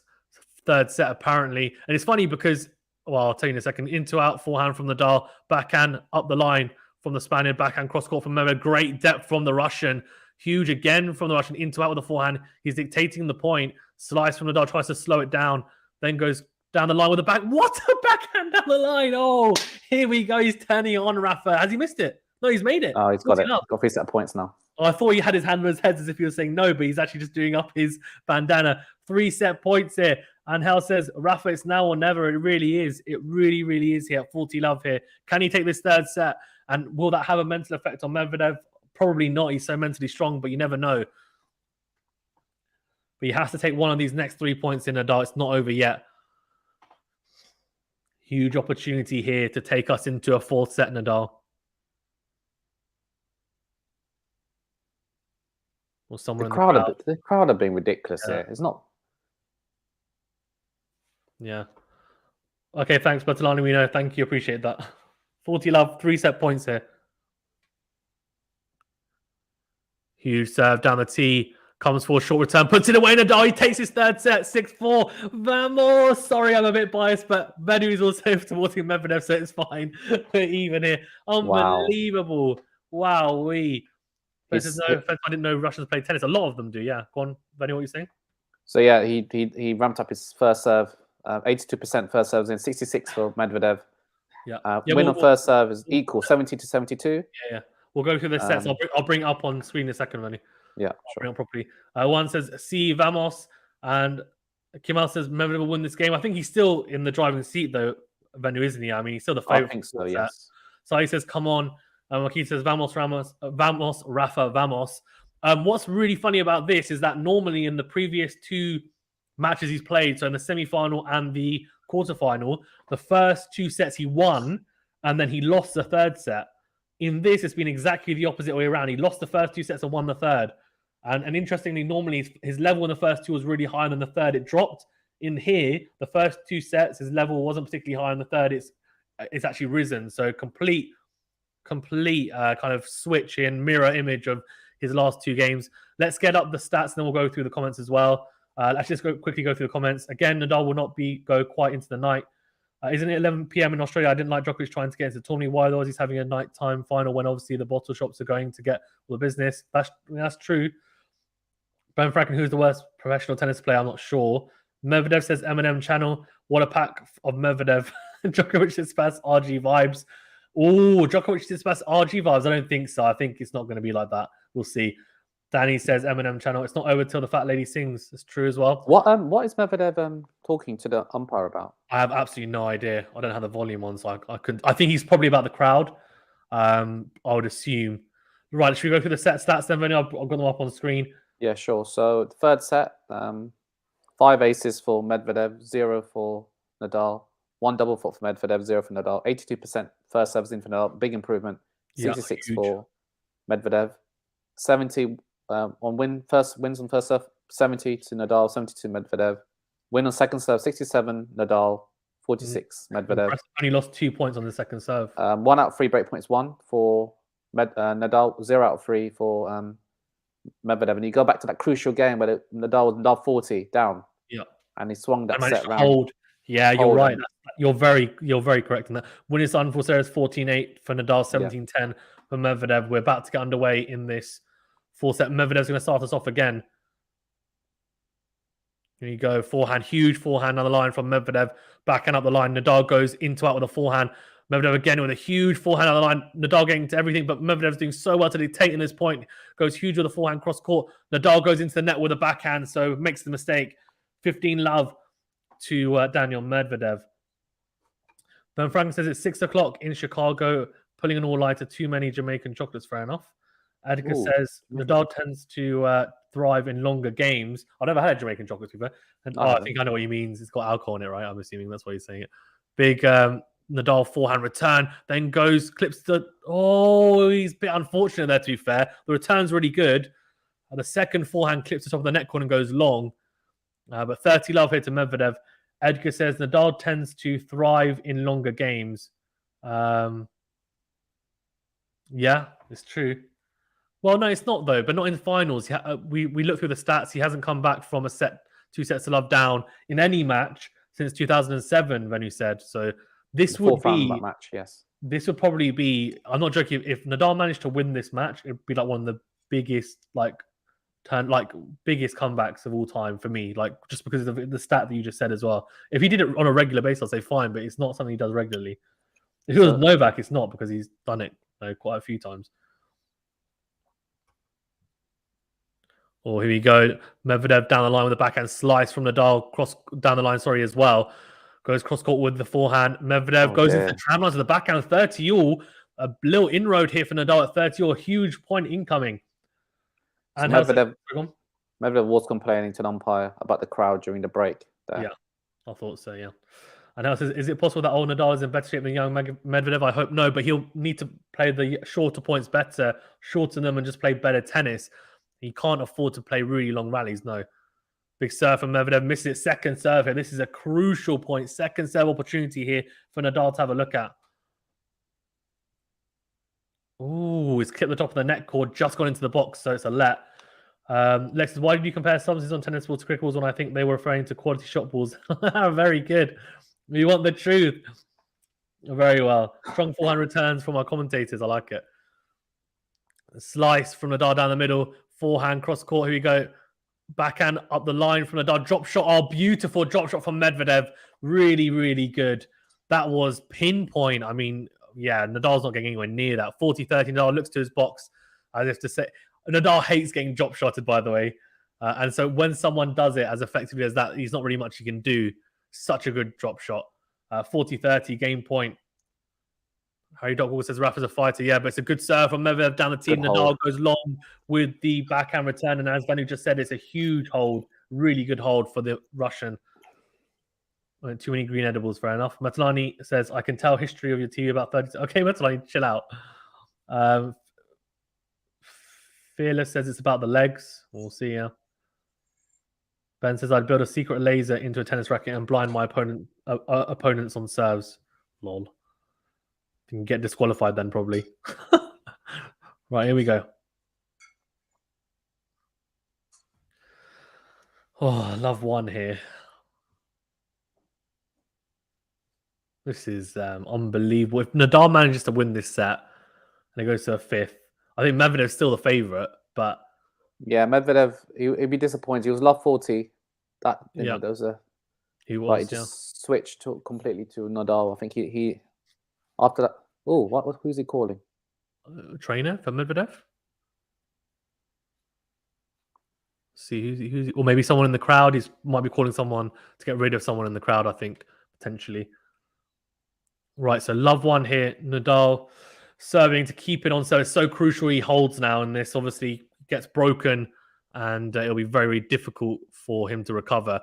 third set, apparently. And it's funny because, well, I'll tell you in a second. Into out, forehand from Nadal, backhand up the line from the Spaniard, backhand cross court from Medvedev. Great depth from the Russian. Huge again from the Russian. Into out with the forehand. He's dictating the point. Slice from Nadal, tries to slow it down, then goes down the line with the back. What a backhand down the line. Oh, here we go. He's turning on Rafa. Has he missed it? No, he's made it. Oh, he's got it. He's got 3 set of points now. Oh, I thought he had his hand on his head as if he was saying no, but he's actually just doing up his bandana. 3 set points here. And Hell says, Rafa, it's now or never. It really is. It really, really is here. 40 love here. Can he take this third set? And will that have a mental effect on Medvedev? Probably not. He's so mentally strong, but you never know. But he has to take one of these next 3 points in Nadal. It's not over yet. Huge opportunity here to take us into a 4th set, Nadal. Or someone the crowd are being ridiculous here. It's not. Yeah. Okay, thanks, Bertolani. We know. Thank you. Appreciate that. 40 love, 3 set points here. Huge serve down the tee. Comes for a short return. Puts it away. Nadal, he takes his third set. 6-4. Vamos. Sorry, I'm a bit biased, but Medvedev is also supporting Medvedev, so it's fine. We're even here. Unbelievable. Wow. I didn't know Russians play tennis. A lot of them do, yeah. Go on, Benny, what are you saying? So, yeah, he ramped up his first serve. 82% first serves in, 66 for Medvedev. Yeah. Win on first serve is equal, 70-72. Yeah. We'll go through the sets. I'll bring it up on screen in a second, Benny. Yeah, sure. Bring it up properly. One says, see, vamos. And Kemal says, Medvedev will win this game. I think he's still in the driving seat, though, Benny, isn't he? I mean, he's still the favorite. I think so, yes. So he says, come on. Joaquin says, vamos, Rafa, vamos. What's really funny about this is that normally in the previous 2 matches he's played, so in the semi-final and the quarterfinal, the first 2 sets he won, and then he lost the third set. In this, it's been exactly the opposite way around. He lost the first 2 sets and won the third. And interestingly, normally his level in the first 2 was really high, and in the third it dropped. In here, the first 2 sets, his level wasn't particularly high. In the third, it's actually risen. So complete kind of switch in mirror image of his last 2 games. Let's get up the stats, and then we'll go through the comments as well. Let's just quickly go through the comments. Again, Nadal will not go quite into the night. Isn't it 11 p.m. in Australia? I didn't like Djokovic trying to get into the tournament. Why, though, he's having a nighttime final when obviously the bottle shops are going to get all the business. That's true. Ben Franken, who's the worst professional tennis player? I'm not sure. Medvedev says Eminem channel. What a pack of Medvedev. Djokovic Tsitsipas RG vibes. Oh, Djokovic Tsitsipas RG vibes. I don't think so. I think it's not going to be like that. We'll see. Danny says Eminem channel. It's not over till the fat lady sings. It's true as well. What is Medvedev talking to the umpire about? I have absolutely no idea. I don't have the volume on, so I couldn't. I think he's probably about the crowd. I would assume. Right, should we go through the set stats then, Vinny? I've got them up on the screen. Yeah, sure. So the third set, 5 aces for Medvedev, 0 for Nadal, 1 double fault for Medvedev, 0 for Nadal, 82% first serves in for Nadal, big improvement, 66 for Medvedev, 70 on wins on first serve, 70 to Nadal, 70 to Medvedev, win on second serve, 67 Nadal, 46 Medvedev. Only lost 2 points on the second serve. 1 out of 3 break points won for Nadal, 0 out of 3 for Medvedev, and you go back to that crucial game where Nadal was 40 down. Yeah, and he swung that set round. Yeah, you're right. You're very correct in that. Winning on for Sarah's 14-8 for Nadal, 17-10 for Medvedev. We're about to get underway in this 4 set. Medvedev's going to start us off again. Here you go, forehand, huge forehand on the line from Medvedev, backhand up the line. Nadal goes into out with a forehand. Medvedev again with a huge forehand on the line. Nadal getting to everything, but Medvedev's doing so well to dictate in this point. Goes huge with a forehand cross court. Nadal goes into the net with a backhand, so makes the mistake. 15-love to Daniil Medvedev. Ben Franklin says it's 6 o'clock in Chicago. Pulling an all-nighter, too many Jamaican chocolates. Fair enough. Edgar says Nadal tends to thrive in longer games. I've never had a Jamaican chocolate before. I think I know what he means. It's got alcohol in it, right? I'm assuming that's why he's saying it. Big Nadal forehand return, then clips the... Oh, he's a bit unfortunate there, to be fair. The return's really good. The second forehand clips the top of the net corner and goes long. But 30-love here to Medvedev. Edgar says Nadal tends to thrive in longer games. Yeah, it's true. Well, no, it's not, though. But not in finals. We look through the stats. He hasn't come back from 2 sets to love down in any match since 2007, Venu said. So this would be... match, yes. This would probably be... I'm not joking. If Nadal managed to win this match, it'd be like one of the biggest, biggest comebacks of all time for me. Like, just because of the stat that you just said as well. If he did it on a regular basis, I'd say fine, but it's not something he does regularly. If it was Novak, it's not, because he's done it quite a few times. Oh, here we go. Medvedev down the line with a backhand slice from Nadal. Cross down the line, as well. Goes cross-court with the forehand. Medvedev goes into the tramline to the backhand. 30-all. A little inroad here for Nadal at 30-all. Huge point incoming. And Medvedev was complaining to an umpire about the crowd during the break. Yeah, I thought so, yeah. And now says, is it possible that old Nadal is in better shape than young Medvedev? I hope no, but he'll need to play the shorter points better, shorten them, and just play better tennis. He can't afford to play really long rallies, no. Big serve from Medvedev, misses it. Second serve here. This is a crucial point. Second serve opportunity here for Nadal to have a look at. Ooh, it's clipped the top of the net cord, just gone into the box, so it's a let. Lex says, why did you compare substances on tennis balls to cricket balls when I think they were referring to quality shot balls? Very good. We want the truth. Very well. Strong forehand returns from our commentators. I like it. A slice from Nadal down the middle. Forehand cross court. Here we go. Backhand up the line from Nadal. Drop shot. Oh, beautiful drop shot from Medvedev. Really, really good. That was pinpoint. I mean, yeah, Nadal's not getting anywhere near that. 40-30. Nadal looks to his box as if to say... Nadal hates getting drop shotted, by the way. And so when someone does it as effectively as that, he's not really much he can do. Such a good drop shot. 40-30, game point. Harry Dockwell says Rafa's a fighter. Yeah, but it's a good serve from Medvedev down the team. Nadal goes long with the backhand return. And as Vanu just said, it's a huge hold. Really good hold for the Russian. Too many green edibles, fair enough. Matalani says, I can tell history of your TV about 30. Okay, Matalani, chill out. Fearless says it's about the legs. We'll see, yeah. Ben says, I'd build a secret laser into a tennis racket and blind my opponents on serves. Lol. You can get disqualified then, probably. Right, here we go. Oh, I love one here. This is unbelievable. If Nadal manages to win this set and it goes to a fifth, I think Medvedev's still the favourite, but... Yeah, Medvedev, he'd be disappointed. He was love 40. There was a... He was, he just switched completely to Nadal. I think he after that... Oh, who's he calling? Trainer for Medvedev? See who's or maybe someone in the crowd. He might be calling someone to get rid of someone in the crowd, I think, potentially. Right, so love one here. Nadal serving to keep it on. So it's so crucial he holds now, and this obviously gets broken, and it'll be very, very difficult for him to recover.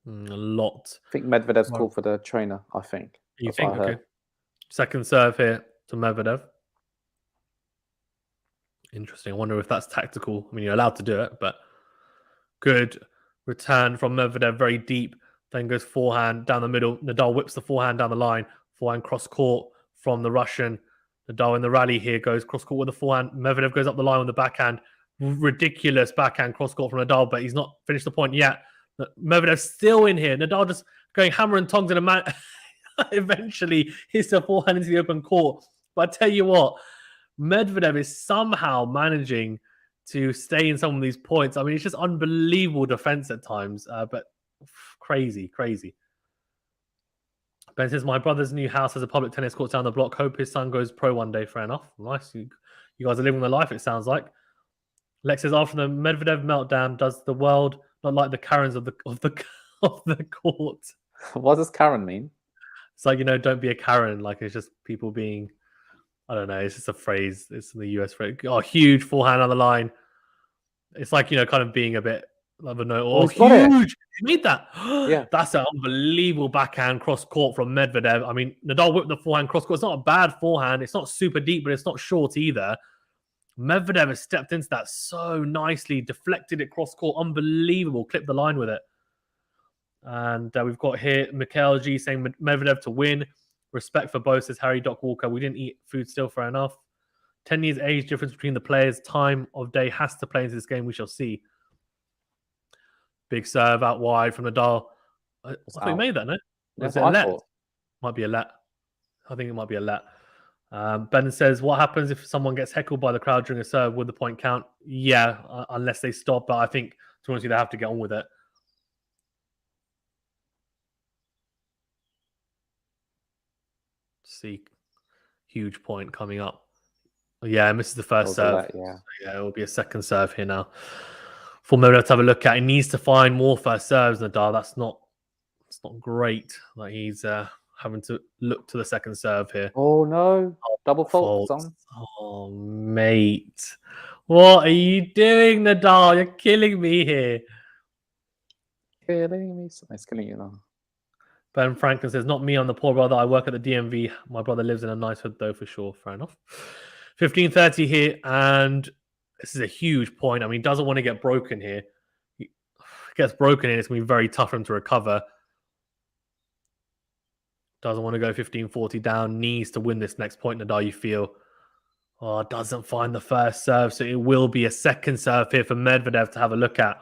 A lot. I think Medvedev's called for the trainer, I think. You think? Okay. Second serve here to Medvedev. Interesting. I wonder if that's tactical. I mean, you're allowed to do it, but good return from Medvedev, very deep. Then goes forehand down the middle. Nadal whips the forehand down the line. Forehand cross court from the Russian. Nadal in the rally here goes cross court with the forehand. Medvedev goes up the line with the backhand. Ridiculous backhand cross court from Nadal, but he's not finished the point yet. Medvedev's still in here. Nadal just going hammer and tongs, and eventually hits the forehand into the open court. But I tell you what, Medvedev is somehow managing to stay in some of these points. I mean, it's just unbelievable defense at times, but crazy. Ben says, my brother's new house has a public tennis court down the block. Hope his son goes pro one day. Fair enough. Nice. You guys are living the life, it sounds like. Lex says, after the Medvedev meltdown, does the world not like the Karens of the court? What does Karen mean? It's like, don't be a Karen. Like, it's just people being, I don't know. It's just a phrase. It's in the US phrase. Oh, huge forehand on the line. It's like, kind of being a bit of a no. Oh, huge. He made that. Yeah. That's an unbelievable backhand cross court from Medvedev. I mean, Nadal whipped the forehand cross court. It's not a bad forehand. It's not super deep, but it's not short either. Medvedev has stepped into that so nicely, deflected it cross court. Unbelievable. Clipped the line with it. And we've got here Mikhail G saying Medvedev to win. Respect for both, says Harry Doc Walker. We didn't eat food still, fair enough. 10 years age difference between the players. Time of day has to play into this game. We shall see. Big serve out wide from Nadal. I thought he made that, no? Was it a let? Might be a let. I think it might be a let. Ben says, what happens if someone gets heckled by the crowd during a serve? Would the point count? Yeah, unless they stop. But I think, to be honest, they have to get on with it. See, huge point coming up. Yeah, misses the first serve. Yeah, it will be a second serve here now. For Medvedev to have a look at, he needs to find more first serves. Nadal, that's not great. Like he's having to look to the second serve here. Oh no, double fault. Oh mate, what are you doing, Nadal? You're killing me here. Killing me. It's killing you now. Ben Franklin says, not me, I'm the poor brother. I work at the DMV. My brother lives in a nice hood though, for sure. Fair enough. 15:30 here, and this is a huge point. I mean, he doesn't want to get broken here. He gets broken here, it's going to be very tough for him to recover. Doesn't want to go 15-40 down. Needs to win this next point, Nadal, you feel. Oh, doesn't find the first serve, so it will be a second serve here for Medvedev to have a look at.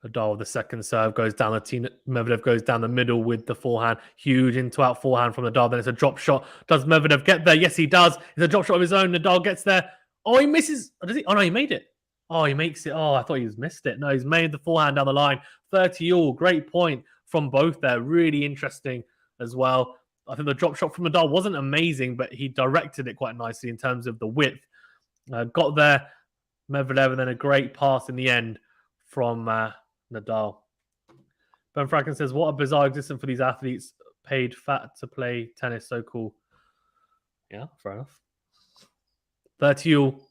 Nadal, the second serve goes down the team. Medvedev goes down the middle with the forehand. Huge into-out forehand from Nadal. Then it's a drop shot. Does Medvedev get there? Yes, he does. It's a drop shot of his own. Nadal gets there. Oh, he misses. Does he? Oh, no, he made it. Oh, he makes it. Oh, I thought he missed it. No, he's made the forehand down the line. 30-all. Great point from both there. Really interesting as well. I think the drop shot from Nadal wasn't amazing, but he directed it quite nicely in terms of the width. Got there, Medvedev, and then a great pass in the end from Nadal. Ben Franklin says, what a bizarre existence for these athletes. Paid fat to play tennis. So cool. Yeah, fair enough. 30-all.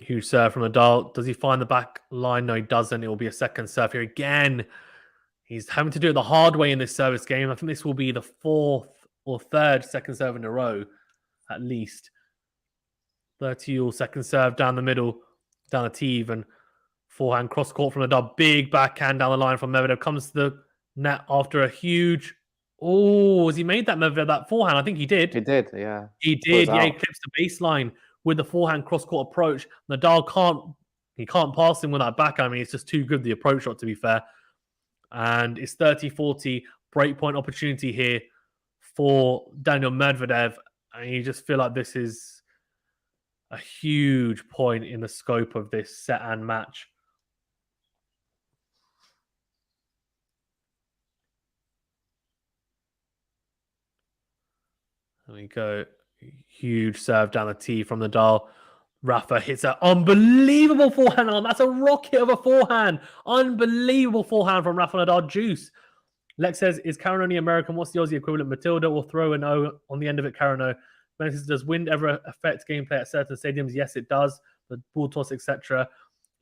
Huge serve from Nadal. Does he find the back line? No, he doesn't. It will be a second serve here again. He's having to do it the hard way in this service game. I think this will be the fourth or third second serve in a row, at least. 30-all second serve down the middle, down the tee even. Forehand cross court from Nadal. Big backhand down the line from Medvedev. Comes to the net after a huge... Oh, has he made that Medvedev, that forehand? I think he did. He did, yeah. He did, yeah. He clips the baseline with the forehand cross-court approach. Nadal can't pass him with that backhand. I mean, it's just too good, the approach shot, to be fair. And it's 30-40 breakpoint opportunity here for Daniil Medvedev. And you just feel like this is a huge point in the scope of this set and match. There we go. Huge serve down the tee from Nadal. Rafa hits an unbelievable forehand on. That's a rocket of a forehand. Unbelievable forehand from Rafa Nadal. Juice. Lex says, is Karen only American? What's the Aussie equivalent? Matilda or throw an O on the end of it, Karen O. Ben says, does wind ever affect gameplay at certain stadiums? Yes, it does. The ball toss, etc.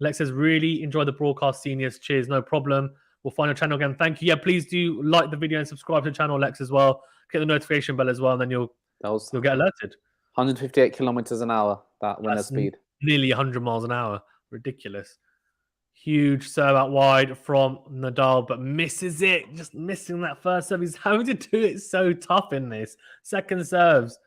Lex says, really enjoy the broadcast, seniors. Cheers, no problem. We'll find your channel again. Thank you. Yeah, please do like the video and subscribe to the channel, Lex, as well. Hit the notification bell as well, and then you'll get alerted. 158 kilometers an hour, that winner speed. Nearly 100 miles an hour. Ridiculous. Huge serve out wide from Nadal, but misses it. Just missing that first serve. He's having to do it so tough in this. Second serves.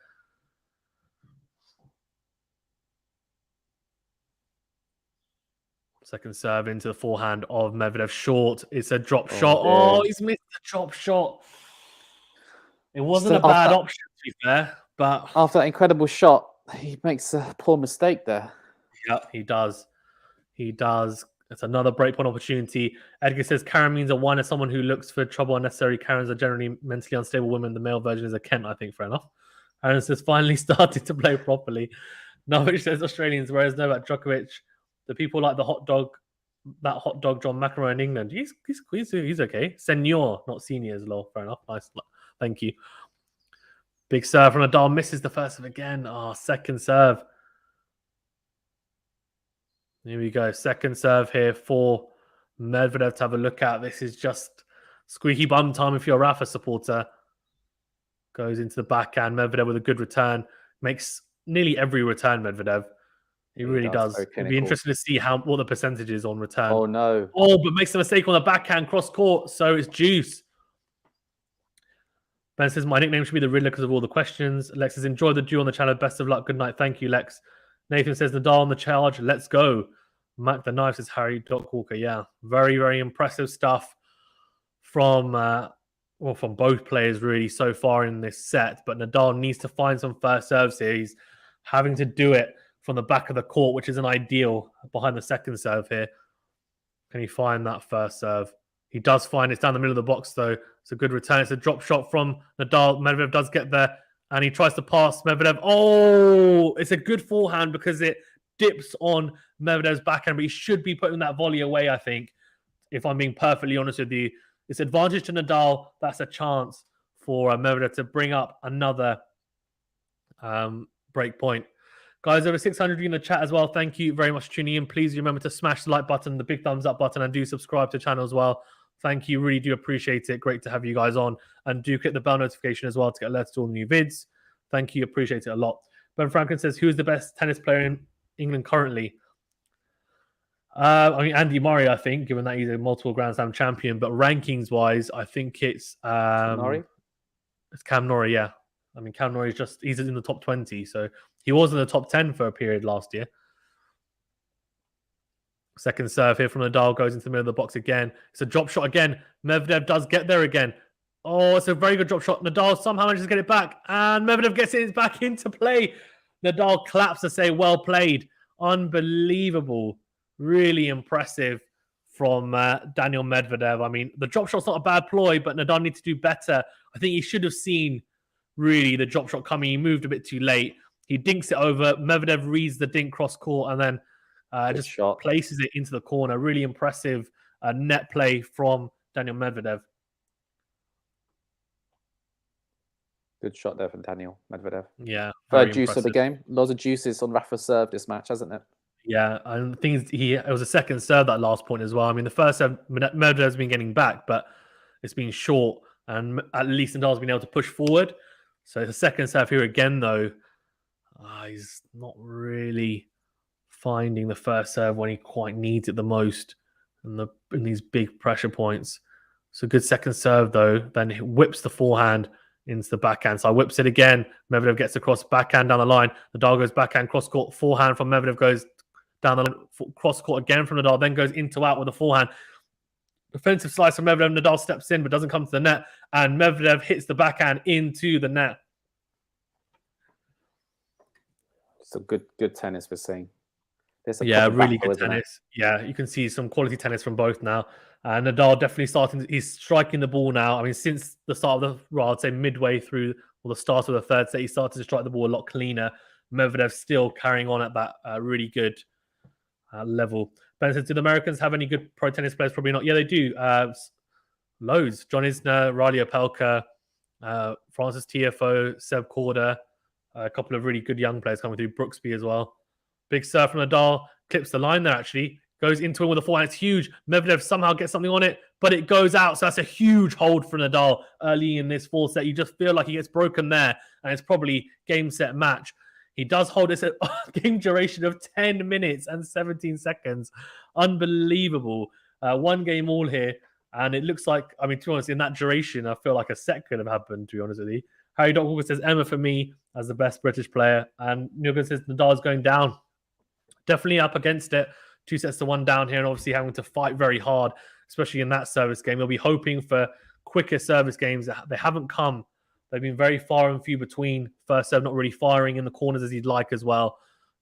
Second serve into the forehand of Medvedev. Short. It's a drop shot. Oh, he's missed the drop shot. It wasn't a bad option, to be fair. But After that incredible shot, he makes a poor mistake there. yeah, he does. He does. It's another breakpoint opportunity. Edgar says Karen means a one is someone who looks for trouble unnecessary. Karens are generally mentally unstable women. The male version is a Kent, I think. Fair enough. Aaron says finally started to play properly. Novich says Australians, whereas Novak Djokovic, the people like the hot dog, that hot dog John McEnroe in England. He's okay. Senor, not senior as well. Fair enough. Nice. Thank you. Big serve from Nadal. Misses the first serve again. Oh, second serve. Here we go. Second serve here for Medvedev to have a look at. This is just squeaky bum time if you're a Rafa supporter. Goes into the backhand. Medvedev with a good return. Makes nearly every return, Medvedev. He really does. It'd be interesting to see what the percentage is on return. Oh, no. Oh, but makes a mistake on the backhand cross court. So it's juice. Ben says, my nickname should be the Riddler because of all the questions. Lex says, enjoy the duel on the channel. Best of luck. Good night. Thank you, Lex. Nathan says, Nadal on the charge. Let's go. Mac the Knife says, Harry Doc Walker. Yeah, very, very impressive stuff from both players really so far in this set. But Nadal needs to find some first serves here. He's having to do it from the back of the court, which isn't ideal behind the second serve here. Can he find that first serve? He does find it. It's down the middle of the box, though. It's a good return. It's a drop shot from Nadal. Medvedev does get there, and he tries to pass Medvedev. Oh, it's a good forehand because it dips on Medvedev's backhand, but he should be putting that volley away, I think, if I'm being perfectly honest with you. It's advantage to Nadal. That's a chance for Medvedev to bring up another break point. Guys, over 600 in the chat as well. Thank you very much for tuning in. Please remember to smash the like button, the big thumbs up button, and do subscribe to the channel as well. Thank you. Really do appreciate it. Great to have you guys on. And do click the bell notification as well to get alerts to all new vids. Thank you. Appreciate it a lot. Ben Franklin says, who is the best tennis player in England currently? I mean, Andy Murray, I think, given that he's a multiple Grand Slam champion. But rankings-wise, I think it's it's Cam Norrie, yeah. I mean, Cam Norrie he's in the top 20, so he was in the top 10 for a period last year. Second serve here from Nadal goes into the middle of the box again. It's a drop shot again. Medvedev does get there again. Oh, it's a very good drop shot. Nadal somehow manages to get it back, and Medvedev gets it back into play. Nadal claps to say, well played. Unbelievable. Really impressive from Daniil Medvedev. I mean, the drop shot's not a bad ploy, but Nadal needs to do better. I think he should have seen really the drop shot coming. He moved a bit too late. He dinks it over. Medvedev reads the dink cross court and then places it into the corner. Really impressive net play from Daniil Medvedev. Good shot there from Daniil Medvedev. Yeah. Third juice of the game. Lots of juices on Rafa's serve this match, hasn't it? Yeah, and it was a second serve that last point as well. I mean, the first serve, Medvedev's been getting back, but it's been short, and at least Nadal's been able to push forward. So the second serve here again, though, he's not really finding the first serve when he quite needs it the most in these big pressure points. So good second serve, though. Then he whips the forehand into the backhand. So I whips it again. Medvedev gets across backhand down the line. Nadal goes backhand, cross court, forehand from Medvedev goes down the line, cross court again from Nadal, then goes into out with a forehand. Defensive slice from Medvedev. Nadal steps in, but doesn't come to the net. And Medvedev hits the backhand into the net. It's a good tennis we're seeing. Really good tennis. Yeah, you can see some quality tennis from both now. Nadal definitely he's striking the ball now. I mean, since the start of I'd say midway through, or the start of the third set, he started to strike the ball a lot cleaner. Medvedev still carrying on at that really good level. Ben says, do the Americans have any good pro tennis players? Probably not. Yeah, they do. Loads. John Isner, Riley Opelka, Francis Tiafoe, Seb Korda, a couple of really good young players coming through. Brooksby as well. Big serve from Nadal. Clips the line there, actually. Goes into it with a forehand. It's huge. Medvedev somehow gets something on it, but it goes out. So that's a huge hold for Nadal early in this fourth set. You just feel like he gets broken there, and it's probably game, set, match. He does hold this at a game duration of 10 minutes and 17 seconds. Unbelievable. One game all here. And it looks like, I mean, to be honest, in that duration, I feel like a set could have happened, to be honest with you. Harry Doc Walker says, Emma for me as the best British player. And Nilgan says, Nadal's going down. Definitely up against it. 2-1 down here, and obviously having to fight very hard, especially in that service game. They'll be hoping for quicker service games. They haven't come They've been very far and few between. First serve, not really firing in the corners as he'd like as well.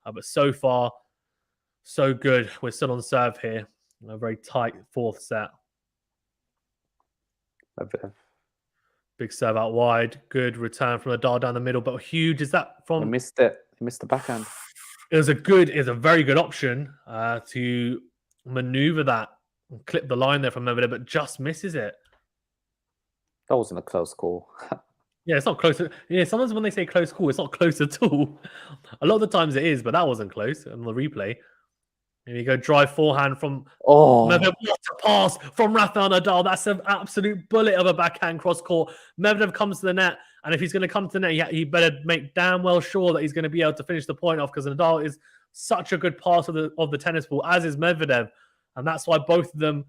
But so far, so good. We're still on serve here. A very tight fourth set. Big serve out wide. Good return from Nadal down the middle. But huge. Is that from... He missed it. He missed the backhand. It was a very good option to maneuver that and clip the line there from Medvedev, but just misses it. That wasn't a close call. Yeah, it's not close. Yeah, sometimes when they say close call, it's not close at all. A lot of the times it is, but that wasn't close on the replay. And you go drive forehand from Medvedev. What a pass from Rafael Nadal. That's an absolute bullet of a backhand cross court. Medvedev comes to the net, and if he's going to come to the net, he better make damn well sure that he's going to be able to finish the point off, because Nadal is such a good pass of the tennis ball, as is Medvedev, and that's why both of them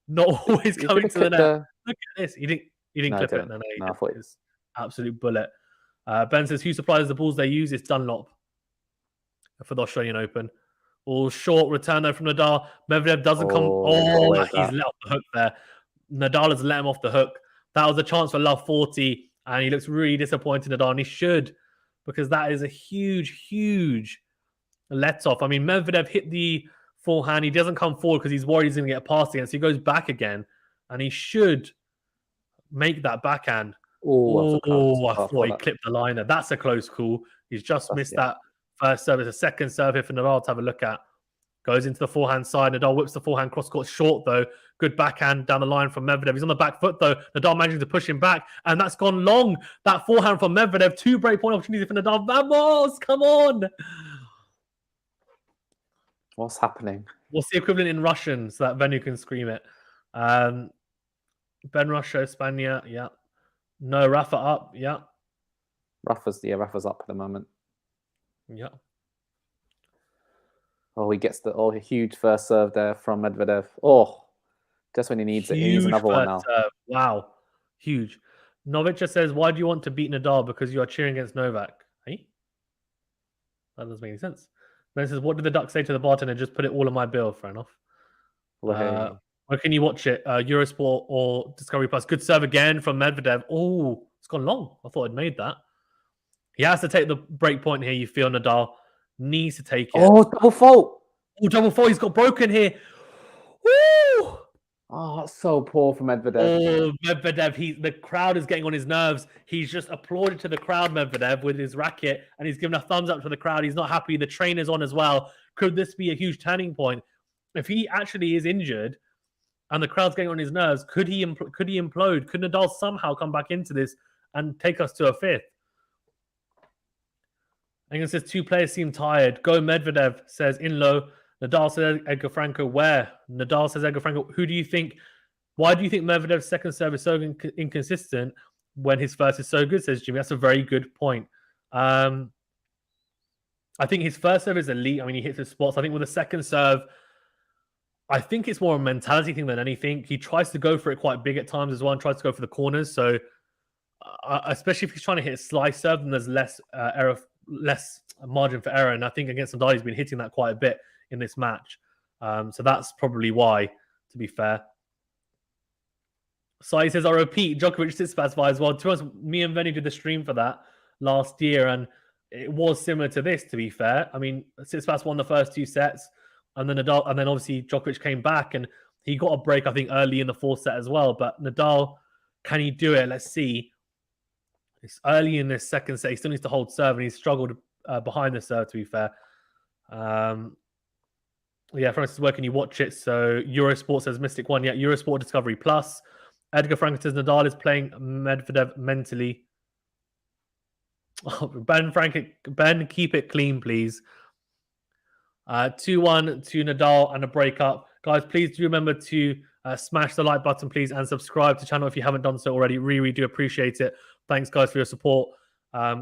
not always coming to the net. Look at this. He didn't clip it. No, I thought it was absolute bullet. Ben says, who supplies the balls they use? It's Dunlop for the Australian Open. All short return though from Nadal. Medvedev doesn't come. He's let off the hook there. Nadal has let him off the hook. That was a chance for love 40, and he looks really disappointed, Nadal, and he should, because that is a huge let off. I mean, Medvedev hit the forehand. He doesn't come forward because he's worried he's going to get past again, so he goes back again, and he should make that backhand. I thought he clipped the line there. That's a close call. He's just missed that first serve. It's a second serve here for Nadal to have a look at. Goes into the forehand side. Nadal whips the forehand cross court short though. Good backhand down the line from Medvedev. He's on the back foot though. Nadal managing to push him back, and that's gone long. That forehand from Medvedev. 2 break point opportunities for Nadal. Vamos, come on. What's happening? What's the equivalent in Russian so that Venu can scream it? Ben Russia, Spania, yeah. No, Rafa up, yeah. Rafa's up at the moment. Yeah. Oh, he gets the huge first serve there from Medvedev. Just when he needs it. He needs another one now. Wow. Huge. Novic just says, why do you want to beat Nadal? Because you are cheering against Novak. Hey? That doesn't make any sense. Ben says, what did the duck say to the bartender? Just put it all on my bill. Fair enough. Where can you watch it? Eurosport or Discovery Plus? Good serve again from Medvedev. Oh, it's gone long. I thought I'd made that. He has to take the break point here. You feel Nadal needs to take it. Double fault. Double fault. He's got broken here. Woo! That's so poor for Medvedev. Medvedev. The crowd is getting on his nerves. He's just applauded to the crowd, Medvedev, with his racket, and he's given a thumbs up to the crowd. He's not happy. The trainer's on as well. Could this be a huge turning point? If he actually is injured and the crowd's getting on his nerves, could he implode? Could Nadal somehow come back into this and take us to a fifth? England says 2 players seem tired. Go Medvedev, says Inlo. Nadal says Edgar Franco. Where? Nadal says Edgar Franco. Who do you think? Why do you think Medvedev's second serve is so inconsistent when his first is so good, says Jimmy? That's a very good point. I think his first serve is elite. I mean, he hits his spots. I think with the second serve, I think it's more a mentality thing than anything. He tries to go for it quite big at times as well, and tries to go for the corners. So, especially if he's trying to hit a slice serve, then there's less margin for error. And I think against Nadal, he's been hitting that quite a bit in this match. So that's probably why, to be fair. So he says, I repeat, Djokovic Tsitsipas fight as well. To us, me and Venu did the stream for that last year, and it was similar to this, to be fair. I mean, Tsitsipas won the first 2 sets. And then Nadal, and then obviously Djokovic came back and he got a break, I think, early in the 4th set as well. But Nadal, can he do it? Let's see. It's early in this 2nd set. He still needs to hold serve, and he's struggled behind the serve, to be fair. Francis, where can you watch it? So Eurosport says Mystic One. Yeah, Eurosport Discovery Plus. Edgar Franco says Nadal is playing Medvedev mentally. Ben, keep it clean, please. 2-1 to Nadal and a breakup. Guys, please do remember to smash the like button, please, and subscribe to the channel if you haven't done so already. Really do appreciate it. Thanks, guys, for your support.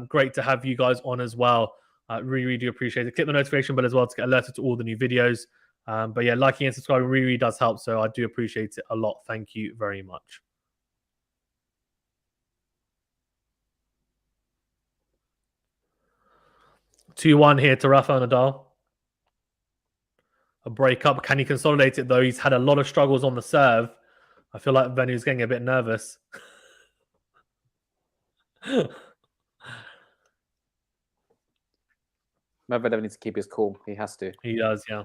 Great to have you guys on as well. Really do appreciate it. Click the notification bell as well to get alerted to all the new videos. But yeah, liking and subscribing really does help, so I do appreciate it a lot. Thank you very much. (2-1) here to Rafael Nadal. A breakup. Can he consolidate it, though? He's had a lot of struggles on the serve. I feel like Venu's getting a bit nervous. Medvedev needs to keep his cool. He has to. He does, yeah.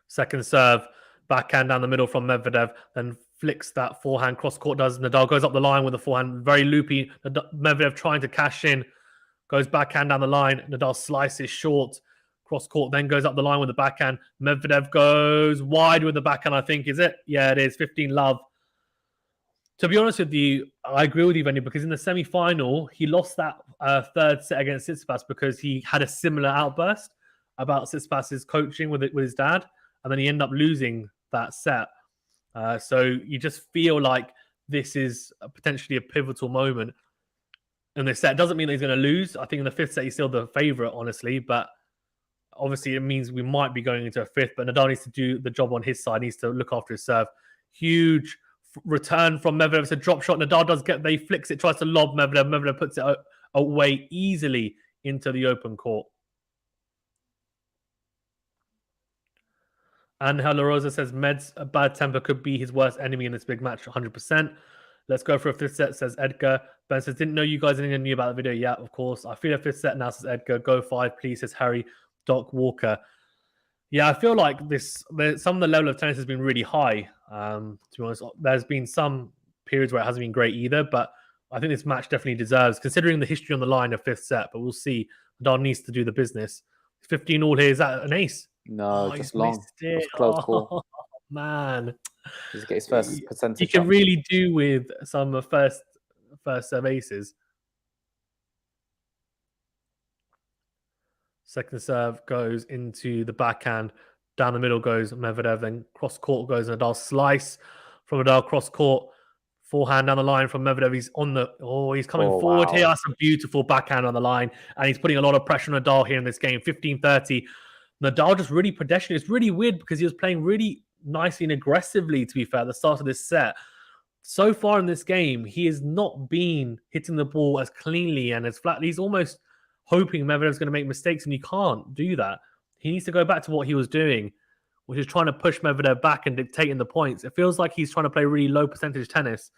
Second serve, backhand down the middle from Medvedev, then flicks that forehand cross court. Does Nadal goes up the line with the forehand, very loopy. Medvedev trying to cash in, goes backhand down the line. Nadal slices short, cross court, then goes up the line with the backhand. Medvedev goes wide with the backhand. I think is it? Yeah, it is. 15-love. To be honest with you, I agree with you, Venny, because in the semi-final, he lost that third set against Tsitsipas because he had a similar outburst about Tsitsipas's coaching with his dad, and then he ended up losing that set. So you just feel like this is potentially a pivotal moment in this set. It doesn't mean that he's going to lose. I think in the fifth set, he's still the favorite, honestly, but obviously it means we might be going into a fifth, but Nadal needs to do the job on his side, needs to look after his serve. Huge return from Medvedev. It's a drop shot. Nadal does they flicks it, tries to lob Medvedev. Medvedev puts it away easily into the open court. And La Rosa says Med's bad temper could be his worst enemy in this big match, 100%. Let's go for a fifth set, says Edgar. Ben says, didn't know you guys anything knew about the video. Yeah, of course. I feel a fifth set now, says Edgar. Go 5, please, says Harry. Doc Walker. Yeah, I feel like some of the level of tennis has been really high. To be honest, there's been some periods where it hasn't been great either, but I think this match definitely deserves, considering the history on the line, of fifth set. But we'll see. Nadal needs to do the business. 15 all here. Is that an ace? No, just long. It was close call. Man. Just get his first percentage. You can really do with some first serve aces. Second serve goes into the backhand. Down the middle goes Medvedev. Then cross court goes Nadal. Slice from Nadal, cross court. Forehand down the line from Medvedev. He's on the... he's coming forward here. That's a beautiful backhand on the line. And he's putting a lot of pressure on Nadal here in this game. 15-30. Nadal just really pedestrian. It's really weird because he was playing really nicely and aggressively, to be fair, at the start of this set. So far in this game, he has not been hitting the ball as cleanly and as flat. He's almost hoping Medvedev's going to make mistakes, and you can't do that. He needs to go back to what he was doing, which is trying to push Medvedev back and dictating the points. It feels like he's trying to play really low percentage tennis.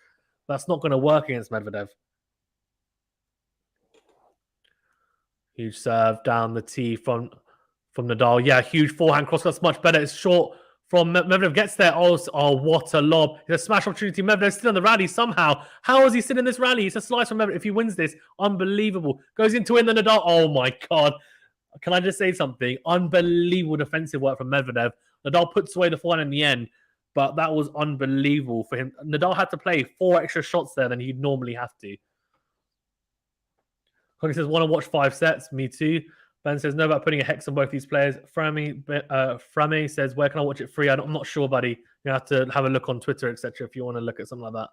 That's not going to work against Medvedev. Huge serve down the tee from Nadal. Yeah, huge forehand cross. That's much better. It's short from Medvedev. Gets there. Oh, what a lob. It's a smash opportunity. Medvedev still on the rally somehow. How is he still in this rally? It's a slice from Medvedev. If he wins this, unbelievable. Goes in to win the Nadal. Oh, my God. Can I just say something? Unbelievable defensive work from Medvedev. Nadal puts away the forehand in the end, but that was unbelievable for him. Nadal had to play 4 extra shots there than he'd normally have to. Cody says, want to watch 5 sets? Me too. Ben says, know about putting a hex on both these players. Frame says, where can I watch it free? I'm not sure, buddy. You have to have a look on Twitter, etc. if you want to look at something like that.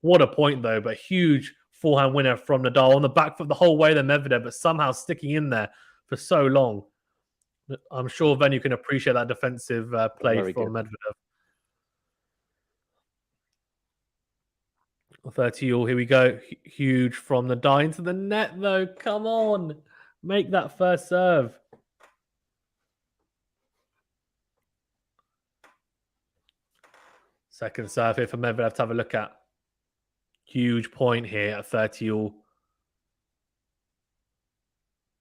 What a point, though. But huge forehand winner from Nadal on the back foot the whole way to Medvedev, but somehow sticking in there for so long. I'm sure, Ven, you can appreciate that defensive play from Medvedev. 30 all. Here we go. Huge from Nadal into the net, though. Come on. Make that first serve. Second serve here for Medvedev to have a look at. Huge point here at 30 all.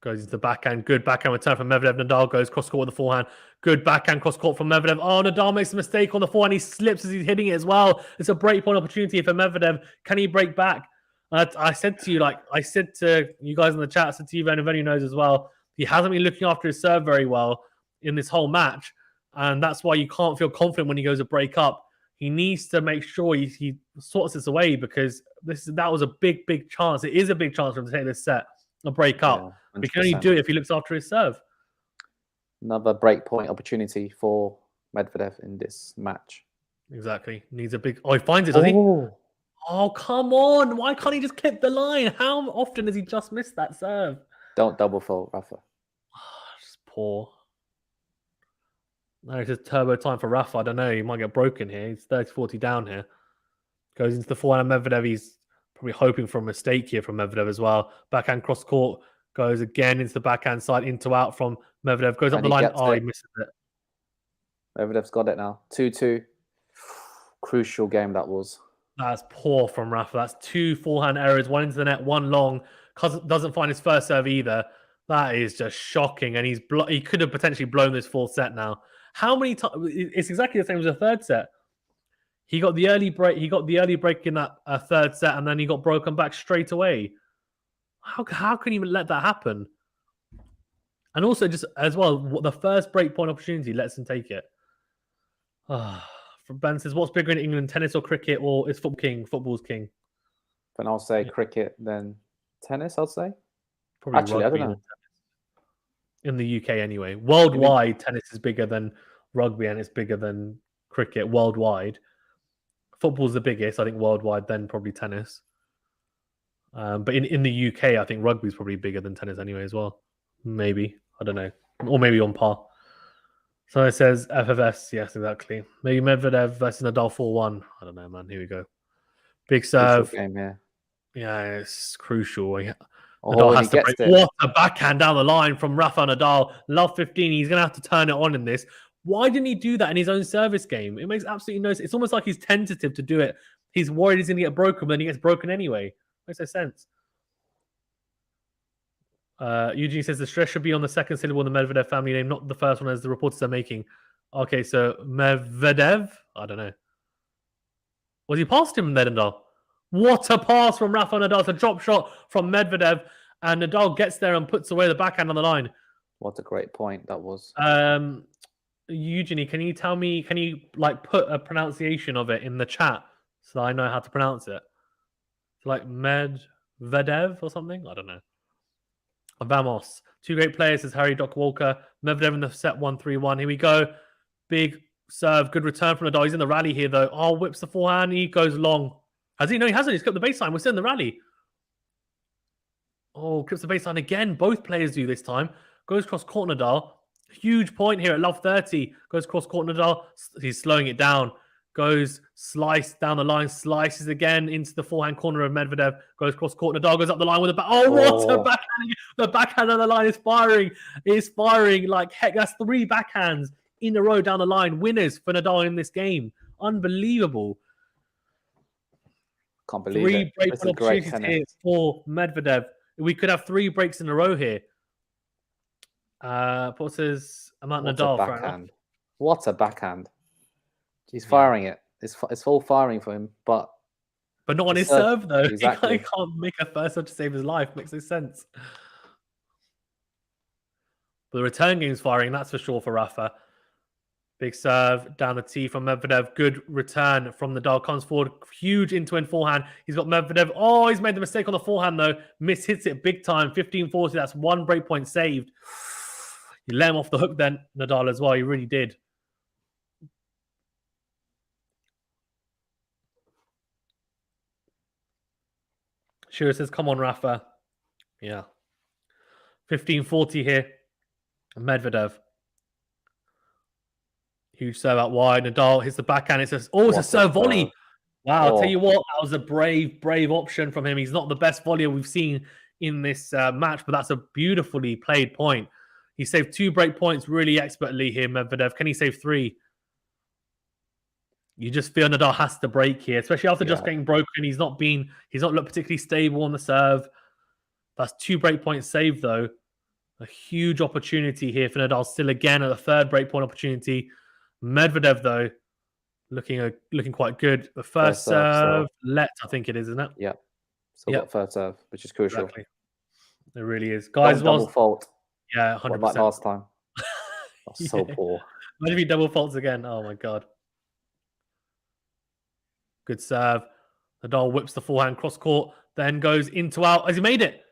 Goes into the backhand. Good backhand return from Medvedev. Nadal goes cross court with the forehand. Good backhand cross court from Medvedev. Oh, Nadal makes a mistake on the forehand. He slips as he's hitting it as well. It's a break point opportunity for Medvedev. Can he break back? I said to you, I said to you guys in the chat, I said to you, and Venny knows as well, he hasn't been looking after his serve very well in this whole match. And that's why you can't feel confident when he goes to break up. He needs to make sure he sorts this away, because that was a big, big chance. It is a big chance for him to take this set and break up. Yeah, he can only do it if he looks after his serve. Another break point opportunity for Medvedev in this match. Exactly. Needs a big... Oh, he finds it, does he? Oh, come on. Why can't he just clip the line? How often does he just miss that serve? Don't double fault, Rafa. Just poor. No, it's just turbo time for Rafa. I don't know. He might get broken here. He's 30-40 down here. Goes into the forehand. Medvedev, he's probably hoping for a mistake here from Medvedev as well. Backhand cross court. Goes again into the backhand side. Into out from Medvedev. Goes up the line. Oh, he misses it. Medvedev's got it now. 2-2. Crucial game that was. That's poor from Rafa. That's 2 forehand errors, one into the net, one long. Doesn't find his first serve either. That is just shocking. And he could have potentially blown this fourth set now. How many times? It's exactly the same as the third set. He got the early break. He got the early break in that third set, and then he got broken back straight away. How can you let that happen? And also, just as well, the first break point opportunity lets him take it. From Ben says, "What's bigger in England, tennis or cricket, or is football's king?" Then I'll say cricket, then tennis. I'd say. Probably Actually, I don't know. In the UK, anyway, worldwide, tennis is bigger than rugby, and it's bigger than cricket worldwide. Football's the biggest, I think, worldwide, then probably tennis. But in the UK, I think rugby is probably bigger than tennis anyway as well. Maybe. I don't know. Or maybe on par. So it says FFS. Yes, exactly. Maybe Medvedev versus Nadal 4-1. I don't know, man. Here we go. Big serve. Game here. Yeah, it's crucial. Nadal has to break. What a backhand down the line from Rafa Nadal. Love 15. He's going to have to turn it on in this. Why didn't he do that in his own service game? It makes absolutely no sense. It's almost like he's tentative to do it. He's worried he's going to get broken, but then he gets broken anyway. Makes no sense. Eugene says the stress should be on the second syllable in the Medvedev family name, not the first one as the reporters are making. Okay, so Medvedev? I don't know. Was he past him, Nadal? What a pass from Rafa Nadal. It's a drop shot from Medvedev, and Nadal gets there and puts away the backhand on the line. What a great point that was. Eugenie, can you like put a pronunciation of it in the chat so I know how to pronounce it? Like Medvedev or something? I don't know. Vamos. Two great players, says Harry Doc Walker. Medvedev in the set 1-3-1. Here we go. Big serve. Good return from Nadal. He's in the rally here, though. Oh, whips the forehand. He goes long. Has he? No, he hasn't. He's got the baseline. We're still in the rally. Oh, clips the baseline again. Both players do this time. Goes across court Nadal. Huge point here at love 30. Goes across court Nadal. He's slowing it down. Goes slice down the line. Slices again into the forehand corner of Medvedev. Goes across court. Nadal goes up the line with a back. Oh, what a backhand. The backhand on the line is firing. It's firing like heck. That's 3 backhands in a row down the line. Winners for Nadal in this game. Unbelievable. Can't believe 3 it. break opportunities here for Medvedev. We could have 3 breaks in a row here. Paul says, I'm at Nadal. Backhand. What a backhand. He's firing it. It's all firing for him, but not on his serve, though. Exactly. He can't make a first serve to save his life. Makes no sense. But the return game's firing, that's for sure for Rafa. Big serve down the tee from Medvedev. Good return from Nadal. Comes forward. Huge into-end forehand. He's got Medvedev. Oh, he's made the mistake on the forehand, though. Hits it big time. 15-40. That's 1 break point saved. You let him off the hook then, Nadal, as well. He really did. Shira says, come on, Rafa. Yeah. 15-40 here. Medvedev. Huge serve out wide. Nadal hits the backhand. It's a serve volley. Wow, I'll tell you what, that was a brave option from him. He's not the best volleyer we've seen in this match, but that's a beautifully played point. He saved 2 break points really expertly here, Medvedev. Can he save 3? You just feel Nadal has to break here, especially after just getting broken. He's not looked particularly stable on the serve. That's 2 break points saved, though. A huge opportunity here for Nadal. Still again at the 3rd break point opportunity. Medvedev, though, looking quite good. The first serve, let, I think it is, isn't it? Yeah. Still got first serve, which is crucial. Exactly. It really is. Guys, double fault. Yeah, 100%. Like last time. That's so poor. Imagine if he double faults again. Oh, my God. Good serve. Nadal whips the forehand cross court, then goes into out. Has he made it?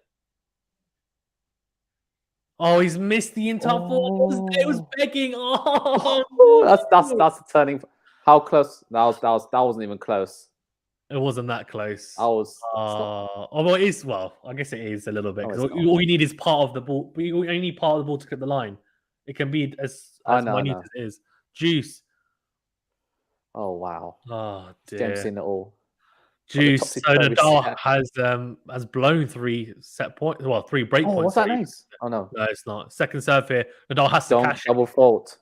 Oh, he's missed the into-out forehand. It was begging. Oh, that's a turning. How close? That wasn't even close. It wasn't that close. Well, it is. Well, I guess it is a little bit. All you need is part of the ball. You only need part of the ball to clip the line. It can be as minute as it is. Juice. Oh wow. Oh dear. Game seen it all. Juice. So Nadal has blown 3 set points. Well, 3 break points. What's that nice? Oh no, it's not. Second serve here. Nadal has to cash double fault.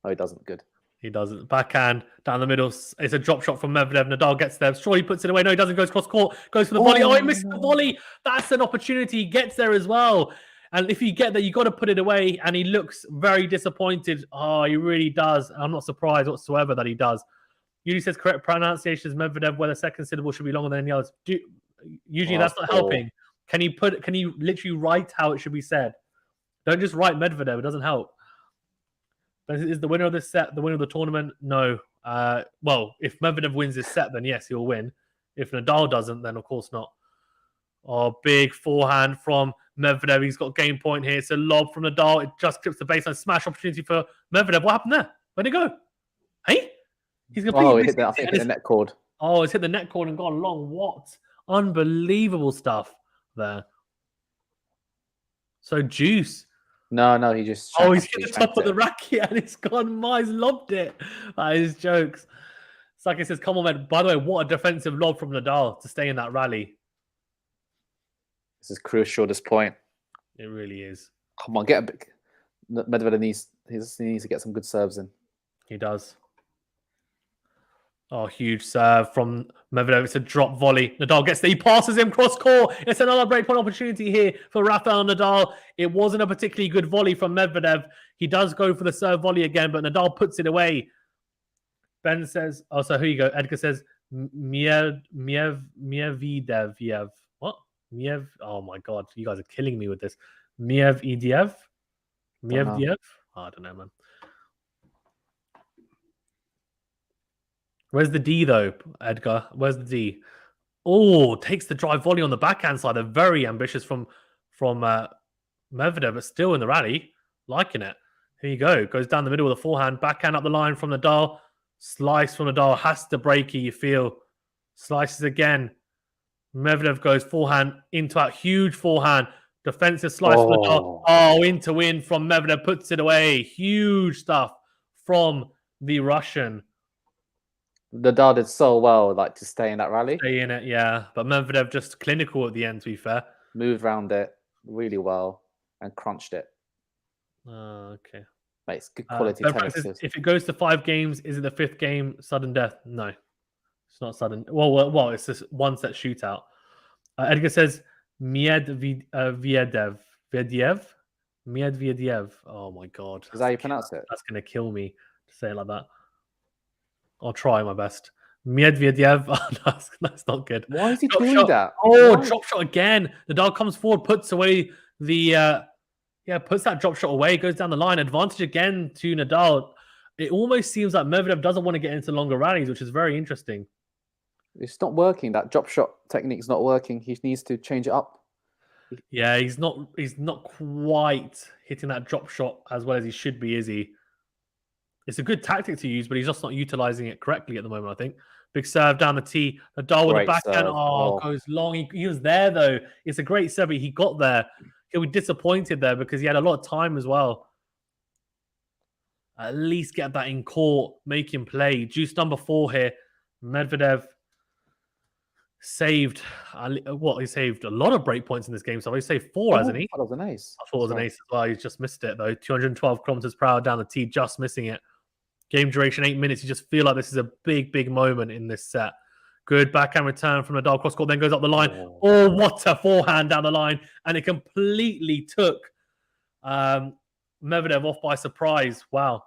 Oh, he doesn't. Good. He doesn't. Backhand down the middle. It's a drop shot from Medvedev. Nadal gets there. Sure, he puts it away. No, he doesn't. Goes cross court. Goes for the volley. Oh, he missed the volley. That's an opportunity. He gets there as well. And if you get there, you got to put it away. And he looks very disappointed. Oh, he really does. I'm not surprised whatsoever that he does. Usually says correct pronunciation is Medvedev, where the second syllable should be longer than any others. Usually that's not helping. Can you literally write how it should be said? Don't just write Medvedev. It doesn't help. But is the winner of this set the winner of the tournament? No. Well, if Medvedev wins this set, then yes, he'll win. If Nadal doesn't, then of course not. Oh, big forehand from Medvedev. He's got game point here. It's a lob from Nadal. It just clips the baseline. Smash opportunity for Medvedev. What happened there? Where'd it go? Hey? He's completely hit that. I think it hit the net cord. Oh, it's hit the net cord and gone long. What? Unbelievable stuff there. So juice. No, he just... he's hit the top of the racket and it's gone. He's lobbed it. That is jokes. Saki says, come on, man. By the way, what a defensive lob from Nadal to stay in that rally. This is crucial, this point. It really is. Come on, get a big... Medvedev needs to get some good serves in. He does. Oh, huge serve from Medvedev. It's a drop volley. Nadal gets there. He passes him cross court. It's another breakpoint opportunity here for Rafael Nadal. It wasn't a particularly good volley from Medvedev. He does go for the serve volley again, but Nadal puts it away. Ben says, oh, so here you go. Edgar says, Mievidev. What? Miev. Oh my God. You guys are killing me with this. Mievdev? Mievdev? Oh, I don't know, man. Where's the D, though, Edgar? Where's the D? Oh, takes the drive volley on the backhand side. They're very ambitious from Medvedev, but still in the rally. Liking it. Here you go. Goes down the middle with a forehand. Backhand up the line from Nadal. Slice from Nadal. Has to break it, you feel. Slices again. Medvedev goes forehand into out. Huge forehand. Defensive slice from Nadal. Oh, in to win from Medvedev. Puts it away. Huge stuff from the Russian. Nadal did so well, like, to stay in that rally. Stay in it, yeah. But Medvedev just clinical at the end, to be fair. Moved around it really well and crunched it. Okay. Mate, it's good quality tennis. If it goes to 5 games, is it the 5th game sudden death? No. It's not sudden. Well, it's just one set shootout. Edgar says Medvedev. Medvedev. Oh, my God. Is that how you pronounce it? That's going to kill me to say it like that. I'll try my best. Medvedev. Oh, that's not good. Why is he doing that? Oh, drop shot again. Nadal comes forward, puts away the... puts that drop shot away, goes down the line. Advantage again to Nadal. It almost seems like Medvedev doesn't want to get into longer rallies, which is very interesting. It's not working. That drop shot technique is not working. He needs to change it up. Yeah, he's not quite hitting that drop shot as well as he should be, is he? It's a good tactic to use, but he's just not utilizing it correctly at the moment, I think. Big serve down the tee. Nadal with the backhand. Goes long. He was there, though. It's a great serve. He got there. He'll be disappointed there because he had a lot of time as well. At least get that in court. Make him play. Juice number 4 here. Medvedev saved... He saved a lot of break points in this game. So he saved 4, hasn't he? I thought it was an ace. I thought it was an ace as well. He's just missed it, though. 212 kilometers per hour down the tee, just missing it. Game duration 8 minutes. You just feel like this is a big, big moment in this set. Good backhand return from Nadal. Cross court, then goes up the line. Oh, what a forehand down the line. And it completely took Medvedev off by surprise. Wow.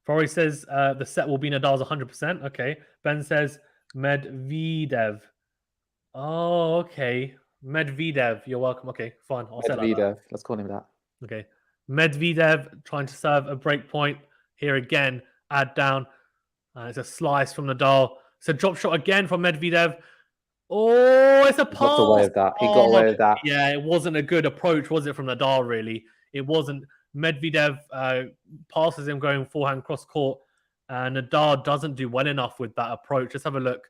Ferrari says the set will be Nadal's 100%. Okay. Ben says Medvedev. Oh, okay. Medvedev. You're welcome. Okay, fine. I'll say Medvedev. Like Let's call him that. Okay. Medvedev trying to serve a break point here again. Add down. It's a slice from Nadal. It's a drop shot again from Medvedev. Oh, it's a pass. He got away with that. He got away with that. Yeah, it wasn't a good approach, was it, from Nadal, really? It wasn't. Medvedev passes him going forehand cross court. And Nadal doesn't do well enough with that approach. Let's have a look.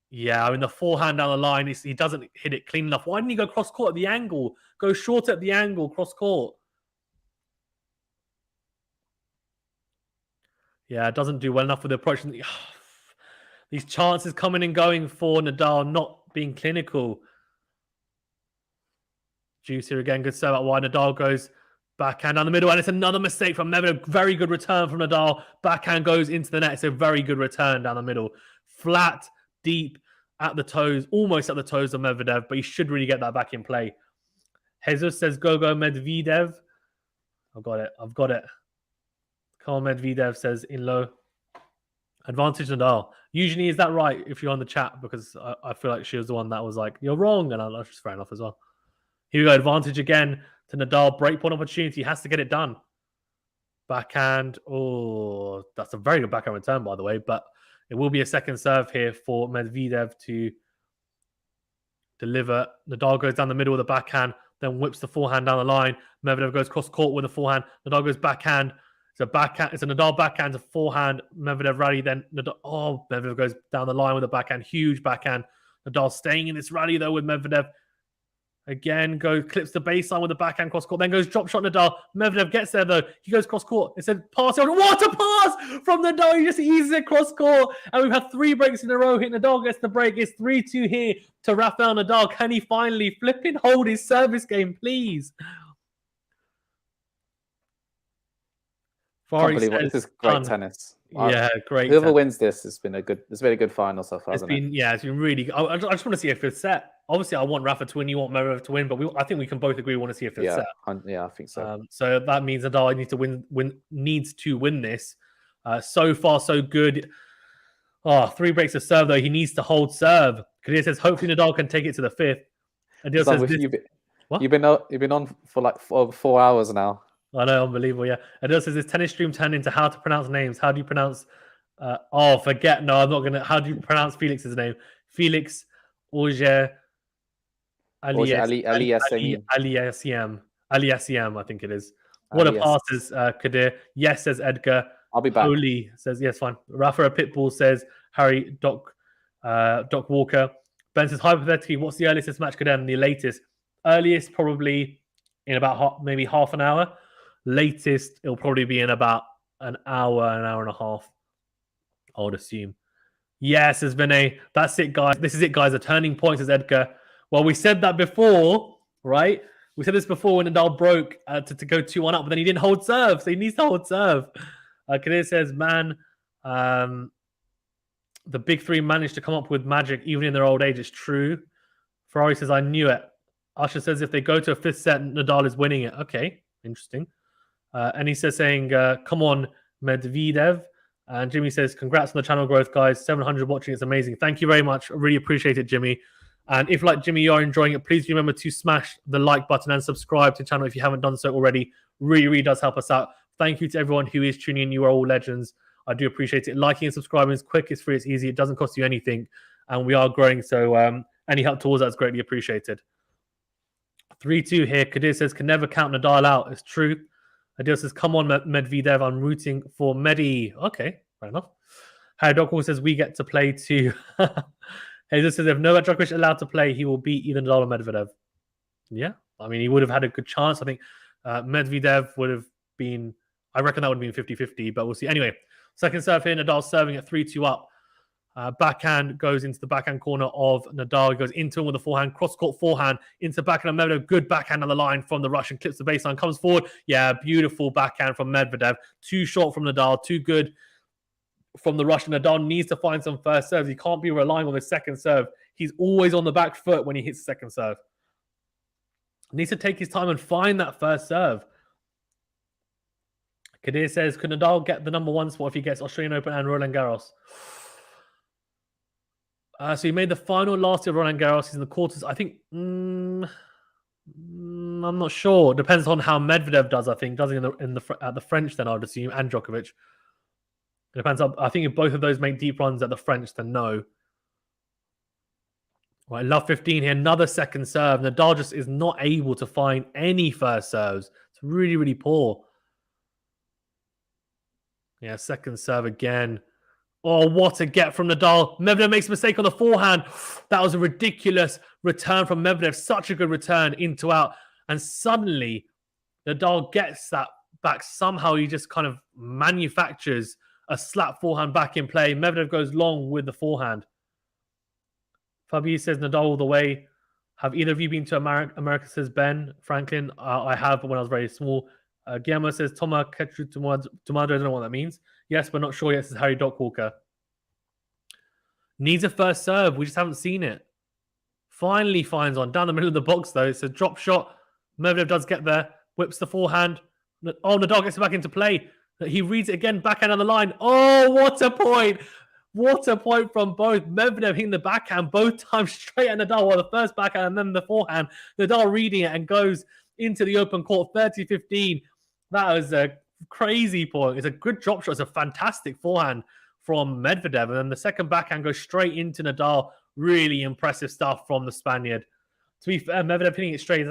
Yeah, I mean, the forehand down the line, he doesn't hit it clean enough. Why didn't he go cross court at the angle? Go short at the angle, cross court. Yeah, it doesn't do well enough with the approach. These chances coming and going for Nadal, not being clinical. Juice here again. Good serve out wide. Nadal goes Backhand down the middle, and it's another mistake from Medvedev. Very good return from Nadal. Backhand goes into the net. It's a very good return down the middle. Flat, deep, at the toes, almost at the toes of Medvedev, but he should really get that back in play. Jesus says, go Medvedev. I've got it. Come on, Medvedev says in low. Advantage Nadal. Usually, is that right if you're on the chat? Because I feel like she was the one that was like, you're wrong. And that's just fair enough as well. Here we go. Advantage again to Nadal. Breakpoint opportunity. He has to get it done. Backhand. Oh, that's a very good backhand return, by the way. But it will be a second serve here for Medvedev to deliver. Nadal goes down the middle with the backhand, then whips the forehand down the line. Medvedev goes cross court with the forehand. Nadal goes backhand. It's a backhand. It's a Nadal backhand, a forehand. Medvedev rally. Then Medvedev goes down the line with a backhand. Huge backhand. Nadal staying in this rally though with Medvedev. Again, clips the baseline with the backhand cross court, then goes drop shot Nadal. Medvedev gets there though. He goes cross court. It said pass. What a pass from Nadal. He just eases it cross court. And we've had 3 breaks in a row. Nadal gets the break. It's 3-2 here to Rafael Nadal. Can he finally flipping hold his service game, please? Can't believe this is great tennis. Yeah, great. Whoever wins this, it's been a good final so far. It's been really good. I just want to see if it's set. Obviously, I want Rafa to win. You want Medvedev to win, but I think we can both agree we want to see if it's set. Yeah, I think so. So that means Nadal needs to win this. So far, so good. 3 breaks of serve though. He needs to hold serve. Kadir says hopefully Nadal can take it to the 5th. Adil says you've been on for like over 4 hours now. I know, unbelievable. Yeah. Adil says this tennis stream turned into how to pronounce names. How do you pronounce? Forget. No, I'm not gonna. How do you pronounce Felix's name? Felix Auger Aliassiem, I think it is. What a pass is Kadir. Yes, says Edgar. I'll be back. Holy says yes, fine. Rafa Pitbull says Harry Doc Walker. Ben says hypothetically, what's the earliest this match could end? The latest, earliest probably in about maybe half an hour. Latest, it'll probably be in about an hour and a half. I would assume. Yes, says Vinay. That's it, guys. This is it, guys. A turning point, says Edgar. Well, we said that before, right? We said this before when Nadal broke to go 2-1 up, but then he didn't hold serve, so he needs to hold serve. Kadir says, man, the big 3 managed to come up with magic even in their old age. It's true. Ferrari says, I knew it. Usher says, if they go to a 5th set, Nadal is winning it. Okay, interesting. And he says, come on, Medvedev. And Jimmy says, congrats on the channel growth, guys. 700 watching. It's amazing. Thank you very much. I really appreciate it, Jimmy. And if, like Jimmy, you are enjoying it, please remember to smash the like button and subscribe to the channel if you haven't done so already. Really, really does help us out. Thank you to everyone who is tuning in. You are all legends. I do appreciate it. Liking and subscribing is quick, it's free, it's easy. It doesn't cost you anything. And we are growing. So any help towards that is greatly appreciated. 3-2 here. Kadir says, can never count Nadal out. It's true. Adil says, come on, Medvedev. I'm rooting for Medi. Okay, fair enough. Harry Dockwell says, we get to play too. Jesus says, if Novak Djokovic allowed to play, he will beat either Nadal or Medvedev. Yeah, I mean, he would have had a good chance. I think Medvedev would have been, I reckon that would have been 50-50, but we'll see. Anyway, second serve here. Nadal serving at 3-2 up. Backhand goes into the backhand corner of Nadal. He goes into him with a forehand, cross-court forehand, into backhand of Medvedev. Good backhand on the line from the Russian. Clips the baseline, comes forward. Yeah, beautiful backhand from Medvedev. Too short from Nadal, too good from the Russian. Nadal needs to find some first serves. He can't be relying on his second serve. He's always on the back foot when he hits the second serve. He needs to take his time and find that first serve. Kadir says, could Nadal get the number 1 spot if he gets Australian Open and Roland Garros? So he made the final last year of Roland Garros. He's in the quarters. I think, I'm not sure. Depends on how Medvedev does, I think. Does he at the French then, I would assume, and Djokovic. It depends. I think if both of those make deep runs at the French, then no. Right, love 15 here. Another second serve. Nadal just is not able to find any first serves. It's really, really poor. Yeah, second serve again. Oh, what a get from Nadal. Medvedev makes a mistake on the forehand. That was a ridiculous return from Medvedev. Such a good return into out. And suddenly, Nadal gets that back. Somehow he just kind of manufactures a slap forehand back in play. Medvedev goes long with the forehand. Fabi says, Nadal all the way. Have either of you been to America, says Ben Franklin? I have, but when I was very small. Guillermo says, Toma Ketru Tomado, I don't know what that means. Yes, but not sure yet, says Harry Dockwalker. Needs a first serve. We just haven't seen it. Finally finds one. Down the middle of the box, though. It's a drop shot. Medvedev does get there. Whips the forehand. Oh, Nadal gets it back into play. He reads it again, backhand on the line. Oh, what a point. What a point from both. Medvedev hitting the backhand both times straight at Nadal. Well, the first backhand and then the forehand. Nadal reading it and goes into the open court, 30-15. That was a crazy point. It's a good drop shot. It's a fantastic forehand from Medvedev. And then the second backhand goes straight into Nadal. Really impressive stuff from the Spaniard. To be fair, Medvedev hitting it straight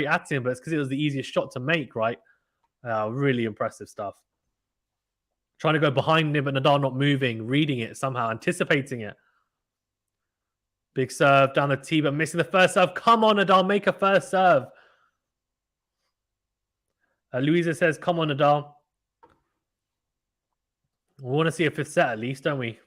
at him, but it's because it was the easiest shot to make, right? Really impressive stuff. Trying to go behind him, but Nadal not moving, reading it somehow, anticipating it. Big serve down the tee, but missing the first serve. Come on, Nadal, make a first serve. Louisa says, come on, Nadal. We want to see a fifth set at least, don't we?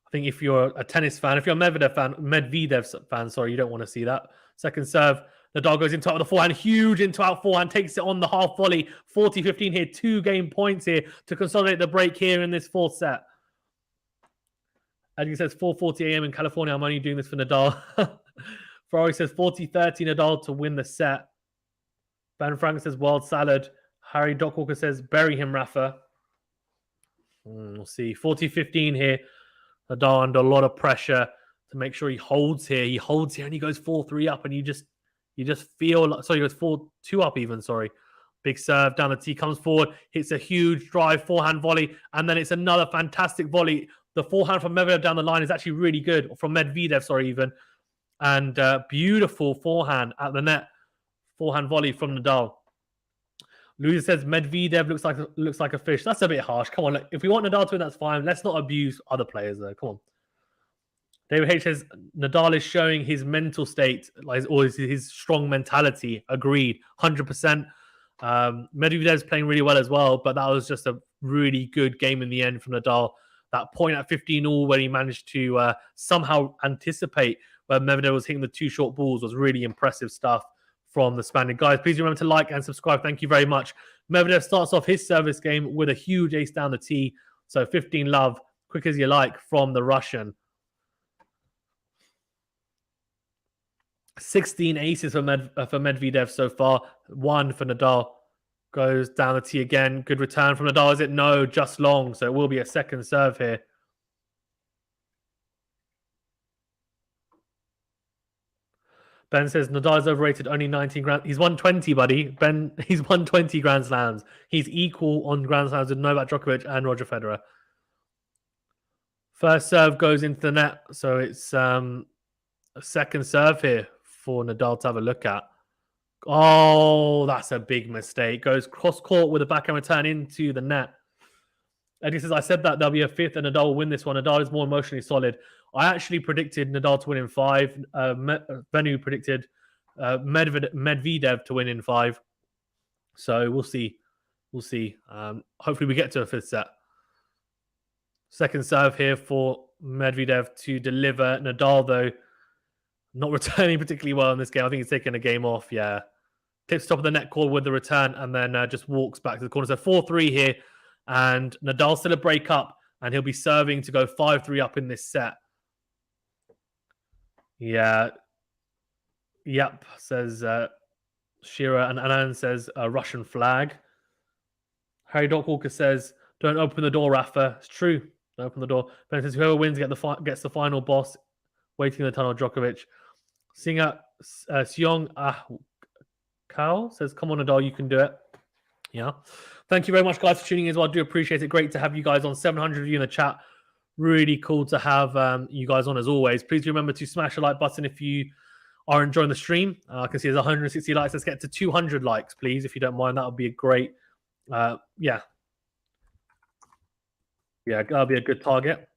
I think if you're a tennis fan, if you're a Medvedev fan, sorry, you don't want to see that. Second serve. Nadal goes into out with the forehand, huge into out forehand, takes it on the half volley. 40-15 here, 2 game points here to consolidate the break here in this fourth set. Eddie says 4:40 a.m. in California. I'm only doing this for Nadal. Ferrari says 40-30 Nadal to win the set. Ben Frank says wild salad. Harry Dockwalker says bury him, Rafa. We'll see. 40-15 here. Nadal under a lot of pressure to make sure he holds here. He holds here and he goes 4-3 up, and you just feel like, sorry, he goes 4-2 up even, sorry. Big serve down the tee, comes forward, hits a huge drive, forehand volley, and then it's another fantastic volley. The forehand from Medvedev down the line is actually really good, or from Medvedev, sorry, even. And beautiful forehand at the net. Forehand volley from Nadal. Louis says Medvedev looks like a fish. That's a bit harsh. Come on, if we want Nadal to win, that's fine. Let's not abuse other players, though. Come on. David H says Nadal is showing his mental state, or his strong mentality. Agreed, 100%. Medvedev's playing really well as well, but that was just a really good game in the end from Nadal. That point at 15-all where he managed to somehow anticipate where Medvedev was hitting the 2 short balls was really impressive stuff from the Spaniard. Guys, please remember to like and subscribe. Thank you very much. Medvedev starts off his service game with a huge ace down the tee. So 15 love, quick as you like from the Russian. 16 aces for Medvedev so far. 1 for Nadal. Goes down the tee again. Good return from Nadal. Is it? No, just long. So it will be a second serve here. Ben says Nadal is overrated. Only 19 grand. He's won 20, buddy. Ben, he's won 20 Grand Slams. He's equal on Grand Slams with Novak Djokovic and Roger Federer. First serve goes into the net. So it's a second serve here for Nadal to have a look at. Oh, that's a big mistake. Goes cross court with a backhand return into the net. Eddie says, I said that there'll be a fifth and Nadal will win this one. Nadal is more emotionally solid. I actually predicted Nadal to win in 5. Venu predicted Medvedev to win in 5. So we'll see. We'll see. Hopefully we get to a fifth set. Second serve here for Medvedev to deliver. Nadal, though, not returning particularly well in this game. I think he's taking a game off. Yeah. Tips top of the net cord with the return and then just walks back to the corner. So 4-3 here. And Nadal still a break up. And he'll be serving to go 5-3 up in this set. Yeah. Yep, says Shira. And Anand says Russian flag. Harry Dockwalker says, don't open the door, Rafa. It's true. Don't open the door. Ben says, whoever wins gets the final boss. Waiting in the tunnel, Djokovic. Singer Seong Kao says, come on, Nadal, you can do it. Yeah. Thank you very much, guys, for tuning in as well. I do appreciate it. Great to have you guys on. 700 of you in the chat. Really cool to have you guys on as always. Please remember to smash the like button if you are enjoying the stream. I can see there's 160 likes. Let's get to 200 likes, please, if you don't mind. That would be a great, yeah, that'll be a good target.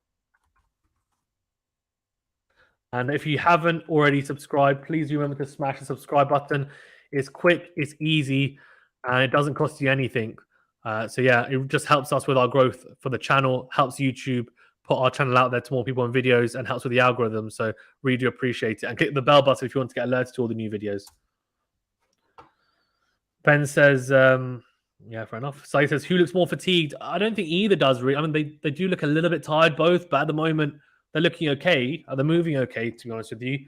And if you haven't already subscribed, please remember to smash the subscribe button. It's quick, it's easy, and it doesn't cost you anything. So yeah, it just helps us with our growth for the channel, helps YouTube put our channel out there to more people on videos, and helps with the algorithm. So really do appreciate it. And click the bell button if you want to get alerted to all the new videos. Ben says, Yeah, fair enough. Sai says, who looks more fatigued? I don't think either does, really. I mean, they do look a little bit tired, both, but at the moment, they're looking okay. They're moving okay, to be honest with you.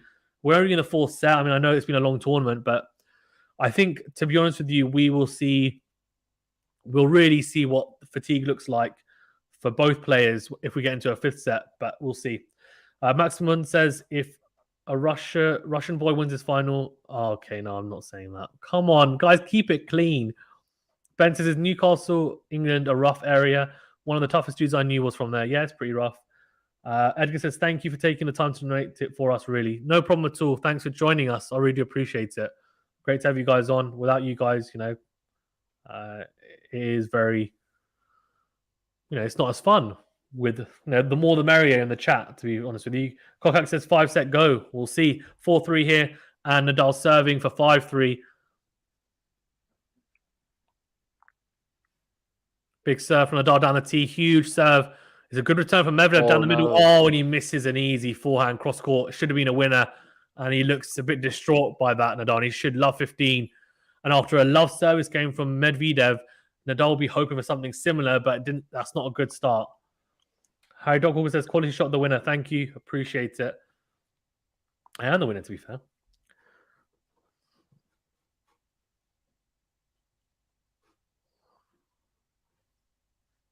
We're only in the fourth set. I mean, I know it's been a long tournament, but I think, to be honest with you, we'll really see what fatigue looks like for both players if we get into a fifth set, but we'll see. Maximum says, if a Russian boy wins his final... Oh, okay, no, I'm not saying that. Come on, guys, keep it clean. Ben says, is Newcastle, England, a rough area? One of the toughest dudes I knew was from there. Yeah, it's pretty rough. Edgar says, thank you for taking the time to narrate it for us, really. No problem at all. Thanks for joining us. I really appreciate it. Great to have you guys on. Without you guys, it is very, it's not as fun with, the more the merrier in the chat, to be honest with you. Kokak says 5-set go. We'll see. 4-3 here. And Nadal serving for 5-3. Big serve from Nadal down the tee. Huge serve. It's a good return from Medvedev down the middle. Oh, and he misses an easy forehand cross court. Should have been a winner. And he looks a bit distraught by that, Nadal. He should love 15. And after a love service game from Medvedev, Nadal will be hoping for something similar, but that's not a good start. Harry Dogwalker says, quality shot the winner. Thank you. Appreciate it. I am the winner, to be fair.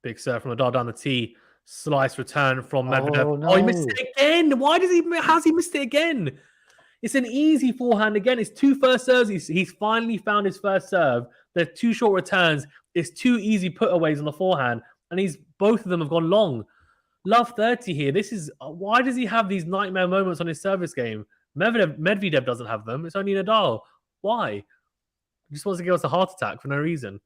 Big serve from Nadal down the tee. Slice return from Medvedev. Oh, no. Oh, he missed it again. How's he missed it again? It's an easy forehand again. It's 2 first serves. He's finally found his first serve. There's 2 short returns. It's 2 easy putaways on the forehand. And both of them have gone long. Love 30 here. This is why does he have these nightmare moments on his service game? Medvedev doesn't have them. It's only Nadal. Why? He just wants to give us a heart attack for no reason.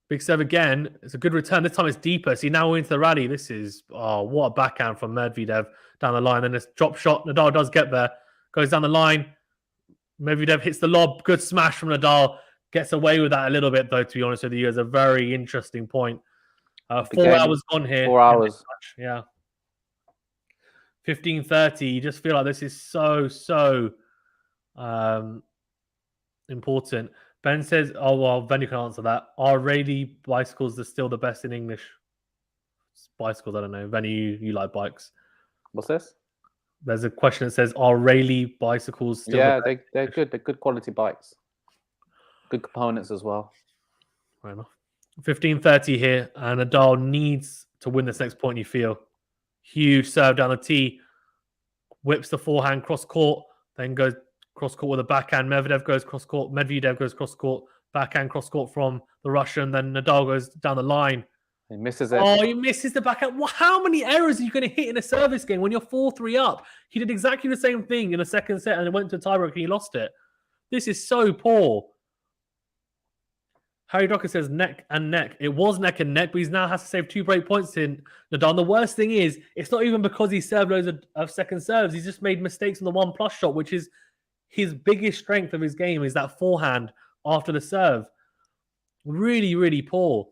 Big serve again. It's a good return. This time it's deeper. See, now we're into the rally. This is, what a backhand from Medvedev down the line. And this drop shot, Nadal does get there. Goes down the line. Medvedev hits the lob. Good smash from Nadal. Gets away with that a little bit, though, to be honest with you. It's a very interesting point. 4 hours gone here. 4 hours. Yeah. 15:30. You just feel like this is so important. Ben says, oh, well, Ben, you can answer that. Are rally bicycles still the best in English? Bicycles, I don't know. Ben, you like bikes. What's this? There's a question that says, are rally bicycles still they're good. They're good quality bikes. Good components as well. Fair enough. 15:30 here, and Nadal needs to win this next point, you feel. Huge serve down the tee. Whips the forehand cross court, then goes cross court with a backhand. Medvedev goes cross court. Medvedev goes cross court. Backhand cross court from the Russian. Then Nadal goes down the line. He misses it. Oh, he misses the backhand. Well, how many errors are you going to hit in a service game when you're 4-3 up? He did exactly the same thing in the second set and it went to a tiebreak and he lost it. This is so poor. Harry Docker says neck and neck. It was neck and neck, but he now has to save 2 break points in Nadal. And the worst thing is, it's not even because he served loads of second serves. He's just made mistakes on the 1+ shot, which is his biggest strength of his game, is that forehand after the serve. Really, really poor.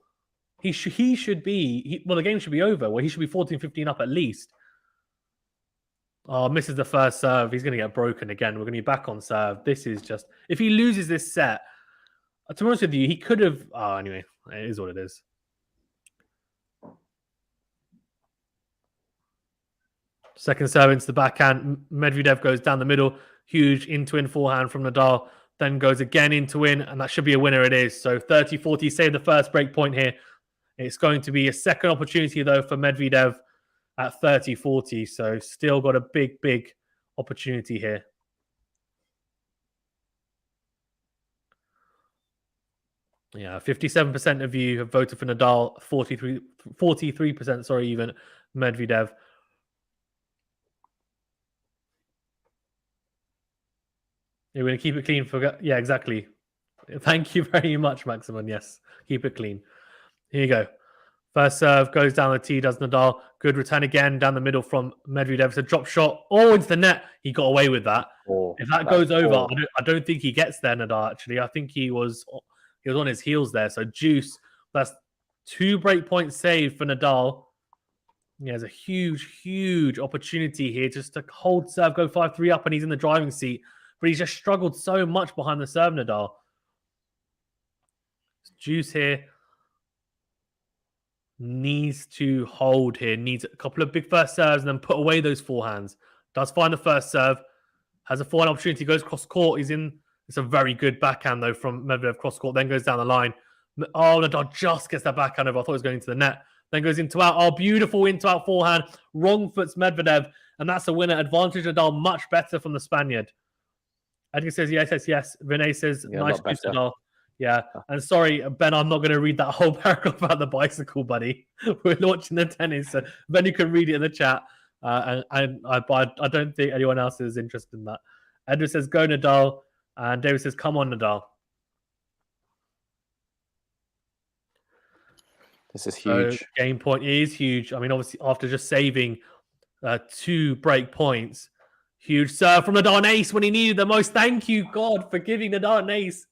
The game should be over. Well, he should be 14-15 up at least. Oh, misses the first serve. He's going to get broken again. We're going to be back on serve. This is just... If he loses this set, to be honest with you, he could have... Oh, anyway, it is what it is. Second serve into the backhand. Medvedev goes down the middle. Huge in-to-in forehand from Nadal. Then goes again into-in, and that should be a winner. It is. So 30-40, save the first break point here. It's going to be a second opportunity, though, for Medvedev at 30-40. So still got a big, big opportunity here. Yeah, 57% of you have voted for Nadal, 43%, sorry, even Medvedev. You're going to keep it clean for... Yeah, exactly. Thank you very much, Maximum. Yes, keep it clean. Here you go. First serve goes down the tee, does Nadal. Good return again down the middle from Medvedev. It's a drop shot. Oh, into the net. He got away with that. If that goes over, I don't think he gets there, Nadal, actually. I think he was on his heels there. So juice. That's 2 break points saved for Nadal. He has a huge, huge opportunity here just to hold serve, go 5-3 up, and he's in the driving seat. But he's just struggled so much behind the serve, Nadal. Juice here needs to hold here. Needs a couple of big first serves and then put away those forehands. Does find the first serve. Has a forehand opportunity. Goes cross court. He's in. It's a very good backhand though from Medvedev cross court. Then goes down the line. Oh, Nadal just gets that backhand over. I thought it was going to the net. Then goes into out. Oh, beautiful into out forehand. Wrong foots Medvedev. And that's a winner. Advantage Nadal much better from the Spaniard. Edgar says yes. Vinay says nice juice Nadal. Yeah. And sorry, Ben, I'm not going to read that whole paragraph about the bicycle, buddy. We're launching the tennis. So Ben, you can read it in the chat. I don't think anyone else is interested in that. Edward says go Nadal. And David says come on Nadal. This is huge. So game point is huge. I mean, obviously, after just saving 2 break points, huge serve from Nadal and ace when he needed the most. Thank you, God, for giving Nadal an ace.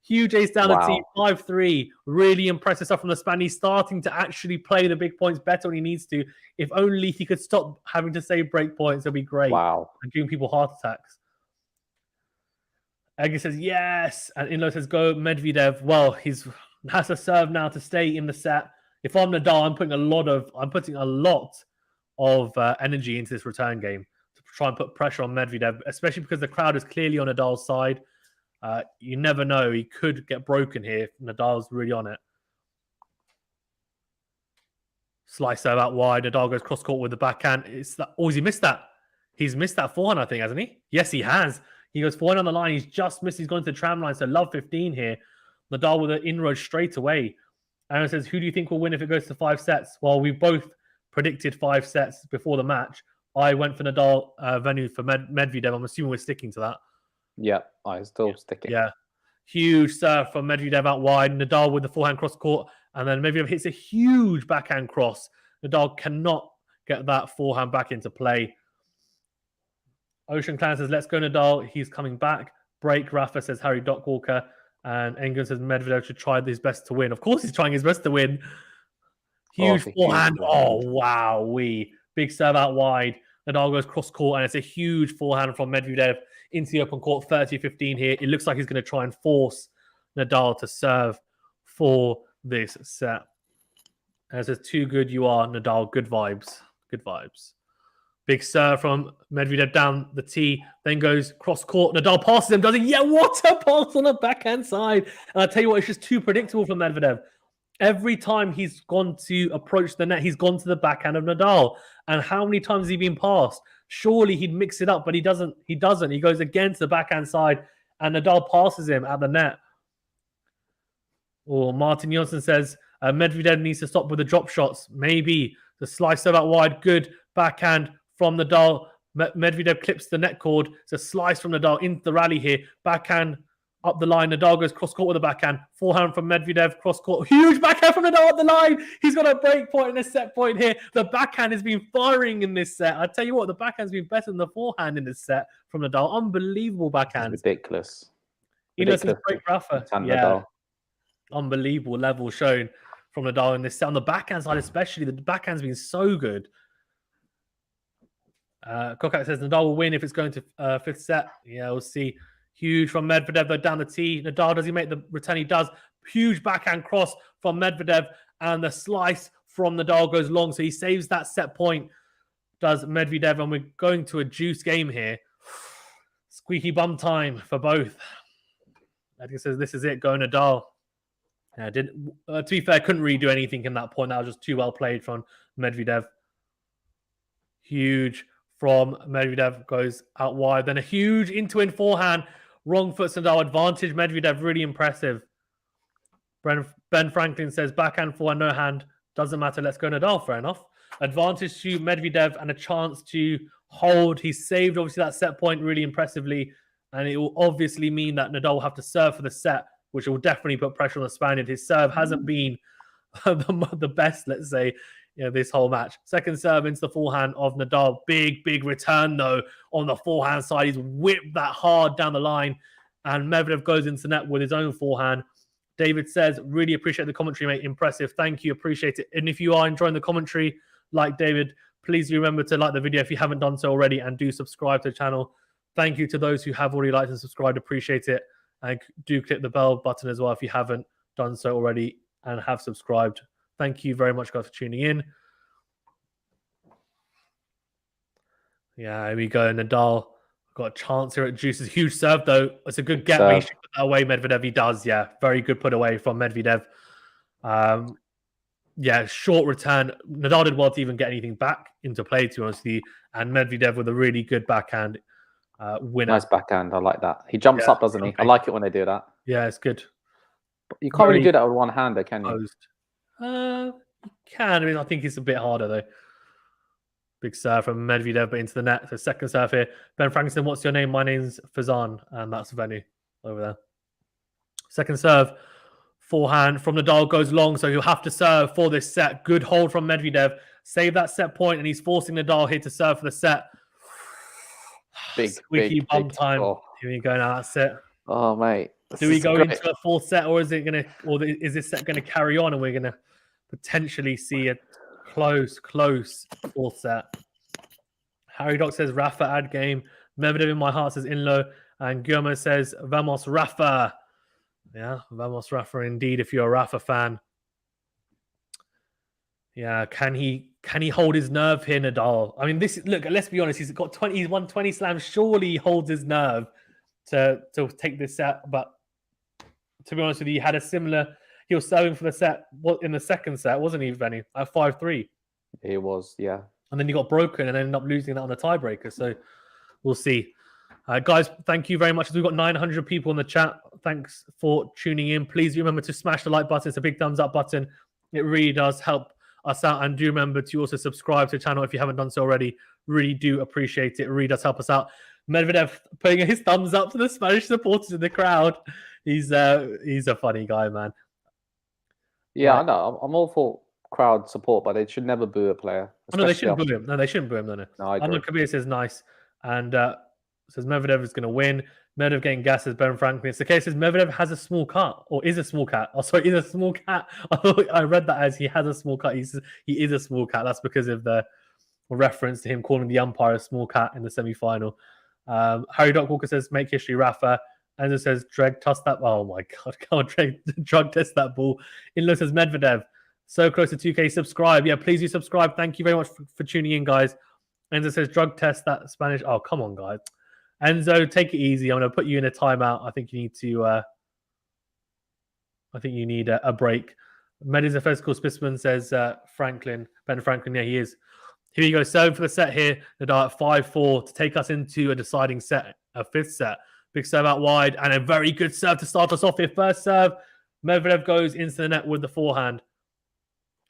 Huge ace down the tee, 5-3. Really impressive stuff from the Spanish, starting to actually play the big points better when he needs to. If only he could stop having to save break points, it'd be great. Wow. And giving people heart attacks. Eggy says yes. And Inlo says go Medvedev. Well, he's has to serve now to stay in the set. If I'm Nadal, I'm putting a lot of energy into this return game to try and put pressure on Medvedev, especially because the crowd is clearly on Nadal's side. You never know; he could get broken here if Nadal's really on it. Slice serve out wide. Nadal goes cross court with the backhand. Has he missed that? He's missed that forehand, I think, hasn't he? Yes, he has. He goes forehand on the line. He's just missed. He's gone to the tram line. So love 15 here. Nadal with an inroad straight away. Aaron says, who do you think will win if it goes to 5 sets? Well, we both predicted 5 sets before the match. I went for Nadal, Venu for Medvedev. I'm assuming we're sticking to that. Yeah, I'm still sticking. Yeah. Huge serve from Medvedev out wide. Nadal with the forehand cross court. And then Medvedev hits a huge backhand cross. Nadal cannot get that forehand back into play. Ocean Clan says, let's go Nadal. He's coming back. Break. Rafa says, Harry Dockwalker. And England says Medvedev should try his best to win. Of course he's trying his best to win. Huge forehand. Oh, wow. Big serve out wide. Nadal goes cross court, and it's a huge forehand from Medvedev into the open court, 30-15 here. It looks like he's going to try and force Nadal to serve for this set. And it says, too good you are, Nadal. Good vibes. Good vibes. Big serve from Medvedev down the tee, then goes cross court. Nadal passes him, does he? Yeah, what a pass on the backhand side. And I tell you what, it's just too predictable from Medvedev. Every time he's gone to approach the net, he's gone to the backhand of Nadal. And how many times has he been passed? Surely he'd mix it up, but he doesn't. He goes again to the backhand side, and Nadal passes him at the net. Or Martin Jonsson says, Medvedev needs to stop with the drop shots. Maybe. The slice serve out wide, good backhand from Nadal. Medvedev clips the net cord. It's a slice from Nadal into the rally here. Backhand up the line. Nadal goes cross court with a backhand. Forehand from Medvedev, cross court. Huge backhand from Nadal up the line. He's got a break point and a set point here. The backhand has been firing in this set. I tell you what, the backhand's been better than the forehand in this set from Nadal. Unbelievable backhand. Ridiculous. You know, since break Rafa. Yeah. Nadal. Unbelievable level shown from Nadal in this set. On the backhand side especially, the backhand's been so good. Kokak says Nadal will win if it's going to 5th set. Yeah, we'll see. Huge from Medvedev, though, down the tee. Nadal, does he make the return? He does. Huge backhand cross from Medvedev, and the slice from Nadal goes long, so he saves that set point, does Medvedev, and we're going to a juice game here. Squeaky bum time for both. Edgar says this is it, go Nadal. To be fair, couldn't really do anything in that point. That was just too well played from Medvedev. Huge from Medvedev, goes out wide. Then a huge into-in forehand. Wrong foot Nadal advantage. Medvedev really impressive. Ben Franklin says backhand, forehand, no hand. Doesn't matter. Let's go Nadal. Fair enough. Advantage to Medvedev and a chance to hold. He saved, obviously, that set point really impressively. And it will obviously mean that Nadal will have to serve for the set, which will definitely put pressure on the Spaniard. His serve hasn't been the best, let's say, this whole match. Second serve into the forehand of Nadal. Big return, though, on the forehand side. He's whipped that hard down the line. And Medvedev goes into net with his own forehand. David says, really appreciate the commentary, mate. Impressive. Thank you. Appreciate it. And if you are enjoying the commentary, like David, please remember to like the video if you haven't done so already, and do subscribe to the channel. Thank you to those who have already liked and subscribed. Appreciate it. And do click the bell button as well if you haven't done so already and have subscribed. Thank you very much, guys, for tuning in. Yeah, here we go. Nadal got a chance here at Juice's huge serve, though. It's a good get when he should put that away. Medvedev, he does. Yeah, very good put away from Medvedev. Yeah, short return. Nadal did well to even get anything back into play, to be honest with you. And Medvedev with a really good backhand winner. Nice backhand. I like that. He jumps up, doesn't he? I like it when they do that. Yeah, it's good. But you can't really do that with one hander, can you? You can. I mean, I think it's a bit harder, though. Big serve from Medvedev, but into the net. So second serve here. Ben Franklin, what's your name? My name's Fazan, and that's Venu over there. Second serve. Forehand from Nadal goes long, so he'll have to serve for this set. Good hold from Medvedev. Save that set point, and he's forcing Nadal here to serve for the set. Squeaky bum time. Oh. Here we go now. That's it. Oh, mate. Do we go into a fourth set, or is this set gonna carry on, and we're gonna potentially see a close fourth set? Harry Doc says Rafa ad game. Medvedev in my heart says Inlo, and Guillermo says Vamos Rafa. Yeah, Vamos Rafa indeed. If you're a Rafa fan, yeah, can he hold his nerve here, Nadal? I mean, let's be honest. He's won 20 slams. Surely he holds his nerve to take this set. But to be honest with you, he was serving for the set in the second set, wasn't he, Benny? At 5-3. He was, yeah. And then he got broken and ended up losing that on the tiebreaker. So we'll see. Guys, thank you very much. We've got 900 people in the chat. Thanks for tuning in. Please remember to smash the like button. It's a big thumbs up button. It really does help us out. And do remember to also subscribe to the channel if you haven't done so already. Really do appreciate it. It really does help us out. Medvedev putting his thumbs up to the Spanish supporters in the crowd. He's a funny guy, man. Yeah, right. I know. I'm all for crowd support, but they should never boo a player. No, they shouldn't boo him. No, they shouldn't boo him. No. Ahmed Kabir says nice. And says Medvedev is going to win. Medvedev getting gas, says Ben Franklin. It's the case says Medvedev has a small cut, or is a small cat. Oh, sorry, is a small cat. I read that as he has a small cut. He is a small cat. That's because of the reference to him calling the umpire a small cat in the semi-final. Harry Doc Walker says, make history, Rafa. Enzo says, Dreg, toss that. Oh my God, come on, Dreg, drug test that ball. Inlo says, Medvedev, so close to 2K. Subscribe. Yeah, please do subscribe. Thank you very much for tuning in, guys. Enzo says, drug test that Spanish. Oh, come on, guys. Enzo, take it easy. I'm going to put you in a timeout. I think you need to. A break. Med is a physical specimen, says Ben Franklin. Yeah, he is. Here we go. Serving for the set here. Nadal at 5-4 to take us into a deciding set, a fifth set. Big serve out wide and a very good serve to start us off here. First serve, Medvedev goes into the net with the forehand.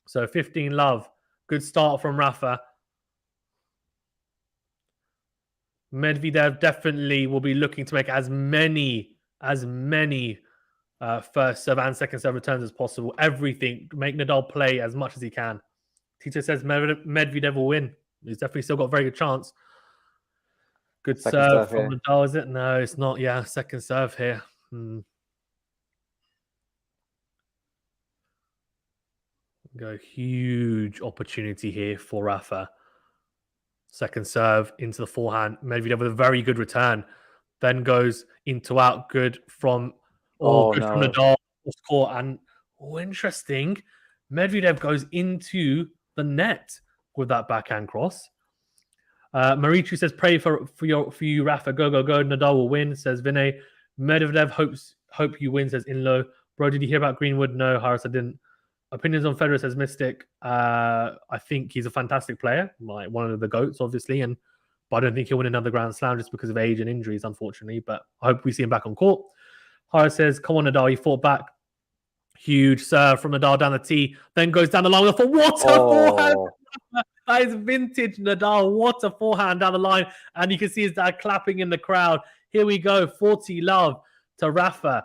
So 15-love. Good start from Rafa. Medvedev definitely will be looking to make as many first serve and second serve returns as possible. Everything. Make Nadal play as much as he can. Teacher says Medvedev will win. He's definitely still got a very good chance. Good serve from Nadal, is it? No, it's not. Yeah, second serve here. Go huge opportunity here for Rafa. Second serve into the forehand. Medvedev with a very good return. Then goes into out. Good from from Nadal. Score and interesting. Medvedev goes into the net with that backhand cross. Marichu says, pray for you, Rafa. Go. Nadal will win, says Vinay. Medvedev hope you win, says Inlo. Bro, did you hear about Greenwood? No, Harris, I didn't. Opinions on Federer, says Mystic. I think he's a fantastic player, like one of the GOATs, obviously, but I don't think he'll win another Grand Slam just because of age and injuries, unfortunately. But I hope we see him back on court. Harris says, come on, Nadal, you fought back. Huge serve from Nadal down the tee, then goes down the line with a forehand. That is vintage Nadal. What a forehand down the line. And you can see his dad clapping in the crowd. Here we go. 40-love to Rafa.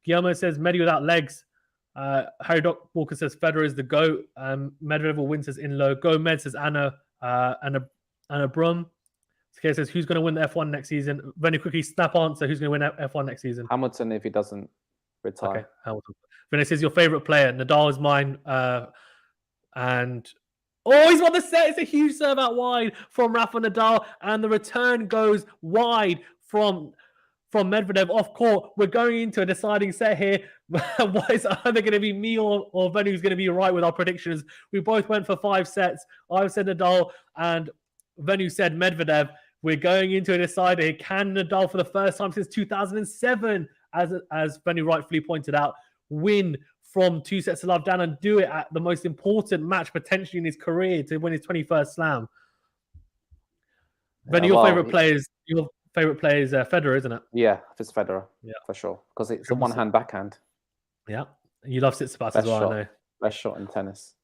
Guillermo says, Medi without legs. Harry Doc Walker says, Federer is the GOAT. Medvedev will win, says Inlo. Go Med, says Anna Brum. Okay, says, who's going to win the F1 next season? Very quickly, snap answer. Who's going to win F1 next season? Hamilton, if he doesn't retire. Okay, Hamilton. Vinny says, your favorite player. Nadal is mine. He's won the set. It's a huge serve out wide from Rafa Nadal. And the return goes wide from from Medvedev off court. We're going into a deciding set here. What is either going to be me or Venu who's going to be right with our predictions? We both went for 5 sets. I've said Nadal and Venu said Medvedev. We're going into a decider here. Can Nadal, for the first time since 2007, as Venu rightfully pointed out, win from 2 sets to love down and do it at the most important match potentially in his career to win his 21st slam? Venu, your favorite player is Federer, isn't it? Yeah, it's Federer. Yeah, for sure, because it's a one-hand backhand. Yeah, you love Tsitsipas as well. I know. Best shot in tennis.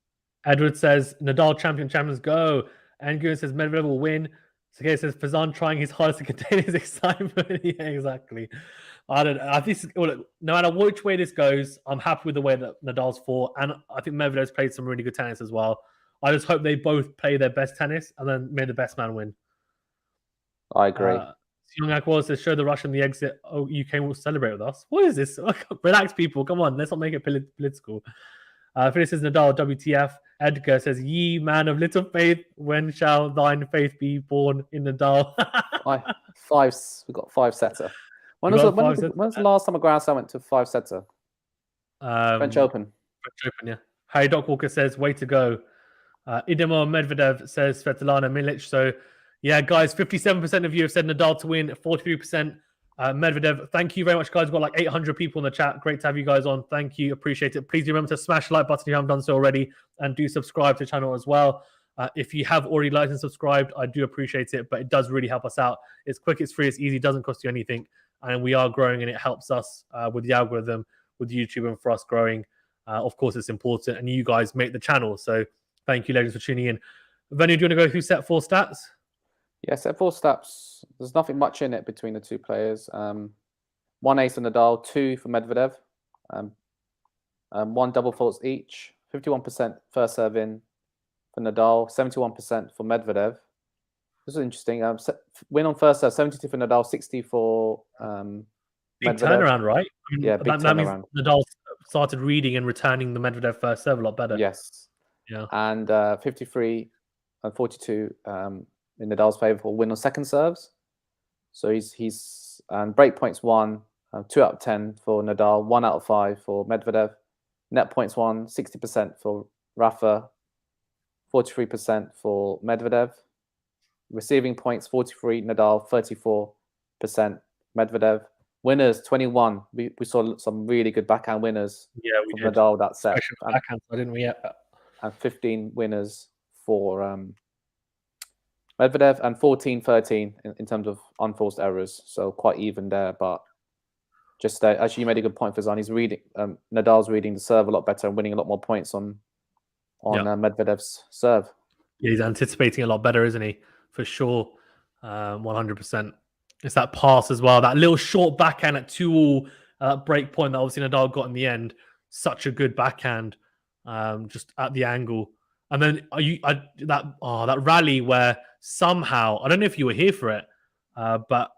Edward says Nadal champions go. Nguyen says Medvedev will win. Sergey says Fazan trying his hardest to contain his excitement. Yeah, exactly. I don't know. I think no matter which way this goes, I'm happy with the way that Nadal's fought, and I think Medvedev's played some really good tennis as well. I just hope they both play their best tennis and then may the best man win. I agree. Young Aqua says, show the Russian the exit. Oh, UK will celebrate with us. What is this? Relax, people. Come on. Let's not make it political. Phyllis says, Nadal, WTF. Edgar says, ye man of little faith, when shall thine faith be born in Nadal? We've got 5-setter. When was the last time a Grand Slam went to 5-setter? French Open. French Open, yeah. Harry Doc Walker says, way to go. Idemo Medvedev says, Svetlana Milic. So, yeah, guys, 57% of you have said Nadal to win, 43% Medvedev. Thank you very much, guys. We've got like 800 people in the chat. Great to have you guys on. Thank you. Appreciate it. Please remember to smash the like button if you haven't done so already, and do subscribe to the channel as well. If you have already liked and subscribed, I do appreciate it, but it does really help us out. It's quick, it's free, it's easy, it doesn't cost you anything, and we are growing, and it helps us with the algorithm, with YouTube, and for us growing. Of course, it's important, and you guys make the channel. So thank you, legends, for tuning in. Venu, do you want to go through set 4 stats? Yeah, set 4 stats. There's nothing much in it between the 2 players. 1 ace for Nadal, 2 for Medvedev. 1 double faults each. 51% first serve in for Nadal, 71% for Medvedev. This is interesting. Win on first serve, 72 for Nadal, 60 for Medvedev. Big turnaround, right? I mean, yeah, big turnaround. That means Nadal started reading and returning the Medvedev first serve a lot better. Yes. Yeah. And 53 and 42 in Nadal's favour for win on second serves. So he's break points 1, 2 out of 10 for Nadal, 1 out of 5 for Medvedev. Net points 1, 60% for Rafa, 43% for Medvedev. Receiving points 43 Nadal, 34% Medvedev. Winners 21. We saw some really good backhand winners. Yeah, we from did. Nadal that set. Backhand, didn't we? Yeah. And 15 winners for Medvedev, and 14-13 in terms of unforced errors. So quite even there, but just actually you made a good point, Fazan. He's reading Nadal's reading the serve a lot better and winning a lot more points on Medvedev's serve. Yeah, he's anticipating a lot better, isn't he? For sure, 100%. It's that pass as well, that little short backhand at 2-all break point that obviously Nadal got in the end. Such a good backhand, just at the angle. And then that rally where somehow, I don't know if you were here for it, but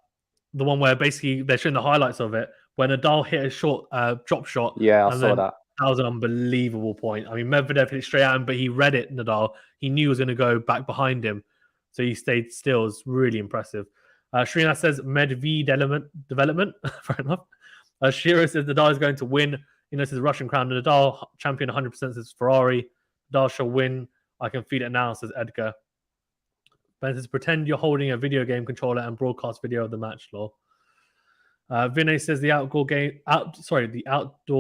the one where basically they're showing the highlights of it, when Nadal hit a short drop shot. Yeah, I saw that. That was an unbelievable point. I mean, Medvedev hit it straight at him, but he read it, Nadal. He knew he was going to go back behind him. So he stayed still. It was really impressive. Shrinath says Medvedev development. Fair enough. Shiro says Nadal is going to win. This is a Russian crown. Nadal champion 100% says Ferrari. Nadal shall win. I can feel it now, says Edgar. Ben says, pretend you're holding a video game controller and broadcast video of the match, lol. Vinay says the outdoor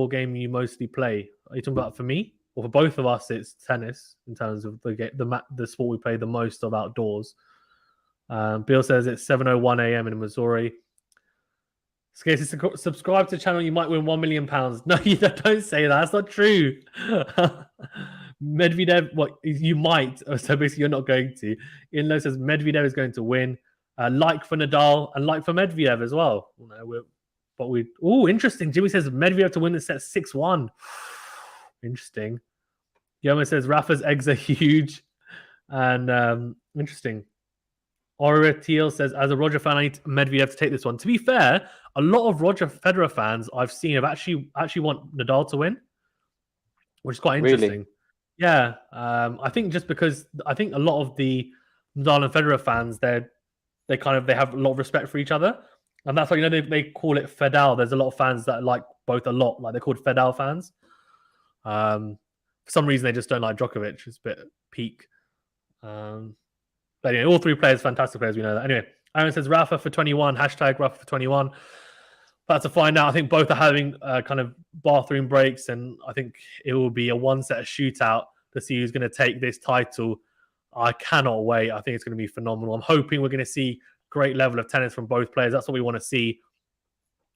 game you mostly play. Are you talking about for me? Or for both of us, it's tennis in terms of the sport we play the most of outdoors. Bill says it's 7:01 a.m. in Missouri. Subscribe to the channel, you might win £1 million. No, you don't say that. That's not true. Medvedev, you might. So basically, you're not going to. Inlo says Medvedev is going to win. Like for Nadal and like for Medvedev as well. Interesting. Jimmy says Medvedev to win the set 6-1. Interesting. Yoma says Rafa's eggs are huge. And interesting. Aura Teal says, as a Roger fan, I need Medvedev to take this one. To be fair, a lot of Roger Federer fans I've seen have actually want Nadal to win, which is quite interesting. Really? Yeah. I think just because I think a lot of the Nadal and Federer fans, they have a lot of respect for each other. And that's why, you know, they call it Fedal. There's a lot of fans that like both a lot. Like, they're called Fedal fans. For some reason, they just don't like Djokovic. It's a bit peak. But anyway, all three players, fantastic players. We know that. Anyway, Aaron says Rafa for 21. Hashtag Rafa for 21. But to find out, I think both are having kind of bathroom breaks. And I think it will be a one-set shootout to see who's going to take this title. I cannot wait. I think it's going to be phenomenal. I'm hoping we're going to see great level of tennis from both players. That's what we want to see.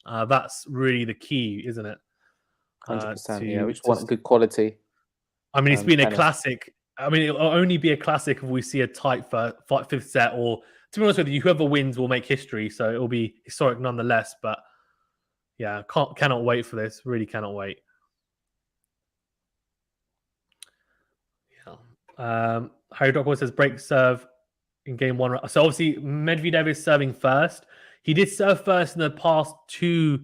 That's really the key, isn't it? 100%. Yeah, we just want good quality. I mean, it's been tennis. a classic. I mean, it'll only be a classic if we see a tight fifth set, or, to be honest with you, whoever wins will make history. So it'll be historic nonetheless. But yeah, cannot wait for this. Really cannot wait. Yeah. Harry Dockwell says break serve in game one. So obviously Medvedev is serving first. He did serve first in the past 2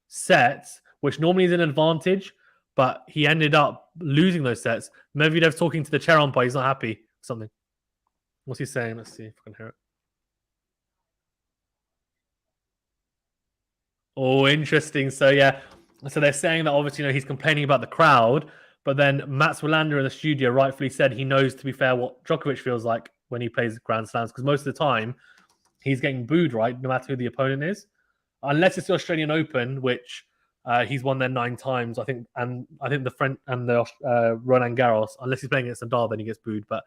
sets, which normally is an advantage, but he ended up losing those sets. Medvedev's talking to the chair umpire. He's not happy. Something. What's he saying? Let's see if I can hear it. Oh, interesting. So yeah, so they're saying that obviously, you know, he's complaining about the crowd, but then Mats Wilander in the studio rightfully said he knows, to be fair, what Djokovic feels like when he plays Grand Slams, because most of the time he's getting booed, right, no matter who the opponent is, unless it's the Australian Open, which he's won there 9 times, I think, and I think the French and the Roland Garros, unless he's playing against Nadal, then he gets booed. But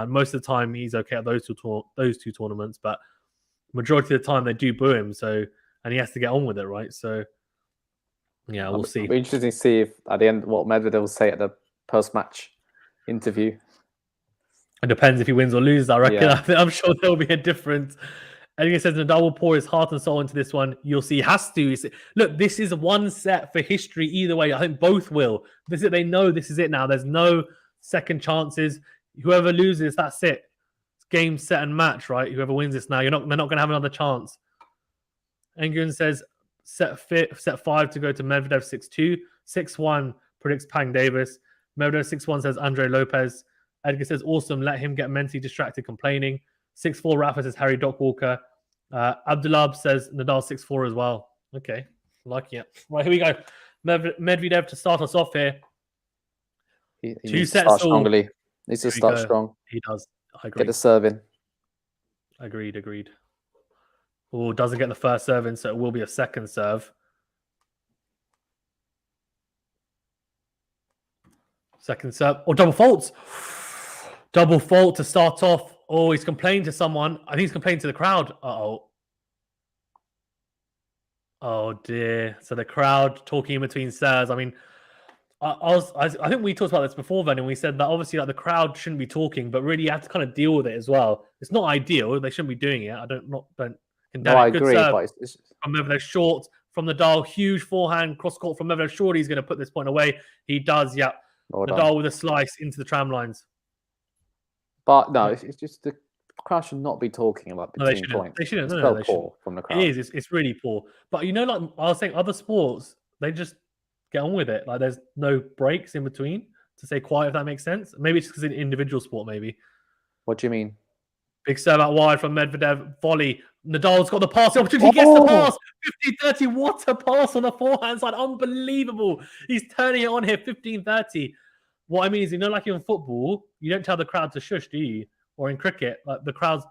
most of the time he's okay at those two tournaments. But majority of the time they do boo him, so, and he has to get on with it, right? So yeah, we'll see. It'll be interesting to see if at the end what Medvedev will say at the post-match interview. It depends if he wins or loses, I reckon. Yeah. I'm sure there'll be a difference. And he says Nadal will pour his heart and soul into this one. You'll see. He has to. Look, this is one set for history either way. I think both will. They know this is it now. There's no second chances. Whoever loses, that's it. It's game, set, and match, right? Whoever wins this now, they're not going to have another chance. Engren says set 5 to go to Medvedev 6-2. 6-1 predicts Pang Davis. Medvedev 6-1 says Andre Lopez. Edgar says, awesome, let him get mentally distracted complaining. 6-4 Rafa says Harry Dockwalker. Abdullah says Nadal 6-4 as well. Okay, liking it. Right, here we go. Medvedev to start us off here. He needs to start strongly. Needs to start strong. He does. I agree. Get the serve in. Agreed. Oh, doesn't get the first serve in, so it will be a second serve. Second serve. Oh, double faults. Double fault to start off. Oh, he's complaining to someone. I think he's complaining to the crowd. Uh-oh. Oh, dear. So the crowd talking in between serves. I mean, I think we talked about this before then, and we said that obviously, like, the crowd shouldn't be talking, but really you have to kind of deal with it as well. It's not ideal. They shouldn't be doing it. I don't condemn no, I it. Good agree. serve but it's... from Medvedev, short from Nadal. Huge forehand cross court from Medvedev. Surely he's going to put this point away. He does. Yeah. Well Nadal done. with a slice into the tram lines. But no, it's just the crowd should not be talking about between points. They shouldn't. It's No, so poor from the crowd. It is. It's really poor. But you know, like I was saying, other sports, they just get on with it. Like, there's no breaks in between to stay quiet, if that makes sense. Maybe it's because it's an individual sport, maybe. What do you mean? Big serve out wide from Medvedev. Volley. Nadal's got the pass opportunity. He gets the pass. 15-30. What a pass on the forehand side. Unbelievable. He's turning it on here. 15-30. What I mean is, you know, like in football, you don't tell the crowd to shush, do you? Or in cricket, like the crowds,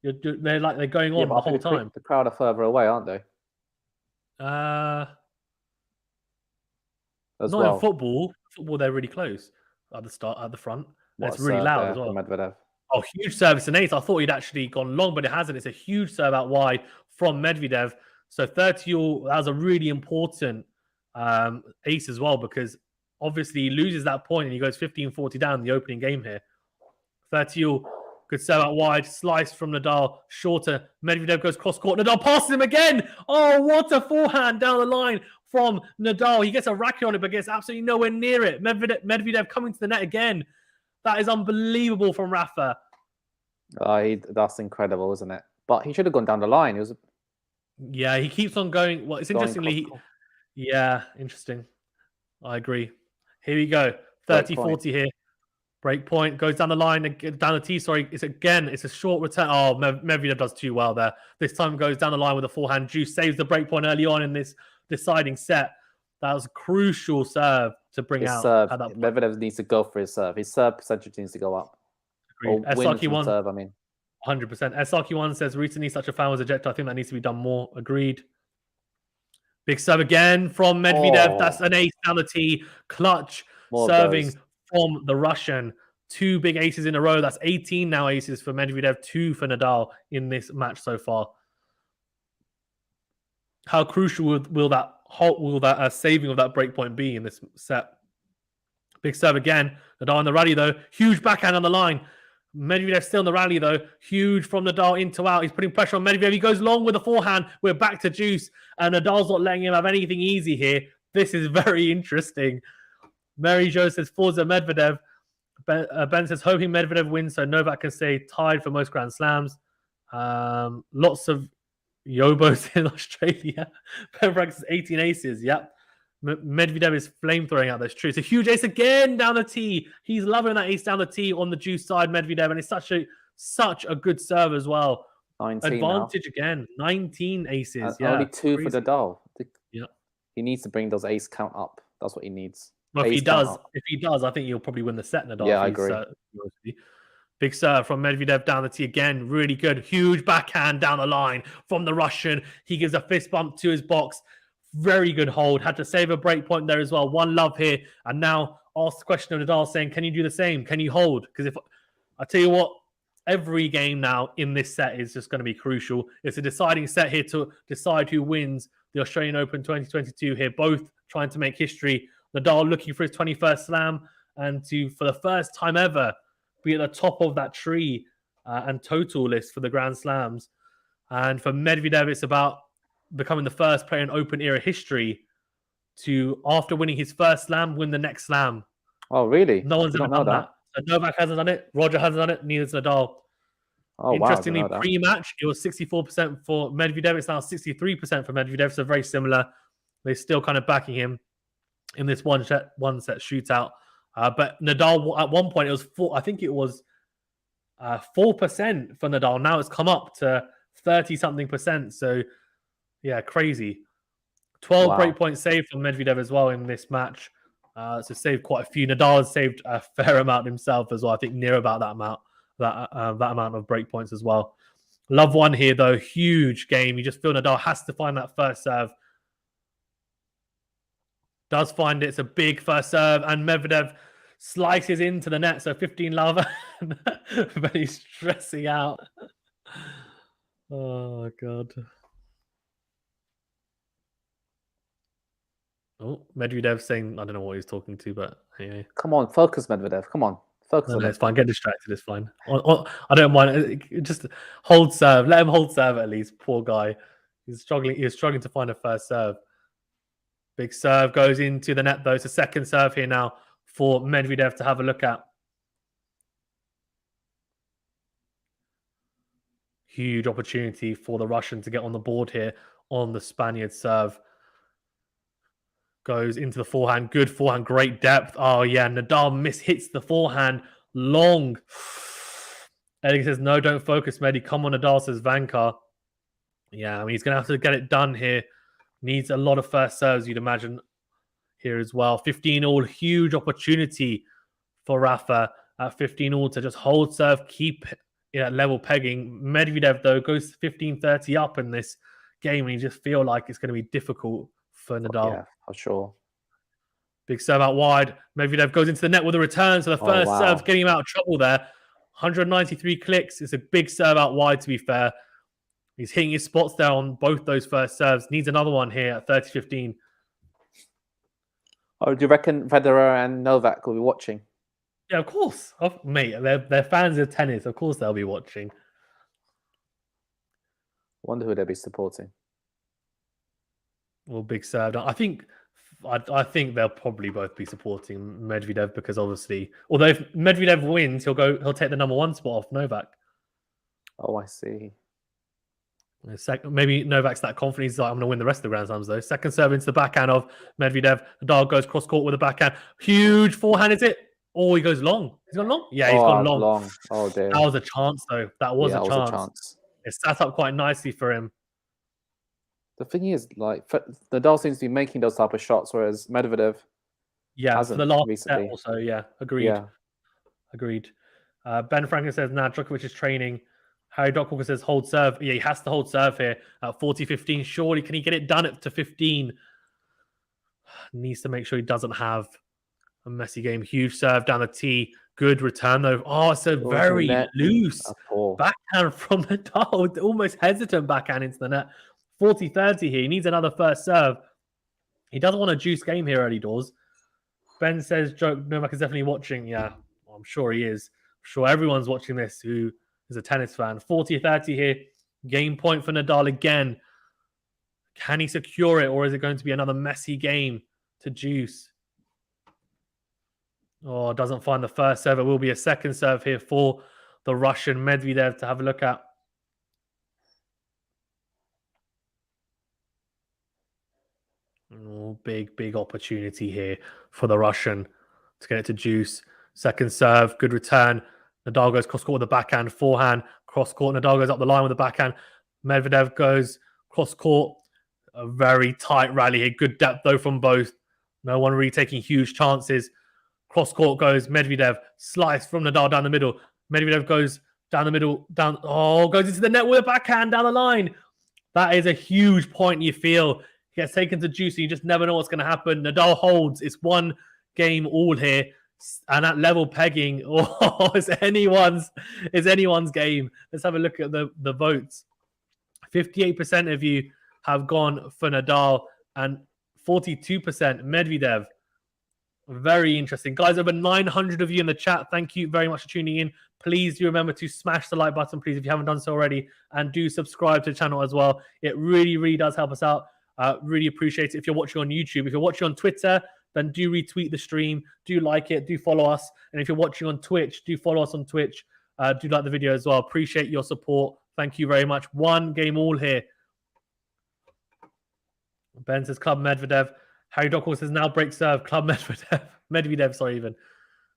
they're going on the whole time. The crowd are further away, aren't they? Not well. in football. Football, they're really close at the front. And it's really loud as well. Medvedev. Oh, huge service, and ace. I thought he'd actually gone long, but it hasn't. It's a huge serve out wide from Medvedev. So 30-all, that was a really important ace as well, because obviously he loses that point and he goes 15-40 down in the opening game here. 30-all, good serve out wide, slice from Nadal, shorter. Medvedev goes cross court. Nadal passes him again. Oh, what a forehand down the line from Nadal. He gets a racket on it, but gets absolutely nowhere near it. Medvedev coming to the net again. That is unbelievable from Rafa. That's incredible, isn't it? But he should have gone down the line. Yeah, he keeps on going. Well, it's interestingly. Yeah, interesting. I agree. Here we go. 30-40 here. Break point, goes down the line, down the tee, sorry. It's a short return. Oh, Medvedev does too well there. This time goes down the line with a forehand juice, saves the break point early on in this deciding set. That was a crucial serve to bring His out. serve, Medvedev needs to go for his serve. His serve percentage needs to go up. Or win from serve, I mean. 100%. SRQ1 says, recently such a fan was ejected. I think that needs to be done more. Agreed. Big serve again from Medvedev. Oh. That's an ace down the tee. Clutch More serving goes. from the Russian. 2 big aces in a row. That's 18 now aces for Medvedev, 2 for Nadal in this match so far. How crucial will that saving of that break point be in this set? Big serve again. Nadal in the rally though. Huge backhand on the line. Medvedev still in the rally though. Huge from Nadal into out. He's putting pressure on Medvedev. He goes long with the forehand. We're back to juice. And Nadal's not letting him have anything easy here. This is very interesting. Mary Jo says, Forza Medvedev. Ben says, hoping Medvedev wins so Novak can stay tied for most Grand Slams. Lots of Yobos in Australia. Ben Franks 18 aces. Yep. Medvedev is flamethrowing out. That's true. It's a huge ace again down the tee. He's loving that ace down the tee on the juice side, Medvedev, and it's such a good serve as well. 19 Advantage now. Again. 19 aces. Yeah, only 2 crazy. for Nadal. Yeah, he needs to bring those ace count up. That's what he needs. Well, if he does, I think he'll probably win the set. Nadal. Yeah, I agree. Big serve from Medvedev down the tee again. Really good. Huge backhand down the line from the Russian. He gives a fist bump to his box. Very good hold. Had to save a break point there as well. One love here. And now ask the question of Nadal saying, can you do the same? Can you hold? Because if I tell you what, every game now in this set is just going to be crucial. It's a deciding set here to decide who wins the Australian Open 2022 here. Both trying to make history. Nadal looking for his 21st slam and to, for the first time ever, be at the top of that tree and total list for the Grand Slams. And for Medvedev, it's about becoming the first player in Open era history to, after winning his first slam, win the next slam. Oh, really? No one's ever done that. So Novak hasn't done it. Roger hasn't done it. Neither's Nadal. Oh, interestingly, wow, pre-match, it was 64% for Medvedev. It's now 63% for Medvedev. So very similar. They're still kind of backing him in this one set shootout. But Nadal, at one point, it was 4% for Nadal. Now it's come up to 30-something%. So, yeah, crazy. 12 breakpoints saved from Medvedev as well in this match. So saved quite a few. Nadal has saved a fair amount himself as well. I think near about that amount, that amount of breakpoints as well. Love one here though. Huge game. You just feel Nadal has to find that first serve. Does find it. It's a big first serve, and Medvedev slices into the net. So 15 love, but he's stressing out. Oh god. Oh, Medvedev saying, I don't know what he's talking to, but anyway. Come on, focus, Medvedev. Come on, focus. No, it's fine. Get distracted. It's fine. I don't mind. Just hold serve. Let him hold serve at least. Poor guy. He's struggling. He's struggling to find a first serve. Big serve goes into the net though. It's a second serve here now for Medvedev to have a look at. Huge opportunity for the Russian to get on the board here on the Spaniard serve. Goes into the forehand. Good forehand. Great depth. Oh, yeah. Nadal hits the forehand. Long. Eddie says, no, don't focus, Medi. Come on, Nadal, says Vankar. Yeah, I mean, he's going to have to get it done here. Needs a lot of first serves, you'd imagine, here as well. 15 all. Huge opportunity for Rafa at 15 all to just hold serve, keep level pegging. Medvedev, though, goes 15-30 up in this game, and you just feel like it's going to be difficult for Nadal. Yeah, for sure. Big serve out wide. Medvedev goes into the net with a return. So the first serve's getting him out of trouble there. 193 clicks. It's a big serve out wide, to be fair. He's hitting his spots there on both those first serves. Needs another one here at 30-15. Oh, do you reckon Federer and Novak will be watching? Yeah, of course. Mate, they're fans of tennis. Of course they'll be watching. Wonder who they'll be supporting. Well, big serve. I think they'll probably both be supporting Medvedev because obviously, although if Medvedev wins, he'll take the number 1 spot off Novak. Oh, I see. Maybe Novak's that confident. He's like, I'm going to win the rest of the Grand Slams, though. Second serve into the backhand of Medvedev. Nadal goes cross-court with a backhand. Huge forehand, is it? Oh, he goes long. He's gone long? Yeah, he's gone long. long. Oh, dear. That was a chance, though. That was a chance. It sat up quite nicely for him. The thing is, like, Nadal seems to be making those type of shots, whereas Medvedev for the last recently. set also, yeah. Agreed. Ben Franklin says, nah, Djokovic is training. Harry Dockwalker says, hold serve. Yeah, he has to hold serve here at 40-15. Surely, can he get it done up to 15? Needs to make sure he doesn't have a messy game. Huge serve down the tee. Good return, though. Oh, it's a very loose backhand from Nadal. Almost hesitant backhand into the net. 40-30 here. He needs another first serve. He doesn't want a juice game here early doors. Ben says, Novak is definitely watching. Yeah, I'm sure he is. I'm sure everyone's watching this who is a tennis fan. 40-30 here. Game point for Nadal again. Can he secure it, or is it going to be another messy game to juice? Oh, doesn't find the first serve. It will be a second serve here for the Russian Medvedev to have a look at. Oh, big opportunity here for the Russian to get it to juice. Second serve, good return. Nadal goes cross-court with the backhand, forehand, cross-court. Nadal goes up the line with the backhand. Medvedev goes cross-court. A very tight rally here. Good depth, though, from both. No one really taking huge chances. Cross-court goes Medvedev. Slice from Nadal down the middle. Medvedev goes down the middle. Goes into the net with a backhand down the line. That is a huge point, you feel. He gets taken to juice, and you just never know what's going to happen. Nadal holds. It's one game all here. And at level pegging, it's anyone's game. Let's have a look at the votes. 58% of you have gone for Nadal and 42% Medvedev. Very interesting. Guys, over 900 of you in the chat. Thank you very much for tuning in. Please do remember to smash the like button, please, if you haven't done so already. And do subscribe to the channel as well. It really does help us out. Really appreciate it. If you're watching on YouTube, if you're watching on Twitter, then do retweet the stream. Do like it. Do follow us. And if you're watching on Twitch, do follow us on Twitch. Do like the video as well. Appreciate your support. Thank you very much. One game all here. Ben says Club Medvedev. Harry Dockwalker says now break serve. Club Medvedev, sorry, even.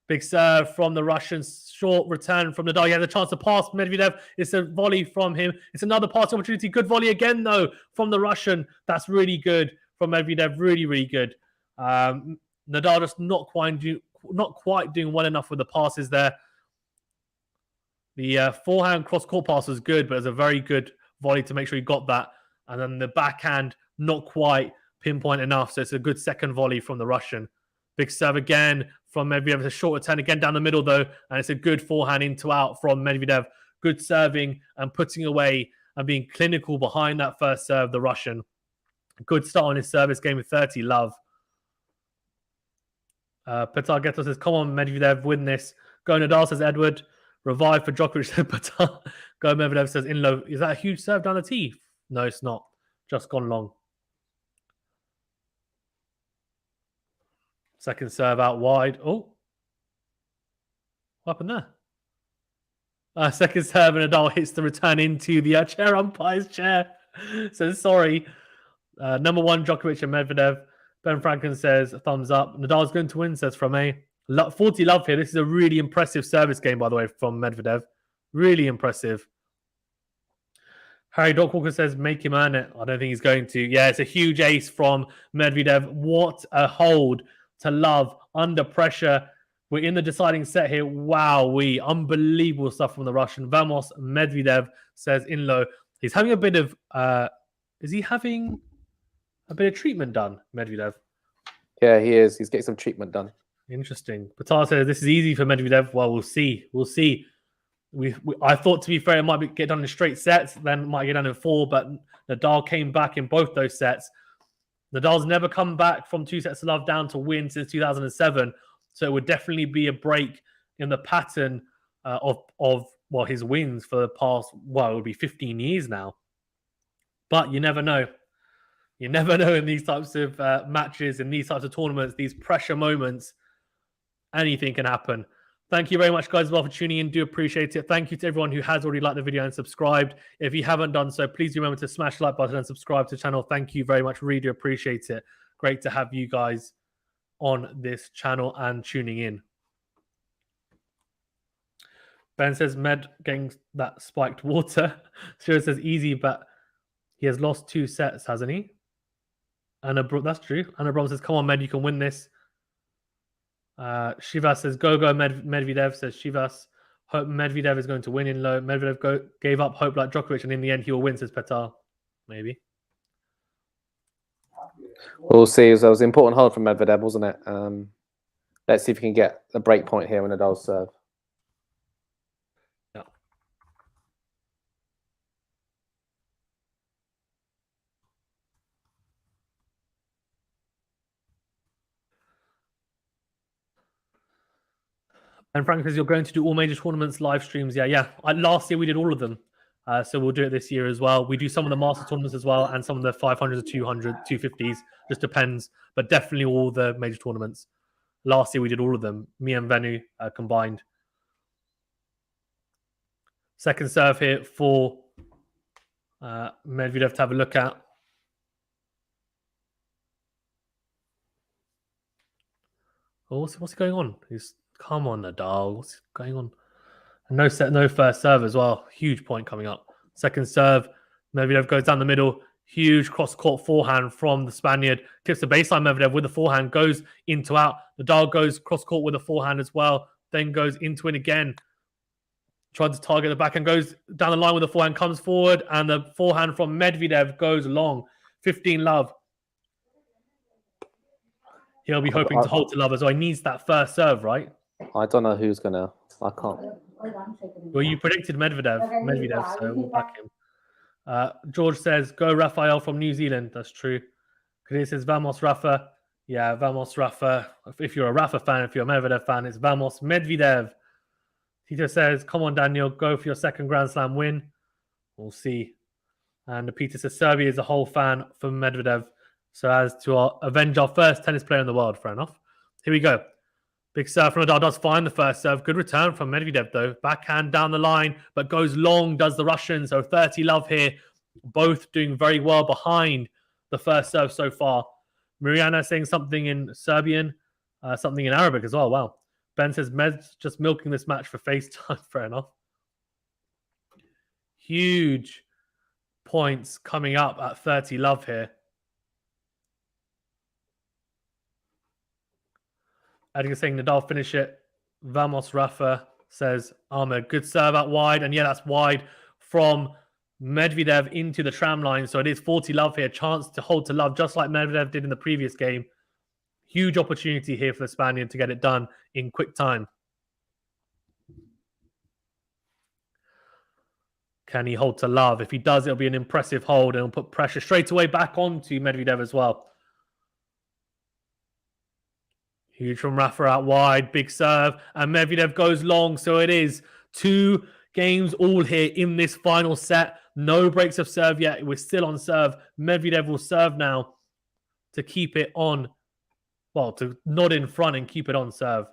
Big serve from the Russians. Short return from Nadal. He has a chance to pass Medvedev. It's a volley from him. It's another passing opportunity. Good volley again, though, from the Russian. That's really good from Medvedev. Really good. Nadal just not quite doing well enough with the passes there. The forehand cross-court pass was good, but it was a very good volley to make sure he got that. And then the backhand, not quite pinpoint enough. So it's a good second volley from the Russian. Big serve again from Medvedev. It's a short return again down the middle, though. And it's a good forehand into out from Medvedev. Good serving and putting away and being clinical behind that first serve, the Russian. Good start on his service game with 30 love. Petar Geto says, come on, Medvedev, win this. Go Nadal, says Edward. Revive for Djokovic, says Petar. Go Medvedev, says Inlo. Is that a huge serve down the tee? No, it's not. Just gone long. Second serve out wide. Oh. What happened there? Second serve and Nadal hits the return into the chair umpire's chair. So sorry. Number one, Djokovic and Medvedev. Ben Franklin says, thumbs up. Nadal's going to win, says from 40 love here. This is a really impressive service game, by the way, from Medvedev. Really impressive. Harry Dockwalker says, make him earn it. I don't think he's going to. Yeah, it's a huge ace from Medvedev. What a hold to love under pressure. We're in the deciding set here. Wow, unbelievable stuff from the Russian. Vamos Medvedev, says Inlo. He's having a bit of, is he having a bit of treatment done, Medvedev? Yeah, he is. He's getting some treatment done. Interesting. Patar says, this is easy for Medvedev. Well, we'll see. I thought, to be fair, it might get done in straight sets, then it might get done in 4, but Nadal came back in both those sets. Nadal's never come back from 2 sets to love down to win since 2007, so it would definitely be a break in the pattern of his wins for the past, it would be 15 years now. But you never know. You never know in these types of matches, in these types of tournaments, these pressure moments, anything can happen. Thank you very much, guys, as well, for tuning in. Do appreciate it. Thank you to everyone who has already liked the video and subscribed. If you haven't done so, please remember to smash the like button and subscribe to the channel. Thank you very much. Really do appreciate it. Great to have you guys on this channel and tuning in. Ben says Med getting that spiked water. Shiro says easy, but he has lost 2 sets, hasn't he? That's true. Anna Brom says, come on, Med, you can win this. Shivas says, go, Medvedev, says Shivas. Hope Medvedev is going to win in low. Medvedev gave up hope like Djokovic, and in the end, he will win, says Petar. Maybe. We'll see. So it was an important hold from Medvedev, wasn't it? Let's see if we can get a break point here when Nadal's serve. Yeah. And Frank says, you're going to do all major tournaments, live streams. Yeah. Last year, we did all of them. So we'll do it this year as well. We do some of the master tournaments as well, and some of the 500s, 200, 250s. Just depends. But definitely all the major tournaments. Last year, we did all of them. Me and Venu combined. Second serve here for Medvedev to have a look at. Oh, what's going on? Come on, Nadal. What's going on? No first serve as well. Huge point coming up. Second serve. Medvedev goes down the middle. Huge cross-court forehand from the Spaniard. Tips the baseline. Medvedev with the forehand. Goes into out. Nadal goes cross-court with a forehand as well. Then goes into it again. Tries to target the back and goes down the line with the forehand. Comes forward. And the forehand from Medvedev goes long. 15-love. He'll be hoping to hold to love as well. He needs that first serve, right? I don't know who's going to... I can't. Well, you predicted Medvedev, so we'll back him. George says, go Rafael from New Zealand. That's true. Kadir says, Vamos Rafa. Yeah, Vamos Rafa. If you're a Rafa fan, if you're a Medvedev fan, it's Vamos Medvedev. Tito says, come on, Daniel, go for your second Grand Slam win. We'll see. And Peter says, Serbia is a whole fan for Medvedev. So as to avenge our first tennis player in the world. Fair enough. Here we go. Big serve from Nadal. Does find the first serve. Good return from Medvedev, though. Backhand down the line, but goes long, does the Russian. So 30-love here. Both doing very well behind the first serve so far. Mariana saying something in Serbian, something in Arabic as well. Wow. Ben says, Med's just milking this match for FaceTime. Fair enough. Huge points coming up at 30-love here. Edgar saying Nadal finish it. Vamos Rafa says Ahmed. Good serve out wide. And yeah, that's wide from Medvedev into the tram line. So it is 40-love here. Chance to hold to love just like Medvedev did in the previous game. Huge opportunity here for the Spaniard to get it done in quick time. Can he hold to love? If he does, it'll be an impressive hold and it'll put pressure straight away back onto Medvedev as well. Huge from Rafa out wide, big serve, and Medvedev goes long. So it is 2 games all here in this final set. No breaks of serve yet. We're still on serve. Medvedev will serve now to keep it on, well, to nod in front and keep it on serve.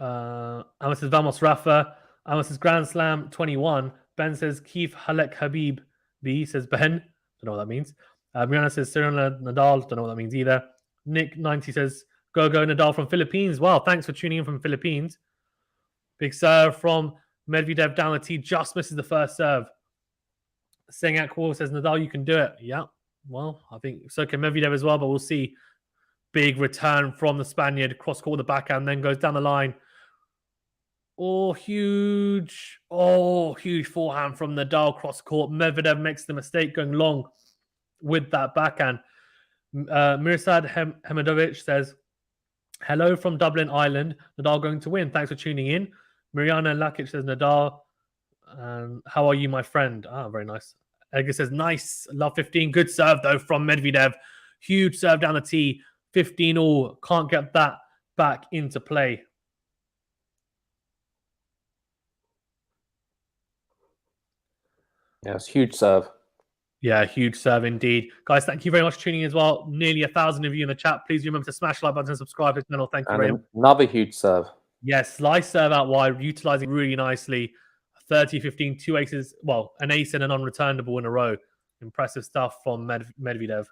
Amos says Vamos Rafa. Amos says Grand Slam 21. Ben says Keith Halek Habib. B says Ben. Don't know what that means. Brianna says Cyril Nadal. Don't know what that means either. Nick 90 says Go Nadal from Philippines. Well, thanks for tuning in from Philippines. Big serve from Medvedev down the tee. Just misses the first serve. Sengat Wall says Nadal, you can do it. Yeah. Well, I think so can Medvedev as well, but we'll see. Big return from the Spaniard. Cross court the backhand, then goes down the line. Huge forehand from Nadal cross court. Medvedev makes the mistake going long with that backhand. Mirsad Hamadovic says, hello from Dublin, Ireland. Nadal going to win. Thanks for tuning in. Mariana Lakic says, Nadal, how are you, my friend? Very nice. Edgar says, nice. Love 15. Good serve, though, from Medvedev. Huge serve down the tee. 15 all. Can't get that back into play. Yeah, it's huge serve. Yeah, huge serve indeed. Guys, thank you very much for tuning in as well. Nearly 1,000 of you in the chat. Please remember to smash the like button and subscribe to the channel. Thank you very much. Another huge serve. Yes, slice serve out wide, utilizing really nicely. 30-15, 2 aces. Well, an ace and an unreturnable in a row. Impressive stuff from Medvedev.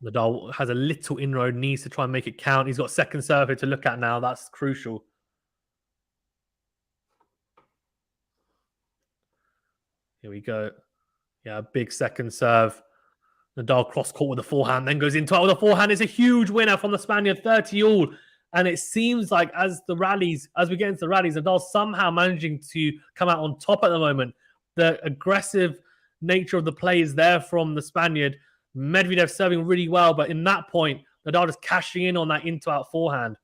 Nadal has a little inroad, needs to try and make it count. He's got second serve here to look at now. That's crucial. Here we go. Yeah, big second serve. Nadal cross-court with the forehand, then goes into it with a forehand. It's a huge winner from the Spaniard, 30-all. And it seems like as we get into the rallies, Nadal's somehow managing to come out on top at the moment. The aggressive nature of the play is there from the Spaniard. Medvedev serving really well, but in that point, Nadal is cashing in on that into-out forehand.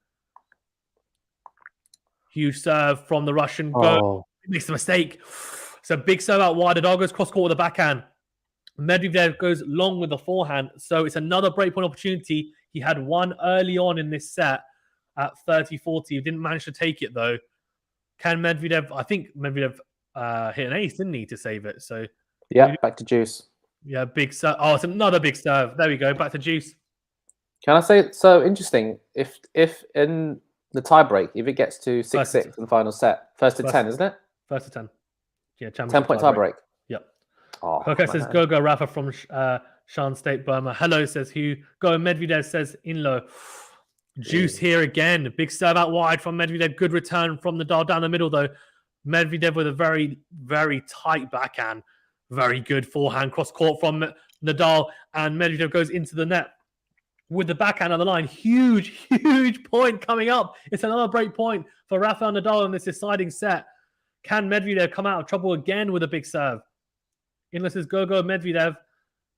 Huge serve from the Russian. Go. Makes a mistake. It's a big serve out wide. Nadal goes cross-court with a backhand. Medvedev goes long with the forehand. So it's another breakpoint opportunity. He had one early on in this set at 30-40. He didn't manage to take it, though. Can Medvedev... I think Medvedev hit an ace, didn't he, to save it? So yeah, back to juice. Yeah, big serve. Oh, it's another big serve. There we go. Back to juice. Can I say, so interesting, if in the tiebreak, if it gets to 6-6 in the final set, first to 10, isn't it? First to 10. Yeah, 10-point tiebreak. Yep. Oh, okay, says go Rafa from Shan State, Burma. Hello, says Hugh. Go Medvedev, says Inlo. Juice here again. Big serve out wide from Medvedev. Good return from Nadal down the middle, though. Medvedev with a very, very tight backhand. Very good forehand cross court from Nadal. And Medvedev goes into the net with the backhand on the line. Huge, huge point coming up. It's another break point for Rafael Nadal in this deciding set. Can Medvedev come out of trouble again with a big serve? Inlo says go Medvedev.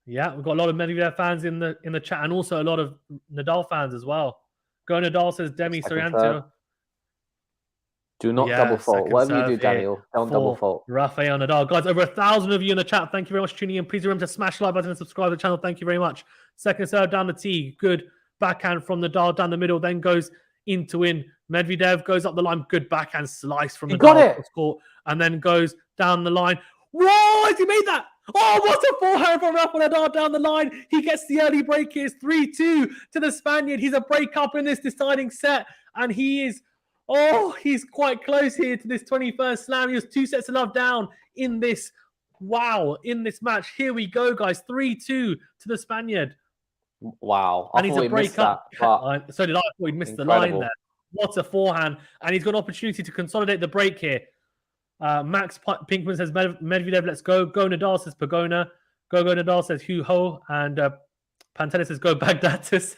Yeah, we've got a lot of Medvedev fans in the chat and also a lot of Nadal fans as well. Go Nadal, says Demi Sorianto. Do not double fault. Whatever you do, Daniel, don't double fault. Rafael Nadal. Guys, over 1,000 of you in the chat. Thank you very much for tuning in. Please remember to smash the like button and subscribe to the channel. Thank you very much. Second serve down the tee. Good backhand from Nadal down the middle. Then goes into in. Medvedev goes up the line. Good backhand slice from Nadal. Got it. Court, and then goes down the line. Whoa, has he made that? Oh, what a forehand from Rafael Nadal down the line. He gets the early break here. 3-2 to the Spaniard. He's a break up in this deciding set. And he is, he's quite close here to this 21st slam. He was 2 sets of love down in this, in this match. Here we go, guys. 3-2 to the Spaniard. Wow. And he's a break up. So did I. I thought he'd missed the line there. What a forehand. And he's got an opportunity to consolidate the break here. Max Pinkman says Medvedev, let's go. Go Nadal, says Pagona. Go Nadal, says Hugh Ho. And Pantelis says go Bagdatis.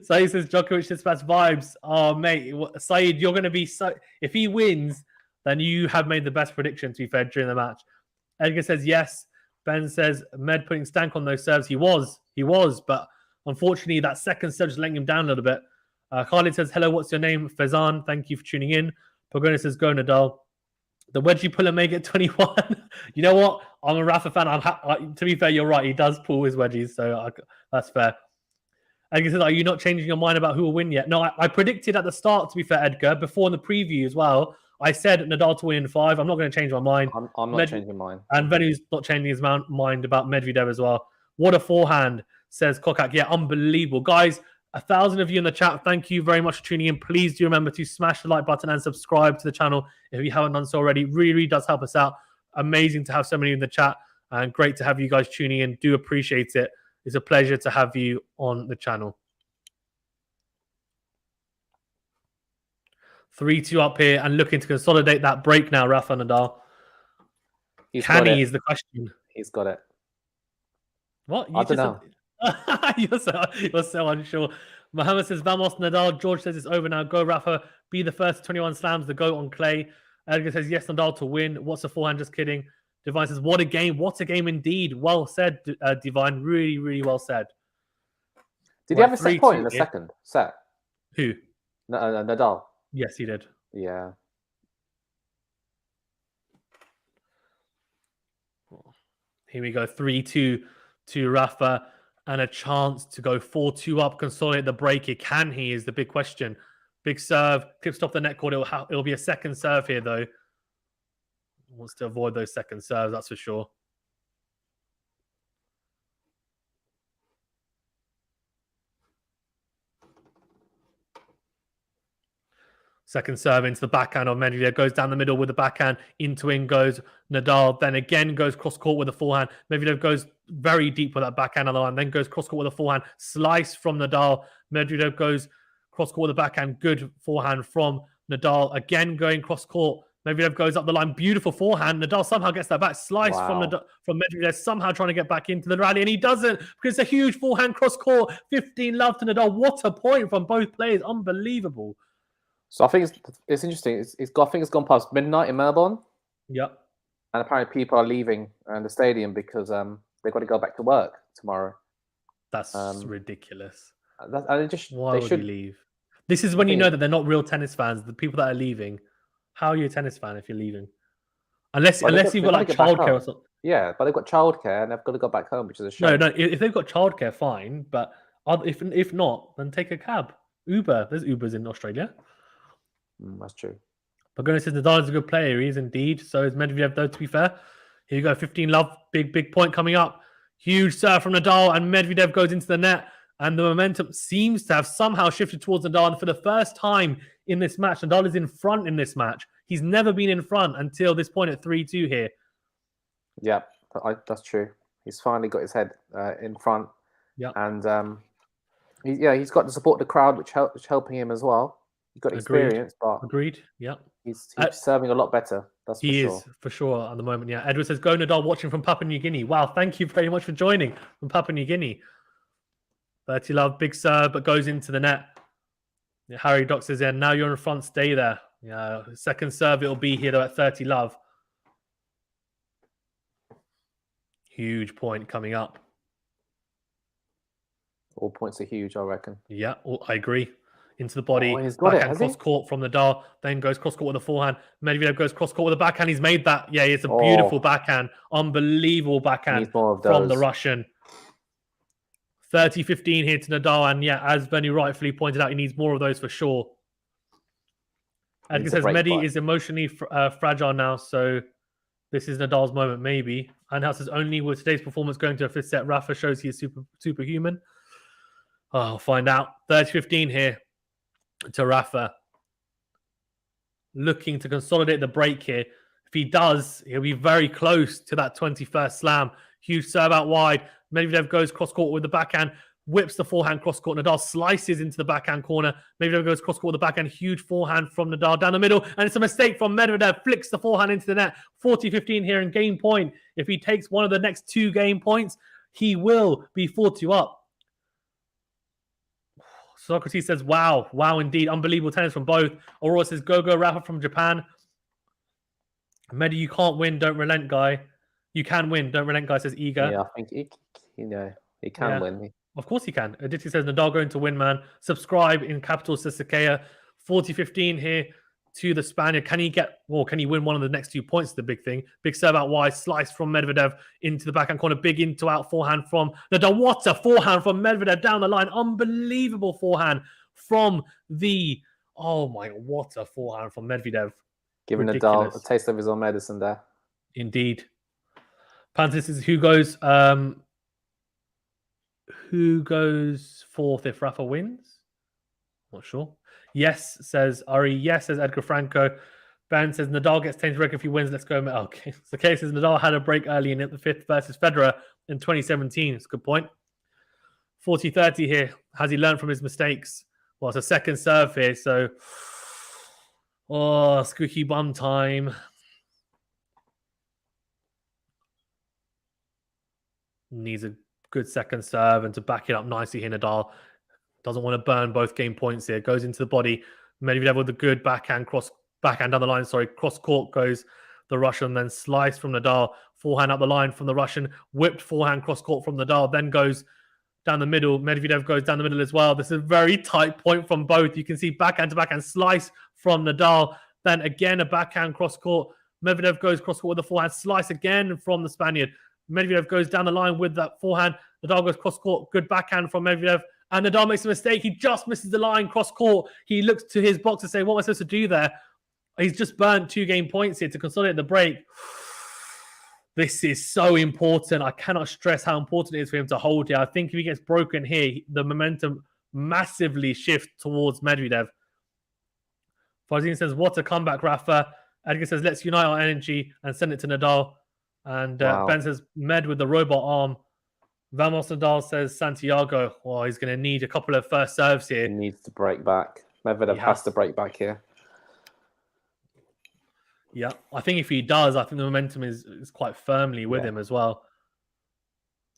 Saeed says Djokovic this best vibes. Oh, mate. Saeed, you're going to be so... If he wins, then you have made the best prediction, to be fair, during the match. Edgar says yes. Ben says Med putting stank on those serves. He was. But unfortunately, that second serve just letting him down a little bit. Khalid says, hello, what's your name? Fezan, thank you for tuning in. Pagona says go Nadal. The wedgie puller may get 21. You know what? I'm a Rafa fan. To be fair, you're right. He does pull his wedgies, so that's fair. Edgar says, are you not changing your mind about who will win yet? No, I predicted at the start, to be fair, Edgar, before in the preview as well. I said Nadal to win in 5. I'm not going to change my mind. I'm not changing mine. And Venu's not changing his mind about Medvedev as well. What a forehand, says Kokak. Yeah, unbelievable. Guys, 1,000 of you in the chat, thank you very much for tuning in. Please do remember to smash the like button and subscribe to the channel if you haven't done so already. Really, really does help us out. Amazing to have so many in the chat and great to have you guys tuning in. Do appreciate it. It's a pleasure to have you on the channel. 3-2 up here and looking to consolidate that break now, Rafa Nadal. Can he is the question. He's got it. What? I don't know. You're so unsure. Mohammed says, Vamos, Nadal. George says it's over now. Go, Rafa. Be the first 21 slams, the GOAT on clay. Edgar says, yes, Nadal to win. What's a forehand? Just kidding. Divine says, what a game. What a game indeed. Well said, Divine. Really, really well said. Did he have a set point in the second set? Who? Nadal. Yes, he did. Yeah. Here we go. 3-2 to Rafa. And a chance to go 4-2 up, consolidate the break here. Can he is the big question. Big serve, clips off the net court. It'll be a second serve here, though. Wants to avoid those second serves, that's for sure. Second serve into the backhand of Medvedev, goes down the middle with the backhand, into in goes Nadal, then again goes cross-court with the forehand. Medvedev goes very deep with that backhand on the line, then goes cross-court with a forehand, slice from Nadal. Medvedev goes cross-court with the backhand, good forehand from Nadal, again going cross-court. Medvedev goes up the line, beautiful forehand. Nadal somehow gets that back, slice from Medvedev, somehow trying to get back into the rally, and he doesn't, because it's a huge forehand cross-court. 15-love to Nadal. What a point from both players. Unbelievable. So I think it's interesting. I think it's gone past midnight in Melbourne. Yep. And apparently people are leaving the stadium because they've got to go back to work tomorrow. That's ridiculous. Why would you leave? This is when you know that they're not real tennis fans. The people that are leaving. How are you a tennis fan if you're leaving? Unless you've got like childcare or something. Yeah, but they've got childcare and they've got to go back home, which is a shame. No. If they've got childcare, fine. But if not, then take a cab. Uber. There's Ubers in Australia. That's true. But goodness, Nadal is a good player. He is indeed. So is Medvedev, though, to be fair. Here you go. 15-love. Big point coming up. Huge serve from Nadal. And Medvedev goes into the net. And the momentum seems to have somehow shifted towards Nadal. And for the first time in this match, Nadal is in front in this match. He's never been in front until this point at 3-2 here. Yeah, that's true. He's finally got his head in front. Yeah. And he's got to support the crowd, which helping him as well. He's got experience, but Yeah. He's serving a lot better. That's for sure. He is, for sure, at the moment. Yeah. Edward says, go Nadal, watching from Papua New Guinea. Wow, thank you very much for joining from Papua New Guinea. 30 love, big serve, but goes into the net. Yeah, Harry Doc says, now you're in front, stay there. Yeah, second serve it'll be here though at 30 love. Huge point coming up. All points are huge, I reckon. Yeah, I agree. Into the body, he's got backhand cross court from Nadal, then goes cross court with the forehand. Medvedev goes cross court with the backhand. He's made that. Yeah, it's a beautiful backhand. Unbelievable backhand from the Russian. 30-15 here to Nadal. And yeah, as Benny rightfully pointed out, he needs more of those for sure. Edgar says Medi is emotionally fragile now, so this is Nadal's moment, maybe. And House says only with today's performance going to a fifth set, Rafa shows he is superhuman. Oh, I'll find out. 30-15 here to Rafa. Looking to consolidate the break here. If he does, he'll be very close to that 21st slam. Huge serve out wide. Medvedev goes cross-court with the backhand, whips the forehand cross-court. Nadal slices into the backhand corner. Medvedev goes cross-court with the backhand. Huge forehand from Nadal down the middle. And it's a mistake from Medvedev. Flicks the forehand into the net. 40-15 here in game point. If he takes one of the next 2 game points, he will be 4-2 up. Socrates says, wow indeed. Unbelievable tennis from both. Aurora says, go Rafa from Japan. Medi, you can't win, don't relent, guy. You can win, don't relent, guy, says Eager. Yeah, I think he can win. Of course he can. Aditi says, Nadal going to win, man. Subscribe in capital, says Sakea. 40-15 here to the Spaniard. Can he win one of the next 2 points? The big thing. Big serve out wide. Slice from Medvedev into the backhand corner. Big into out forehand from Nadal. What a forehand from Medvedev down the line. Unbelievable forehand from the... Oh my God, what a forehand from Medvedev. Giving Nadal a taste of his own medicine there. Indeed. Pantis is who goes fourth if Rafa wins? Not sure. Yes, says Ari. Yes, says Edgar Franco. Ben says Nadal gets 10th record if he wins. Let's go. Okay. So the case is Nadal had a break early in the 5th versus Federer in 2017. It's a good point. 40-30 here. Has he learned from his mistakes? Well, it's a second serve here. So, squeaky bum time. Needs a good second serve and to back it up nicely here. Nadal doesn't want to burn both game points here. Goes into the body. Medvedev with a good backhand down the line. Cross court goes the Russian, then slice from Nadal. Forehand up the line from the Russian. Whipped forehand cross court from Nadal. Then goes down the middle. Medvedev goes down the middle as well. This is a very tight point from both. You can see backhand to backhand slice from Nadal. Then again a backhand cross court. Medvedev goes cross court with the forehand slice again from the Spaniard. Medvedev goes down the line with that forehand. Nadal goes cross-court. Good backhand from Medvedev. And Nadal makes a mistake. He just misses the line cross-court. He looks to his box to say, what am I supposed to do there? He's just burnt 2 game points here to consolidate the break. This is so important. I cannot stress how important it is for him to hold here. I think if he gets broken here, the momentum massively shifts towards Medvedev. Farzine says, what a comeback, Rafa. Edgar says, let's unite our energy and send it to Nadal. And Ben says, Med with the robot arm. Vamos Nadal says, Santiago. Well, he's going to need a couple of first serves here. He needs to break back. Medvedev has to break back here. Yeah, I think if he does, I think the momentum is quite firmly with him as well.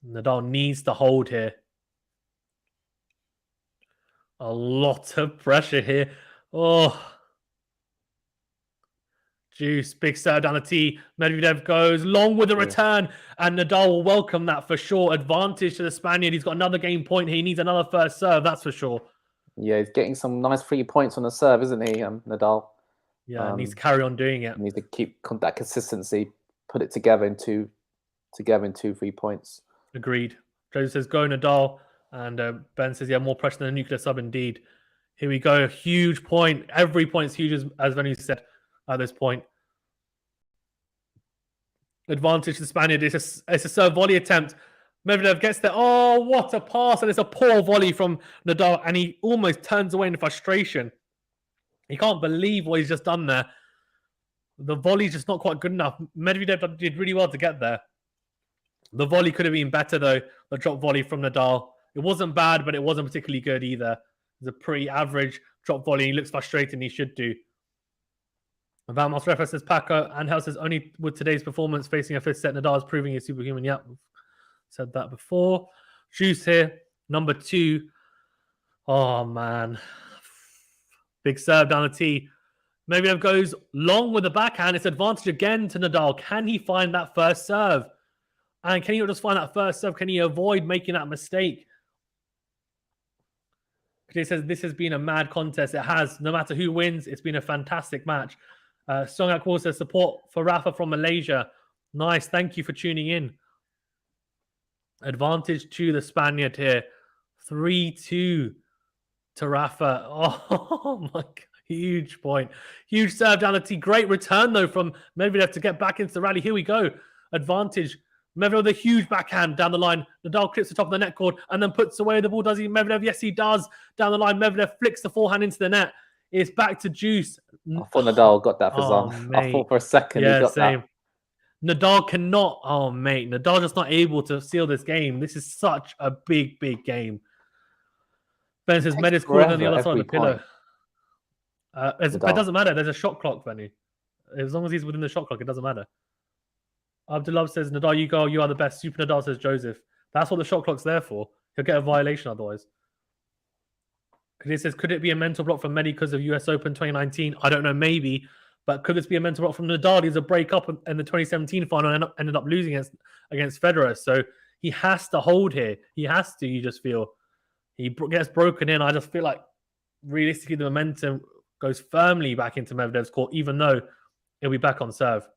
Nadal needs to hold here. A lot of pressure here. Oh. Juice, big serve down the tee. Medvedev goes long with the return, and Nadal will welcome that for sure. Advantage to the Spaniard. He's got another game point here. He needs another first serve, that's for sure. Yeah, he's getting some nice 3 points on the serve, isn't he, Nadal? Yeah, needs to carry on doing it. Needs to keep that consistency, put it together in 2 3 points. Agreed. Joe says, go Nadal. And Ben says, yeah, more pressure than a nuclear sub indeed. Here we go. Huge point. Every point is huge, as Venu said at this point. Advantage to the Spaniard. It's a serve volley attempt. Medvedev gets there. Oh, what a pass. And it's a poor volley from Nadal. And he almost turns away in frustration. He can't believe what he's just done there. The volley's just not quite good enough. Medvedev did really well to get there. The volley could have been better, though. The drop volley from Nadal. It wasn't bad, but it wasn't particularly good either. It was a pretty average drop volley. He looks frustrated, and he should do. Vamos Rafa says, Paco, Angel says, only with today's performance facing a fifth set, Nadal is proving he's superhuman. Yep, we've said that before. Juice here, number 2. Oh, man. Big serve down the tee. Medvedev goes long with the backhand. It's advantage again to Nadal. Can he find that first serve? And can he not just find that first serve? Can he avoid making that mistake? He says, this has been a mad contest. It has. No matter who wins, it's been a fantastic match. Songak Wall says, support for Rafa from Malaysia. Nice. Thank you for tuning in. Advantage to the Spaniard here. 3-2 to Rafa. Oh, my God. Huge point. Huge serve down the tee. Great return, though, from Medvedev to get back into the rally. Here we go. Advantage. Medvedev with a huge backhand down the line. Nadal clips the top of the net cord and then puts away the ball. Does he? Medvedev, yes, he does. Down the line, Medvedev flicks the forehand into the net. It's back to Juice. I thought Nadal got that for Zan. I thought for a second he got that. Nadal cannot. Oh, mate. Nadal just not able to seal this game. This is such a big, big game. Ben says, Medvedev's calling on the other side of the pillow. It doesn't matter. There's a shot clock, Benny. As long as he's within the shot clock, it doesn't matter. Abdullah says, Nadal, you go. You are the best. Super Nadal says, Joseph. That's what the shot clock's there for. He'll get a violation otherwise. He says, could it be a mental block from Medi because of US Open 2019? I don't know, maybe. But could this be a mental block from Nadal? He's a break-up in the 2017 final and ended up losing against Federer. So he has to hold here. He has to, you just feel. He gets broken in. I just feel like realistically the momentum goes firmly back into Medvedev's court, even though he'll be back on serve.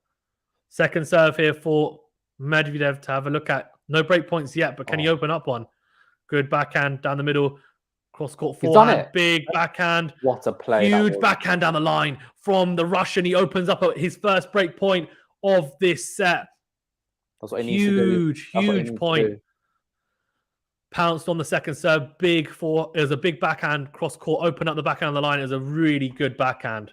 Second serve here for Medvedev to have a look at. No break points yet, but can he open up one? Good backhand down the middle. Cross-court forehand. Big backhand. What a play. Huge backhand down the line from the Russian. He opens up his first break point of this set. That's what he needs to do. Huge point. Pounced on the second serve. It was a big backhand. Cross-court. Open up the backhand on the line. It was a really good backhand.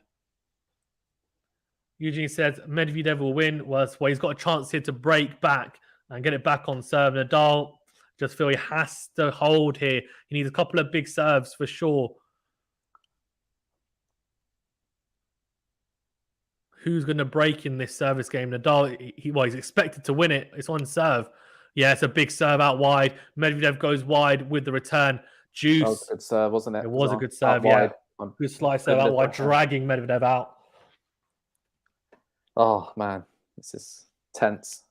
Eugene says Medvedev will win. Well, he's got a chance here to break back and get it back on serve. Nadal, just feel he has to hold here. He needs a couple of big serves for sure. Who's going to break in this service game? Nadal, he's expected to win it. It's on serve. Yeah, it's a big serve out wide. Medvedev goes wide with the return. Juice. That was a good serve, wasn't it? It was a good serve, yeah. Good slice serve out wide, dragging Medvedev out. Oh, man. This is tense.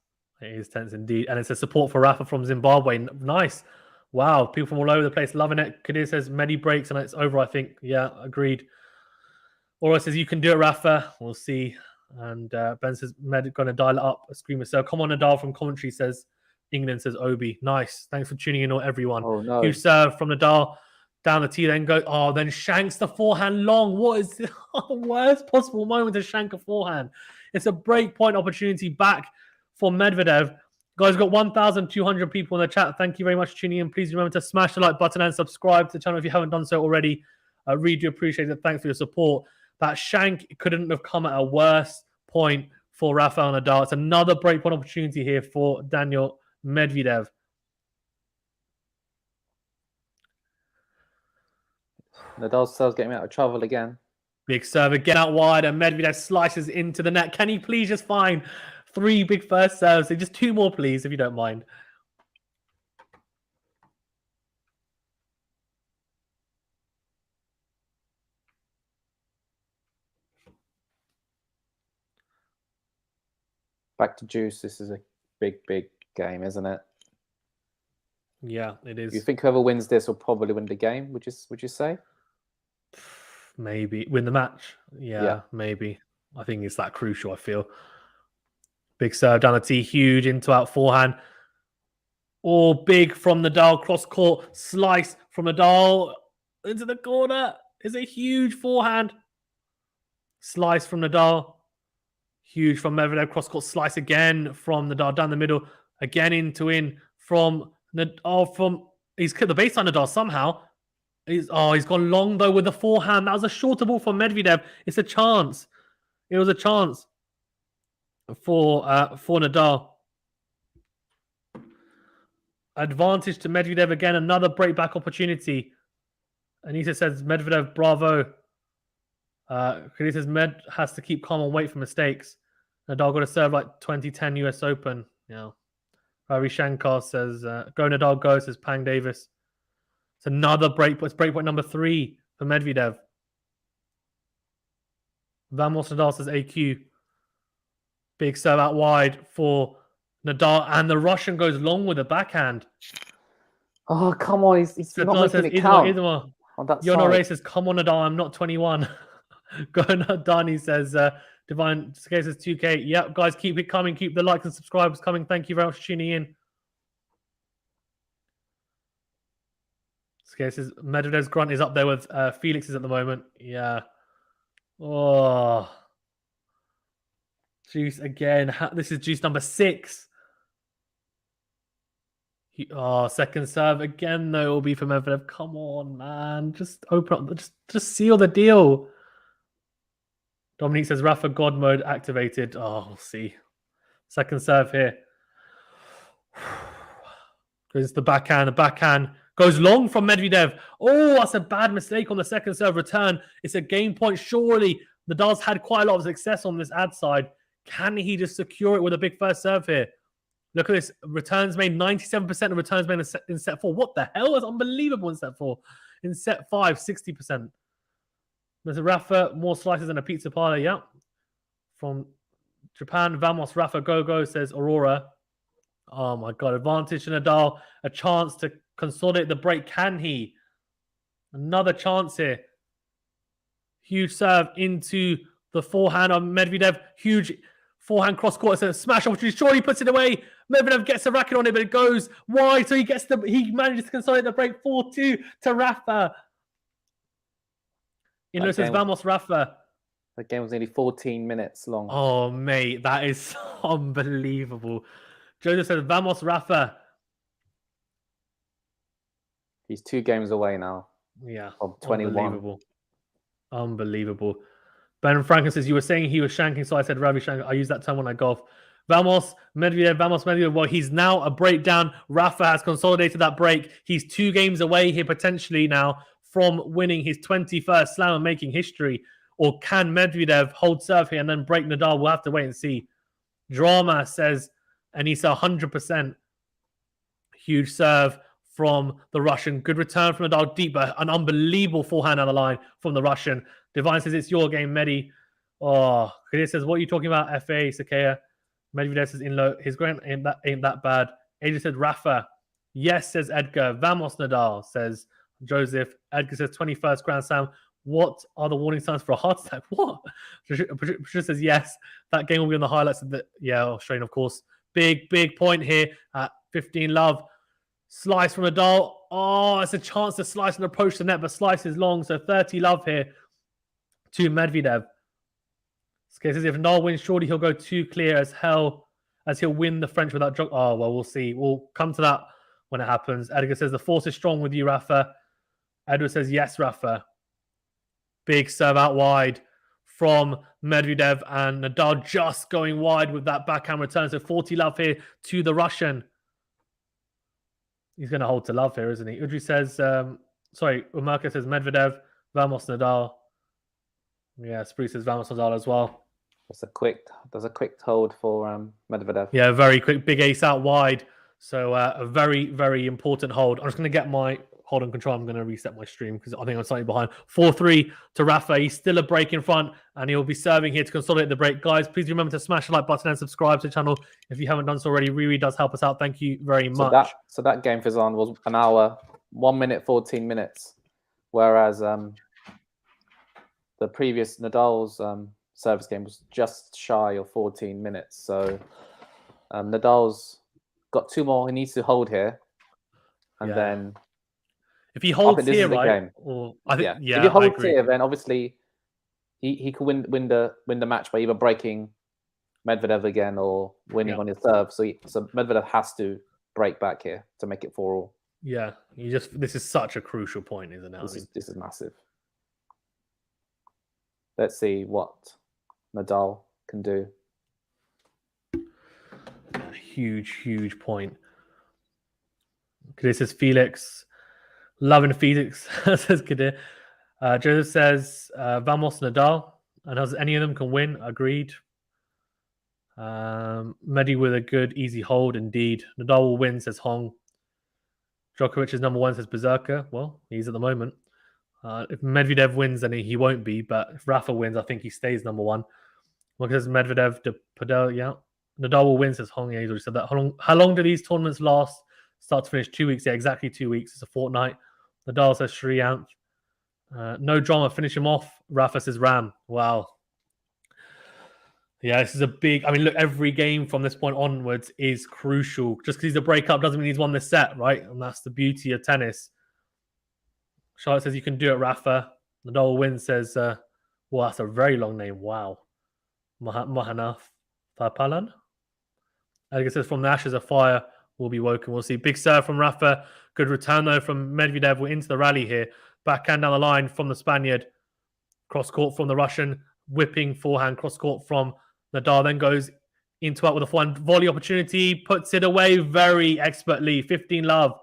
It is tense indeed. And it's a support for Rafa from Zimbabwe. Nice. Wow. People from all over the place loving it. Kadir says, Medi breaks and it's over, I think. Yeah, agreed. Aura says, you can do it, Rafa. We'll see. And Ben says, Med going to dial it up. A screamer. So come on, Nadal from commentary says, England says, Obi. Nice. Thanks for tuning in, everyone. Oh, no. Huge serve from Nadal. Down the tee, then then shanks the forehand long. What is the worst possible moment to shank a forehand? It's a break point opportunity back for Medvedev. Guys, got 1,200 people in the chat. Thank you very much for tuning in. Please remember to smash the like button and subscribe to the channel if you haven't done so already. I really do appreciate it. Thanks for your support. That shank couldn't have come at a worse point for Rafael Nadal. It's another breakpoint opportunity here for Daniil Medvedev. Nadal's serves getting out of trouble again. Big serve again out wide, and Medvedev slices into the net. Can he please just find 3 big first serves? Just 2 more, please, if you don't mind. Back to juice. This is a big game, isn't it? Yeah, it is. You think whoever wins this will probably win the game? Would you say? Maybe win the match. Yeah, maybe. I think it's that crucial, I feel. Big serve down the tee, huge into out forehand. Or big from Nadal, cross court, slice from Nadal into the corner. It's a huge forehand. Slice from Nadal. Huge from Medvedev, cross court slice again from Nadal down the middle. Again in from Nadal. He's cut the baseline Nadal somehow. He's gone long though with the forehand. That was a shorter ball for Medvedev. It's a chance. It was a chance for Nadal. Advantage to Medvedev again. Another breakback opportunity. Anita says Medvedev, bravo. He says Med has to keep calm and wait for mistakes. Nadal got to serve like 2010 US Open. Yeah. Ravi Shankar says go Nadal go, says Pang Davis. It's another breakpoint. It's breakpoint number 3 for Medvedev. Vamos Nadal says AQ. Big serve out wide for Nadal, and the Russian goes long with a backhand. Oh, come on. He's not making says, it count. Idmar. On that Yono Ray side. says, come on, Nadal, I'm not 21. Dani says, Divine Skate says 2K. Yep, guys, keep it coming. Keep the likes and subscribers coming. Thank you very much for tuning in. Skate says, Medvedev's grunt is up there with Felix's at the moment. Yeah. Oh. Juice again. This is juice number 6. Second serve again, though, will be for Medvedev. Come on, man. Just open up. Just seal the deal. Dominique says Rafa God mode activated. Oh, we'll see. Second serve here. Goes the backhand. The backhand goes long from Medvedev. Oh, that's a bad mistake on the second serve return. It's a game point. Surely Nadal's had quite a lot of success on this ad side. Can he just secure it with a big first serve here? Look at this. Returns made, 97% of returns made in set 4. What the hell? That's unbelievable in set 4. In set 5, 60%. There's a Rafa, more slices than a pizza parlor. Yeah. From Japan, Vamos, Rafa, go, says Aurora. Oh my God. Advantage to Nadal. A chance to consolidate the break. Can he? Another chance here. Huge serve into the forehand on Medvedev. Huge forehand cross court. It's a smash opportunity. Surely puts it away. Medvedev gets a racket on it, but it goes wide. So he manages to consolidate the break 4-2 to Rafa. Says Vamos Rafa. That game was nearly 14 minutes long. Oh, mate, that is unbelievable. Joseph says Vamos Rafa. He's 2 games away now. Yeah. Of 21. Unbelievable. Ben Franklin says, you were saying he was shanking, so I said Ravi Shankar. I use that term when I golf. Vamos Medvedev. Well, he's now a breakdown. Rafa has consolidated that break. He's 2 games away here potentially now from winning his 21st slam and making history. Or can Medvedev hold serve here and then break Nadal? We'll have to wait and see. Drama says, and he's 100%. Huge serve from the Russian. Good return from Nadal. Deep, but an unbelievable forehand on the line from the Russian. Divine says, it's your game, Medi. Oh, Kadir says, what are you talking about, FA, Sakea? Medvedev says, in low. His grand ain't that bad. Adrian said, Rafa. Yes, says Edgar. Vamos, Nadal, says Joseph. Edgar says, 21st Grand Slam. What are the warning signs for a heart attack? What? Patricia says, yes. That game will be on the highlights of the... Yeah, Australian, of course. Big point here at 15 love. Slice from Nadal. Oh, it's a chance to slice and approach the net, but slice is long. So 30 love here to Medvedev. Says if Nadal wins, surely he'll go too clear as hell, as he'll win the French without... Oh, well, we'll see. We'll come to that when it happens. Edgar says, the force is strong with you, Rafa. Edward says, yes, Rafa. Big serve out wide from Medvedev, and Nadal just going wide with that backhand return. So 40 love here to the Russian. He's going to hold to love here, isn't he? Udry says, Umarka says Medvedev, Vamos Nadal. Yeah, Spree says Vamos Nadal as well. There's a quick hold for Medvedev. Yeah, very quick, big ace out wide. So a very, very important hold. I'm just going to get my hold on control. I'm going to reset my stream because I think I'm slightly behind. 4-3 to Rafa. He's still a break in front, and he'll be serving here to consolidate the break. Guys, please remember to smash the like button and subscribe to the channel if you haven't done so already. Riri does help us out. Thank you very much. So that game, Fizan, was an hour, 1 minute, 14 minutes, whereas the previous Nadal's service game was just shy of 14 minutes. So Nadal's got 2 more. He needs to hold here, and then if he holds here, right? If he holds here, then obviously he could win the match by either breaking Medvedev again or winning on his serve. So Medvedev has to break back here to make it 4-4. Yeah, this is such a crucial point, isn't it? This is massive. Let's see what Nadal can do. Huge point. This is Felix. Loving Felix, says Kadir. Joseph says, Vamos Nadal. And as any of them can win, agreed. Medi with a good, easy hold, indeed. Nadal will win, says Hong. Djokovic is number 1, says Berserker. Well, he's at the moment. If Medvedev wins, then he won't be. But if Rafa wins, I think he stays number 1. Well, says Medvedev, de Padel, yeah. Nadal will win, says Hong. Yeah, he's already said that. How long do these tournaments last? Start to finish 2 weeks. Yeah, exactly 2 weeks. It's a fortnight. Nadal says Shriyanth. No drama. Finish him off. Rafa says Ram. Wow. Yeah, this is a big... I mean, look, every game from this point onwards is crucial. Just because he's a breakup doesn't mean he's won this set, right? And that's the beauty of tennis. Charlotte says you can do it, Rafa. Nadal wins, says... well, that's a very long name. Wow. Mahanath Thapalan. Like it says, from the ashes of fire will be woken. We'll see. Big serve from Rafa. Good return, though, from Medvedev. We're into the rally here. Backhand down the line from the Spaniard. Cross court from the Russian. Whipping forehand. Cross court from Nadal. Then goes into it with a forehand volley opportunity. Puts it away very expertly. 15 love.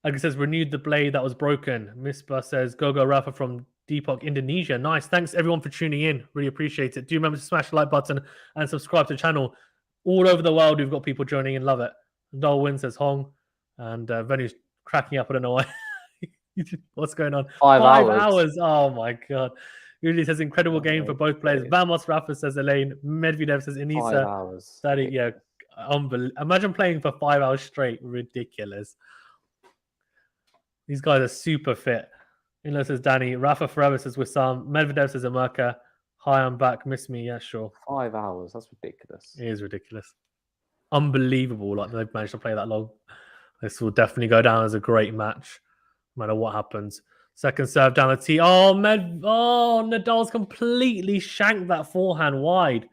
Like it says, renewed the blade that was broken. Misbah says, go Rafa from Depok, Indonesia. Nice. Thanks, everyone, for tuning in. Really appreciate it. Do remember to smash the like button and subscribe to the channel. All over the world, we've got people joining in. Love it. Nadal wins, says Hong. And Venu's cracking up. I don't know why. What's going on? 5 hours. Oh, my God. Usually says incredible game for both players. Vamos, Rafa, says Elaine. Medvedev says Anissa. 5 hours. Study, yeah. Imagine playing for 5 hours straight. Ridiculous. These guys are super fit. Inlo says Danny. Rafa forever, says Wissam. Medvedev says Amerka. Hi, I'm back. Miss me. Yeah, sure. 5 hours. That's ridiculous. It is ridiculous. Unbelievable. Like they've managed to play that long. This will definitely go down as a great match, no matter what happens. Second serve down the tee. Oh, Nadal's completely shanked that forehand wide.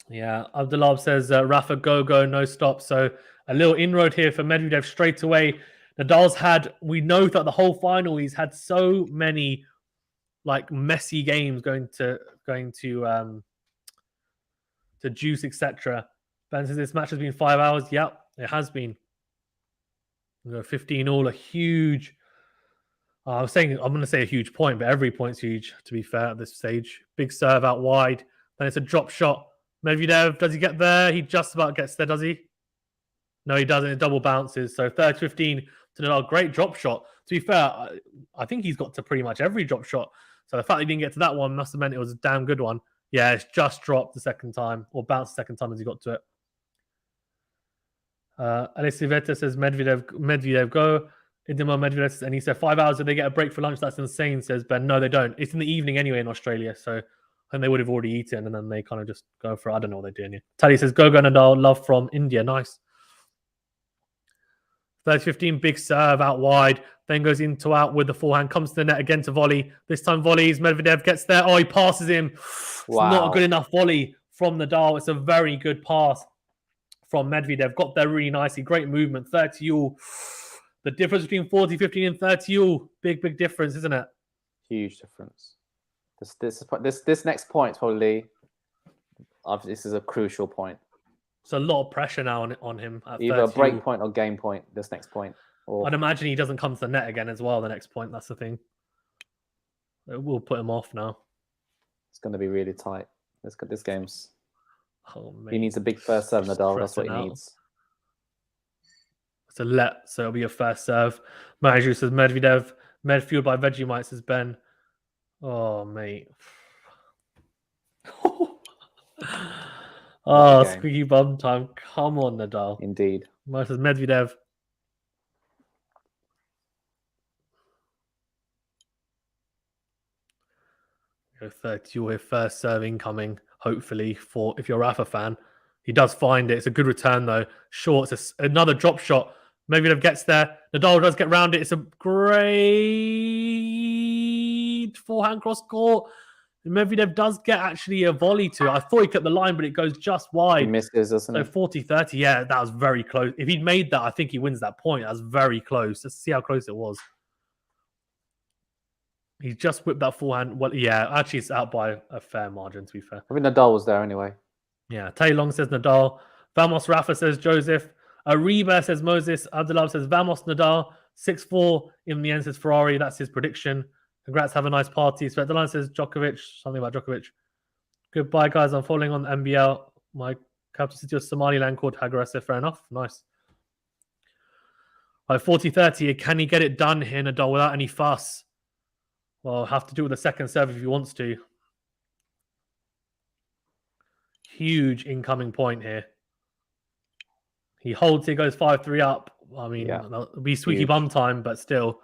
Yeah, Abdullah says Rafa go, no stop. So a little inroad here for Medvedev straight away. Nadal's we know that the whole final, he's had so many like messy games going to juice, etc. Ben says this match has been 5 hours. Yep, it has been. 15 all, a huge... I'm going to say a huge point, but every point's huge, to be fair, at this stage. Big serve out wide. Then it's a drop shot. Medvedev, does he get there? He just about gets there, does he? No, he doesn't. It double bounces. So 30-15 to Nadal. Great drop shot. To be fair, I think he's got to pretty much every drop shot. So the fact he didn't get to that one must have meant it was a damn good one. Yeah, it's just dropped the second time, or bounced the second time as he got to it. Alessiveta says Medvedev go. Idima Medvedev says, and he said 5 hours. Did they get a break for lunch? That's insane, says Ben. No, they don't. It's in the evening anyway in Australia. So I think they would have already eaten and then they kind of just go for, I don't know what they're doing here. Tally says, go Nadal, love from India. Nice. 30-15, big serve out wide. Then goes into out with the forehand. Comes to the net again to volley. This time volleys. Medvedev gets there. Oh, he passes him. Wow. It's not a good enough volley from Nadal. It's a very good pass from Medvedev. Got there really nicely. Great movement. 30 all. The difference between 40-15 and 30-all. Big difference, isn't it? Huge difference. This next point probably. This is a crucial point. It's a lot of pressure now on him. At Either a 30-all. break point or game point. This next point. Or I'd imagine he doesn't come to the net again as well. The next point. That's the thing. It will put him off now. it's going to be really tight. This game's. Oh, mate. He needs a big first serve, Nadal. That's what he needs. It's a let, so it'll be a first serve. Maju says Medvedev. Fueled by Vegemite, says Ben. Oh, mate. Oh, squeaky bum time. Come on, Nadal. Indeed. Maju says Medvedev. Go 30 first serve incoming, hopefully, for if you're a Rafa fan. He does find it. It's a good return, though. Short. It's another drop shot. Medvedev gets there. Nadal does get round it. It's a great forehand cross court. Medvedev does get actually a volley to it. I thought he cut the line, but it goes just wide. He misses, doesn't So he? 40-30, yeah, that was very close. If he'd made that, I think he wins that point. That was very close. Let's see how close it was. He just whipped that forehand. Well, yeah, actually, it's out by a fair margin, to be fair. I think Nadal was there anyway. Yeah, Taylong says Nadal. Vamos Rafa says Joseph. Ariba says Moses. Abdullah says Vamos Nadal. 6-4 in the end says Ferrari. That's his prediction. Congrats, have a nice party. Svetlana says Djokovic. Something about Djokovic. Goodbye, guys. I'm following on the NBL. My capital city of Somaliland called Hagarasa. Fair enough. Nice. By 40-30, can he get it done here, Nadal, without any fuss? Well, have to do with the second serve if he wants to. Huge incoming point here. He holds it, goes 5-3 up. I mean, it'll be squeaky bum time, but still.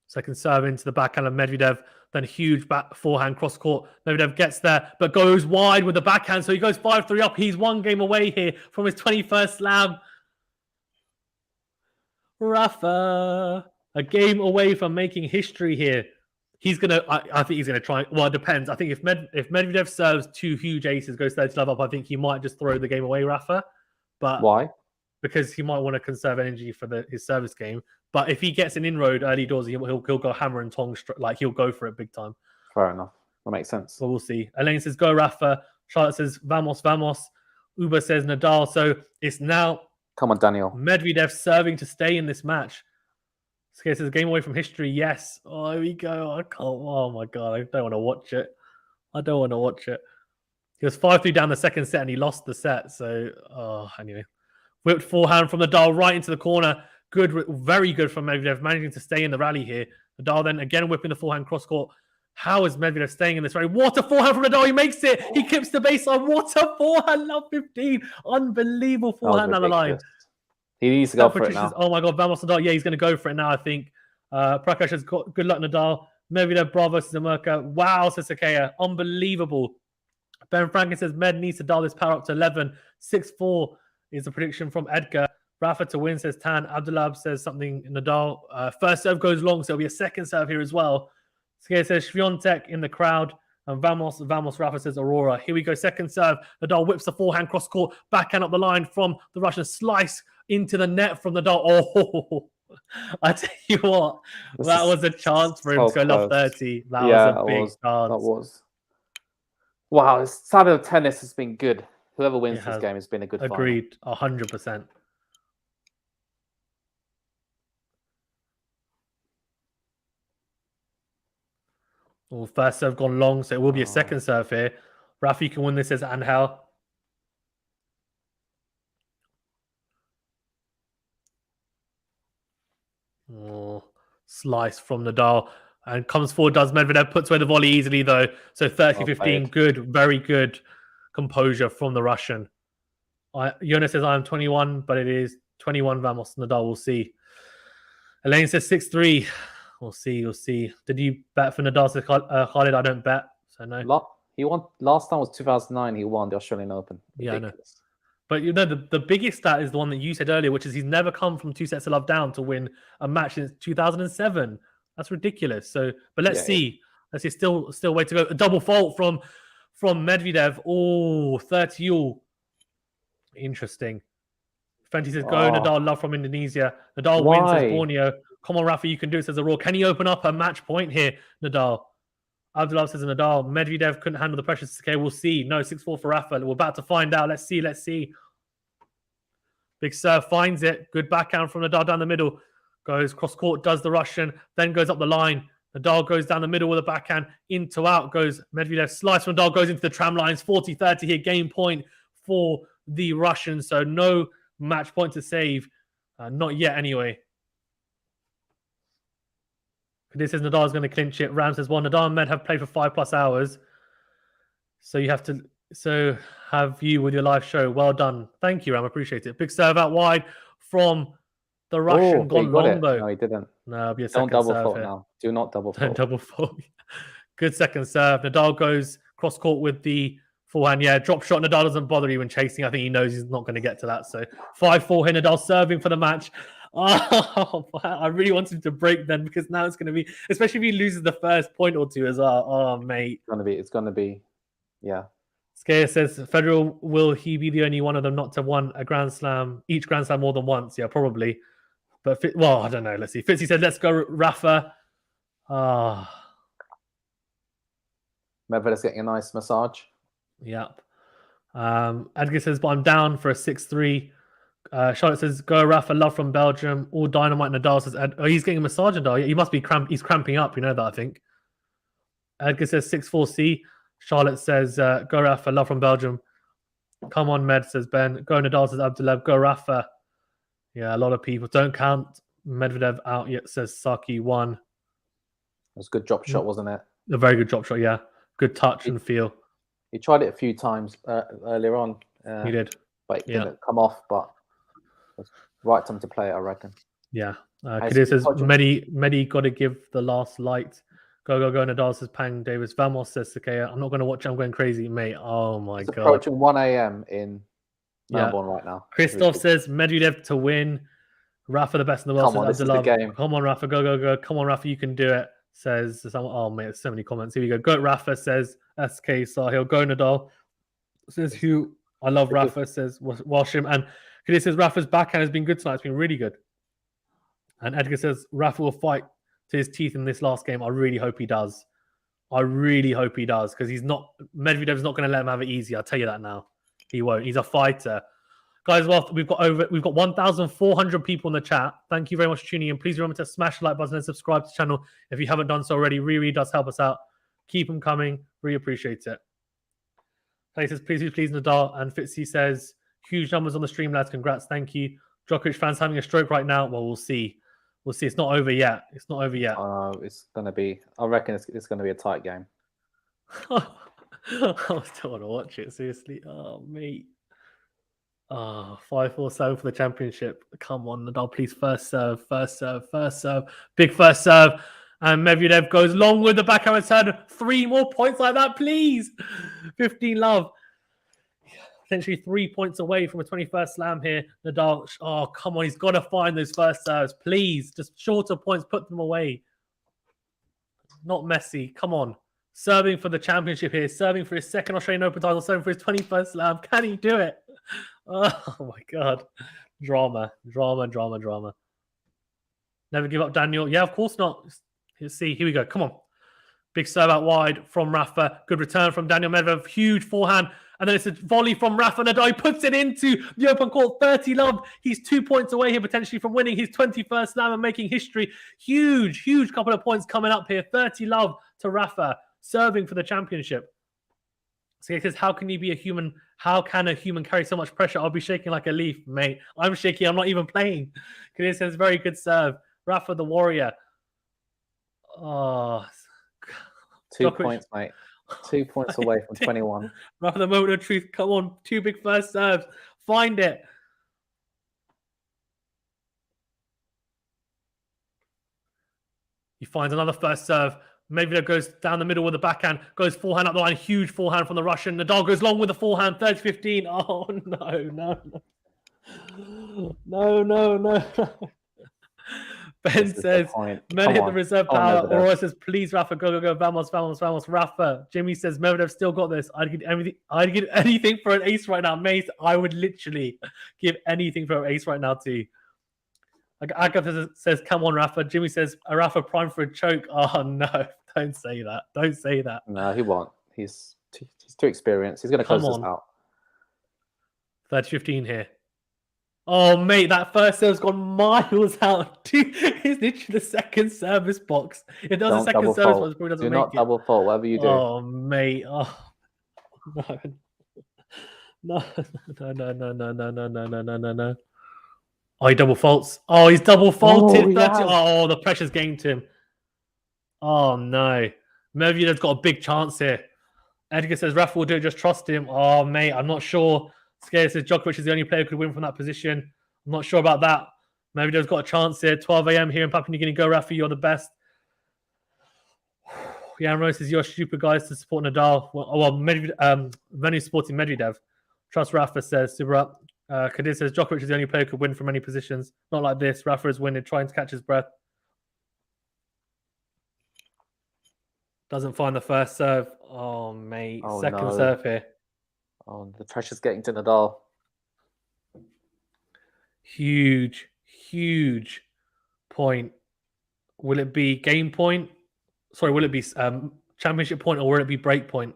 Second serve into the backhand of Medvedev. Then huge back forehand cross court. Medvedev gets there, but goes wide with the backhand. So he goes 5-3 up. He's one game away here from his 21st slam. Rafa, a game away from making history here. He's gonna. I think he's gonna try. Well, it depends. I think if Medvedev serves two huge aces, goes 30 up, I think he might just throw the game away, Rafa. But why? Because he might want to conserve energy for his service game. But if he gets an inroad early doors, he'll go hammer and tong. Like he'll go for it big time. Fair enough. That makes sense. So we'll see. Elaine says go Rafa. Charlotte says vamos. Uber says Nadal. So it's now. Come on, Daniel. Medvedev serving to stay in this match. Okay, so it's a game away from history. Yes. Oh, here we go. I can't. Oh my god, I don't want to watch it. He was 5-3 down the second set and he lost the set. So, anyway, whipped forehand from Nadal right into the corner. Good, very good from Medvedev, managing to stay in the rally here. Nadal then again whipping the forehand cross court. How is Medvedev staying in this rally? What a forehand from Nadal! He makes it. He clips the baseline. What a forehand! Love 15. Unbelievable forehand down the line. He needs to go for it now. Oh my god, Vamos Nadal. Yeah, he's going to go for it now, I think. Prakash has got good luck, Nadal. Medvedev, bravo, says America. Wow, says Sakaya. Unbelievable. Ben Franklin says Med needs to dial this power up to 11. 6-4 is the prediction from Edgar. Rafa to win, says Tan. Abdullah says something. Nadal. First serve goes long, so it'll be a second serve here as well. Sakaya says Sviontek in the crowd. And Vamos, Rafa says Aurora. Here we go, second serve. Nadal whips the forehand cross court, backhand up the line from the Russian. Slice into the net from Nadal. Oh, I tell you what, that was a chance for him to go love 30. That was a big chance. That was. Wow, this side of tennis has been good. Whoever wins this game has been a good fight. Agreed, 100%. Well, first serve gone long, so it will be a second serve here. Rafi can win this as Angel. Oh, slice from Nadal. And comes forward, does Medvedev, puts away the volley easily, though. So 30-15, good, very good composure from the Russian. Jonas says, I am 21, but it is 21 Vamos. Nadal, we'll see. Elaine says 6-3. We'll see. Did you bet for Nadal? Khalid, I don't bet, so no. He won. Last time was 2009. He won the Australian Open. Yeah, I know. But you know, the biggest stat is the one that you said earlier, which is he's never come from 2 sets of love down to win a match since 2007. That's ridiculous. So, but let's see. Let's see. Still way to go. A double fault from Medvedev. Oh, 30-all. Interesting. Fenty says, go Nadal, love from Indonesia. Nadal wins, says Borneo. Come on, Rafa, you can do it, says Aurora. Can you open up a match point here, Nadal? Abdullah says Nadal. Medvedev couldn't handle the pressure. Okay, we'll see. No, 6-4 for Rafa. We're about to find out. Let's see. Big serve, finds it. Good backhand from Nadal down the middle. Goes cross court, does the Russian, then goes up the line. Nadal goes down the middle with a backhand. Into out goes Medvedev. Slice from Nadal goes into the tram lines. 40-30 here. Game point for the Russians. So no match point to save. Not yet anyway. This says Nadal is going to clinch it. Ram says, well, Nadal and Med have played for 5+ hours. So you have to... So have you with your live show. Well done. Thank you, Ram. Appreciate it. Big serve out wide from the Russian. Gone long, though. No, he didn't. No, it'll be a second Don't double serve fault here. now. Do not double fault. Don't double fault. Good second serve. Nadal goes cross court with the forehand. Yeah, drop shot. Nadal doesn't bother even chasing. I think he knows he's not going to get to that. So 5-4 here. Nadal serving for the match. Oh, I really wanted him to break then, because now it's going to be, especially if he loses the first point or two as well. Oh, mate. It's going to be, yeah. Scare says, Federer, will he be the only one of them not to won a Grand Slam, each Grand Slam more than once? Yeah, probably. But, well, I don't know. Let's see. Fitzy said, let's go, Rafa. Medvedev's getting a nice massage. Yep. Edgar says, but I'm down for a 6-3. Charlotte says, go Rafa, love from Belgium. All dynamite. Nadal says, he's getting a massage, Nadal. He must be he's cramping up. You know that, I think. Edgar says 6-4C. Charlotte says, go Rafa, love from Belgium. Come on, Med, says Ben. Go Nadal, says Abdullah. Go Rafa. Yeah, a lot of people. Don't count Medvedev out yet, says Saki 1. It was a good drop shot, wasn't it? A very good drop shot, yeah. Good touch and feel. He tried it a few times earlier on. He did. But it didn't come off, but it's right time to play it, I reckon. Yeah. Kadir says, Medi got to give the last light. Go, Nadal says Pang Davis. Vamos says, okay, I'm not going to watch it. I'm going crazy, mate. Oh, my God. It's approaching 1 a.m. in Melbourne right now. Christoph says, Medvedev to win. Rafa, the best in the world. Come on, this is the game. Come on, Rafa. Go. Come on, Rafa. You can do it. Says someone. Oh, mate, there's so many comments. Here we go. Go, Rafa, says SK Sahil. Go, Nadal. Says who? I love Rafa, says Washim. And Kadir says, Rafa's backhand has been good tonight. It's been really good. And Edgar says, Rafa will fight to his teeth in this last game. I really hope he does. Because Medvedev's not going to let him have it easy. I'll tell you that now. He won't. He's a fighter. Guys, well, we've got 1,400 people in the chat. Thank you very much for tuning in. Please remember to smash the like button and subscribe to the channel if you haven't done so already. Really does help us out. Keep them coming. Really appreciate it. He says, please, Nadal. And Fitzy says, huge numbers on the stream, lads. Congrats. Thank you. Djokovic fans having a stroke right now. Well, we'll see. It's not over yet. It's going to be, I reckon it's going to be a tight game. I still want to watch it, seriously. Oh, mate. 5-4-7 for the championship. Come on, Nadal, please. First serve. Big first serve. And Medvedev goes long with the backhand return. 3 more points like that, please. 15 love. Potentially 3 points away from a 21st slam here. Nadal, oh, come on. He's got to find those first serves. Please. Just shorter points. Put them away. Not messy. Come on. Serving for the championship here. Serving for his second Australian Open title. Serving for his 21st slam. Can he do it? Oh, my God. Drama. Never give up, Daniel. Yeah, of course not. Let's see. Here we go. Come on. Big serve out wide from Rafa. Good return from Daniil Medvedev. Huge forehand. And then it's a volley from Rafa Nadal. He puts it into the open court. 30 love. He's 2 points away here potentially from winning his 21st slam and making history. Huge couple of points coming up here. 30 love to Rafa. Serving for the championship. So he says, how can you be a human? How can a human carry so much pressure? I'll be shaking like a leaf, mate. I'm shaking. I'm not even playing. Kadir says, very good serve. Rafa the warrior. Oh, 2 points, mate. 2 points away from 21. Rafa the moment of truth. Come on. 2 big first serves. Find it. He finds another first serve. Medvedev goes down the middle with the backhand, goes forehand up the line, huge forehand from the Russian. Nadal goes long with the forehand, 30-15. Oh, no. Ben This is the says, point. Men Come hit the on. reserve Come on, power. Medvedev. Aurora says, please, Rafa, go, go, go. Vamos, vamos, vamos. Rafa. Jimmy says, Medvedev still got this. I'd give anything for an ace right now. Mace, I would literally give anything for an ace right now too. Agatha says, come on, Rafa. Jimmy says, Rafa prime for a choke. Oh, no. Don't say that. Don't say that. No, he won't. He's too experienced. He's going to close this out. 30-15 here. Oh, mate, that first serve's gone miles out. Dude, it's literally the second service box. If there was a second service box, it probably doesn't do make not it. double fault, whatever you do. Oh, mate. Oh, no. No. Oh, he double faults. Oh, he's double faulted. Oh, the pressure's getting to him. Oh, no. Medvedev's got a big chance here. Edgar says, Rafa will do it, just trust him. Oh, mate, I'm not sure. Scared says, Djokovic is the only player who could win from that position. I'm not sure about that. Medvedev's got a chance here. 12 a.m. here in Papua New Guinea. Go, Rafa, you're the best. Yeah, Rose says, you're stupid guys to support Nadal. Venue supporting Medvedev. Trust Rafa, says Subra. Kadir says, Djokovic is the only player who could win from many positions. Not like this. Rafa is winning, trying to catch his breath. Doesn't find the first serve. Oh, mate. Second serve here. Oh, the pressure's getting to Nadal. Huge point. Will it be game point? Sorry, will it be championship point or will it be break point?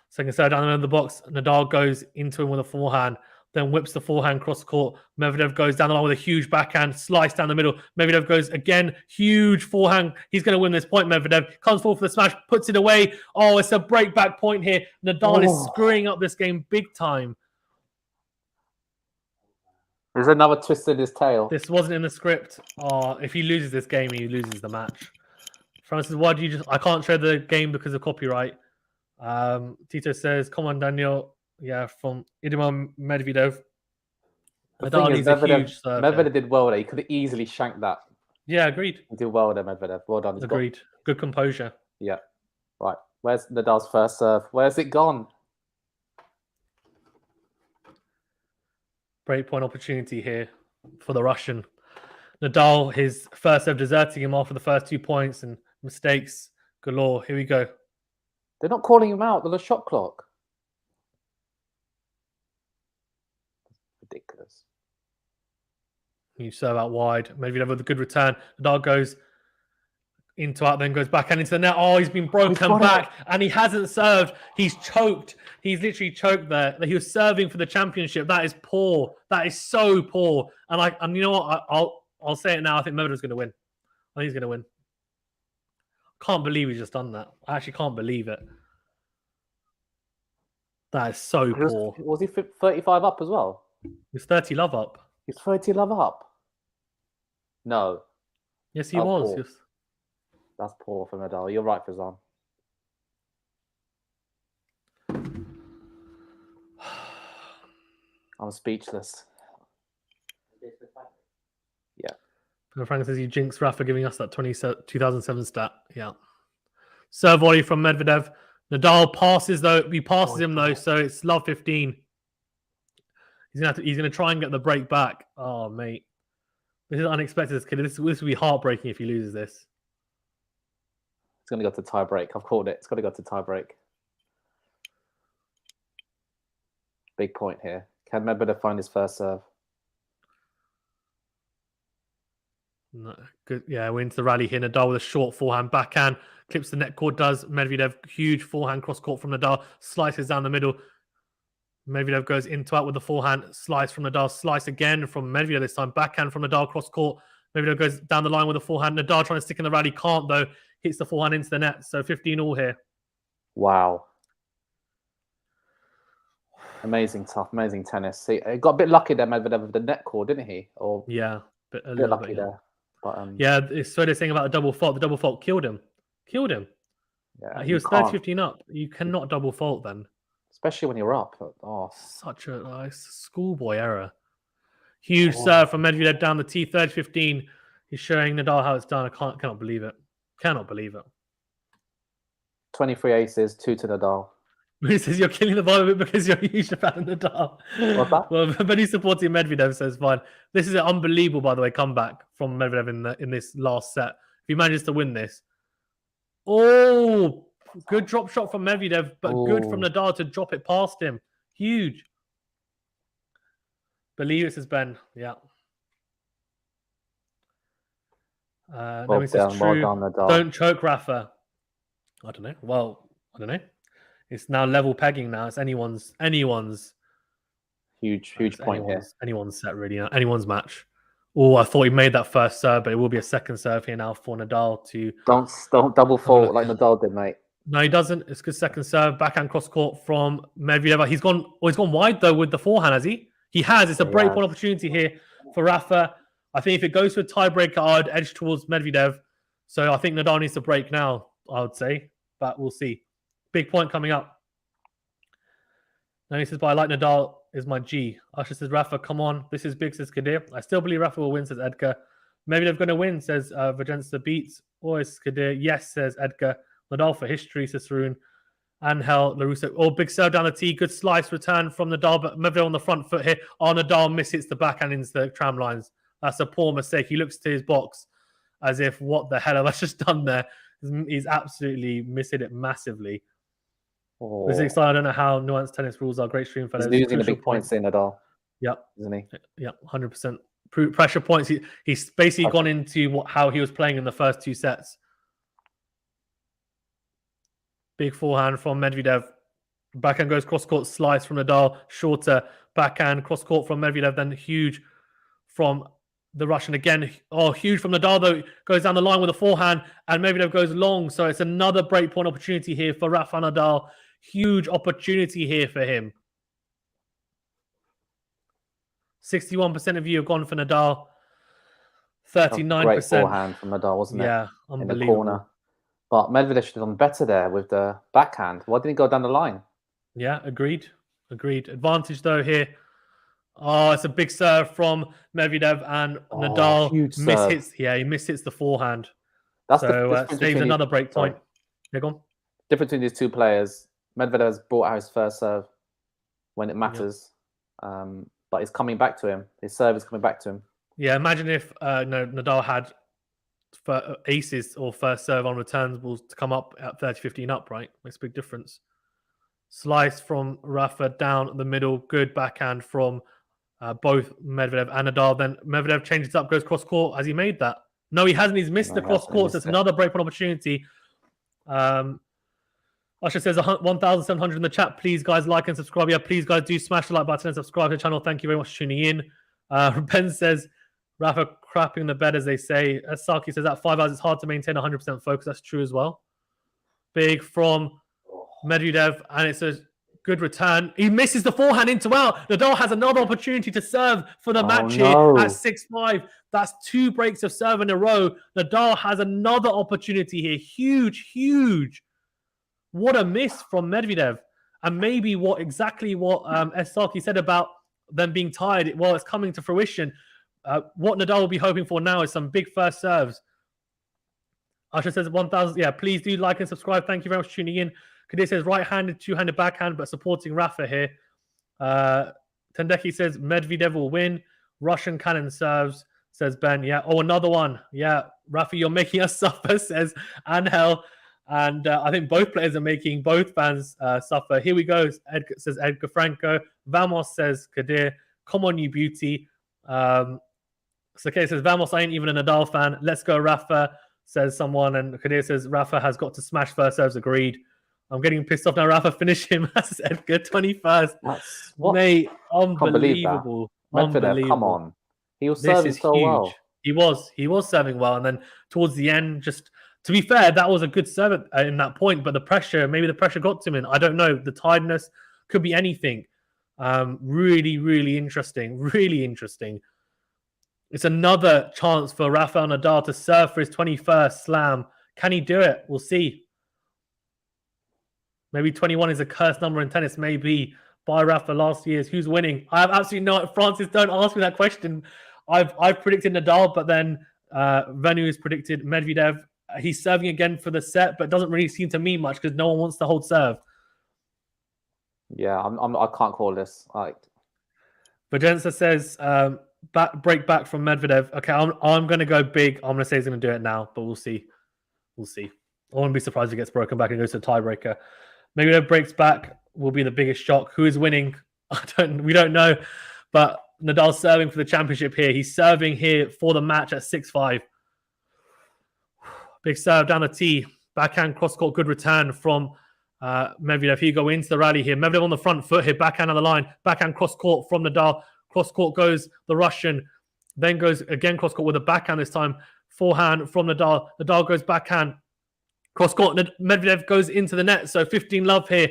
Second serve down the middle of the box. Nadal goes into him with a forehand, then whips the forehand cross court. Medvedev goes down the line with a huge backhand, slice down the middle. Medvedev goes again, huge forehand. He's going to win this point, Medvedev. Comes forward for the smash, puts it away. Oh, it's a break-back point here. Nadal is screwing up this game big time. There's another twist in his tail. This wasn't in the script. Oh, if he loses this game, he loses the match. Francis, why do you just... I can't share the game because of copyright. Tito says, come on, Daniel. Yeah, from Idima Medvedev. Medvedev did well there. He could have easily shanked that. Yeah, agreed. He did well there, Medvedev. Well done. Agreed. Good composure. Yeah. Right. Where's Nadal's first serve? Where's it gone? Breakpoint opportunity here for the Russian. Nadal, his first serve deserting him after the first 2 points and mistakes galore. Here we go. They're not calling him out. There's a shot clock. Ridiculous. You serve out wide. Medvedev with a good return. Nadal goes into out, then goes back and into the net. Oh, he's been broken back and he hasn't served. He's choked. He's literally choked there. He was serving for the championship. That is poor. That is so poor. And you know what? I'll say it now. I think Medvedev's going to win. I think he's going to win. Can't believe he's just done that. I actually can't believe it. That is so poor. Was he 35 up as well? He's 30 love up. He's 30 love up. No. Yes, he was. Yes. That's poor for Nadal. You're right, Fazan. I'm speechless. Yeah. Frank says you jinxed Rafa giving us that 2007 stat. Yeah. Serve volley from Medvedev. Nadal passes though. He passes him though, so it's love 15. He's gonna try and get the break back. Oh mate, this is unexpected. This kid. This will be heartbreaking if he loses this. It's gonna go to tie break. I've called it. It's gonna go to tie break. Big point here. Can Medvedev find his first serve? No, good. Yeah, we're into the rally here. Nadal with a short forehand backhand. Clips the net cord, does. Medvedev, huge forehand cross court from Nadal. Slices down the middle. Medvedev goes into out with the forehand. Slice from Nadal. Slice again from Medvedev this time. Backhand from Nadal cross court. Medvedev goes down the line with the forehand. Nadal trying to stick in the rally. Can't though. Hits the forehand into the net. So 15 all here. Wow. Amazing tough. Amazing tennis. See, he got a bit lucky there, Medvedev, with the net cord, didn't he? Or yeah. A bit lucky there. But, yeah, it's so they're saying about the double fault. The double fault killed him. Yeah, he was 30-15 up. You cannot double fault then. Especially when you're up. Oh. Such a nice schoolboy error. Huge serve from Medvedev down the tee, 30-15. He's showing Nadal how it's done. I cannot believe it. Cannot believe it. 23 aces, 2 to Nadal. He says you're killing the vibe because you're a huge fan of Nadal. What's that? Well, but he's supporting Medvedev, so it's fine. This is an unbelievable, by the way, comeback from Medvedev in this last set. If he manages to win this, good drop shot from Medvedev, but good from Nadal to drop it past him. Huge. Believe it, says Ben. Yeah. Well says, done, true. well done, Nadal. Don't choke, Rafa. I don't know. Well, I don't know. It's now level pegging now. It's anyone's huge point here. Anyone's set, really. Anyone's match. Oh, I thought he made that first serve, but it will be a second serve here now for Nadal to... Don't double fault like Nadal did, mate. No, he doesn't. It's a good second serve. Backhand cross court from Medvedev. He's gone wide, though, with the forehand, has he? He has. It's a breakpoint opportunity here for Rafa. I think if it goes to a tiebreaker, I'd edge towards Medvedev. So I think Nadal needs to break now, I would say. But we'll see. Big point coming up. Now he says, but I like Nadal is my G. Usher says, Rafa, come on. This is big, says Kadir. I still believe Rafa will win, says Edgar. Medvedev going to win, says Vajensa beats. Or is Kadir? Yes, says Edgar. Nadal for history, says Saroon. Angel LaRusso. Oh, big serve down the tee. Good slice return from Nadal, but Medvedev on the front foot here. Oh, Nadal mishits the backhand into the tram lines. That's a poor mistake. He looks to his box as if, what the hell have I just done there? He's absolutely missing it massively. This is exciting. I don't know how nuanced tennis rules are. Great stream, fellas. He's losing the big points in Nadal. Yep. Isn't he? Yep, 100%. Pressure points. He's basically gone into how he was playing in the first two sets. Big forehand from Medvedev. Backhand goes cross-court slice from Nadal. Shorter backhand cross-court from Medvedev. Then huge from the Russian again. Oh, huge from Nadal, though. Goes down the line with a forehand. And Medvedev goes long. So it's another breakpoint opportunity here for Rafa Nadal. Huge opportunity here for him. 61% of you have gone for Nadal. 39%. Great forehand from Nadal, wasn't it? Yeah, unbelievable. In the corner. But Medvedev should have done better there with the backhand. Why didn't he go down the line? Yeah, agreed. Advantage, though, here. Oh, it's a big serve from Medvedev, and Nadal mishits. Yeah, he mishits the forehand. That's so saves another break point. Yeah, go on. Difference between these two players. Medvedev has brought out his first serve when it matters, but it's coming back to him. His serve is coming back to him. Yeah, imagine if Nadal had aces or first serve on returns balls to come up at 30-15 up, right? Makes a big difference. Slice from Rafa down the middle. Good backhand from both Medvedev and Nadal. Then Medvedev changes up, goes cross court. Has he made that? No, he hasn't. He's missed the cross court. So it's another breakpoint opportunity. Usher says 1,700 in the chat. Please, guys, like and subscribe. Yeah, please, guys, do smash the like button and subscribe to the channel. Thank you very much for tuning in. Ben says, Rafa crapping the bed, as they say. As Saki says, at 5 hours, it's hard to maintain 100% focus. That's true as well. Big from Medvedev, and it's a good return. He misses the forehand into out. Nadal has another opportunity to serve for the match here at 6-5. That's 2 breaks of serve in a row. Nadal has another opportunity here. Huge. What a miss from Medvedev. And maybe what Saki said about them being tired. Well, it's coming to fruition. What Nadal will be hoping for now is some big first serves. Usher says 1,000. Yeah, please do like and subscribe. Thank you very much for tuning in. Kadir says right-handed, two-handed backhand, but supporting Rafa here. Tendeki says Medvedev will win. Russian cannon serves, says Ben. Yeah. Oh, another one. Yeah. Rafa, you're making us suffer, says Angel. And I think both players are making both fans suffer. Here we go, says Edgar Franco. Vamos, says Kadir. Come on, you beauty. Sakay says, Vamos, I ain't even a Nadal fan. Let's go, Rafa, says someone. And Kadir says, Rafa has got to smash first serves. Agreed. I'm getting pissed off now. Rafa, finish him. That's Edgar, 21st. Mate, unbelievable. Medvedev, come on. He was serving so well. He was serving well. And then towards the end, just... To be fair, that was a good serve in that point, but maybe the pressure got to him. I don't know. The tiredness could be anything. Really interesting. It's another chance for Rafael Nadal to serve for his 21st slam. Can he do it? We'll see. Maybe 21 is a cursed number in tennis. Maybe by Rafa last year's. Who's winning? I have absolutely no... Francis, don't ask me that question. I've predicted Nadal, but then Venu has predicted Medvedev. He's serving again for the set, but doesn't really seem to mean much because no one wants to hold serve. Yeah, I can't call this. Like, Vajensa says, break back from Medvedev. Okay, I'm going to go big. I'm going to say he's going to do it now, but we'll see. We'll see. I wouldn't be surprised if he gets broken back and goes to a tiebreaker. Medvedev breaks back will be the biggest shock. Who is winning? We don't know. But Nadal's serving for the championship here. He's serving here for the match at 6-5. Big serve down the tee. Backhand cross-court, good return from Medvedev. He go into the rally here. Medvedev on the front foot here. Backhand on the line. Backhand cross-court from Nadal. Cross-court goes the Russian. Then goes again cross-court with a backhand this time. Forehand from Nadal. Nadal goes backhand. Cross-court. Medvedev goes into the net. So 15-love here.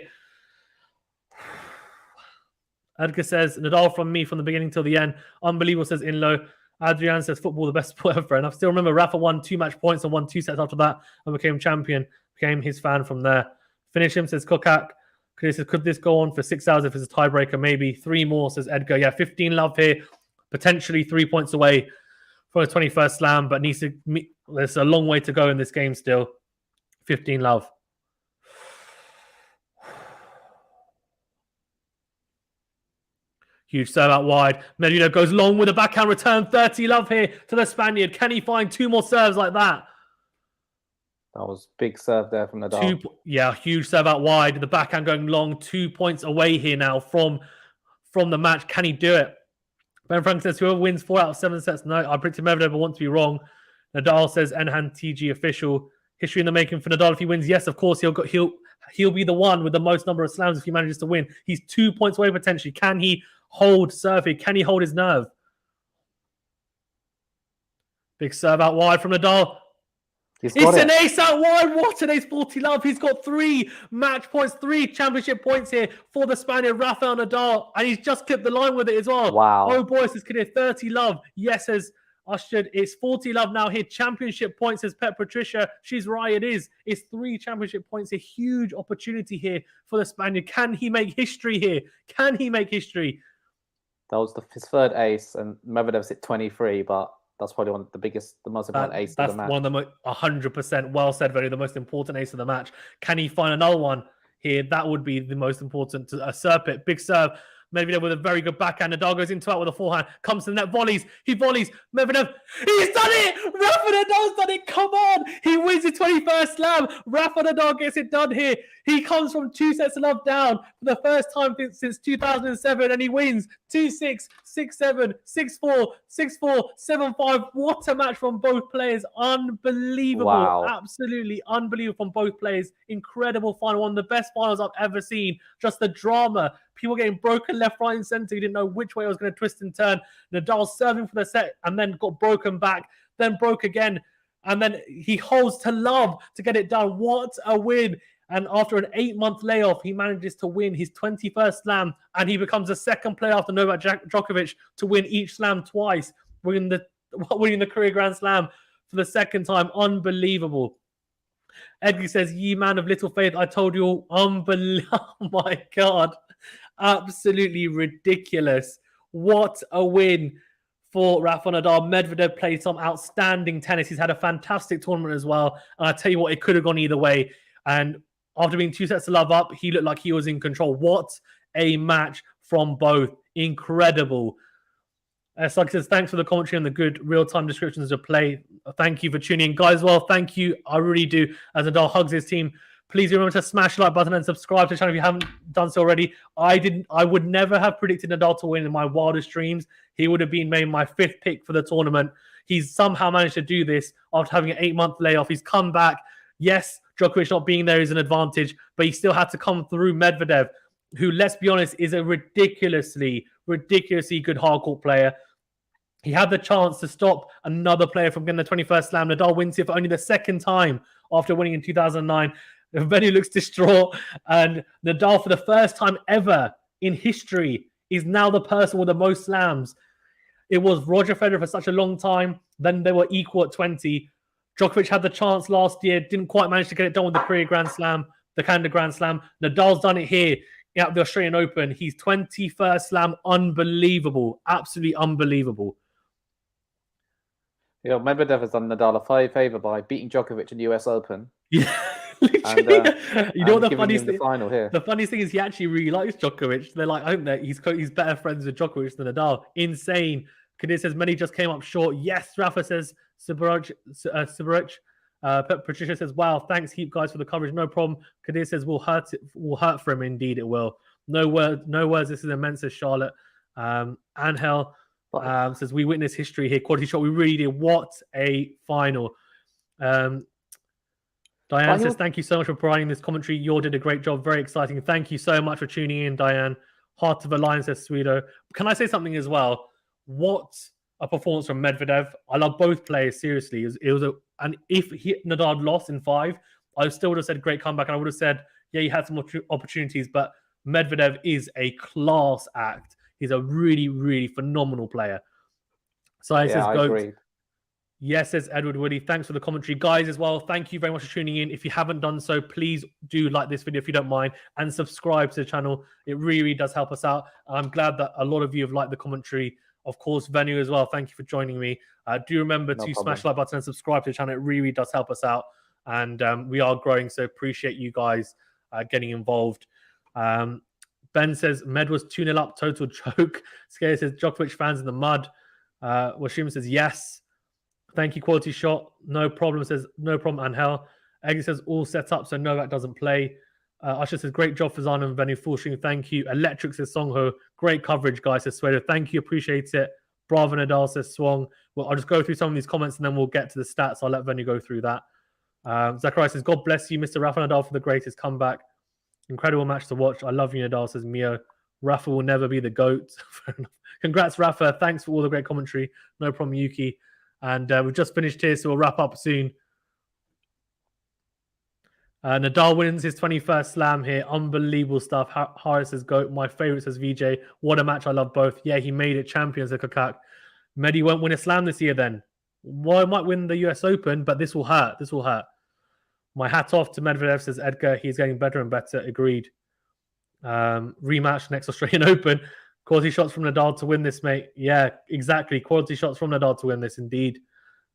Edgar says, Nadal from me from the beginning till the end. Unbelievable, says Inlo. Adrian says, football, the best sport ever. And I still remember Rafa won 2 match points and won 2 sets after that and became champion. Became his fan from there. Finish him, says Kokak. Could this go on for 6 hours if it's a tiebreaker? Maybe 3 more, says Edgar. Yeah, 15-love here. Potentially 3 points away for his 21st slam, but there's a long way to go in this game still. 15-love. Huge serve out wide. Medvedev goes long with a backhand return. 30-love here to the Spaniard. Can he find 2 more serves like that? That was big serve there from Nadal. Huge serve out wide. The backhand going long. 2 points away here now from the match. Can he do it? Ben Frank says, whoever wins 4 out of 7 sets. No, I predicted Medvedev, but want to be wrong. Nadal says, Enhan TG official. History in the making for Nadal if he wins. Yes, of course, he'll be the one with the most number of slams if he manages to win. He's 2 points away potentially. Can he hold serve? Can he hold his nerve? Big serve out wide from Nadal. It's an ace out wide. What an ace, 40-love. He's got 3 match points, 3 championship points here for the Spaniard, Rafael Nadal. And he's just clipped the line with it as well. Wow. Oh, boy, this kid here, 30-love. Yes, says Ushered. It's 40-love now here. Championship points, says Pet Patricia. She's right, it is. It's 3 championship points. A huge opportunity here for the Spaniard. Can he make history here? Can he make history? That was his 3rd ace, and Medvedev's hit 23, but that's probably one of the most important ace of the match. That's one of the 100% well said, very the most important ace of the match. Can he find another one here? That would be the most important to usurp it. Big serve. Medvedev with a very good backhand. Nadal goes into it with a forehand. Comes to the net, volleys. He volleys. Medvedev, he's done it! Rafa Nadal's done it! Come on! He wins his 21st slam. Rafa Nadal gets it done here. He comes from 2 sets of love down for the first time since 2007, and he wins 2-6, 6-7, 6-4, 6-4, 7-5. What a match from both players. Unbelievable. Wow. Absolutely unbelievable from both players. Incredible final. One of the best finals I've ever seen. Just the drama. People getting broken left, right, and center. You didn't know which way it was going to twist and turn. Nadal serving for the set and then got broken back, then broke again. And then he holds to love to get it done. What a win. And after an 8-month layoff, he manages to win his 21st slam. And he becomes the 2nd player after Novak Djokovic to win each slam twice, winning the career Grand Slam for the 2nd time. Unbelievable. Edgar says, ye man of little faith, I told you all. Unbelievable. Oh my God. Absolutely ridiculous. What a win for Rafa Nadal. Medvedev played some outstanding tennis. He's had a fantastic tournament as well. And I tell you what, it could have gone either way. And after being 2 sets to love up, he looked like he was in control. What a match from both. Incredible. Slug says, thanks for the commentary and the good real-time descriptions of play. Thank you for tuning in. Guys, well, thank you. I really do. As Nadal hugs his team, please remember to smash the like button and subscribe to the channel if you haven't done so already. I would never have predicted Nadal to win in my wildest dreams. He would have been made my 5th pick for the tournament. He's somehow managed to do this after having an 8-month layoff. He's come back. Yes, Djokovic not being there is an advantage, but he still had to come through Medvedev, who, let's be honest, is a ridiculously good hardcourt player. He had the chance to stop another player from getting the 21st slam. Nadal wins it for only the 2nd time after winning in 2009. Venue looks distraught, and Nadal, for the first time ever in history, is now the person with the most slams. It was Roger Federer for such a long time. Then they were equal at 20. Djokovic had the chance last year, didn't quite manage to get it done with the career Grand Slam, the Canada Grand Slam. Nadal's done it here at the Australian Open. He's 21st slam. Unbelievable. Absolutely unbelievable. Yeah, Medvedev has done Nadal a favor by beating Djokovic in the US Open. Yeah. Literally. You know what the giving funniest him the thing? final here. The funniest thing is he actually really likes Djokovic. They're like, I think that he's better friends with Djokovic than Nadal. Insane. Kadir says many just came up short. Yes, Rafa says Subaruch. Patricia says, wow, thanks, Heap guys, for the coverage. No problem. Kadir says will hurt for him. Indeed, it will. No words. This is immense, says Charlotte. Angel says we witnessed history here. Quality shot. We really did. What a final. Diane says, thank you so much for providing this commentary. You all did a great job. Very exciting. Thank you so much for tuning in, Diane. Heart of a Lion, says Sweeto. Can I say something as well? What a performance from Medvedev. I love both players, seriously. And if Nadal lost in 5, I still would have said great comeback. And I would have said, yeah, he had some opportunities. But Medvedev is a class act. He's a really, really phenomenal player. So I agree. Yes, says Edward Woody. Thanks for the commentary. Guys, as well, thank you very much for tuning in. If you haven't done so, please do like this video if you don't mind and subscribe to the channel. It really, really does help us out. I'm glad that a lot of you have liked the commentary. Of course, Venu as well. Thank you for joining me. Do remember to smash the like button and subscribe to the channel. It really, really does help us out. And we are growing, so appreciate you guys getting involved. Ben says, Med was 2-0 up, total joke. Scary says, Djokovic fans in the mud. Washim says, yes. Thank you, Quality Shot. No problem, says, no problem, Angel. Eggy says, all set up, so Novak doesn't play. Usher says, great job for Zana and Venu. Full string, thank you. Electric says, Songho. Great coverage, guys, says Sweater. Thank you, appreciate it. Bravo Nadal, says Swong. Well, I'll just go through some of these comments and then we'll get to the stats. I'll let Venu go through that. Zachariah says, God bless you, Mr. Rafa Nadal, for the greatest comeback. Incredible match to watch. I love you, Nadal, says Mio. Rafa will never be the GOAT. Congrats, Rafa. Thanks for all the great commentary. No problem, Yuki. And we've just finished here, so we'll wrap up soon. Nadal wins his 21st slam here. Unbelievable stuff. Harris says GOAT. My favorite, says VJ. What a match. I love both. Yeah, he made it. Champions, says Kakak. Medi won't win a slam this year then. Well, he might win the US Open, but this will hurt. This will hurt. My hat off to Medvedev, says Edgar. He's getting better and better. Agreed. Rematch next Australian Open. Quality shots from Nadal to win this, mate. Yeah, exactly. Quality shots from Nadal to win this, indeed.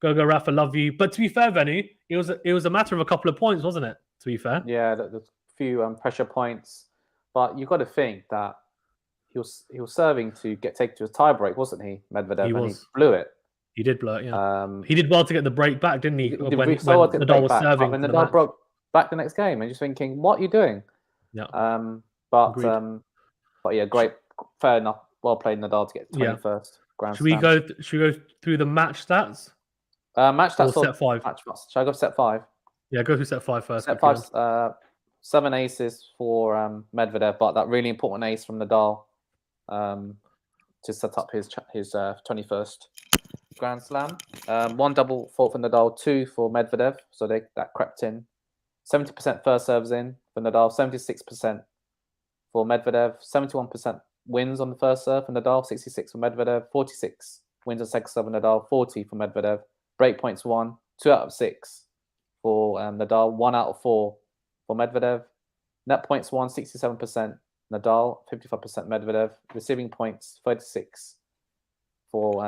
Go, Rafa, love you. But to be fair, Venu, it was a matter of a couple of points, wasn't it? To be fair. Yeah, there's a few pressure points. But you've got to think that he was serving to take to a tie break, wasn't he, Medvedev? He he blew it. He did blow it, yeah. He did well to get the break back, didn't he? When Nadal was serving. When Nadal broke back the next game and just thinking, what are you doing? Yeah. But yeah, great. Fair enough. Well played, Nadal, to get 21st Grand Slam. Should we go through the match stats? Match stats or set 5? Shall I go set 5? Yeah, go through set 5 first. Set 5, 7 aces for Medvedev, but that really important ace from Nadal to set up his 21st Grand Slam. 1 double fault for Nadal, 2 for Medvedev, so that crept in. 70% first serves in for Nadal, 76% for Medvedev, 71% wins on the first serve for Nadal, 66 for Medvedev, 46 wins on second serve for Nadal, 40 for Medvedev. Break points 1, 2 out of 6 for Nadal, 1 out of 4 for Medvedev. Net points 1, 67% Nadal, 55% Medvedev. Receiving points 36 for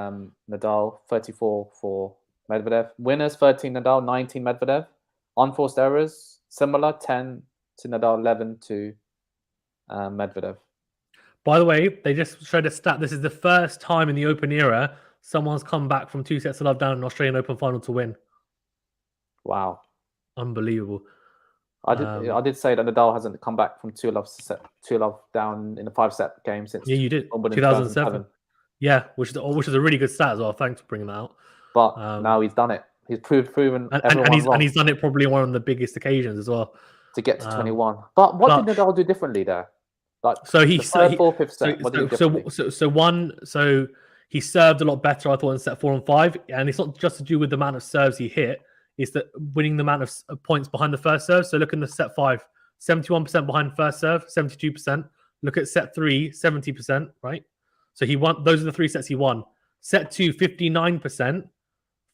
Nadal, 34 for Medvedev. Winners 13 Nadal, 19 Medvedev. Unforced errors similar, 10 to Nadal, 11 to Medvedev. By the way, they just showed a stat. This is the first time in the Open era someone's come back from 2 sets to love down in an Australian Open final to win. Wow. Unbelievable. I did say that Nadal hasn't come back from 2-love down in a 5-set game since. Yeah, you did. 2007. Yeah, which is a really good stat as well. Thanks for bringing that out. But now he's done it. He's proven and he's done it probably on one of the biggest occasions as well. To get to 21. But what did Nadal do differently there? Like he served a lot better, I thought, in set 4 and 5, and it's not just to do with the amount of serves he hit; it's that winning the amount of points behind the first serve. So look in the set 5, 71% behind first serve, 72%. Look at set 3, 70%. Right, so he won. Those are the 3 sets he won. Set 2, 59%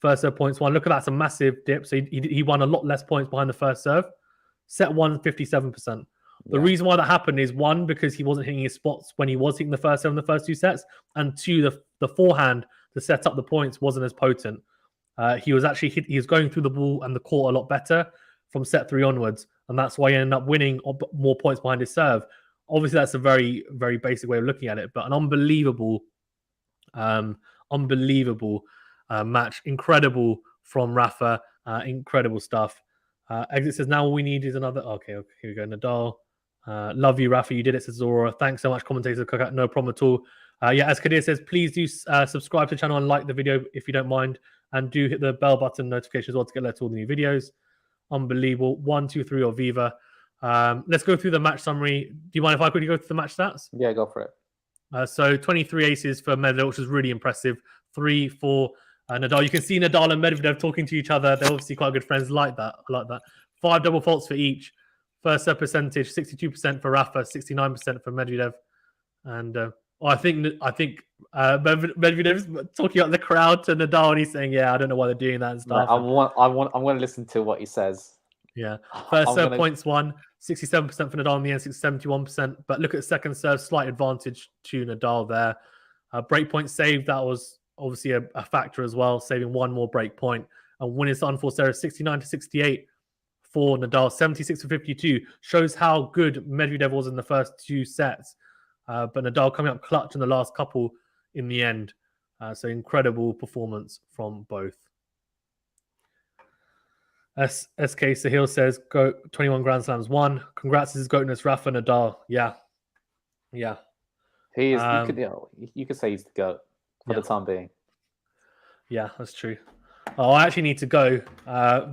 first serve points won. Look at that, it's a massive dip. So he won a lot less points behind the first serve. Set 1, 57%. The reason why that happened is 1, because he wasn't hitting his spots when he was hitting the first serve in the first 2 sets, and 2, the forehand to set up the points wasn't as potent. He was going through the ball and the court a lot better. from set 3 onwards, and that's why he ended up winning more points behind his serve. Obviously, that's a very, very basic way of looking at it, but an unbelievable match. Incredible from Rafa. Incredible stuff. Exit says, now all we need is another. Okay, here we go. Nadal. Love you, Rafa. You did it, says Zora. Thanks so much, commentator. No problem at all. As Kadir says, please do subscribe to the channel and like the video if you don't mind. And do hit the bell button notification as well to get alerted to all the new videos. Unbelievable. 1, 2, 3 or Viva. Let's go through the match summary. Do you mind if I quickly go through the match stats? Yeah, go for it. So 23 aces for Medvedev, which was really impressive. 3 for Nadal. You can see Nadal and Medvedev talking to each other. They're obviously quite good friends. I like that. 5 double faults for each. First serve percentage, 62% for Rafa, 69% for Medvedev. And I think Medvedev's talking about the crowd to Nadal, and he's saying, "Yeah, I don't know why they're doing that and stuff." I'm going to listen to what he says. Yeah. First serve points won, 67% for Nadal in the end, 71%. But look at the second serve, slight advantage to Nadal there. Break point saved, that was obviously a factor as well, saving one more break point. And winning this unforced error, 69-68 for Nadal, 76-52. Shows how good Medvedev was in the first 2 sets. But Nadal coming up clutch in the last couple in the end. So incredible performance from both. SK Sahil says, "Go 21 Grand Slams won. Congrats to his goatness, Rafa Nadal." Yeah. He is. You could say he's the goat for the time being. Yeah, that's true. Oh, I actually need to go.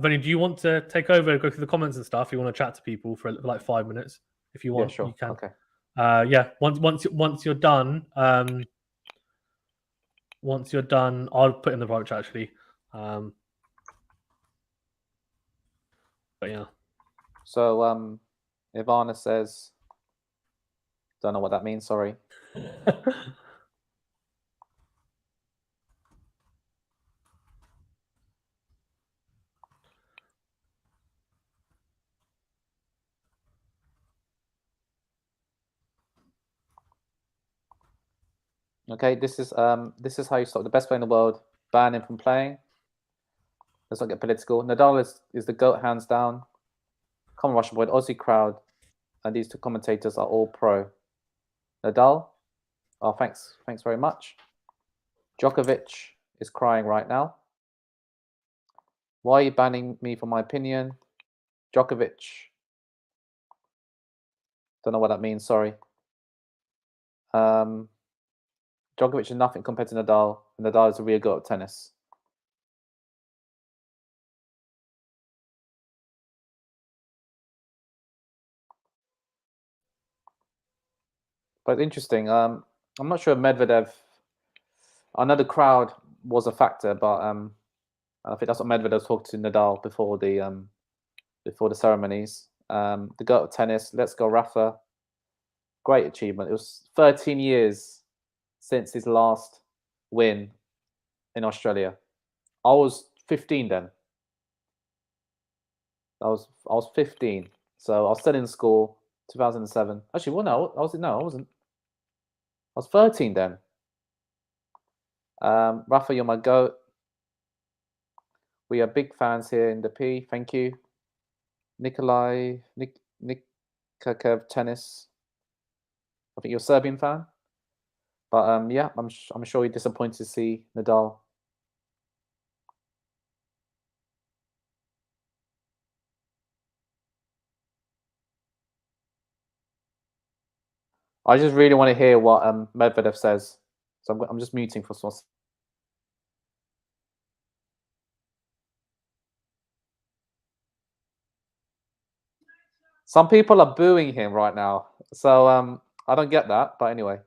Vinny, do you want to take over, go through the comments and stuff? You want to chat to people for like 5 minutes? If you want, yeah, sure. You can. Okay. Once you're done, I'll put in the private chat actually. But yeah. So Ivana says, don't know what that means, sorry. Okay, this is how you stop the best player in the world, ban him from playing. Let's not get political. Nadal is the GOAT hands down. Come on, Russian boy, the Aussie crowd, and these 2 commentators are all pro. Nadal, oh thanks very much. Djokovic is crying right now. Why are you banning me for my opinion? Djokovic. Don't know what that means, sorry. Djokovic is nothing compared to Nadal. Nadal is a real GOAT of tennis. But interesting. I'm not sure Medvedev. I know the crowd was a factor, but I think that's what Medvedev talked to Nadal before the ceremonies. The GOAT of tennis. Let's go, Rafa. Great achievement. It was 13 years since his last win in Australia. I was 15 then. I was 15, so I was still in school. 2007. Actually, well, no, I wasn't. I was 13 then. Rafa, you're my GOAT. We are big fans here in the P. Thank you. Nikakev Tennis. I think you're a Serbian fan. But yeah, I'm sure you're disappointed to see Nadal. I just really want to hear what Medvedev says. So I'm just muting for some. Some people are booing him right now. So I don't get that. But anyway.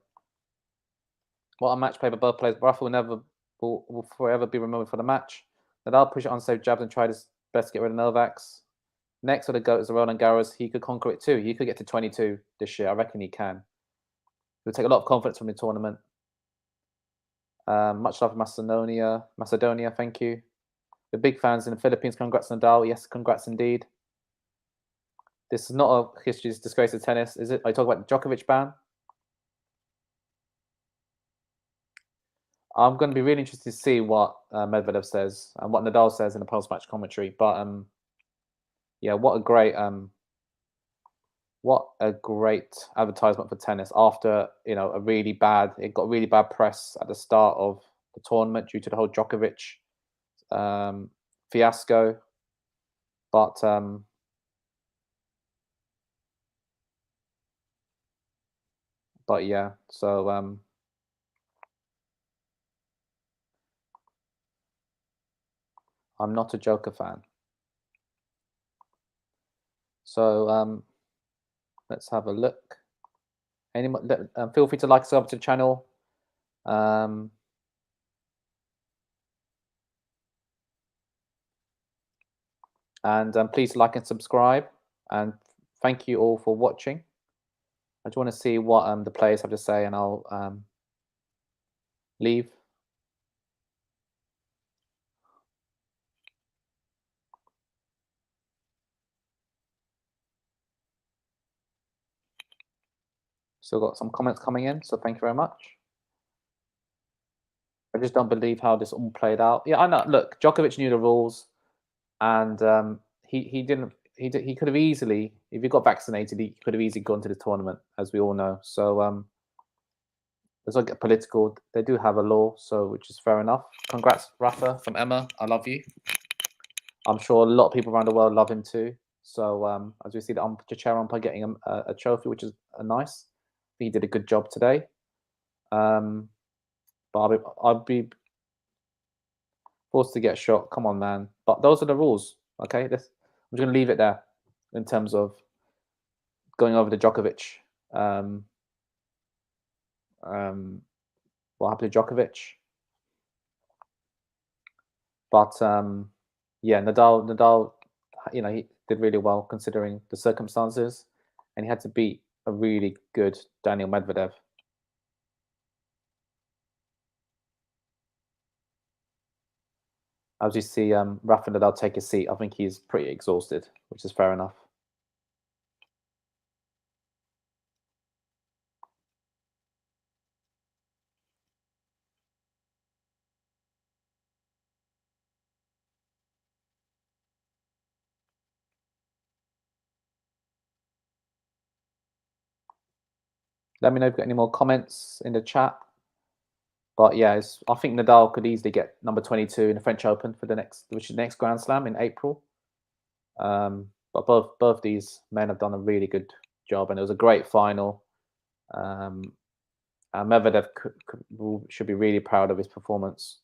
What a match play by both players. Rafa will forever be remembered for the match. Nadal pushed it on safe jabs and tried his best to get rid of Novak's. Next for the GOAT is Roland Garros. He could conquer it too. He could get to 22 this year. I reckon he can. It will take a lot of confidence from the tournament. Much love for Macedonia. Thank you. The big fans in the Philippines. Congrats, Nadal. Yes, congrats indeed. This is not a history's disgrace of tennis, is it? I talk about the Djokovic ban. I'm going to be really interested to see what Medvedev says and what Nadal says in the post-match commentary. But yeah, what a great advertisement for tennis after, you know, it got really bad press at the start of the tournament due to the whole Djokovic fiasco. But yeah, so I'm not a Joker fan. So let's have a look. Anyone, feel free to like us over to the channel. And please like and subscribe. And thank you all for watching. I just want to see what the players have to say, and I'll leave. Still got some comments coming in, so thank you very much. I just don't believe how this all played out. Yeah, I know. Look, Djokovic knew the rules, and he could have easily, if he got vaccinated, he could have easily gone to the tournament, as we all know. So let's not get political. They do have a law, so which is fair enough. Congrats, Rafa, from Emma. I love you. I'm sure a lot of people around the world love him too. So as we see the chair umpire getting a trophy, which is nice. He did a good job today. But I'd be forced to get shot. Come on, man. But those are the rules. Okay, I'm just going to leave it there in terms of going over to Djokovic. What happened to Djokovic? But yeah, Nadal, you know, he did really well considering the circumstances, and he had to beat a really good Daniil Medvedev. As you see, Rafa Nadal take a seat. I think he's pretty exhausted, which is fair enough. Let me know if you've got any more comments in the chat. But yeah, I think Nadal could easily get number 22 in the French Open for which is the next Grand Slam in April. But both these men have done a really good job, and it was a great final. And Medvedev should be really proud of his performance.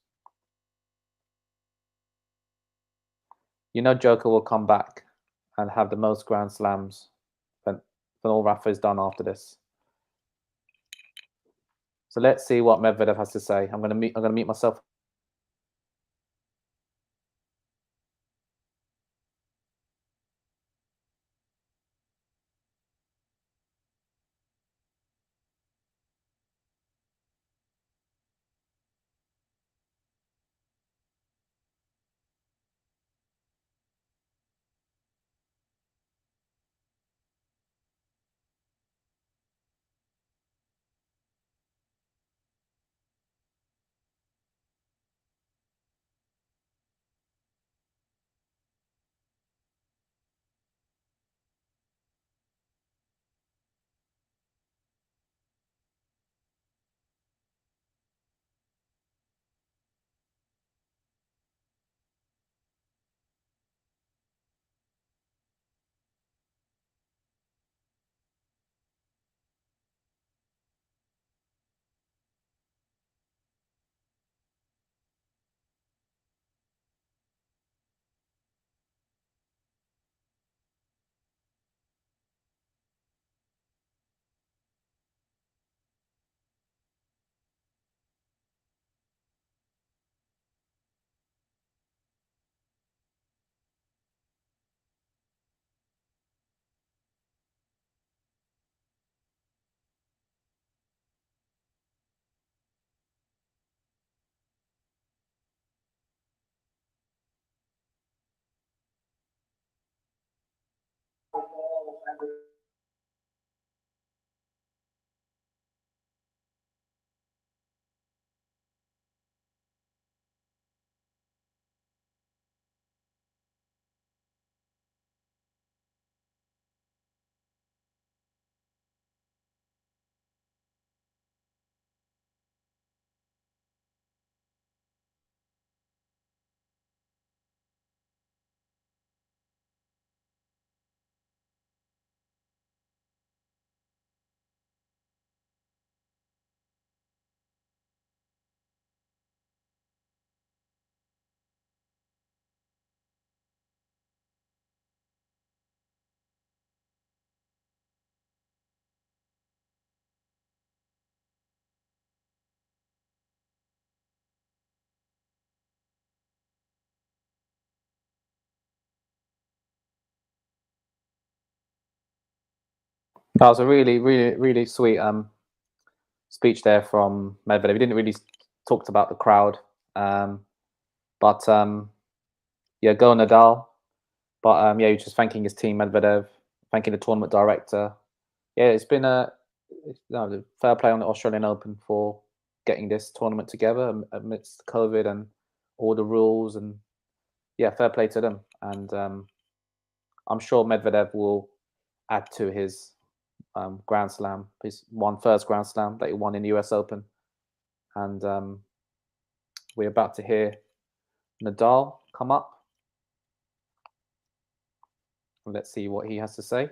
You know, Joker will come back and have the most Grand Slams than all Rafa has done after this. So let's see what Medvedev has to say. I'm going to mute myself. That was a really sweet speech there from Medvedev. He didn't really talked about the crowd, but yeah, go Nadal. But yeah, he's just thanking his team, Medvedev, thanking the tournament director. Yeah, it's been fair play on the Australian Open for getting this tournament together amidst COVID and all the rules, and yeah, fair play to them. And I'm sure Medvedev will add to his Grand Slam, his first Grand Slam that he won in the US Open. And we're about to hear Nadal come up. Let's see what he has to say.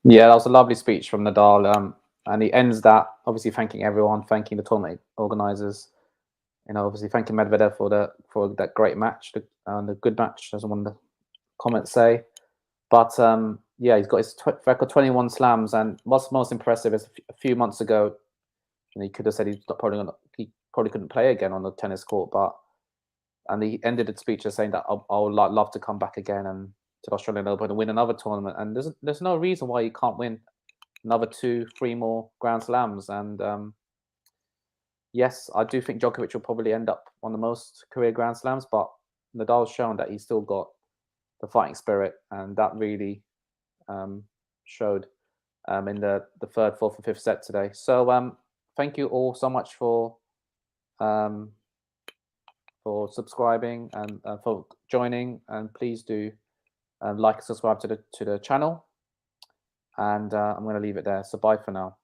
Yeah, that was a lovely speech from Nadal. And he ends that obviously thanking everyone, thanking the tournament organizers. Obviously thanking Medvedev for that great match, the good match, as one of the comments say. But yeah, he's got his record 21 slams, and what's most impressive is a few months ago, he could have said he probably couldn't play again on the tennis court, and he ended the speech saying that I would love to come back again and to the Australian Open and win another tournament. And there's no reason why you can't win another 2-3 more Grand Slams. And yes, I do think Djokovic will probably end up on the most career Grand Slams, but Nadal's shown that he's still got the fighting spirit, and that really showed in the third, fourth, and fifth set today. So thank you all so much for subscribing and for joining, and please do like and subscribe to the channel. And I'm going to leave it there. So bye for now.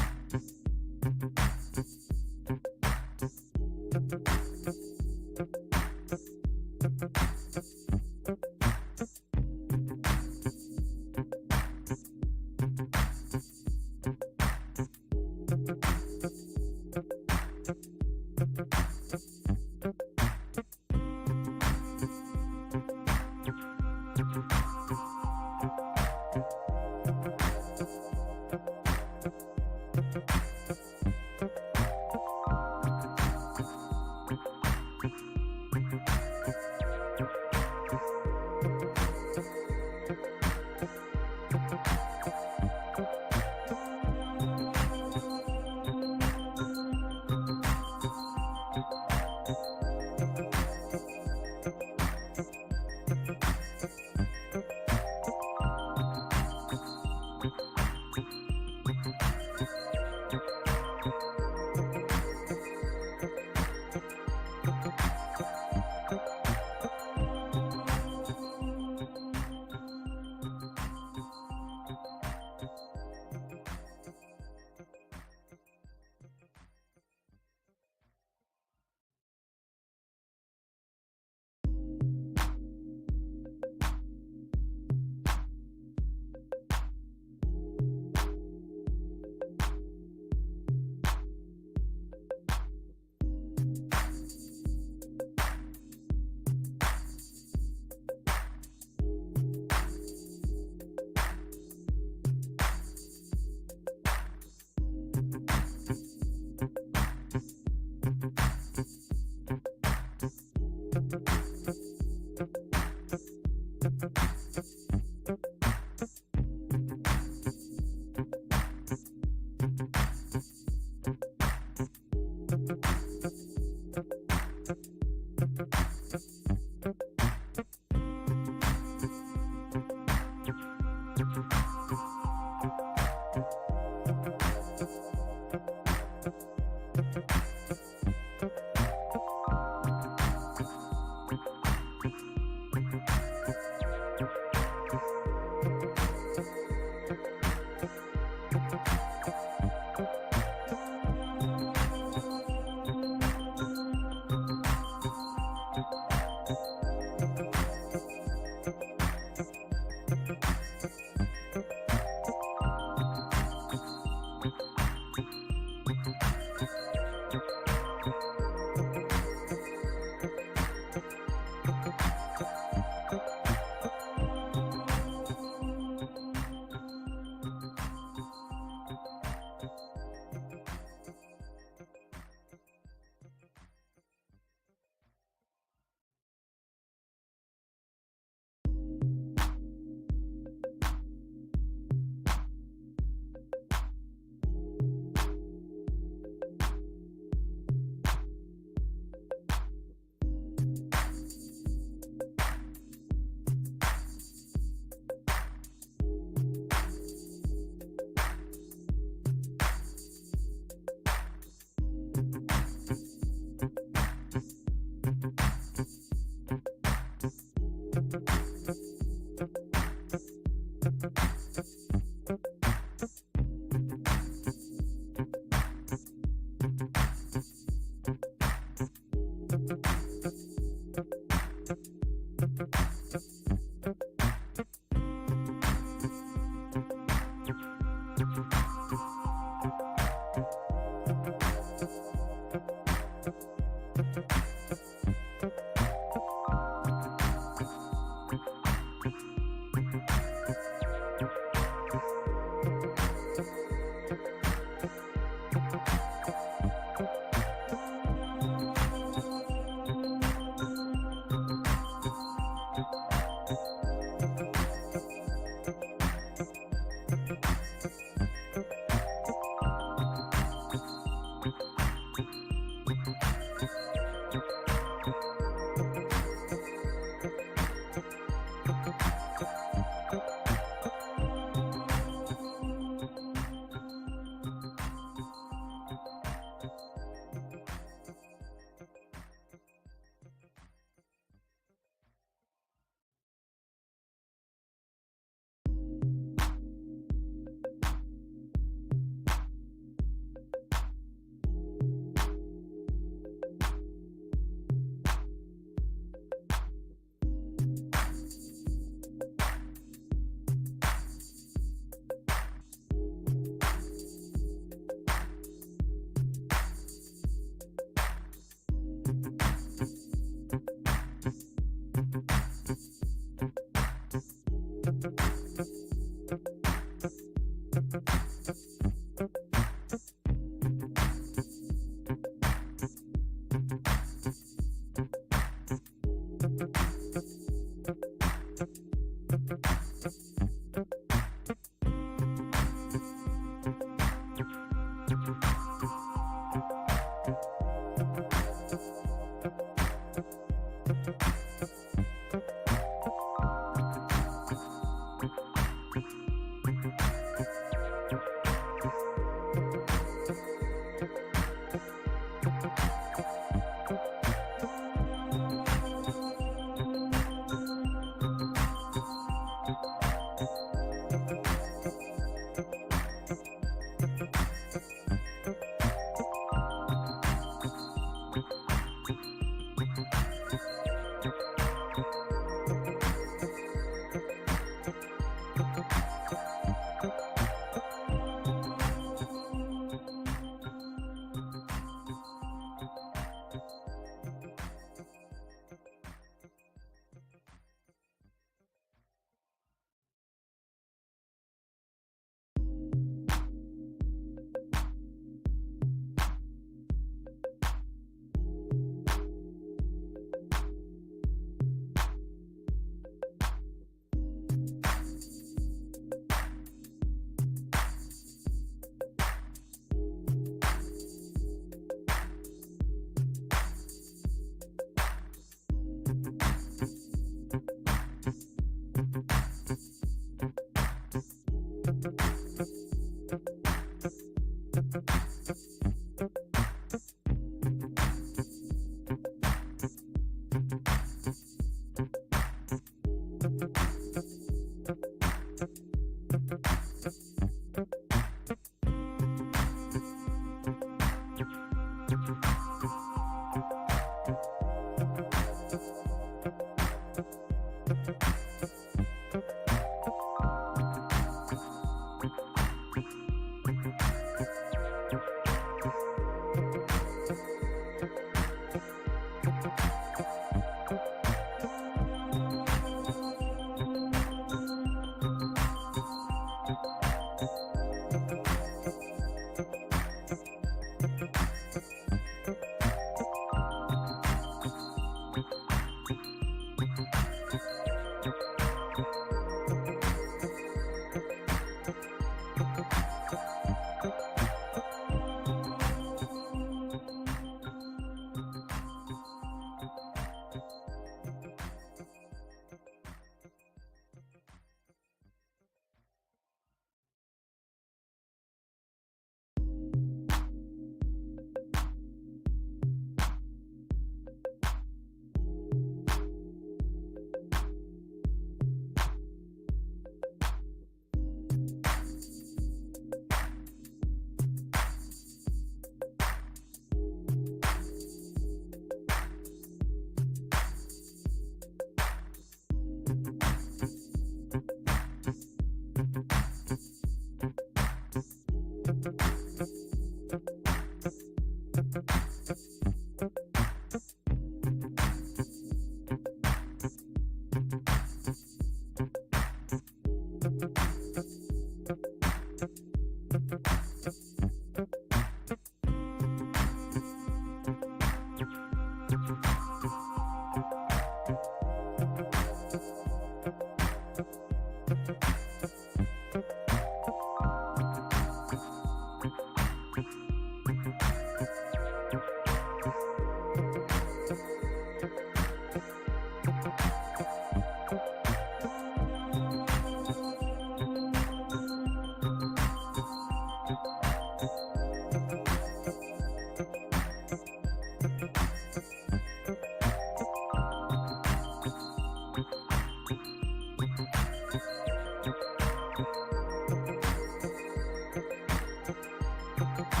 Bye.